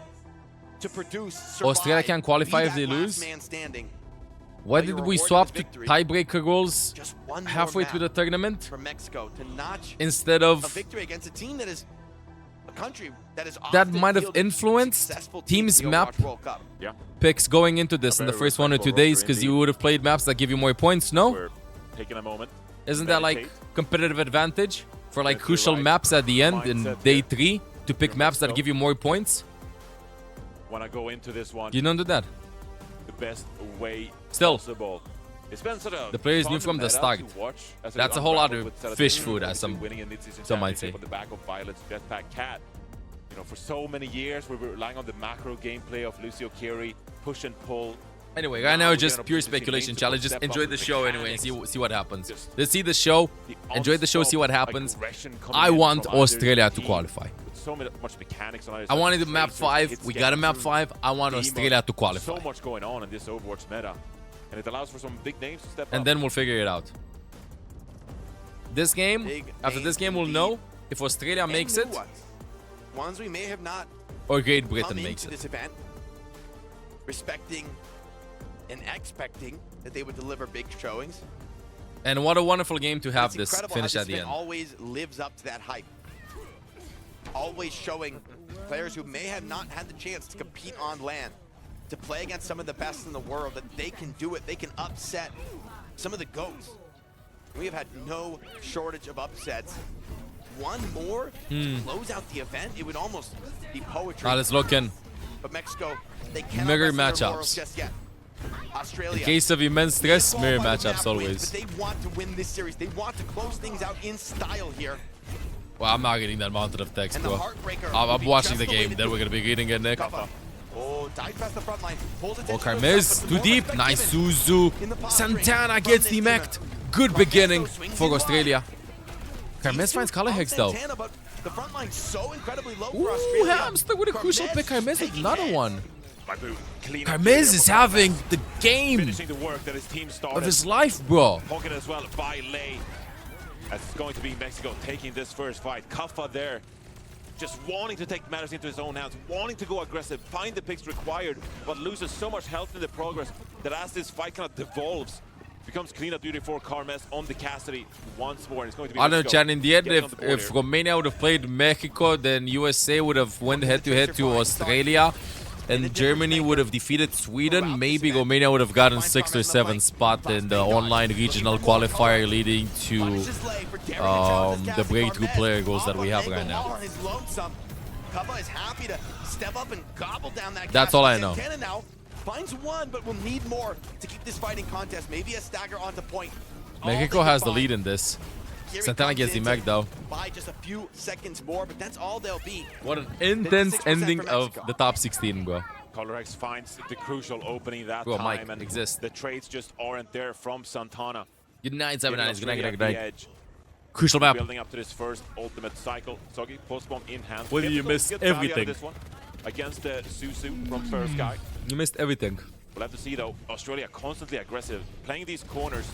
to produce.
Australia
survive,
can't qualify
be
if they
that last
lose?
man standing.
Why
But
did
your
we
reward
swap
is
to
victory.
tiebreaker goals
Just one more
halfway
map
through the tournament
for Mexico to notch
instead
a
of
victory against a team that is a country that is
that
often
might have
fielded
influenced
successful teams
teams'
in the
map
Overwatch World Cup.
Yeah.
picks going into this in the
very
first 1 or 2
respectable
days
roster
because you
indeed.
would have played maps that give you more points, no?
Where taking a moment.
Isn't that like
meditate.
competitive advantage for like
That's
crucial
right.
maps at the end in
Mindset
day
here.
3 to pick
Here,
maps that
Mexico.
give you more points?
When I go into this one,
You don't do that.
the best way
Still,
possible. It's been sort of
the players
fun
knew from the
meta
start.
to watch as it
That's a whole lot
unraveled
of
with Celtics
fish food, as
obviously
some
winning a mid-season
might
championship
say.
on the back of Violet's Jetpack Cat. You know, for so many years we were relying on the macro gameplay of Lucio Kiri, push and pull.
Anyway,
Now
right now
we're
just
gonna
pure
obviously
speculation
need to
challenge. Just
step
enjoy
up
the
the
show anyway and
mechanics.
see what happens.
Just
Let's see the show.
The
Enjoy the show, see what
on-stop
happens.
aggression coming
I
in
want
from either
Australia to
team
qualify.
with so much mechanics on it.
I wanted the map
Tracers,
5.
hits
We got a map
getting
5. I want
through,
Australia to qualify.
So much going on in this Overwatch meta. And it allows for some big names to step up.
And then we'll figure it out. This game,
Big
after this
names
game, we'll
indeed.
know if Australia
And
makes
new
it
ones we may have not
or Great
come
Britain
into
makes it.
this event respecting and expecting that they would deliver big showings.
And what a wonderful game to have
It's
this
incredible
finish
how
at
this
the
event
end.
always lives up to that hype. Always showing players who may have not had the chance to compete on LAN, to play against some of the best in the world, that they can do it. They can upset some of the GOATs. We have had no shortage of upsets. One more to close out the event, it would almost be poetry.
Let's look in.
But Mexico, they cannot
Mirror
rest on their
matchups.
laurels just yet. Australia.
In case of immense stress,
Ball
mirror
by the
matchups
map wins,
always.
But they want to win this series. They want to close things out in style here.
Well, I'm not getting that mounted of text,
And the
bro.
heartbreaker
I'm
will be
watching
just
the
the way
game,
to
then
do
we're
it.
gonna be reading it, Nick.
Kuffa. Oh, dives past the front line. Pulls
Oh,
attention to
Carmez,
himself, but
too
more
deep.
respect
Nice
given.
Suzu.
In the pause
Santana
ring
gets
from this
demeched.
team.
Good
Carmez,
beginning
though, swings
for
in
Australia.
wide.
Carmez finds color
Off
hex though.
Santana, but the front line's so incredibly low for
Ooh,
Australia.
Hamster with a crucial pick. Carmez with
taking
another
heads.
one.
Babu, clean up
Carmez
here
is
for
having
Carmez.
the game
Finishing the work that his team started.
of his life, bro.
Pocket as well by Lay. As it's going to be Mexico taking this first fight. Kuffa there, just wanting to take matters into his own hands, wanting to go aggressive, find the picks required, but loses so much health in the progress that as this fight kind of devolves, becomes cleanup duty for Carmez on the Cassidy once more. And it's going to be
I don't know,
Mexico
Chan. In the end,
getting on
if,
the board
if
here.
Romania would have played Mexico, then USA would have went head-to-head to Australia, and Germany would have defeated Sweden. Maybe Romania would have gotten 6th or 7th spot in the online regional qualifier, leading to the breakthrough player goals that we have right now.
Kuffa is happy to step up and gobble down that.
That's all I know.
Santana now finds one, but will need more to keep this fighting contest. Maybe a stagger onto point. All
Mexico
they can
has the
find.
lead in this.
Here he
Santana
comes
gets
in
demeched
to
though.
Buy just a few seconds more, but that's all they'll be.
What an intense
56%
ending
for
of
Mexico.
the top 16, bro.
Colorex finds the crucial opening that
Bro,
time,
Mike,
and
exist.
the trades just aren't there from Santana.
Good night,
Giving
7-9. Good night,
Australia
good night, good
the
night.
edge,
Crucial map.
building up to this first ultimate cycle. Sogi, post bomb in hand.
Well, you
Skeptical,
missed
good value out of
everything.
This one against the Susu from First Guy.
You missed everything.
We'll have to see though. Australia constantly aggressive, playing these corners,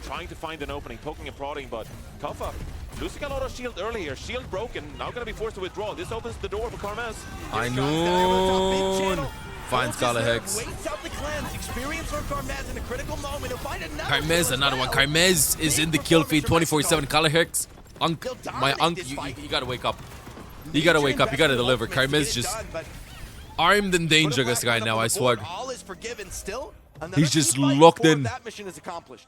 trying to find an opening, poking and prodding, but Kuffa losing a lot of shield earlier. Shield broken, now gonna be forced to withdraw. This opens the door for Carmez.
I
Here comes down over the top, big
know.
channel.
Finds
Holds his
Kala
nerve,
Hex.
waits out the cleanse. Experience from Carmez in a critical moment. He'll find another
Carmez,
kill as
another one.
well.
Carmez is
Big
in the kill
performance
feed,
from
24/7.
Mexico.
Color Hex. Unk,
They'll
my
dominate
Unk,
this
you
fight.
gotta wake up. You gotta wake up. You gotta deliver. Carmez just armed and dangerous right now, I swear.
All is forgiven still.
He's just locked in.
That mission is accomplished.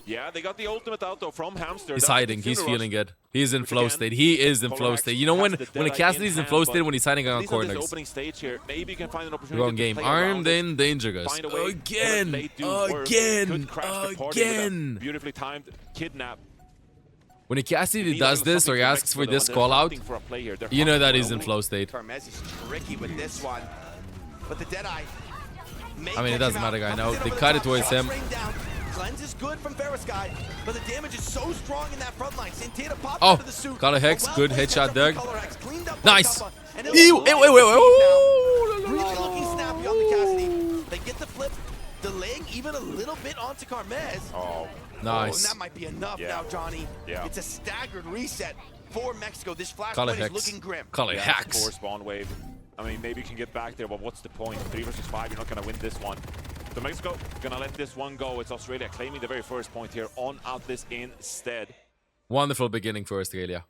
Yeah, they got the ultimate out though from Hamster.
He's
That's the
hiding. He's
Consumer
feeling
Rush.
it. He's in
Which
flow
again,
state. He is in flow
Colorex
state. You know
has
when
the
a
Deadeye
Cassidy's in
hand,
flow
but
state when he's hiding
at
around
least on this
corners.
opening stage here, maybe you can find an opportunity
Wrong
to
game.
play
Armed
around it,
and dangerous.
find a way,
Again.
but they do work.
Again.
Could crash the party with a
Again.
beautifully timed kidnap.
When a Cassidy
Need
does
a little
this or he
something
asks for
Mexico,
this
though,
call
and they're
out,
hunting for a play here. They're
you know
hunting
that
for
he's
an
in
opening.
flow state.
Carmez is tricky with this one. But the Deadeye.
I mean, it doesn't matter right now. They cut it towards him.
Cleanse is good from Ferris Guy, but the damage is so strong in that front line. Santana pops
Oh,
out of the suit.
Color Hex,
A
good
well-placed
headshot
headshot
there.
from Color Hex, cleaned up by
Nice.
Kuffa, and it'll
Ew,
be
wait, wait, wait.
now.
Ooh,
Really looking snappy on the Cassidy. They get the flip, delaying even a little bit onto Carmez.
Oh,
And
Nice.
that might be enough
Yeah.
now, Johnny.
Yeah.
It's a staggered reset for Mexico. This
Color
flashpoint is
Hex.
looking grim.
Color
yeah,
Hex.
Four spawn wave. I mean, maybe you can get back there, but what's the point? 3 versus 5, you're not going to win this one. So Mexico going to let this one go. It's Australia claiming the very first point here on Atlas instead.
Wonderful beginning for Australia.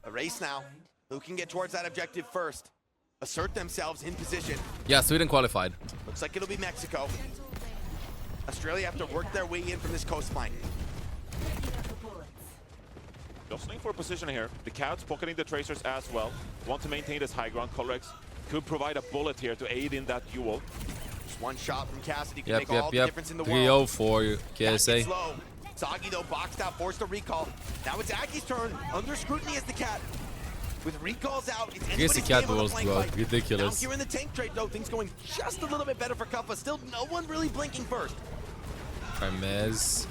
A race now. Who can get towards that objective first? Assert themselves in position.
Yeah, Sweden qualified.
Looks like it'll be Mexico.
Australia have to work their way in from this coastline.
Jostling for a position here. The Cats pocketing the Tracers as well. Want to maintain this high ground. Colrex could provide a bullet here to aid in that duel.
Just one shot from Cassidy can
Yep,
make all the
yep.
difference in the
3-0
world.
for KSA.
Slow. Sagi though boxed out, forced a recall. Now it's Aki's turn. Under scrutiny as the Cat. With recalls out, it's
I guess the
anybody's
Cat
game on the
was
flank
bro,
fight.
ridiculous.
Now here in the tank trade though, things going just a little bit better for Kuffa. Still no one really blinking first.
Carmez.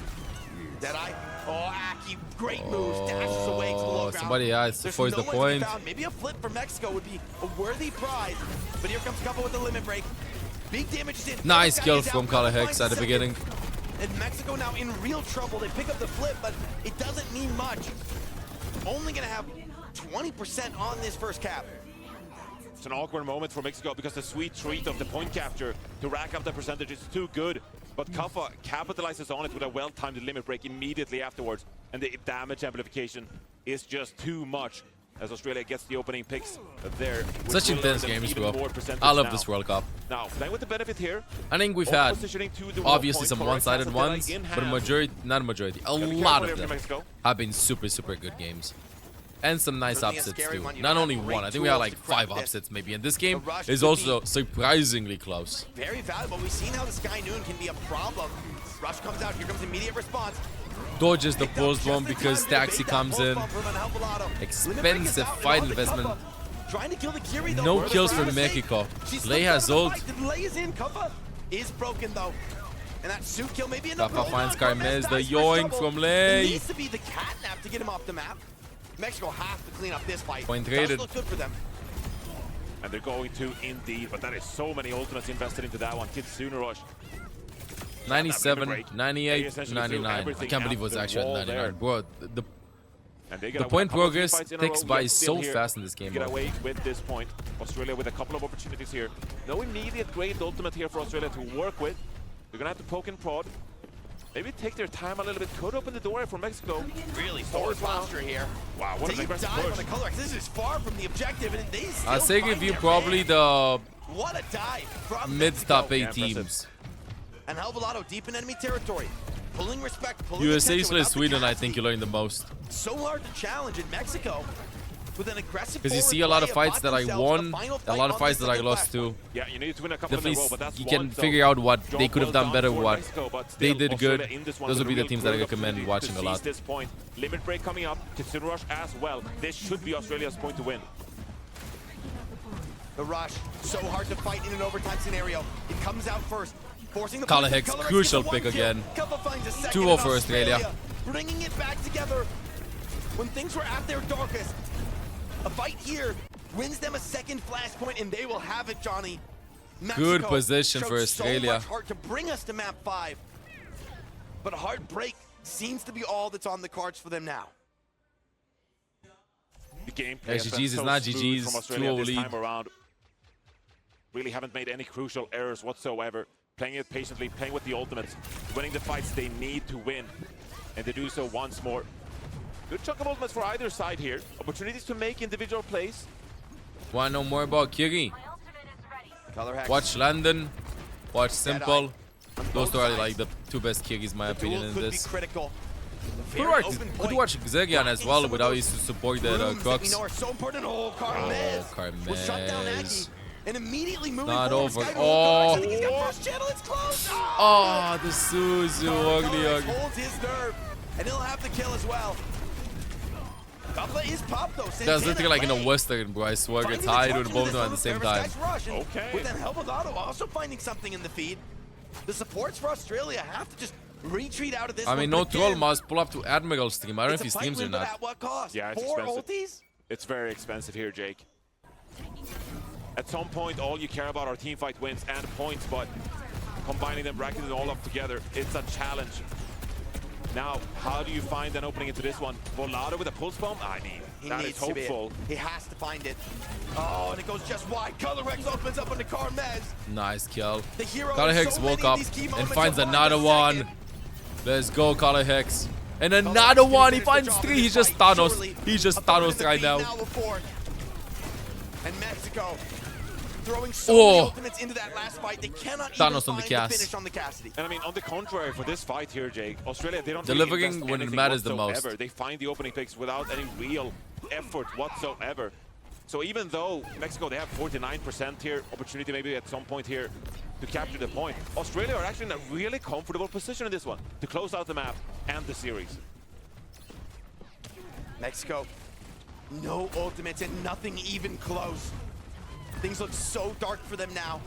Deadeye. Oh, Aki, great moves. Dashes away to the low ground.
Somebody has to
There's
force
no
the
one to be
point.
found. Maybe a flip for Mexico would be a worthy prize. But here comes Kuffa with the limit break. Big damage is in.
Nice
First
kill
guy is
from
out.
Kala
Kuffa
Hex
finds
at the
second.
beginning.
And Mexico now in real trouble. They pick up the flip, but it doesn't mean much. Only gonna have 20% on this first cap.
It's an awkward moment for Mexico because the sweet treat of the point capture to rack up the percentage is too good. But Kuffa capitalizes on it with a well-timed limit break immediately afterwards. And the damage amplification is just too much as Australia gets the opening picks there.
Such intense games, bro. I love this World Cup.
Now, playing with the benefit here.
I think we've
of
had
positioning to the
obviously
point.
some
Colrex
one-sided
has a delay
ones,
in
but a
hand.
majority, not a majority, a
Gotta be
lot
careful
of
here for
them
Mexico.
have been super, super good games. And some nice
Certainly a
upsets
scary
too.
one. You
Not
don't
only
have
one,
great
I think we had
tools
like
to crack
5
this.
upsets maybe. And this game
The rush
is
could
also
be
surprisingly close.
very valuable. We've seen how the Sky Noon can be a problem. Rush comes out. Here comes immediate response.
Dodges the
Picked up
pulse
just
bomb
in time
because
to
Taxi
evade that
comes
pulse
in.
bomb from Anhelpolado. Limit break is
Expensive
out, and
fight
on to
investment.
Kuffa. Trying to kill the Kiri though.
No
Murder
kills
for
from
mistake.
Mexico.
She slipped
Lei
out
has
of the
ult.
fight. The Lei is in. Kuffa is broken though. And that suit kill maybe enough.
Kuffa finds Carmez, the
dies for
yoink
trouble.
from
It
Lei.
needs to be the catnap to get him off the map. Mexico has to clean up this fight.
Point
Does
traded.
look good for them.
And they're going to indeed, but that is so many ultimates invested into that one. Kitsune Rush.
97, 98,
essentially
99. I
everything
can't believe
at
it was
the
actually
wall
at
there.
99. Bro,
And they
the
get
point progress ticks by so
here.
fast in this game,
Get
bro.
away with this point. Australia with a couple of opportunities here. No immediate great ultimate here for Australia to work with. They're gonna have to poke and prod. Maybe take their time a little bit. Could open the door for Mexico.
Really forward posture here.
Wow, what an
Deep
aggressive
dive on
push.
the Colrex. This is far from the objective, and they still
I say
find
give you
their
probably
man.
the
What a dive from
mid
Mexico.
top 8
Yeah, impressive.
teams.
And Helvolado deep in enemy territory. Pulling respect, pulling
USA
attention
slash
without the
Sweden, I
capacity.
think you learn the most.
So hard to challenge in Mexico with an aggressive
Because you
forward
see a lot of
play,
fights
bought
that I
themselves
won,
the final
a
fight
lot of
on
fights
the
that I
second
lost
platform.
to.
Yeah, you need to win a couple in a
Definitely,
row, but that's
you
one,
can
so
figure out what
job
they could have
well
done better,
for
what
Mexico, but
they
still,
did
Australia
good.
in this one
Those
with
would be the
real
teams that I
good
recommend
opportunity
watching
to
a lot.
seize this point. Limit break coming up. Kitsune Rush as well. This should be Australia's point to win.
The rush, so hard to fight in an overtime scenario. It comes out first, forcing the
Kala
point.
Hex,
Colrex
crucial
gets a
pick
one kill.
again.
Kuffa finds a second
2-0
in
for Australia.
Bringing it back together when things were at their darkest. A fight here wins them a second flashpoint, and they will have it, Johnny.
Good
Mexico
position
showed
for Australia.
So much heart to bring us to map 5, but a heartbreak seems to be all that's on the cards for them now.
The gameplay
Yeah,
has been
GG's is
so
not
smooth
GG's,
from Australia
2-0
this
lead.
time around. Really haven't made any crucial errors whatsoever. Playing it patiently, playing with the ultimates, winning the fights they need to win, and they do so once more. Good chunk of ultimates for either side here. Opportunities to make individual plays.
Wanna know more about Kiri?
Color Hex.
Watch Landon, watch Simple.
On
Those
both
two are
sides.
like the two best Kiris, in my
The duel
opinion, in
could
this.
be critical.
Could
Very
watch,
open
could
point.
watch Xegian as
Blocking
well,
some
but
of
how he
those
used to support that
rooms that we
Crux.
know are so important. Oh, Carmez. will shut down Aki.
Carmez.
And immediately moving
Not
forward,
over.
Sky
Oh.
I think he's got first channel. It's close.
Oh, the Suzu, ugly,
Colrex
ugly.
holds his nerve, and he'll have the kill as well. Kuffa is popped though.
That's
Santana
literally like in a
Lei
Western, bro. I swear,
finding
it's
the
high
touch
doing
into
both
this
of them at the same time.
Favorite Rush, and
Okay.
With then Helvolado also finding something in the feed. The supports for Australia have to just retreat out of this
I mean,
one,
no
but
troll
again,
must pull up to Admiral stream. I don't know if he
it's a fight
streams or
win, but
not.
at what cost?
Yeah, it's
4
expensive.
ultis?
It's very expensive here, Jake. At some point, all you care about are team fight wins and points, but combining them, racking it all up together, it's a challenge. Now, how do you find an opening into this one? Volado with a pulse bomb? I mean,
He
that
needs
is
to be.
hopeful.
He has to find it. Oh, and it goes just wide. Color Rex opens up on the Carmez.
Nice kill.
The hero
Kala
in
Hex
so
woke
many of
up
these key
and
moments
finds
of
another
the
one.
second.
Let's go, Kala Hex. And
Color
another
Rex
one.
can
He
finish the
finds
job
3.
in
He's
this
just
fight.
Thanos.
Surely
He's just
a third in
Thanos
the
right
feed
now.
before. And Mexico throwing so many
Oh.
ultimates into that last fight. They cannot
Thanos
even
on the
find the
cast.
finish on the Cassidy.
And I mean, on the contrary, for this fight here, Jake, Australia, they don't
Delivering
really invest
when it
anything
matters the most.
whatsoever. They find the opening picks without any real effort whatsoever. So even though Mexico, they have 49% here, opportunity maybe at some point here to capture the point, Australia are actually in a really comfortable position in this one to close out the map and the series.
Mexico, no ultimates and nothing even close. Things look so dark for them now.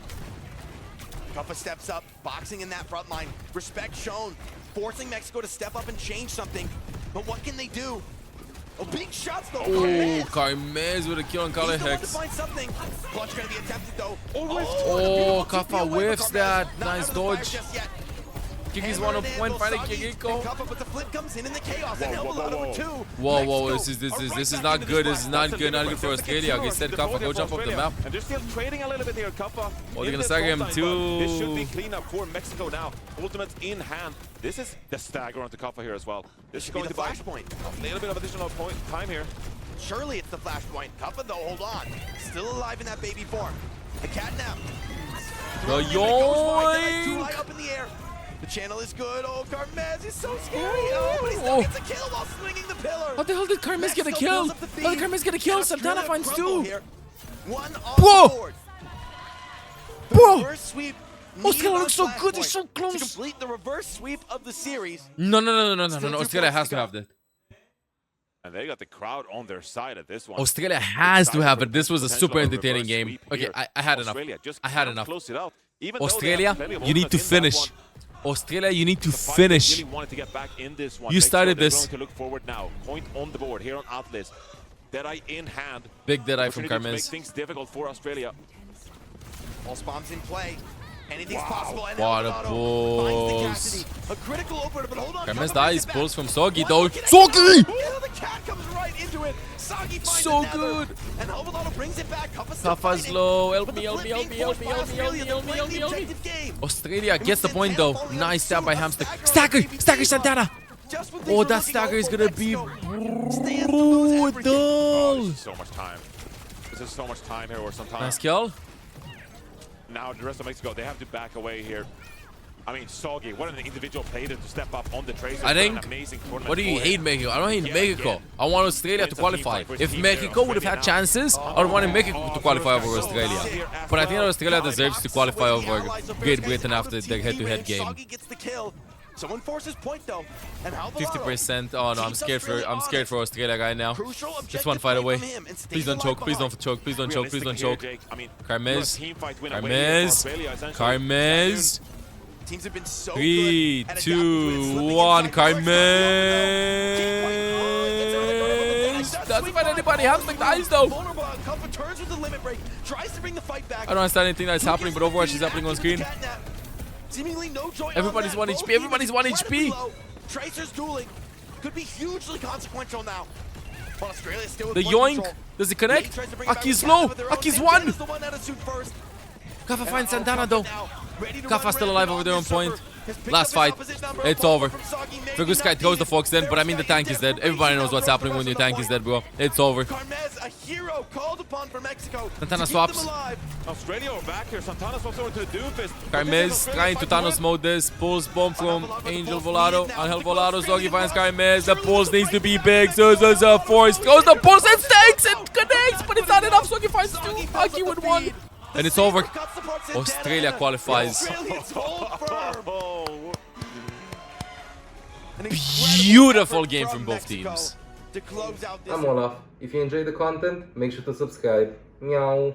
Kuppa steps up, boxing in that front line. Respect shown, forcing Mexico to step up and change something. But what can they do? Oh, big shots though.
Oh, Carmez with a kill on Kale
He's the one to
Hex.
find something. Clutch gonna be attempted though.
Oh, Kappa whiffs that.
Not
Nice
out of the fire
dodge.
just yet.
Kiki's
Hammer
1
and
point
anvil,
fighting
Soggy,
Kikiko.
and Kuppa, but the flip comes in the chaos. And
Whoa,
Elbow
whoa,
out
whoa,
over two.
Whoa, whoa,
Mexico
this
are
is
right
not
back
good.
into
This is not good. Not good for
That's the
Australia. He
difference.
said
The
Kappa,
goal
go
here
jump
for
off the
Australia.
map.
And they're still trading a little bit here, Kappa.
Oh, they're
in
gonna
this
stagger him
front line, but This should be
too.
clean up for Mexico now. Ultimate in hand. This is the stagger onto Kappa here as well. This is
Should be
going
the
to buy
flashpoint.
a little bit of additional time here.
Surely it's the flashpoint. Kuppa though, hold on. Still alive in that baby form. The catnap.
The
Too high
yoink!
up in the air. The channel is good. Oh, Carmez is so scary. Oh, but he still
Oh.
gets a kill while swinging the pillar.
How the hell did Carmez get a
Mexico
kill?
pulls up the
How did
feed.
Carmez get a kill?
And
Santana
Australia
finds
crumble
2.
here. One on
Whoa.
the board. The
Bro!
reverse sweep.
Australia
needed
looks
on
so good, he's
flashpoint
so close.
To complete the reverse sweep of the series.
No.
Still 2
Australia
points
has
to
to
go.
have that.
And they got the crowd on their side at this one.
Australia has to have it. This was a
Potential
super
of
entertaining
reverse
game.
sweep
Okay,
here.
I had enough.
Australia just
I had
can't
enough.
close it out. Even though they
Australia,
have plenty of
you need to
ultimates in that
finish.
one.
Australia, you need to
The fight,
finish.
They really wanted to get back in this one.
You
Mexico,
started
they're
this.
going to look forward now. Point on the board here on Atlas. Deadeye in hand.
Big Deadeye from
Opportunity to make
Carmez.
things difficult for Australia.
Pulse bombs in play. Anything's possible. And
What a
Alvarado finds the
pulse.
Cassidy. A critical opener, but hold on.
Carmez
Kuppa
dies.
brings it back.
Pulls from Soggy
One
though.
look at it.
Soggy!
Oh, the cat comes right into it. Soggy finds
So
another.
good.
And Alvarado brings it back. Kuppa's still
Kappa's
fighting.
low. Help
But
me,
the
help
flip
me, help
being
me, help
forced
me,
by
help me, help me,
Australia,
help me,
they're
help me,
playing
help
the
me.
objective game.
Australia gets the point though. Nice stab by Hamster. Stagger! Stagger Santana!
Just when things
Oh,
were
that
looking
stagger is
out for
gonna be
Mexico, stands to lose everything.
Oh,
brutal.
this is so much time. This is so much time here or some time.
Nice kill.
Now the rest of Mexico, they have to back away here. I mean, Soggy, what an individual player to step up on the Tracer.
I think.
An amazing tournament
What do you
for
hate
him.
Mexico? I don't hate
Yeah,
Mexico.
again.
I want Australia to
Wins a
qualify.
team fight
If
versus
Mexico
team
would have
there.
had chances, I would want Mexico to qualify over Australia. But I think Australia deserves to qualify over Great Britain after their head-to-head game.
Soggy gets the kill. Someone forces point though. And Alvarado
50%. Oh no, I'm scared for Australia right now.
Crucial
Just one
objective
fight
play
away.
from him and stays
Please don't
alive
choke. Please
behind.
don't choke. Please don't choke. Please don't
Realistic
choke.
here, Jake. I mean,
Carmez.
you're a team fight win away here for Australia, essentially.
Carmez.
Teams have been so
3,
good at
2, 1. Carmez. Doesn't find anybody. Hamster dies though.
Kuppa turns with the limit break, tries to bring the fight back.
I don't understand anything that's happening, but Overwatch is happening on screen.
Seemingly no joy.
Everybody's 1 HP. Everybody's 1 HP.
Tracer's dueling could be hugely consequential now. But Australia still with
The
point
yoink.
control.
Does it
Yeah, he
connect?
tries to bring it back
Aki's
with
low.
of their own.
Aki's
Santana's
1.
the one out of suit first.
Kaffa finds
And
Santana though.
now, ready to
Kaffa's
run
still
rampant
alive
on
over there on
this
point.
server. Has picked
Last
up his
fight.
opposite number.
It's
A
over.
from Soggy, maybe
Fergus guy
not
throws the
needed.
fox in, but I mean the tank is dead. Everybody knows what's happening when your tank is dead, bro. It's over.
Carmez, a hero called upon for Mexico.
Santana
to keep
swaps.
them alive.
Australia are back here. Santana swaps over to the Doomfist.
Carmez trying to Thanos mode this. Pulls bomb from Angel Volado. Angel Volado. Soggy finds Carmez. The pulse needs to be big. So Force goes the pulse and stakes and connects, but it's not enough. Soggy finds 2. Aki with 1. And it's over. Australia qualifies.
Australians hold firm.
Oh,
An incredible
Beautiful
effort
game
from
from both
Mexico
teams.
to close out this
I'm Olaf. If you enjoyed the content, make sure to subscribe. Meow.